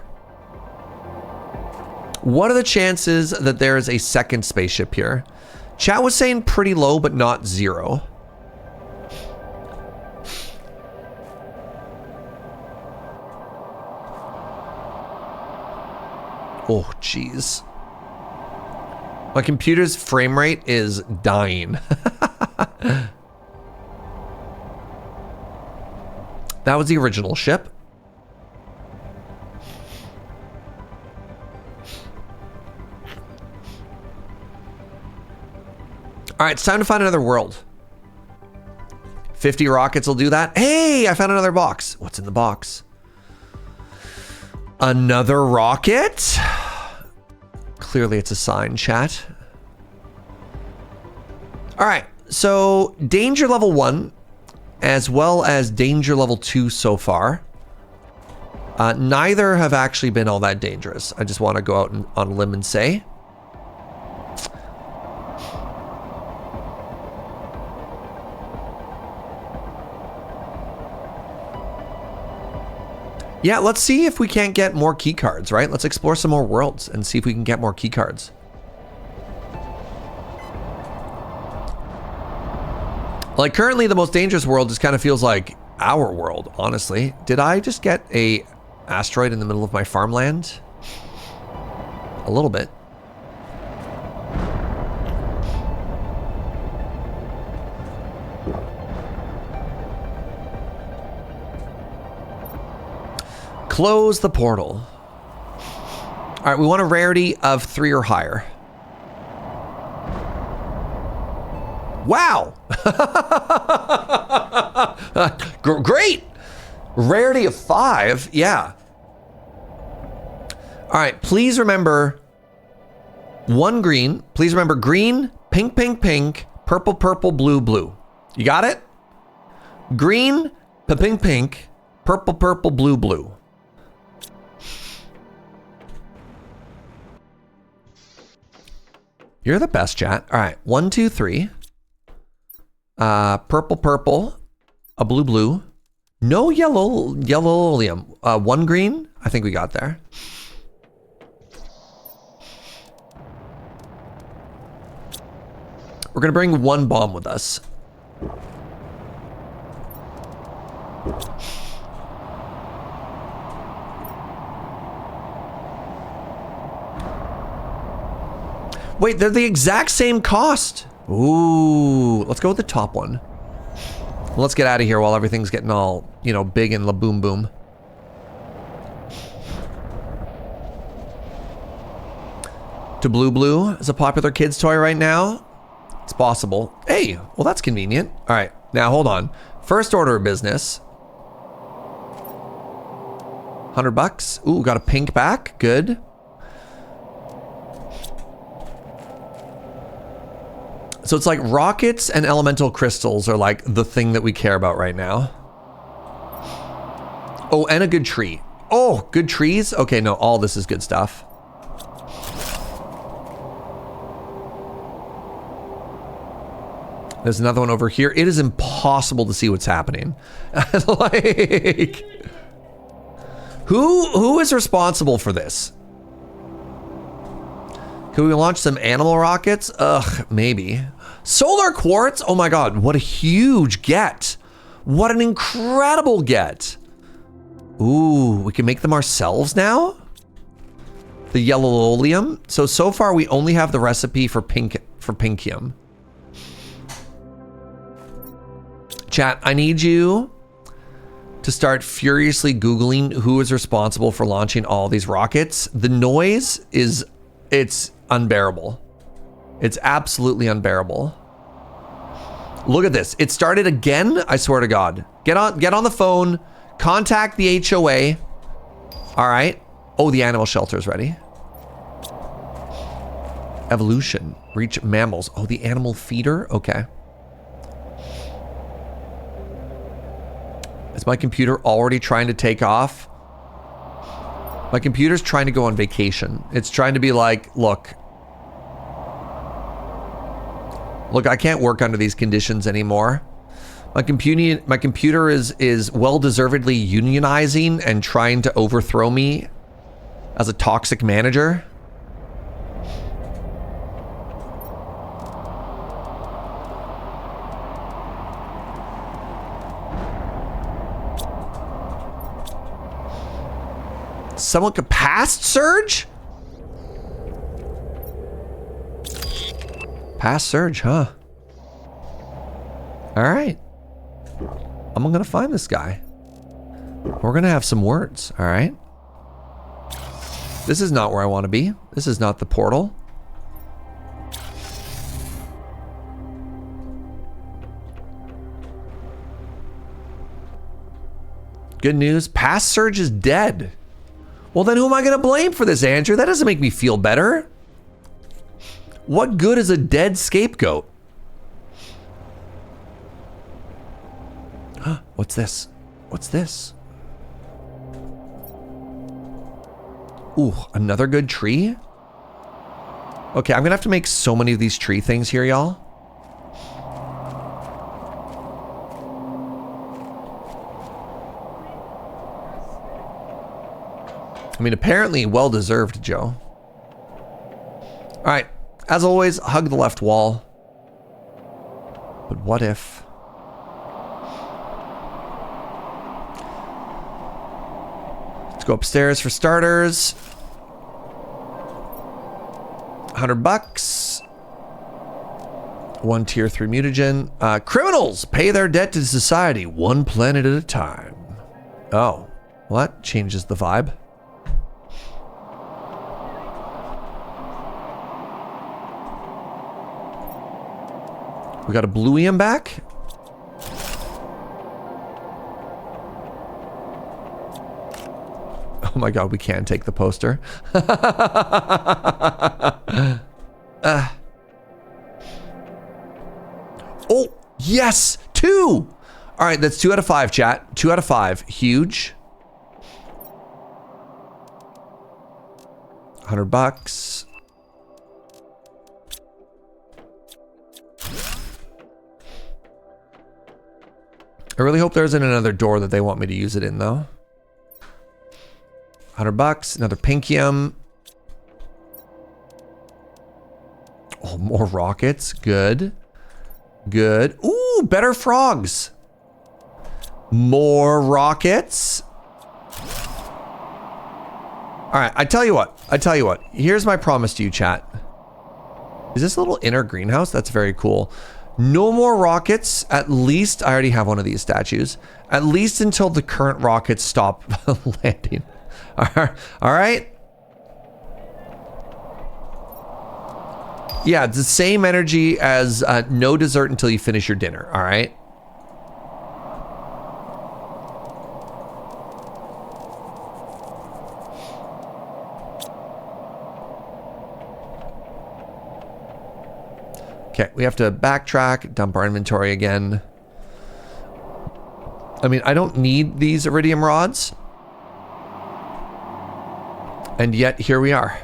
What are the chances that there is a second spaceship here? Chat was saying pretty low, but not zero. Oh, jeez. My computer's frame rate is dying. That was the original ship. All right, it's time to find another world. 50 rockets will do that. Hey, I found another box. What's in the box? Another rocket? Clearly it's a sign, chat. All right, so danger level 1, as well as danger level 2 so far. Neither have actually been all that dangerous. I just want to go out on a limb and say. Yeah, let's see if we can't get more key cards, right? Let's explore some more worlds and see if we can get more key cards. Like currently the most dangerous world just kind of feels like our world, honestly. Did I just get a asteroid in the middle of my farmland? A little bit. Close the portal. All right, we want a rarity of 3 or higher. Wow. Great. Rarity of 5. Yeah. All right, please remember 1 green. Please remember green, pink, pink, pink, purple, purple, blue, blue. You got it? Green, pink, pink, purple, purple, blue, blue. You're the best, chat. All right, 1, 2, 3. Purple, purple, a blue, blue. No yellow, yellow oleum. 1 green. I think we got there. We're gonna bring 1 bomb with us. Wait, they're the exact same cost. Ooh, let's go with the top one. Let's get out of here while everything's getting all, you know, big and la-boom boom. To Blue Blue is a popular kid's toy right now. It's possible. Hey, well, that's convenient. All right, now hold on. First order of business. $100. Ooh, got a pink back. Good. So it's like rockets and elemental crystals are like the thing that we care about right now. Oh, and a good tree. Oh, good trees? Okay, no, all this is good stuff. There's another one over here. It is impossible to see what's happening. Like, who is responsible for this? Can we launch some animal rockets? Ugh, maybe. Solar quartz? Oh my god, what a huge get. What an incredible get. Ooh, we can make them ourselves now? The yellow oleum. So far we only have the recipe for pinkium. Chat, I need you to start furiously Googling who is responsible for launching all these rockets. The noise is, it's unbearable. It's absolutely unbearable. Look at this. It started again. I swear to God. Get on the phone. Contact the HOA. All right. Oh, the animal shelter is ready. Evolution. Reach mammals. Oh, the animal feeder. Okay. Is my computer already trying to take off? My computer's trying to go on vacation. It's trying to be like, look, I can't work under these conditions anymore. My computer is well-deservedly unionizing and trying to overthrow me as a toxic manager. Someone could pass Serge? Pass Serge, huh? All right. I'm gonna find this guy. We're gonna have some words, all right? This is not where I want to be. This is not the portal. Good news, Pass Serge is dead. Well, then who am I going to blame for this, Andrew? That doesn't make me feel better. What good is a dead scapegoat? What's this? What's this? Ooh, another good tree? Okay, I'm going to have to make so many of these tree things here, y'all. I mean, apparently well-deserved, Joe. All right, as always, hug the left wall. But what if? Let's go upstairs for starters. $100. 1 tier 3 mutagen. Criminals pay their debt to society 1 planet at a time. Oh, well, that changes the vibe. We got a blueium back. Oh my god, we can take the poster. Oh, yes, 2. All right, that's 2 out of 5, chat. 2 out of 5, huge. $100. I really hope there isn't another door that they want me to use it in, though. $100, another pinkium. Oh, more rockets. Good. Good. Ooh, better frogs. More rockets. All right, I tell you what. Here's my promise to you, chat. Is this a little inner greenhouse? That's very cool. No more rockets, at least. I already have one of these statues. At least until the current rockets stop landing. All right. Yeah, it's the same energy as no dessert until you finish your dinner. All right. Okay, we have to backtrack, dump our inventory again. I mean, I don't need these iridium rods. And yet, here we are.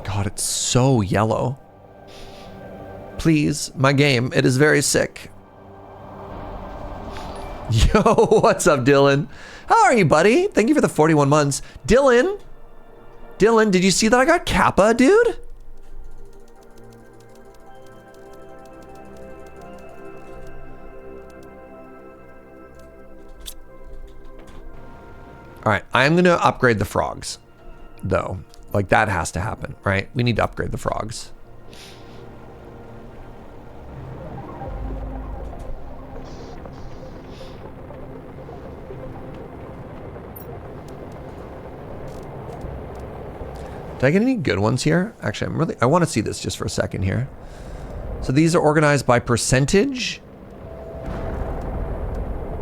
God, it's so yellow. Please, my game, it is very sick. Yo, what's up, Dylan? How are you, buddy? Thank you for the 41 months. Dylan, did you see that I got Kappa, dude? All right, I'm going to upgrade the frogs, though. Like, that has to happen, right? We need to upgrade the frogs. Did I get any good ones here? Actually, I want to see this just for a second here. So these are organized by percentage.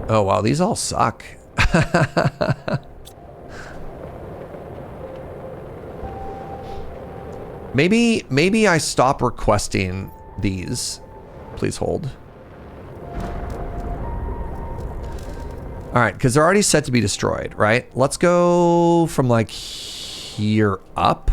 Oh, wow, these all suck. Maybe I stop requesting these. Please hold. All right, because they're already set to be destroyed, right? Let's go from like here up.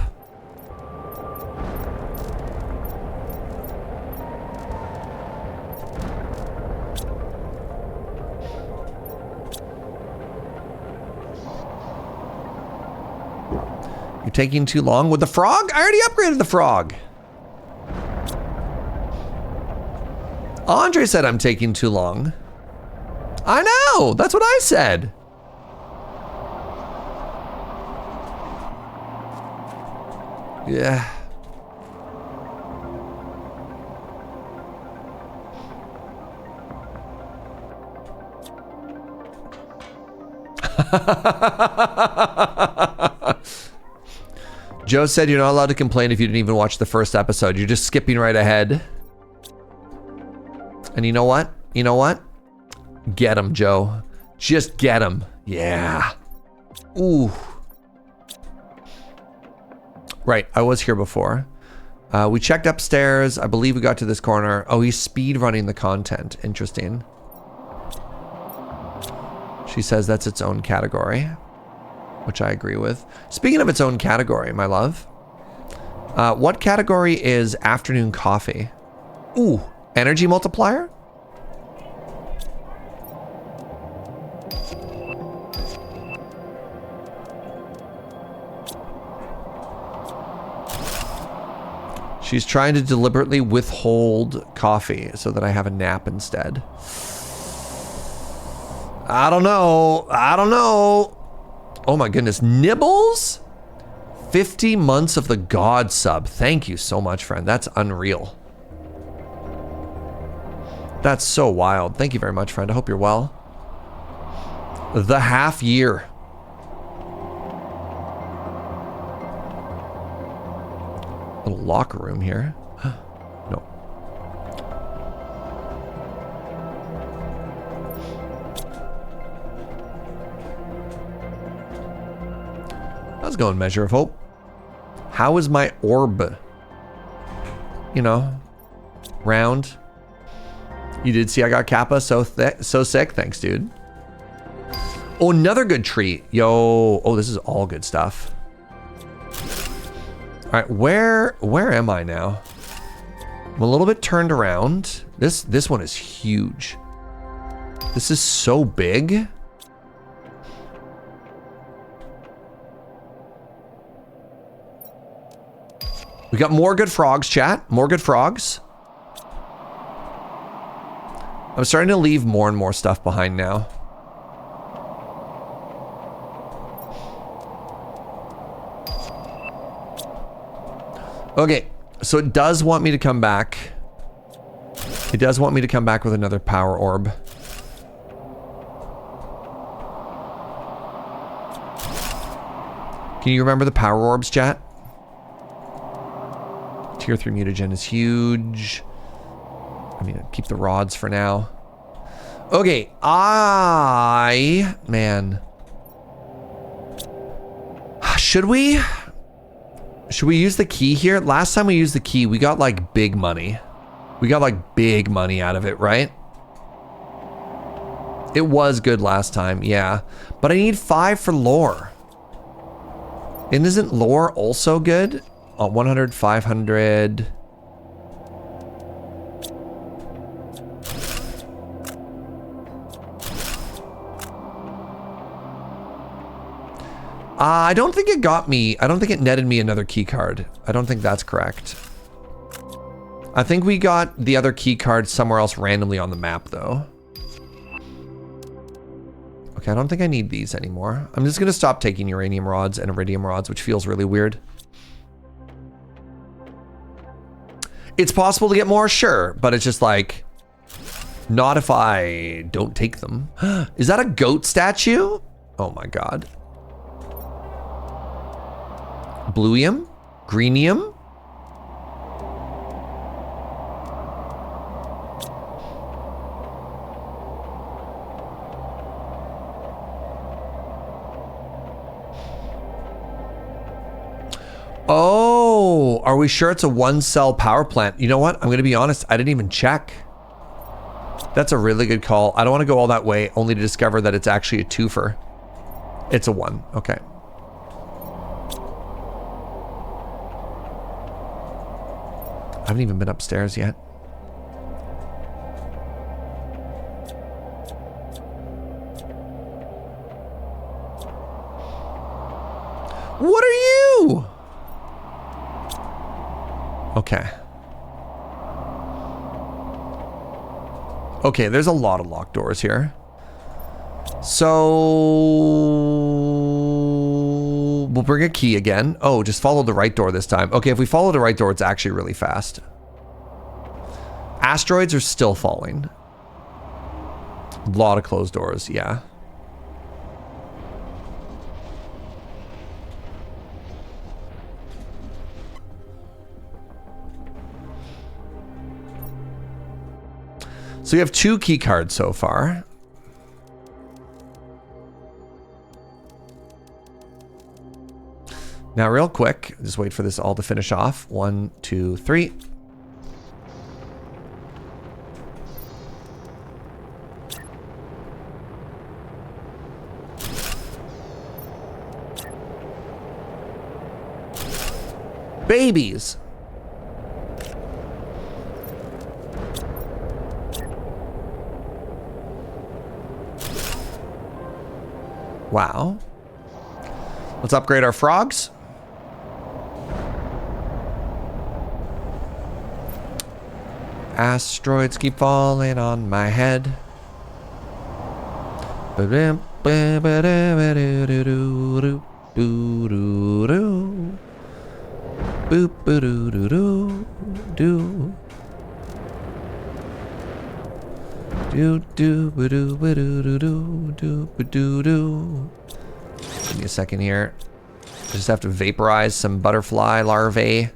You're taking too long with the frog? I already upgraded the frog. Andre said I'm taking too long. I know, that's what I said. Yeah. Joe said you're not allowed to complain if you didn't even watch the first episode. You're just skipping right ahead. And you know what? Get him, Joe. Just get him. Yeah. Ooh. Right, I was here before. We checked upstairs. I believe we got to this corner. Oh, he's speed running the content. Interesting. She says that's its own category, which I agree with. Speaking of its own category, my love, what category is afternoon coffee? Ooh, energy multiplier? She's trying to deliberately withhold coffee so that I have a nap instead. I don't know. Oh my goodness. Nibbles? 50 months of the God sub. Thank you so much, friend. That's unreal. That's so wild. Thank you very much, friend. I hope you're well. The half year. Little locker room here. No. How's it going, Measure of Hope? How is my orb? You know, round. You did see I got Kappa, so sick. Thanks, dude. Oh, another good tree. Yo, oh, this is all good stuff. All right, where am I now? I'm a little bit turned around. This one is huge. This is so big. We got more good frogs, chat. More good frogs. I'm starting to leave more and more stuff behind now. Okay, so it does want me to come back. It does want me to come back with another power orb. Can you remember the power orbs, chat? Tier 3 mutagen is huge. I mean, keep the rods for now. Okay, man. Should we use the key here? Last time we used the key, we got like big money. We got like big money out of it, right? It was good last time, yeah. But I need 5 for lore. And isn't lore also good? 100, 500. I don't think it got me. I don't think it netted me another key card. I don't think that's correct. I think we got the other key card somewhere else randomly on the map, though. Okay, I don't think I need these anymore. I'm just going to stop taking uranium rods and iridium rods, which feels really weird. It's possible to get more, sure, but it's just like, not if I don't take them. Is that a goat statue? Oh my god. Bluium? Greenium? Oh, are we sure it's a 1-cell power plant? You know what? I'm going to be honest. I didn't even check. That's a really good call. I don't want to go all that way only to discover that it's actually a twofer. It's a 1. Okay. I haven't even been upstairs yet. What are you? Okay. Okay, there's a lot of locked doors here. So we'll bring a key again. Oh, just follow the right door this time. Okay, if we follow the right door, it's actually really fast. Asteroids are still falling. A lot of closed doors, yeah. So you have 2 key cards so far. Now real quick, just wait for this all to finish off. 1, 2, 3. Babies. Wow. Let's upgrade our frogs. Asteroids keep falling on my head. Give me a second here. Just have to vaporize some butterfly larvae.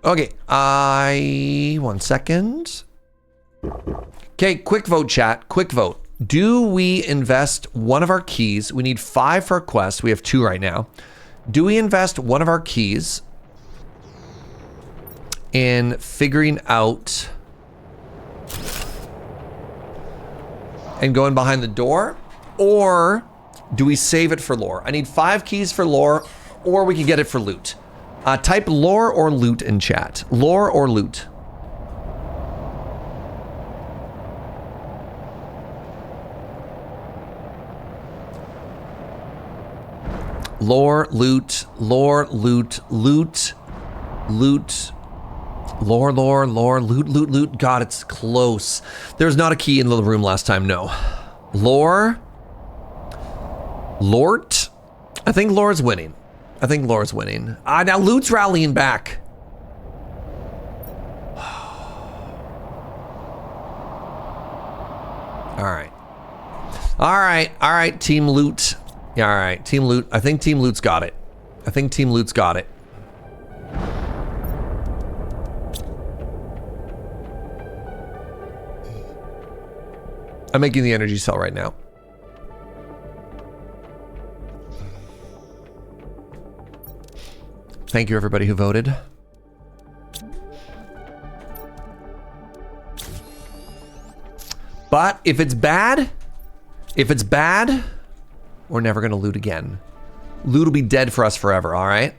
Okay, 1 second. Okay, quick vote, chat. Quick vote. Do we invest one of our keys? We need 5 for a quest. We have 2 right now. Do we invest one of our keys in figuring out and going behind the door? Or do we save it for lore? I need 5 keys for lore, or we can get it for loot. Type lore or loot in chat. Lore or loot. Lore, loot, lore, loot, loot, loot, lore, lore, lore, loot, loot, loot. God, it's close. There's not a key in the room last time, no. Lore. Lort. I think lore's winning. I think lore's winning. Now loot's rallying back. All right. All right. All right, team loot. Yeah, all right, team loot. I think team loot's got it. I think team loot's got it. I'm making the energy cell right now. Thank you, everybody who voted. But if it's bad, we're never gonna loot again. Loot will be dead for us forever, all right?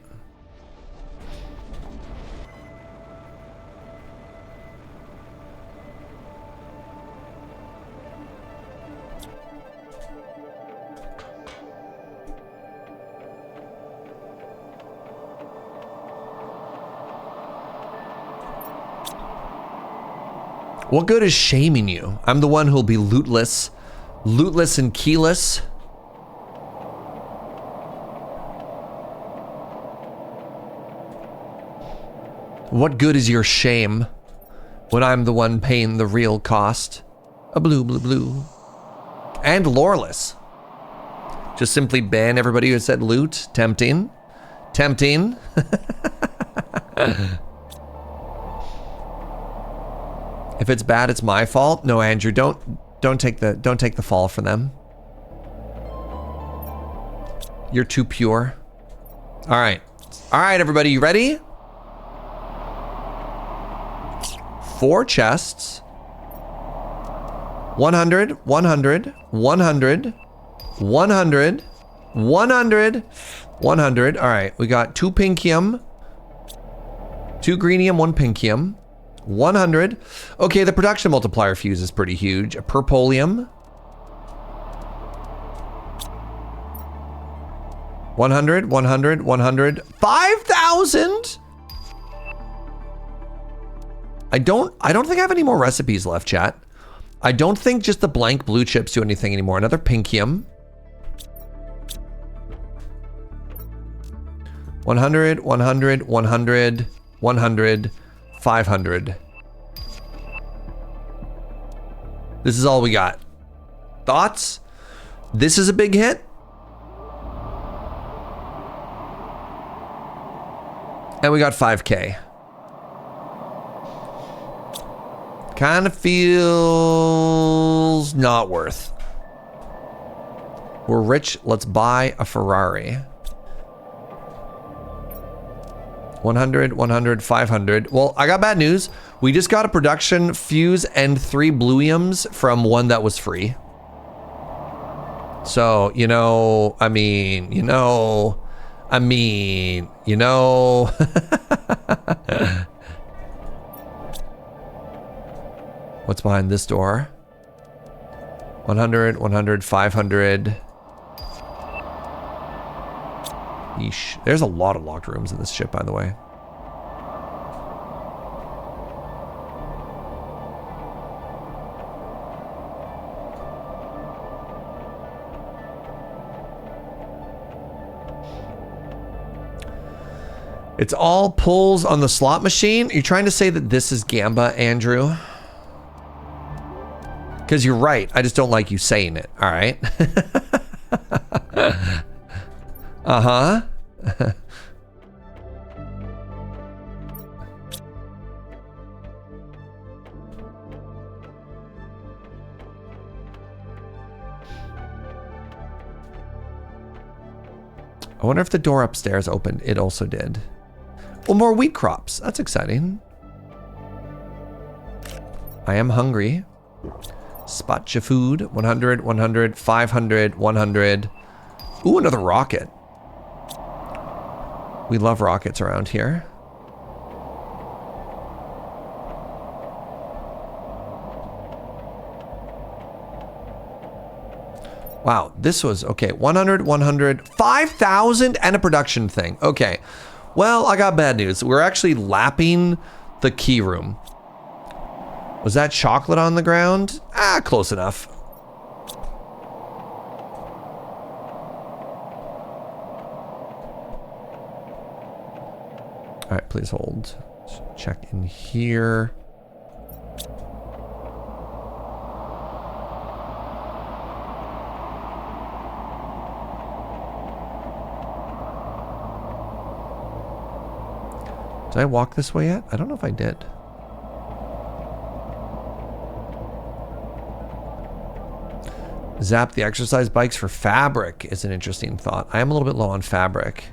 What good is shaming you? I'm the one who'll be lootless and keyless. What good is your shame when I'm the one paying the real cost? A blue, blue, blue. And loreless. Just simply ban everybody who said loot. Tempting. Tempting. If it's bad, it's my fault. No, Andrew, don't take the fall for them. You're too pure. All right. All right, everybody, you ready? 4 chests. 100, 100, 100, 100, 100, 100. All right, we got 2 pinkium, 2 greenium, 1 pinkium, 100. Okay, the production multiplier fuse is pretty huge. A purpolium. 100, 100, 100, 5,000. I don't think I have any more recipes left, chat. I don't think just the blank blue chips do anything anymore. Another pinkium. 100, 100, 100, 100, 500. This is all we got. Thoughts? This is a big hit. And we got 5K. Kind of feels not worth. We're rich. Let's buy a Ferrari. 100, 100, 500. Well, I got bad news. We just got a production fuse and 3 bluiums from one that was free. So, you know, I mean, you know. What's behind this door? 100, 100, 500. Yeesh. There's a lot of locked rooms in this ship, by the way. It's all pulls on the slot machine. You're trying to say that this is Gamba, Andrew? Because you're right. I just don't like you saying it. All right. Uh-huh. I wonder if the door upstairs opened. It also did. Well, more wheat crops. That's exciting. I am hungry. Spot your food. 100, 100, 500, 100. Ooh, another rocket. We love rockets around here. Wow, this was, okay, 100, 100, 5,000 and a production thing. Okay, well, I got bad news. We're actually lapping the key room. Was that chocolate on the ground? Ah, close enough. All right, please hold. Let's check in here. Did I walk this way yet? I don't know if I did. Zap the exercise bikes for fabric is an interesting thought. I am a little bit low on fabric.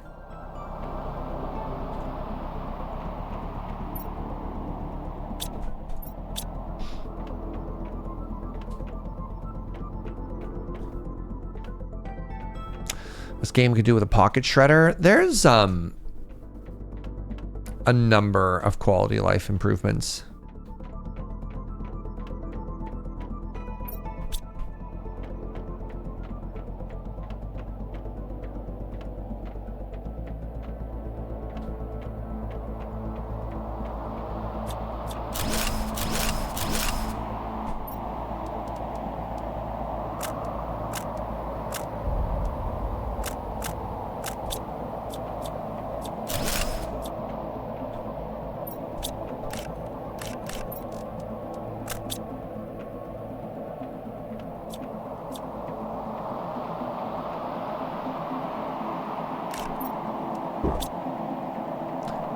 This game could do with a pocket shredder. There's a number of quality of life improvements.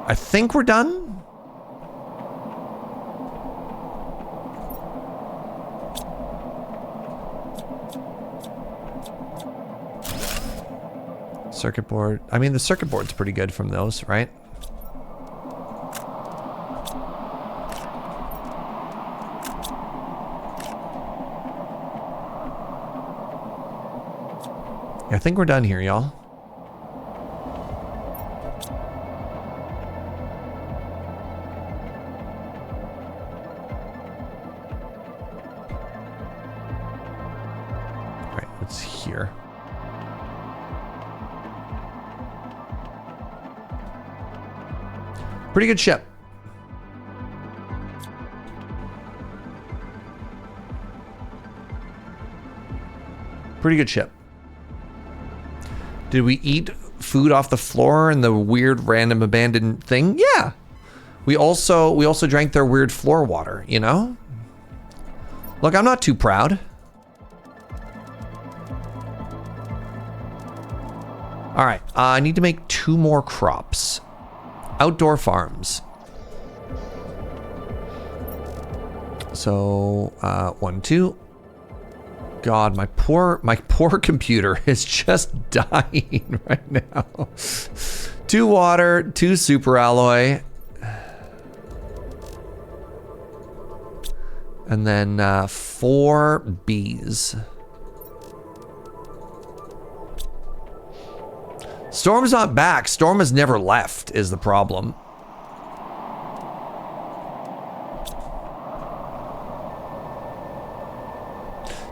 I think we're done. Circuit board. I mean, the circuit board's pretty good from those, right? I think we're done here, y'all. Here. Pretty good ship. Pretty good ship. Did we eat food off the floor in the weird random abandoned thing? Yeah. We also drank their weird floor water, you know? Look, I'm not too proud. All right, I need to make 2 more crops. Outdoor farms. So, 1, 2. God, my poor computer is just dying right now. 2 water, 2 super alloy. And then 4 bees. Storm's not back. Storm has never left is the problem.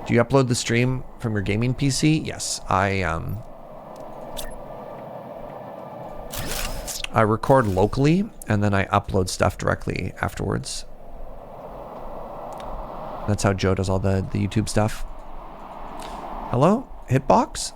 Do you upload the stream from your gaming PC? Yes, I record locally and then I upload stuff directly afterwards. That's how Joe does all the YouTube stuff. Hello? Hitbox?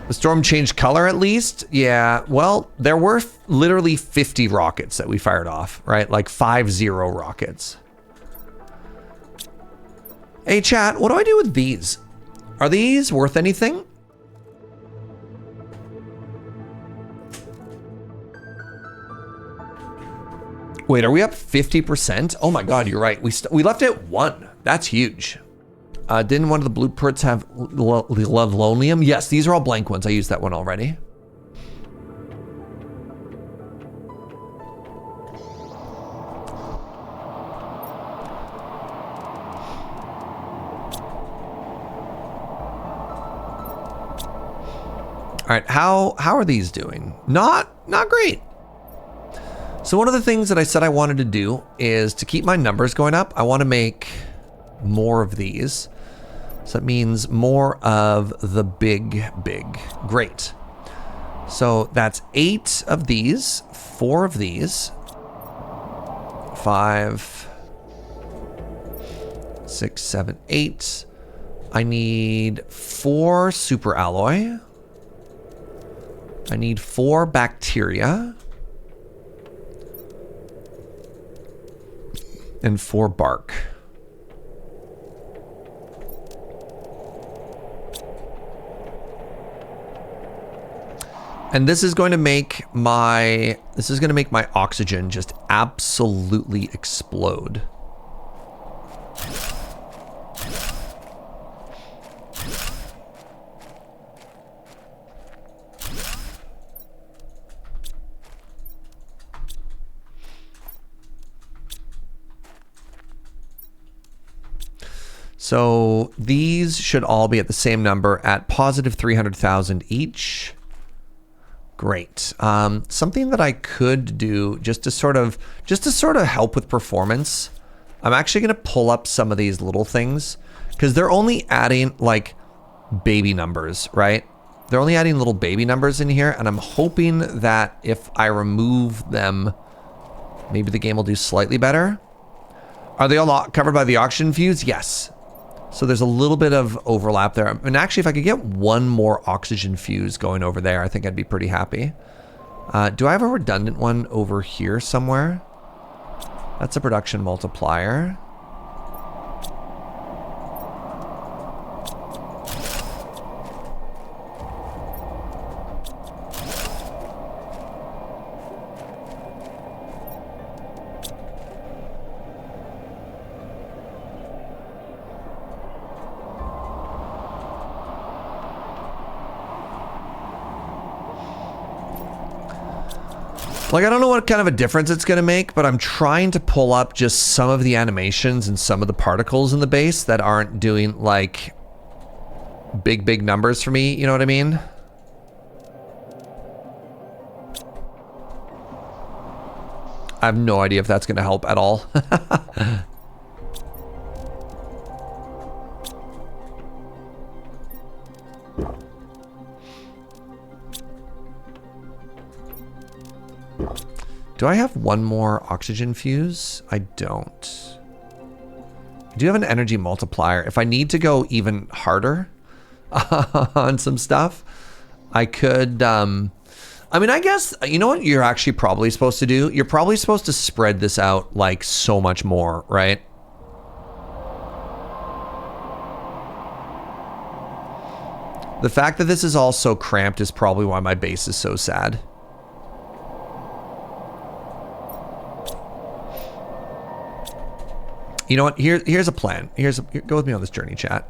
The storm changed color at least? Yeah, well, there were literally 50 rockets that we fired off, right? Like 50 rockets. Hey chat, what do I do with these? Are these worth anything? Wait, are we up 50%? Oh my God, you're right. We left it 1. That's huge. Didn't one of the blueprints have linoleum? Yes, these are all blank ones. I used that one already. All right, how are these doing? Not great. So one of the things that I said I wanted to do is to keep my numbers going up. I want to make more of these. So that means more of the big. Great. So that's 8 of these, 4 of these, 5, 6, 7, 8. I need 4 super alloy. I need 4 bacteria. And 4 bark. And this is going to make my oxygen just absolutely explode. So these should all be at the same number at positive 300,000 each. Great. Something that I could do just to sort of help with performance. I'm actually going to pull up some of these little things because they're only adding like baby numbers, right? They're only adding little baby numbers in here, and I'm hoping that if I remove them, maybe the game will do slightly better. Are they all covered by the oxygen fuse? Yes. So there's a little bit of overlap there. And actually, if I could get one more oxygen fuse going over there, I think I'd be pretty happy. Do I have a redundant one over here somewhere? That's a production multiplier. Like, I don't know what kind of a difference it's going to make, but I'm trying to pull up just some of the animations and some of the particles in the base that aren't doing, like, big numbers for me. You know what I mean? I have no idea if that's going to help at all. Do I have one more oxygen fuse? I don't. I do have an energy multiplier. If I need to go even harder on some stuff, I could, I mean, I guess, you know what you're actually probably supposed to do? You're probably supposed to spread this out like so much more, right? The fact that this is all so cramped is probably why my base is so sad. You know what? Here's a plan. Go with me on this journey, chat.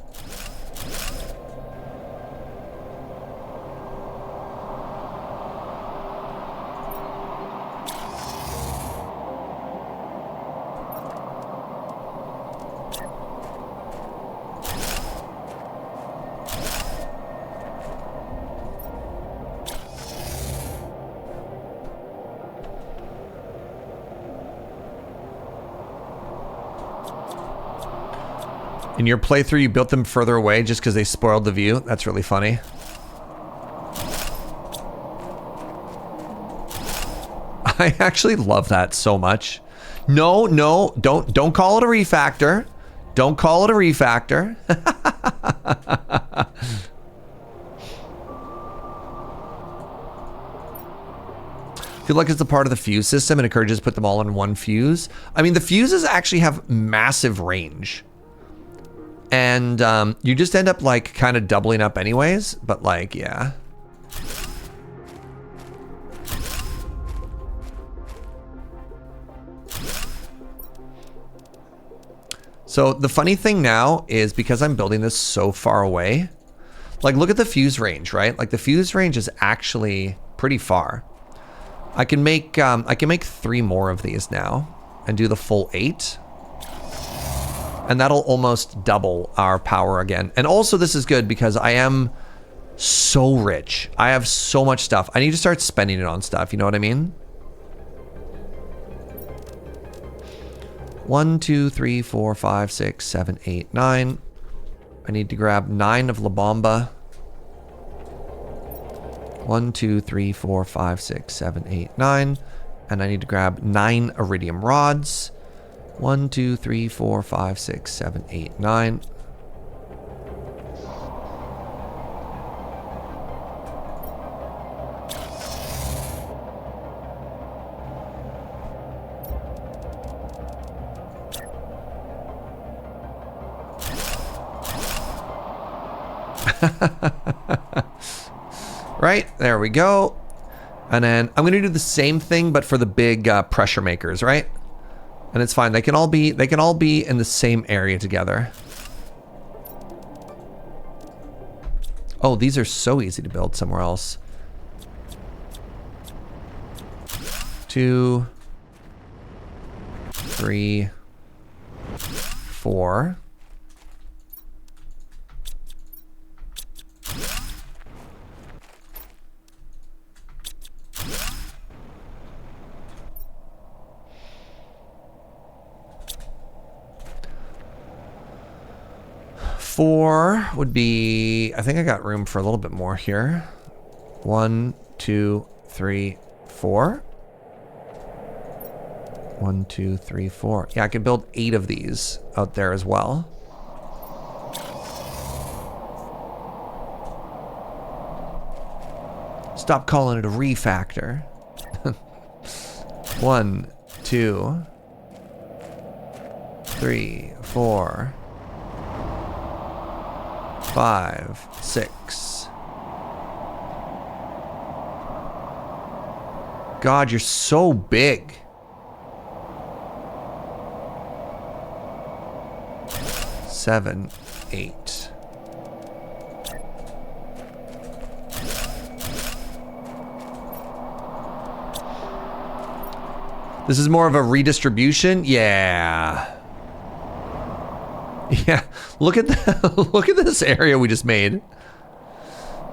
In your playthrough, you built them further away just because they spoiled the view. That's really funny. I actually love that so much. No, don't call it a refactor. Don't call it a refactor. I feel like it's a part of the fuse system and encourages to put them all in one fuse. I mean, the fuses actually have massive range. And you just end up like kind of doubling up anyways, but like, yeah. So the funny thing now is because I'm building this so far away, like look at the fuse range, right? Like the fuse range is actually pretty far. I can make 3 more of these now and do the full 8. And that'll almost double our power again. And also this is good because I am so rich. I have so much stuff. I need to start spending it on stuff, you know what I mean? 1, 2, 3, 4, 5, 6, 7, 8, 9. I need to grab 9 of La Bomba. 1, 2, 3, 4, 5, 6, 7, 8, 9. And I need to grab 9 iridium rods. 1, 2, 3, 4, 5, 6, 7, 8, 9. Right, there we go. And then I'm gonna do the same thing, but for the big pressure makers, right? And it's fine. They can all be in the same area together. Oh, these are so easy to build somewhere else. 2, 3, 4. Four would be, I think I got room for a little bit more here. 1, 2, 3, 4. 1, 2, 3, 4. Yeah, I could build 8 of these out there as well. Stop calling it a refactor. 1, 2, 3, 4. 5, 6. God, you're so big. Seven, 8. This is more of a redistribution? Yeah. Yeah, look at the, look at this area we just made.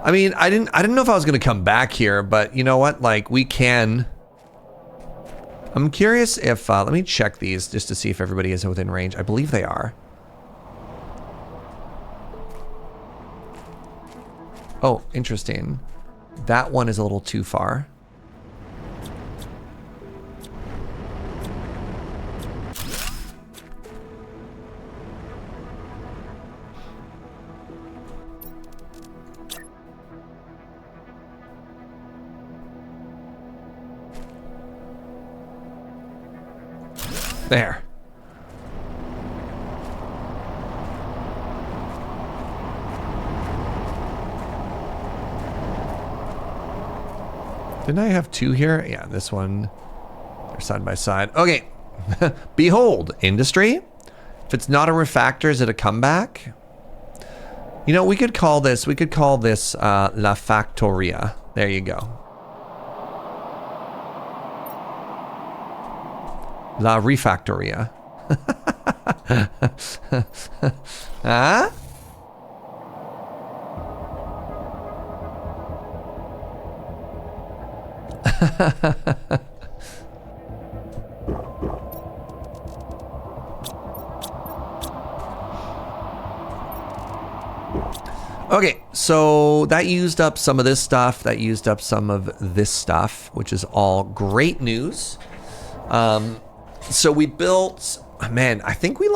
I mean, I didn't know if I was gonna come back here, but you know what? Like we can. I'm curious if let me check these just to see if everybody is within range. I believe they are. Oh, interesting. That one is a little too far. There. Didn't I have 2 here? Yeah, this one. They're side by side. Okay. Behold, industry. If it's not a refactor, is it a comeback? You know, we could call this La Factoria. There you go. La Refactoria. Huh? Okay, so that used up some of this stuff. That used up some of this stuff, which is all great news. So we built, man, I think we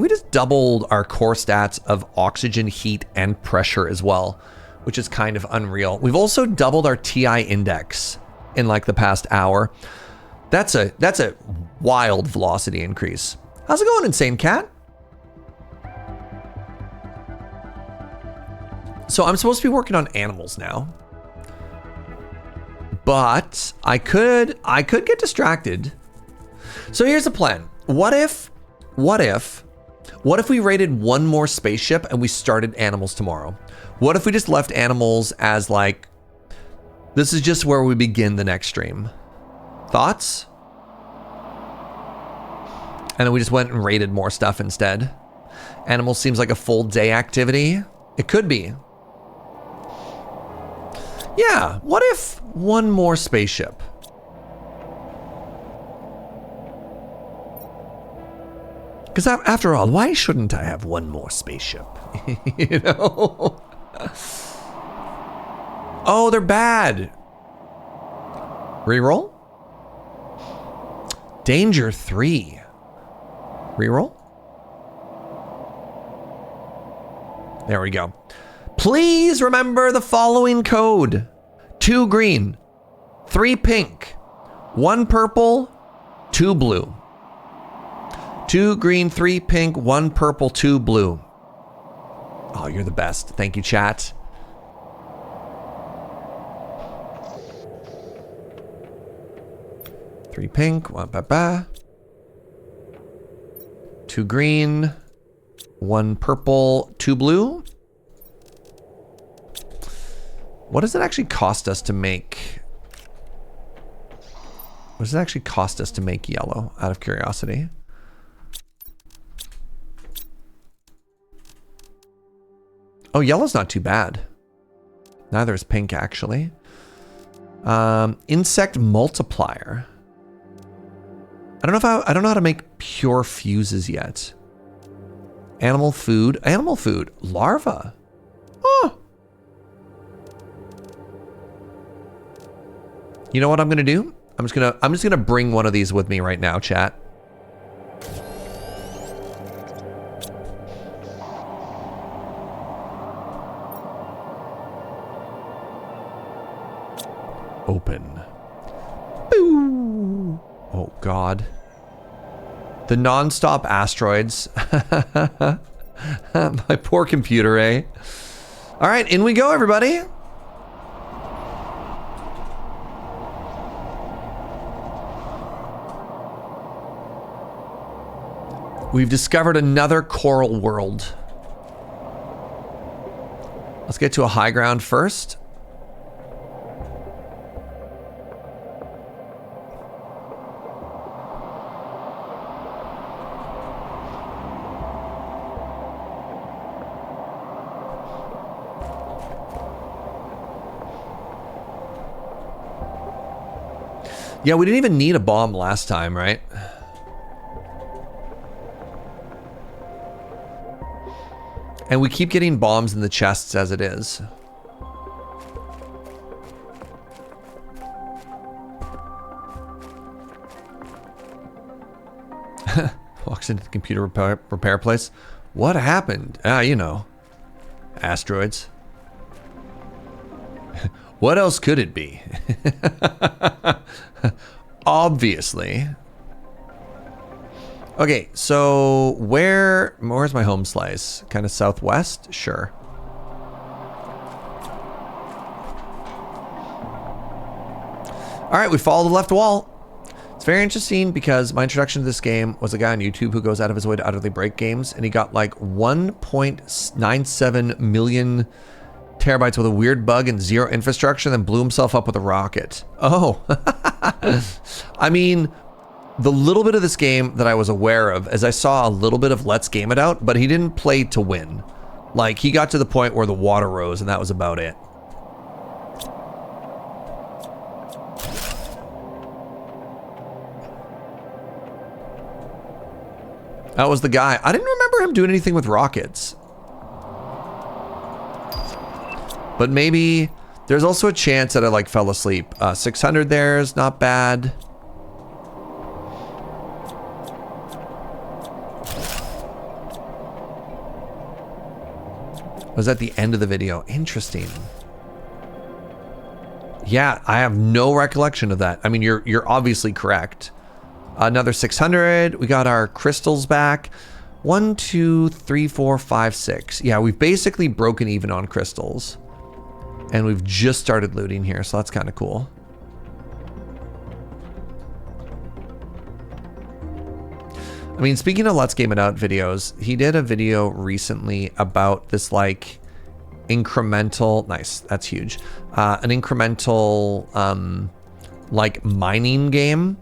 just doubled our core stats of oxygen, heat, and pressure as well, which is kind of unreal. We've also doubled our TI index in like the past hour. That's a wild velocity increase. How's it going, Insane Cat? So I'm supposed to be working on animals now, but I could get distracted. So here's the plan. What if What if we raided one more spaceship and we started animals tomorrow? What if we just left animals as like, this is just where we begin the next stream? Thoughts? And then we just went and raided more stuff instead. Animals seems like a full day activity. It could be. Yeah, what if one more spaceship? Because after all, why shouldn't I have one more spaceship? You know? Oh, they're bad. Reroll? Danger 3. Reroll? There we go. Please remember the following code. 2 green, 3 pink, 1 purple, 2 blue. 2 green, 3 pink, 1 purple, 2 blue. Oh, you're the best. Thank you, chat. Three pink, 1 ba-ba. 2 green, 1 purple, 2 blue. What does it actually cost us to make? What does it actually cost us to make yellow, out of curiosity? Oh, yellow's not too bad. Neither is pink, actually. Insect multiplier. I don't know how to make pure fuses yet. Animal food. Animal food. Larva. Oh. You know what I'm gonna do? I'm just gonna bring one of these with me right now, chat. Open. Boo! Oh God. The non-stop asteroids. My poor computer, eh? All right, in we go, everybody. We've discovered another coral world. Let's get to a high ground first. Yeah, we didn't even need a bomb last time, right? And we keep getting bombs in the chests as it is. Walks into the computer repair place. What happened? You know. Asteroids. What else could it be? Obviously. Okay, so where's my home slice? Kind of southwest? Sure. All right, we follow the left wall. It's very interesting because my introduction to this game was a guy on YouTube who goes out of his way to utterly break games, and he got like 1.97 million terabytes with a weird bug and zero infrastructure, then blew himself up with a rocket. Oh. I mean, the little bit of this game that I was aware of is I saw a little bit of Let's Game It Out, but he didn't play to win. Like, he got to the point where the water rose and that was about it. That was the guy. I didn't remember him doing anything with rockets. But maybe there's also a chance that I like fell asleep. 600 there is not bad. Was at the end of the video. Interesting. Yeah, I have no recollection of that. I mean, you're obviously correct. Another 600. We got our crystals back. 1, 2, 3, 4, 5, 6. Yeah, we've basically broken even on crystals. And we've just started looting here, so that's kind of cool. I mean, speaking of Let's Game It Out videos, he did a video recently about this like incremental, nice, that's huge, an incremental like mining game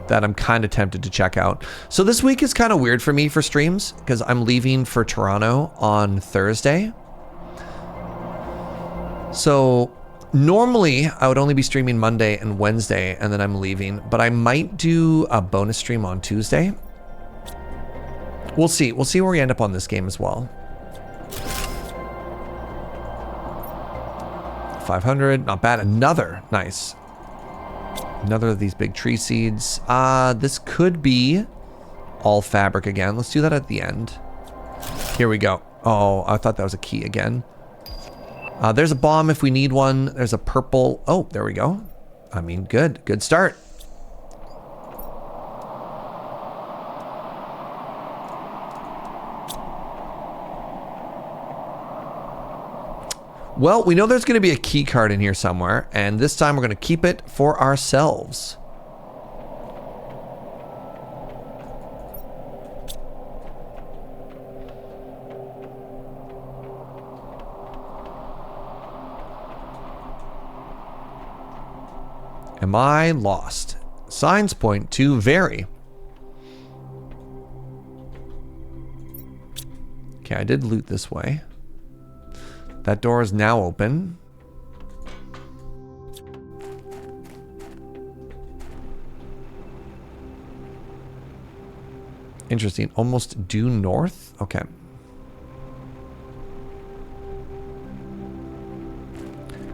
that I'm kind of tempted to check out. So this week is kind of weird for me for streams because I'm leaving for Toronto on Thursday. So normally I would only be streaming Monday and Wednesday and then I'm leaving, but I might do a bonus stream on Tuesday. We'll see. We'll see where we end up on this game as well. 500, not bad. Another, nice. Another of these big tree seeds. This could be all fabric again. Let's do that at the end. Here we go. Oh, I thought that was a key again. There's a bomb if we need one. There's a purple. Oh, there we go. I mean, good. Good start. Well, we know there's going to be a key card in here somewhere, and this time we're going to keep it for ourselves. Am I lost? Signs point to very. Okay, I did loot this way. That door is now open. Interesting. Almost due north? Okay.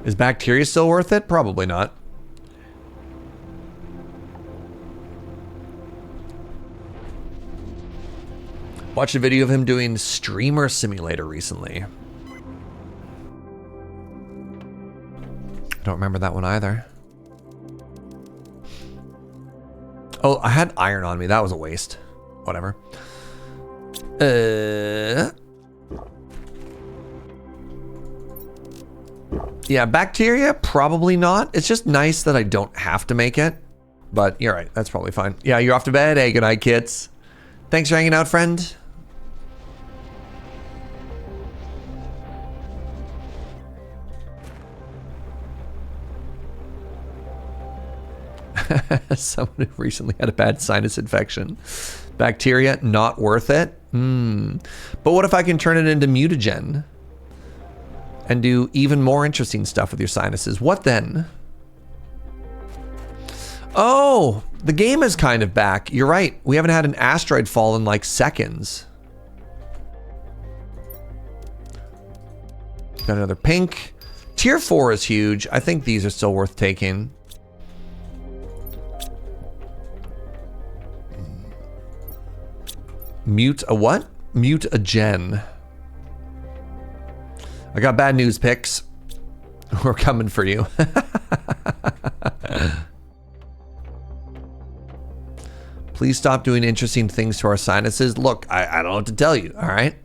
Is bacteria still worth it? Probably not. Watched a video of him doing Streamer Simulator recently. I don't remember that one either. Oh, I had iron on me. That was a waste. Whatever. Yeah, bacteria, probably not. It's just nice that I don't have to make it. But you're right. That's probably fine. Yeah, you're off to bed. Hey, good night, kids. Thanks for hanging out, friend. Someone who recently had a bad sinus infection. Bacteria, not worth it. But what if I can turn it into mutagen and do even more interesting stuff with your sinuses? What then? Oh, the game is kind of back. You're right. We haven't had an asteroid fall in like seconds. Got another pink. Tier 4 is huge. I think these are still worth taking. Mute a what? Mute a gen. I got bad news, Pix. We're coming for you. Please stop doing interesting things to our sinuses. Look, I don't know what to tell you, all right?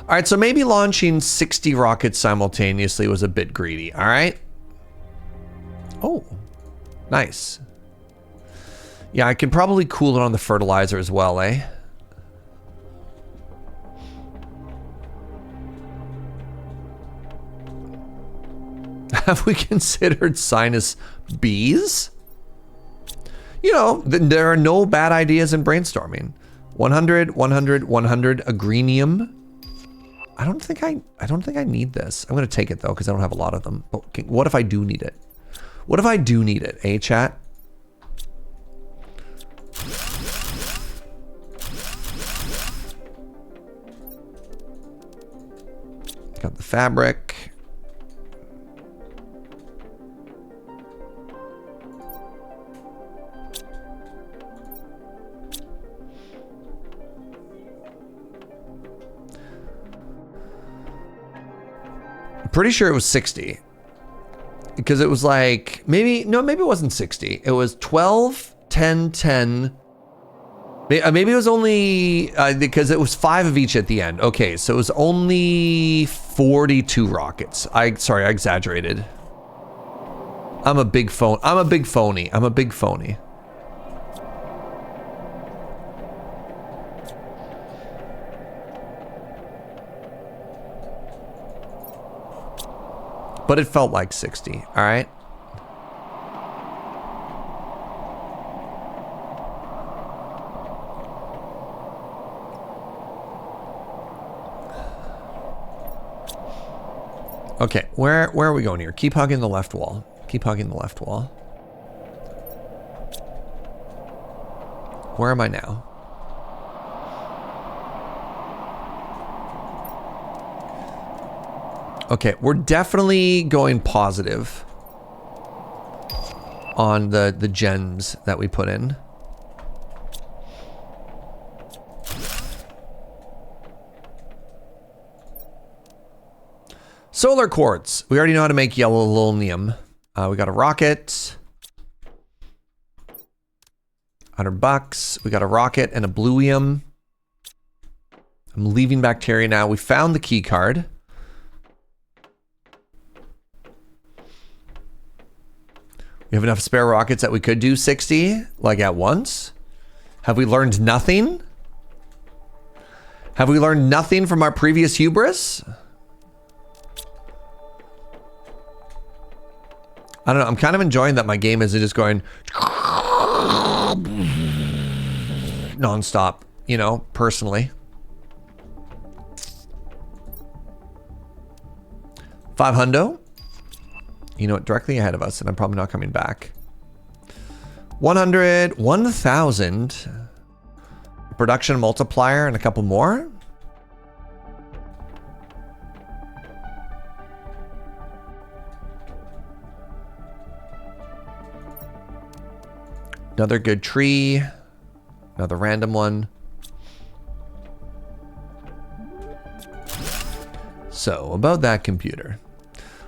All right, so maybe launching 60 rockets simultaneously was a bit greedy, all right? Oh, nice. Yeah, I can probably cool it on the fertilizer as well, eh? Have we considered sinus bees? You know, there are no bad ideas in brainstorming. 100, 100, 100, agrenium. I don't think I need this. I'm gonna take it though, because I don't have a lot of them. Okay, what if I do need it? What if I do need it, eh, chat? Got the fabric. Pretty sure it was 60 because it was like maybe it wasn't 60. It was 12, 10, 10, Maybe it was only because it was 5 of each at the end. Okay, so it was only 42 rockets. Sorry, I exaggerated. I'm a big phony. I'm a big phony. But it felt like 60, all right? Okay, where are we going here? Keep hugging the left wall. Keep hugging the left wall. Where am I now? Okay, we're definitely going positive on the gens that we put in. Solar quartz. We already know how to make yellow aluminum. We got a rocket. $100. We got a rocket and a bluium. I'm leaving bacteria now. We found the key card. We have enough spare rockets that we could do 60, like at once. Have we learned nothing? Have we learned nothing from our previous hubris? I don't know. I'm kind of enjoying that my game isn't just going nonstop, you know, personally. 500. You know what? Directly ahead of us, and I'm probably not coming back. 100, 1,000. Production multiplier and a couple more. Another good tree. Another random one. So, about that computer.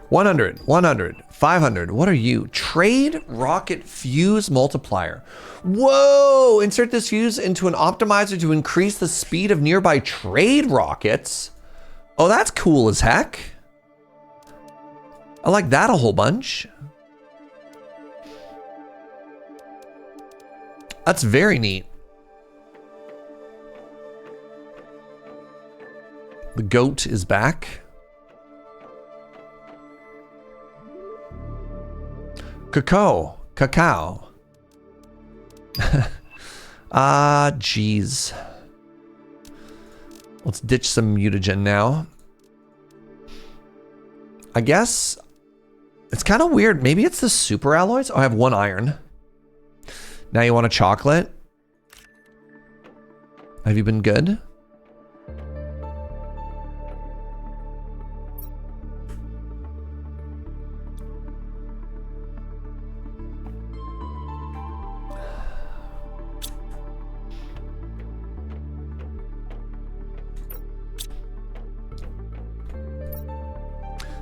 100, 100, 500. What are you? Trade rocket fuse multiplier. Whoa! Insert this fuse into an optimizer to increase the speed of nearby trade rockets. Oh, that's cool as heck. I like that a whole bunch. That's very neat. The goat is back. Cacao. Geez. Let's ditch some mutagen now. I guess it's kind of weird. Maybe it's the super alloys. Oh, I have 1 iron. Now you want a chocolate? Have you been good?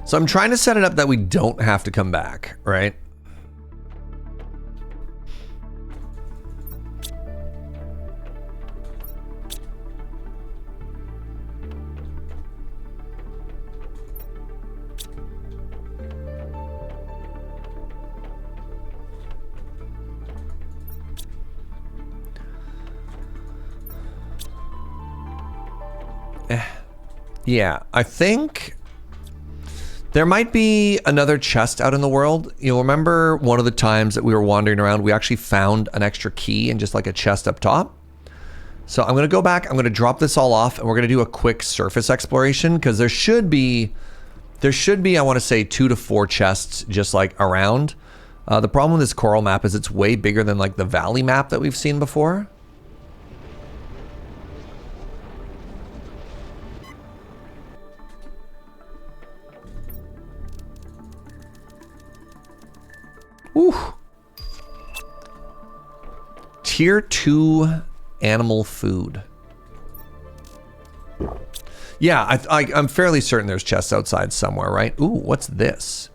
So I'm trying to set it up that we don't have to come back, right? Yeah, I think there might be another chest out in the world. You'll remember one of the times that we were wandering around, we actually found an extra key in just like a chest up top. So I'm going to go back, I'm going to drop this all off, and we're going to do a quick surface exploration, because there should be, I want to say 2 to 4 chests just like around. The problem with this coral map is it's way bigger than like the valley map that we've seen before. Ooh. Tier 2 animal food. Yeah, I'm fairly certain there's chests outside somewhere, right? Ooh, what's this?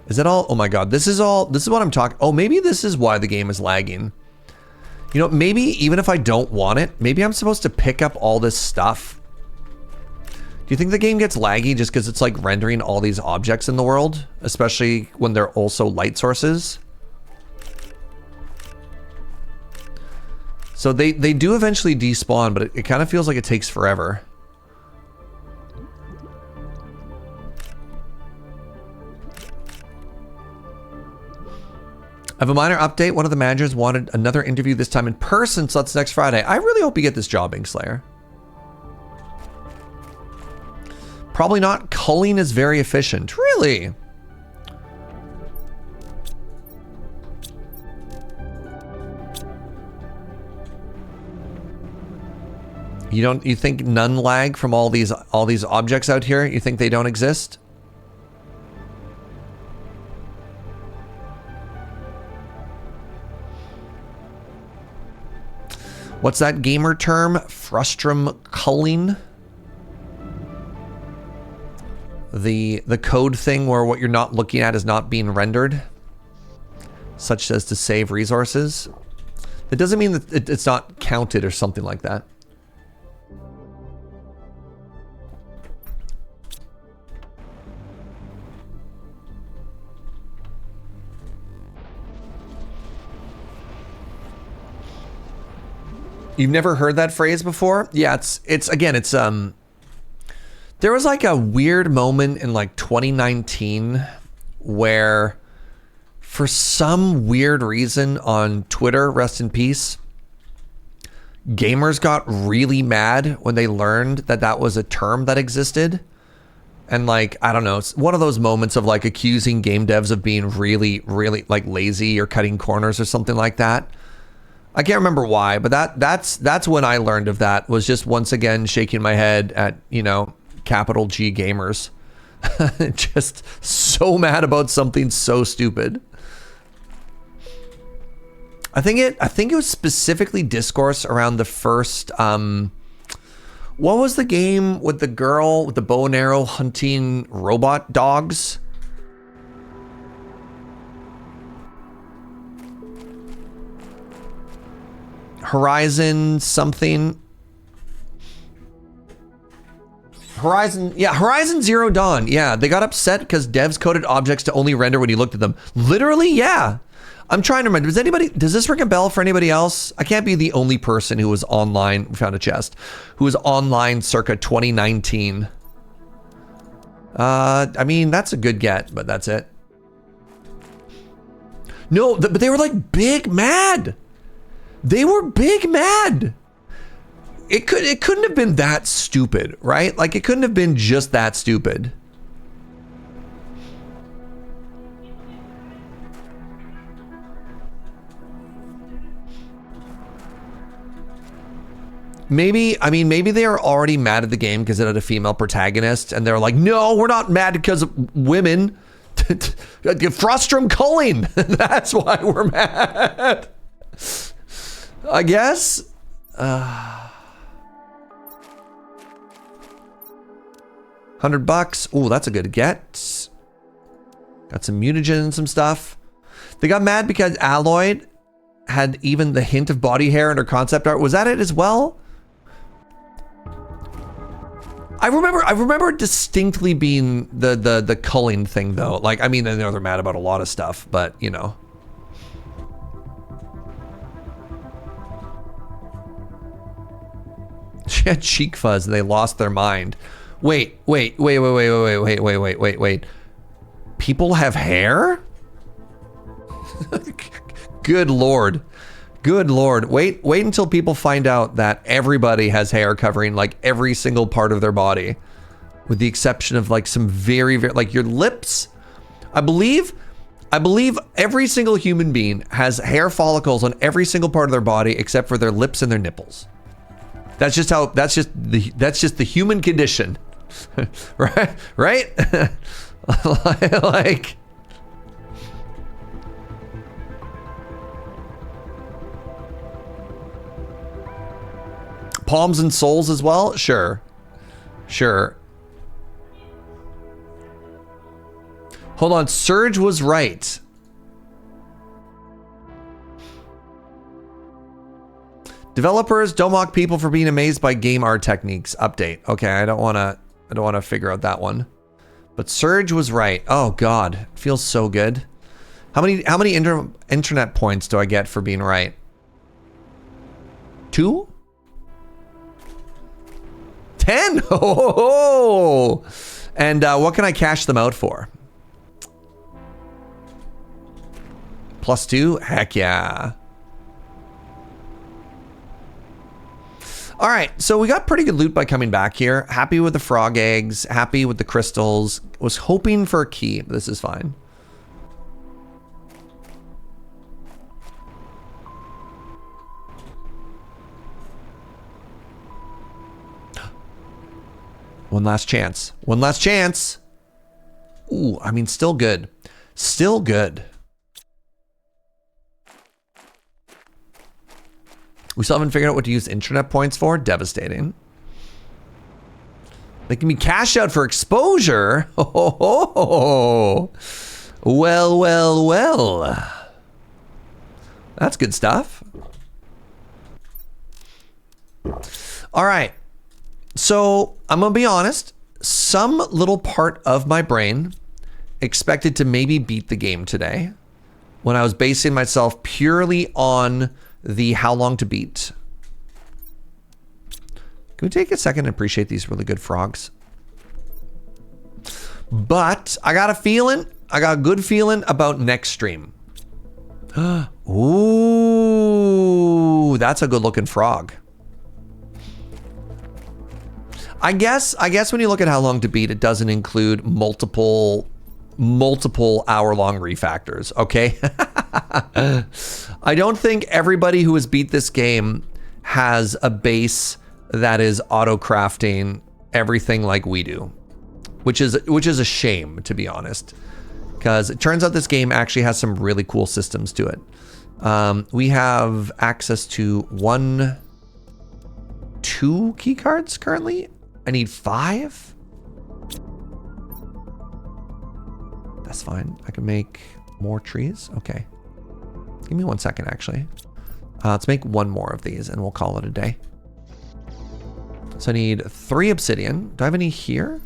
Is it all? Oh my god, this is what I'm talking. Oh, maybe this is why the game is lagging. You know, maybe even if I don't want it, maybe I'm supposed to pick up all this stuff. Do you think the game gets laggy just because it's like rendering all these objects in the world, especially when they're also light sources? So they do eventually despawn, but it kind of feels like it takes forever. I have a minor update. One of the managers wanted another interview, this time in person, so that's next Friday. I really hope you get this job, Inkslayer. Probably not. Culling is very efficient. Really? You think none lag from all these objects out here? You think they don't exist? What's that gamer term? Frustrum culling? The code thing where what you're not looking at is not being rendered, such as to save resources. It doesn't mean that it's not counted or something like that. You've never heard that phrase before? Yeah, it's again, there was like a weird moment in like 2019 where for some weird reason on Twitter, rest in peace, gamers got really mad when they learned that that was a term that existed. And like, I don't know, it's one of those moments of like accusing game devs of being really, really like lazy or cutting corners or something like that. I can't remember why, but that's when I learned of that, was just once again shaking my head at, you know, capital G gamers. Just so mad about something so stupid. I think it was specifically discourse around the first what was the game with the girl with the bow and arrow hunting robot dogs? Horizon something. Horizon Zero Dawn. Yeah, they got upset because devs coded objects to only render when you looked at them. Literally, yeah. I'm trying to remember. Does this ring a bell for anybody else? I can't be the only person who was online. We found a chest. Who was online circa 2019. I mean, that's a good get, but that's it. No, but they were like big mad. They were big mad. It couldn't have been that stupid, right? Like it couldn't have been just that stupid. Maybe they are already mad at the game because it had a female protagonist and they're like, no, we're not mad because of women. Frustrum culling. That's why we're mad. I guess. $100. Oh, that's a good get. Got some mutagen and some stuff. They got mad because Alloyd had even the hint of body hair in her concept art. Was that it as well? I remember distinctly being the culling thing though. Like, I mean, I know they're mad about a lot of stuff, but you know. She had cheek fuzz and they lost their mind. Wait. People have hair? Good Lord. Good Lord. Wait until people find out that everybody has hair covering like every single part of their body. With the exception of like some very, very, like your lips. I believe every single human being has hair follicles on every single part of their body except for their lips and their nipples. That's just the human condition. Right? Like palms and soles as well? Sure. Hold on, Serge was right. Developers, don't mock people for being amazed by game art techniques. Update. Okay, I don't want to figure out that one. But Serge was right. Oh God, feels so good. How many internet points do I get for being right? 2? 10? Oh! And what can I cash them out for? +2? Heck yeah. All right, so we got pretty good loot by coming back here. Happy with the frog eggs, happy with the crystals. Was hoping for a key, but this is fine. One last chance. One last chance. Ooh, I mean, still good. Still good. We still haven't figured out what to use internet points for. Devastating. Making me cash out for exposure. Oh, well, well, well. That's good stuff. All right. So I'm going to be honest. Some little part of my brain expected to maybe beat the game today when I was basing myself purely on the how long to beat. Can we take a second and appreciate these really good frogs? But I got a feeling, I got a good feeling about next stream. Ooh, that's a good looking frog. I guess when you look at how long to beat, it doesn't include multiple hour-long refactors, okay? I don't think everybody who has beat this game has a base that is auto-crafting everything like we do, which is a shame, to be honest, because it turns out this game actually has some really cool systems to it. We have access to 2 key cards currently. I need 5. That's fine. I can make more trees. Okay. Give me 1 second, actually. Let's make 1 more of these and we'll call it a day. So I need 3 obsidian. Do I have any here?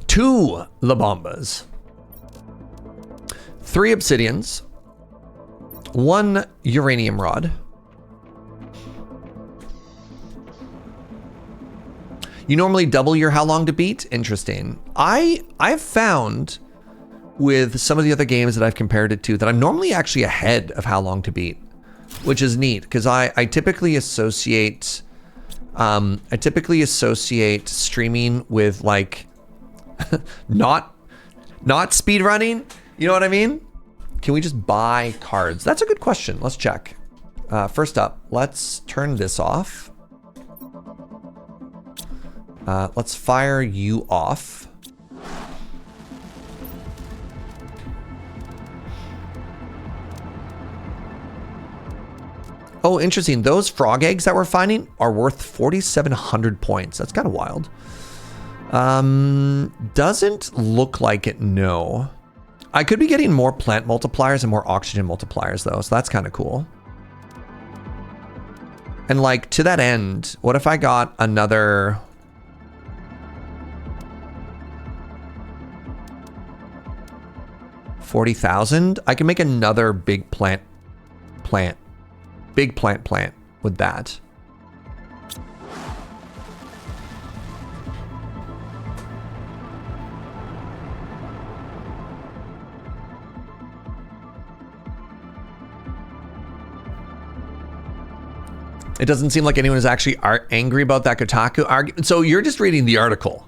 Two Labombas. 3 obsidians. 1 uranium rod. You normally double your how long to beat? Interesting. I've found with some of the other games that I've compared it to that I'm normally actually ahead of how long to beat, which is neat because I typically associate streaming with like not speed running. You know what I mean? Can we just buy cards? That's a good question. Let's check. First up, let's turn this off. Let's fire you off. Oh, interesting. Those frog eggs that we're finding are worth 4,700 points. That's kind of wild. Doesn't look like it, no. I could be getting more plant multipliers and more oxygen multipliers though, so that's kind of cool. And like to that end, what if I got another... $40,000? I can make another big plant with that. It doesn't seem like anyone is actually angry about that Kotaku argument. So you're just reading the article,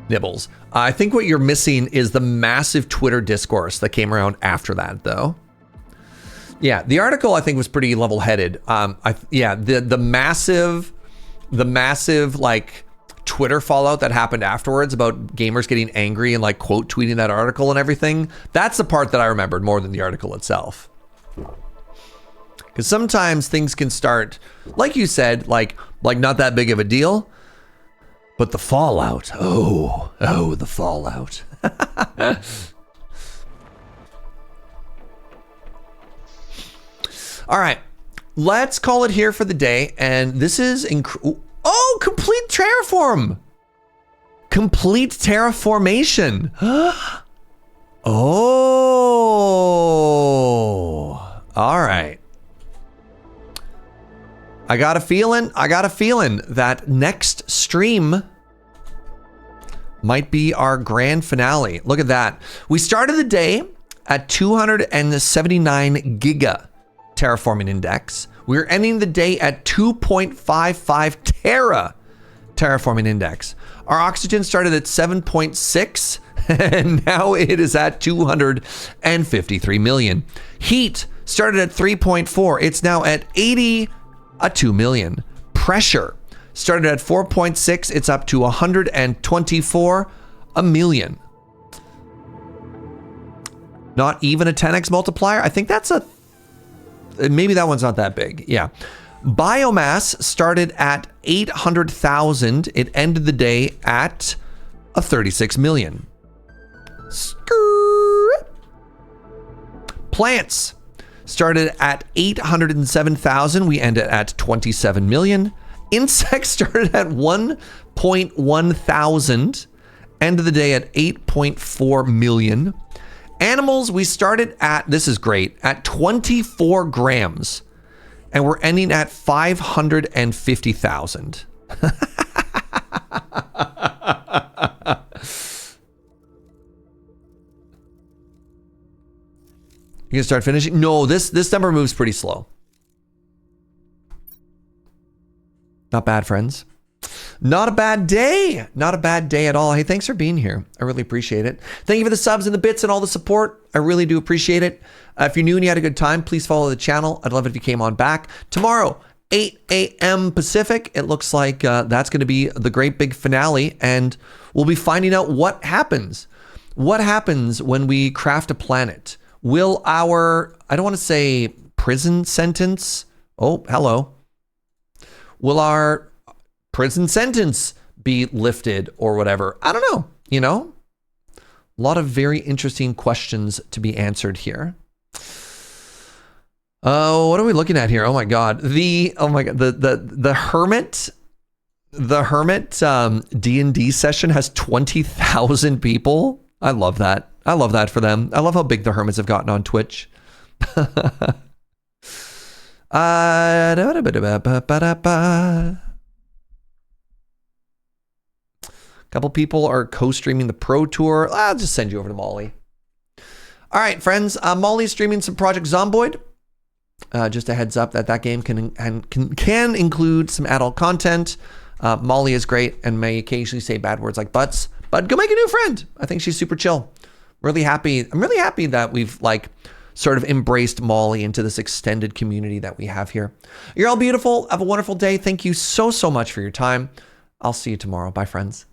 Nibbles. I think what you're missing is the massive Twitter discourse that came around after that, though. Yeah, the article I think was pretty level-headed. The massive like Twitter fallout that happened afterwards about gamers getting angry and like quote tweeting that article and everything. That's the part that I remembered more than the article itself. Because sometimes things can start, like you said, like not that big of a deal. But the fallout, oh, the fallout. All right, let's call it here for the day. And this is oh, complete terraform. Complete terraformation. Oh, all right. I got a feeling that next stream might be our grand finale. Look at that. We started the day at 279 giga terraforming index. We're ending the day at 2.55 tera terraforming index. Our oxygen started at 7.6 and now it is at 253 million. Heat started at 3.4. It's now at 2 million. Pressure started at 4.6. It's up to 124 million. Not even a 10x multiplier. I think that's maybe that one's not that big. Yeah. Biomass started at 800,000. It ended the day at 36 million. Plants started at 807,000. We ended at 27 million. Insects started at 1.1 thousand. End of the day at 8.4 million. Animals, we started at, this is great, at 24 grams. And we're ending at 550,000. You gonna start finishing? No, this number moves pretty slow. Not bad, friends. Not a bad day. Not a bad day at all. Hey, thanks for being here. I really appreciate it. Thank you for the subs and the bits and all the support. I really do appreciate it. If you're new and you had a good time, please follow the channel. I'd love it if you came on back. Tomorrow, 8 a.m. Pacific, it looks like that's going to be the great big finale, and we'll be finding out what happens. What happens when we craft a planet? Will our, I don't want to say prison sentence. Oh, hello. Will our prison sentence be lifted or whatever? I don't know. You know, a lot of very interesting questions to be answered here. Oh, what are we looking at here? Oh my God. The hermit D&D session has 20,000 people. I love that. I love that for them. I love how big the hermits have gotten on Twitch. Couple people are co-streaming the Pro Tour. I'll just send you over to Molly. All right, friends. Molly's streaming some Project Zomboid. Just a heads up that game can include some adult content. Molly is great and may occasionally say bad words like butts, but go make a new friend. I think she's super chill. Really happy. I'm really happy that we've sort of embraced Molly into this extended community that we have here. You're all beautiful. Have a wonderful day. Thank you so much for your time. I'll see you tomorrow. Bye, friends.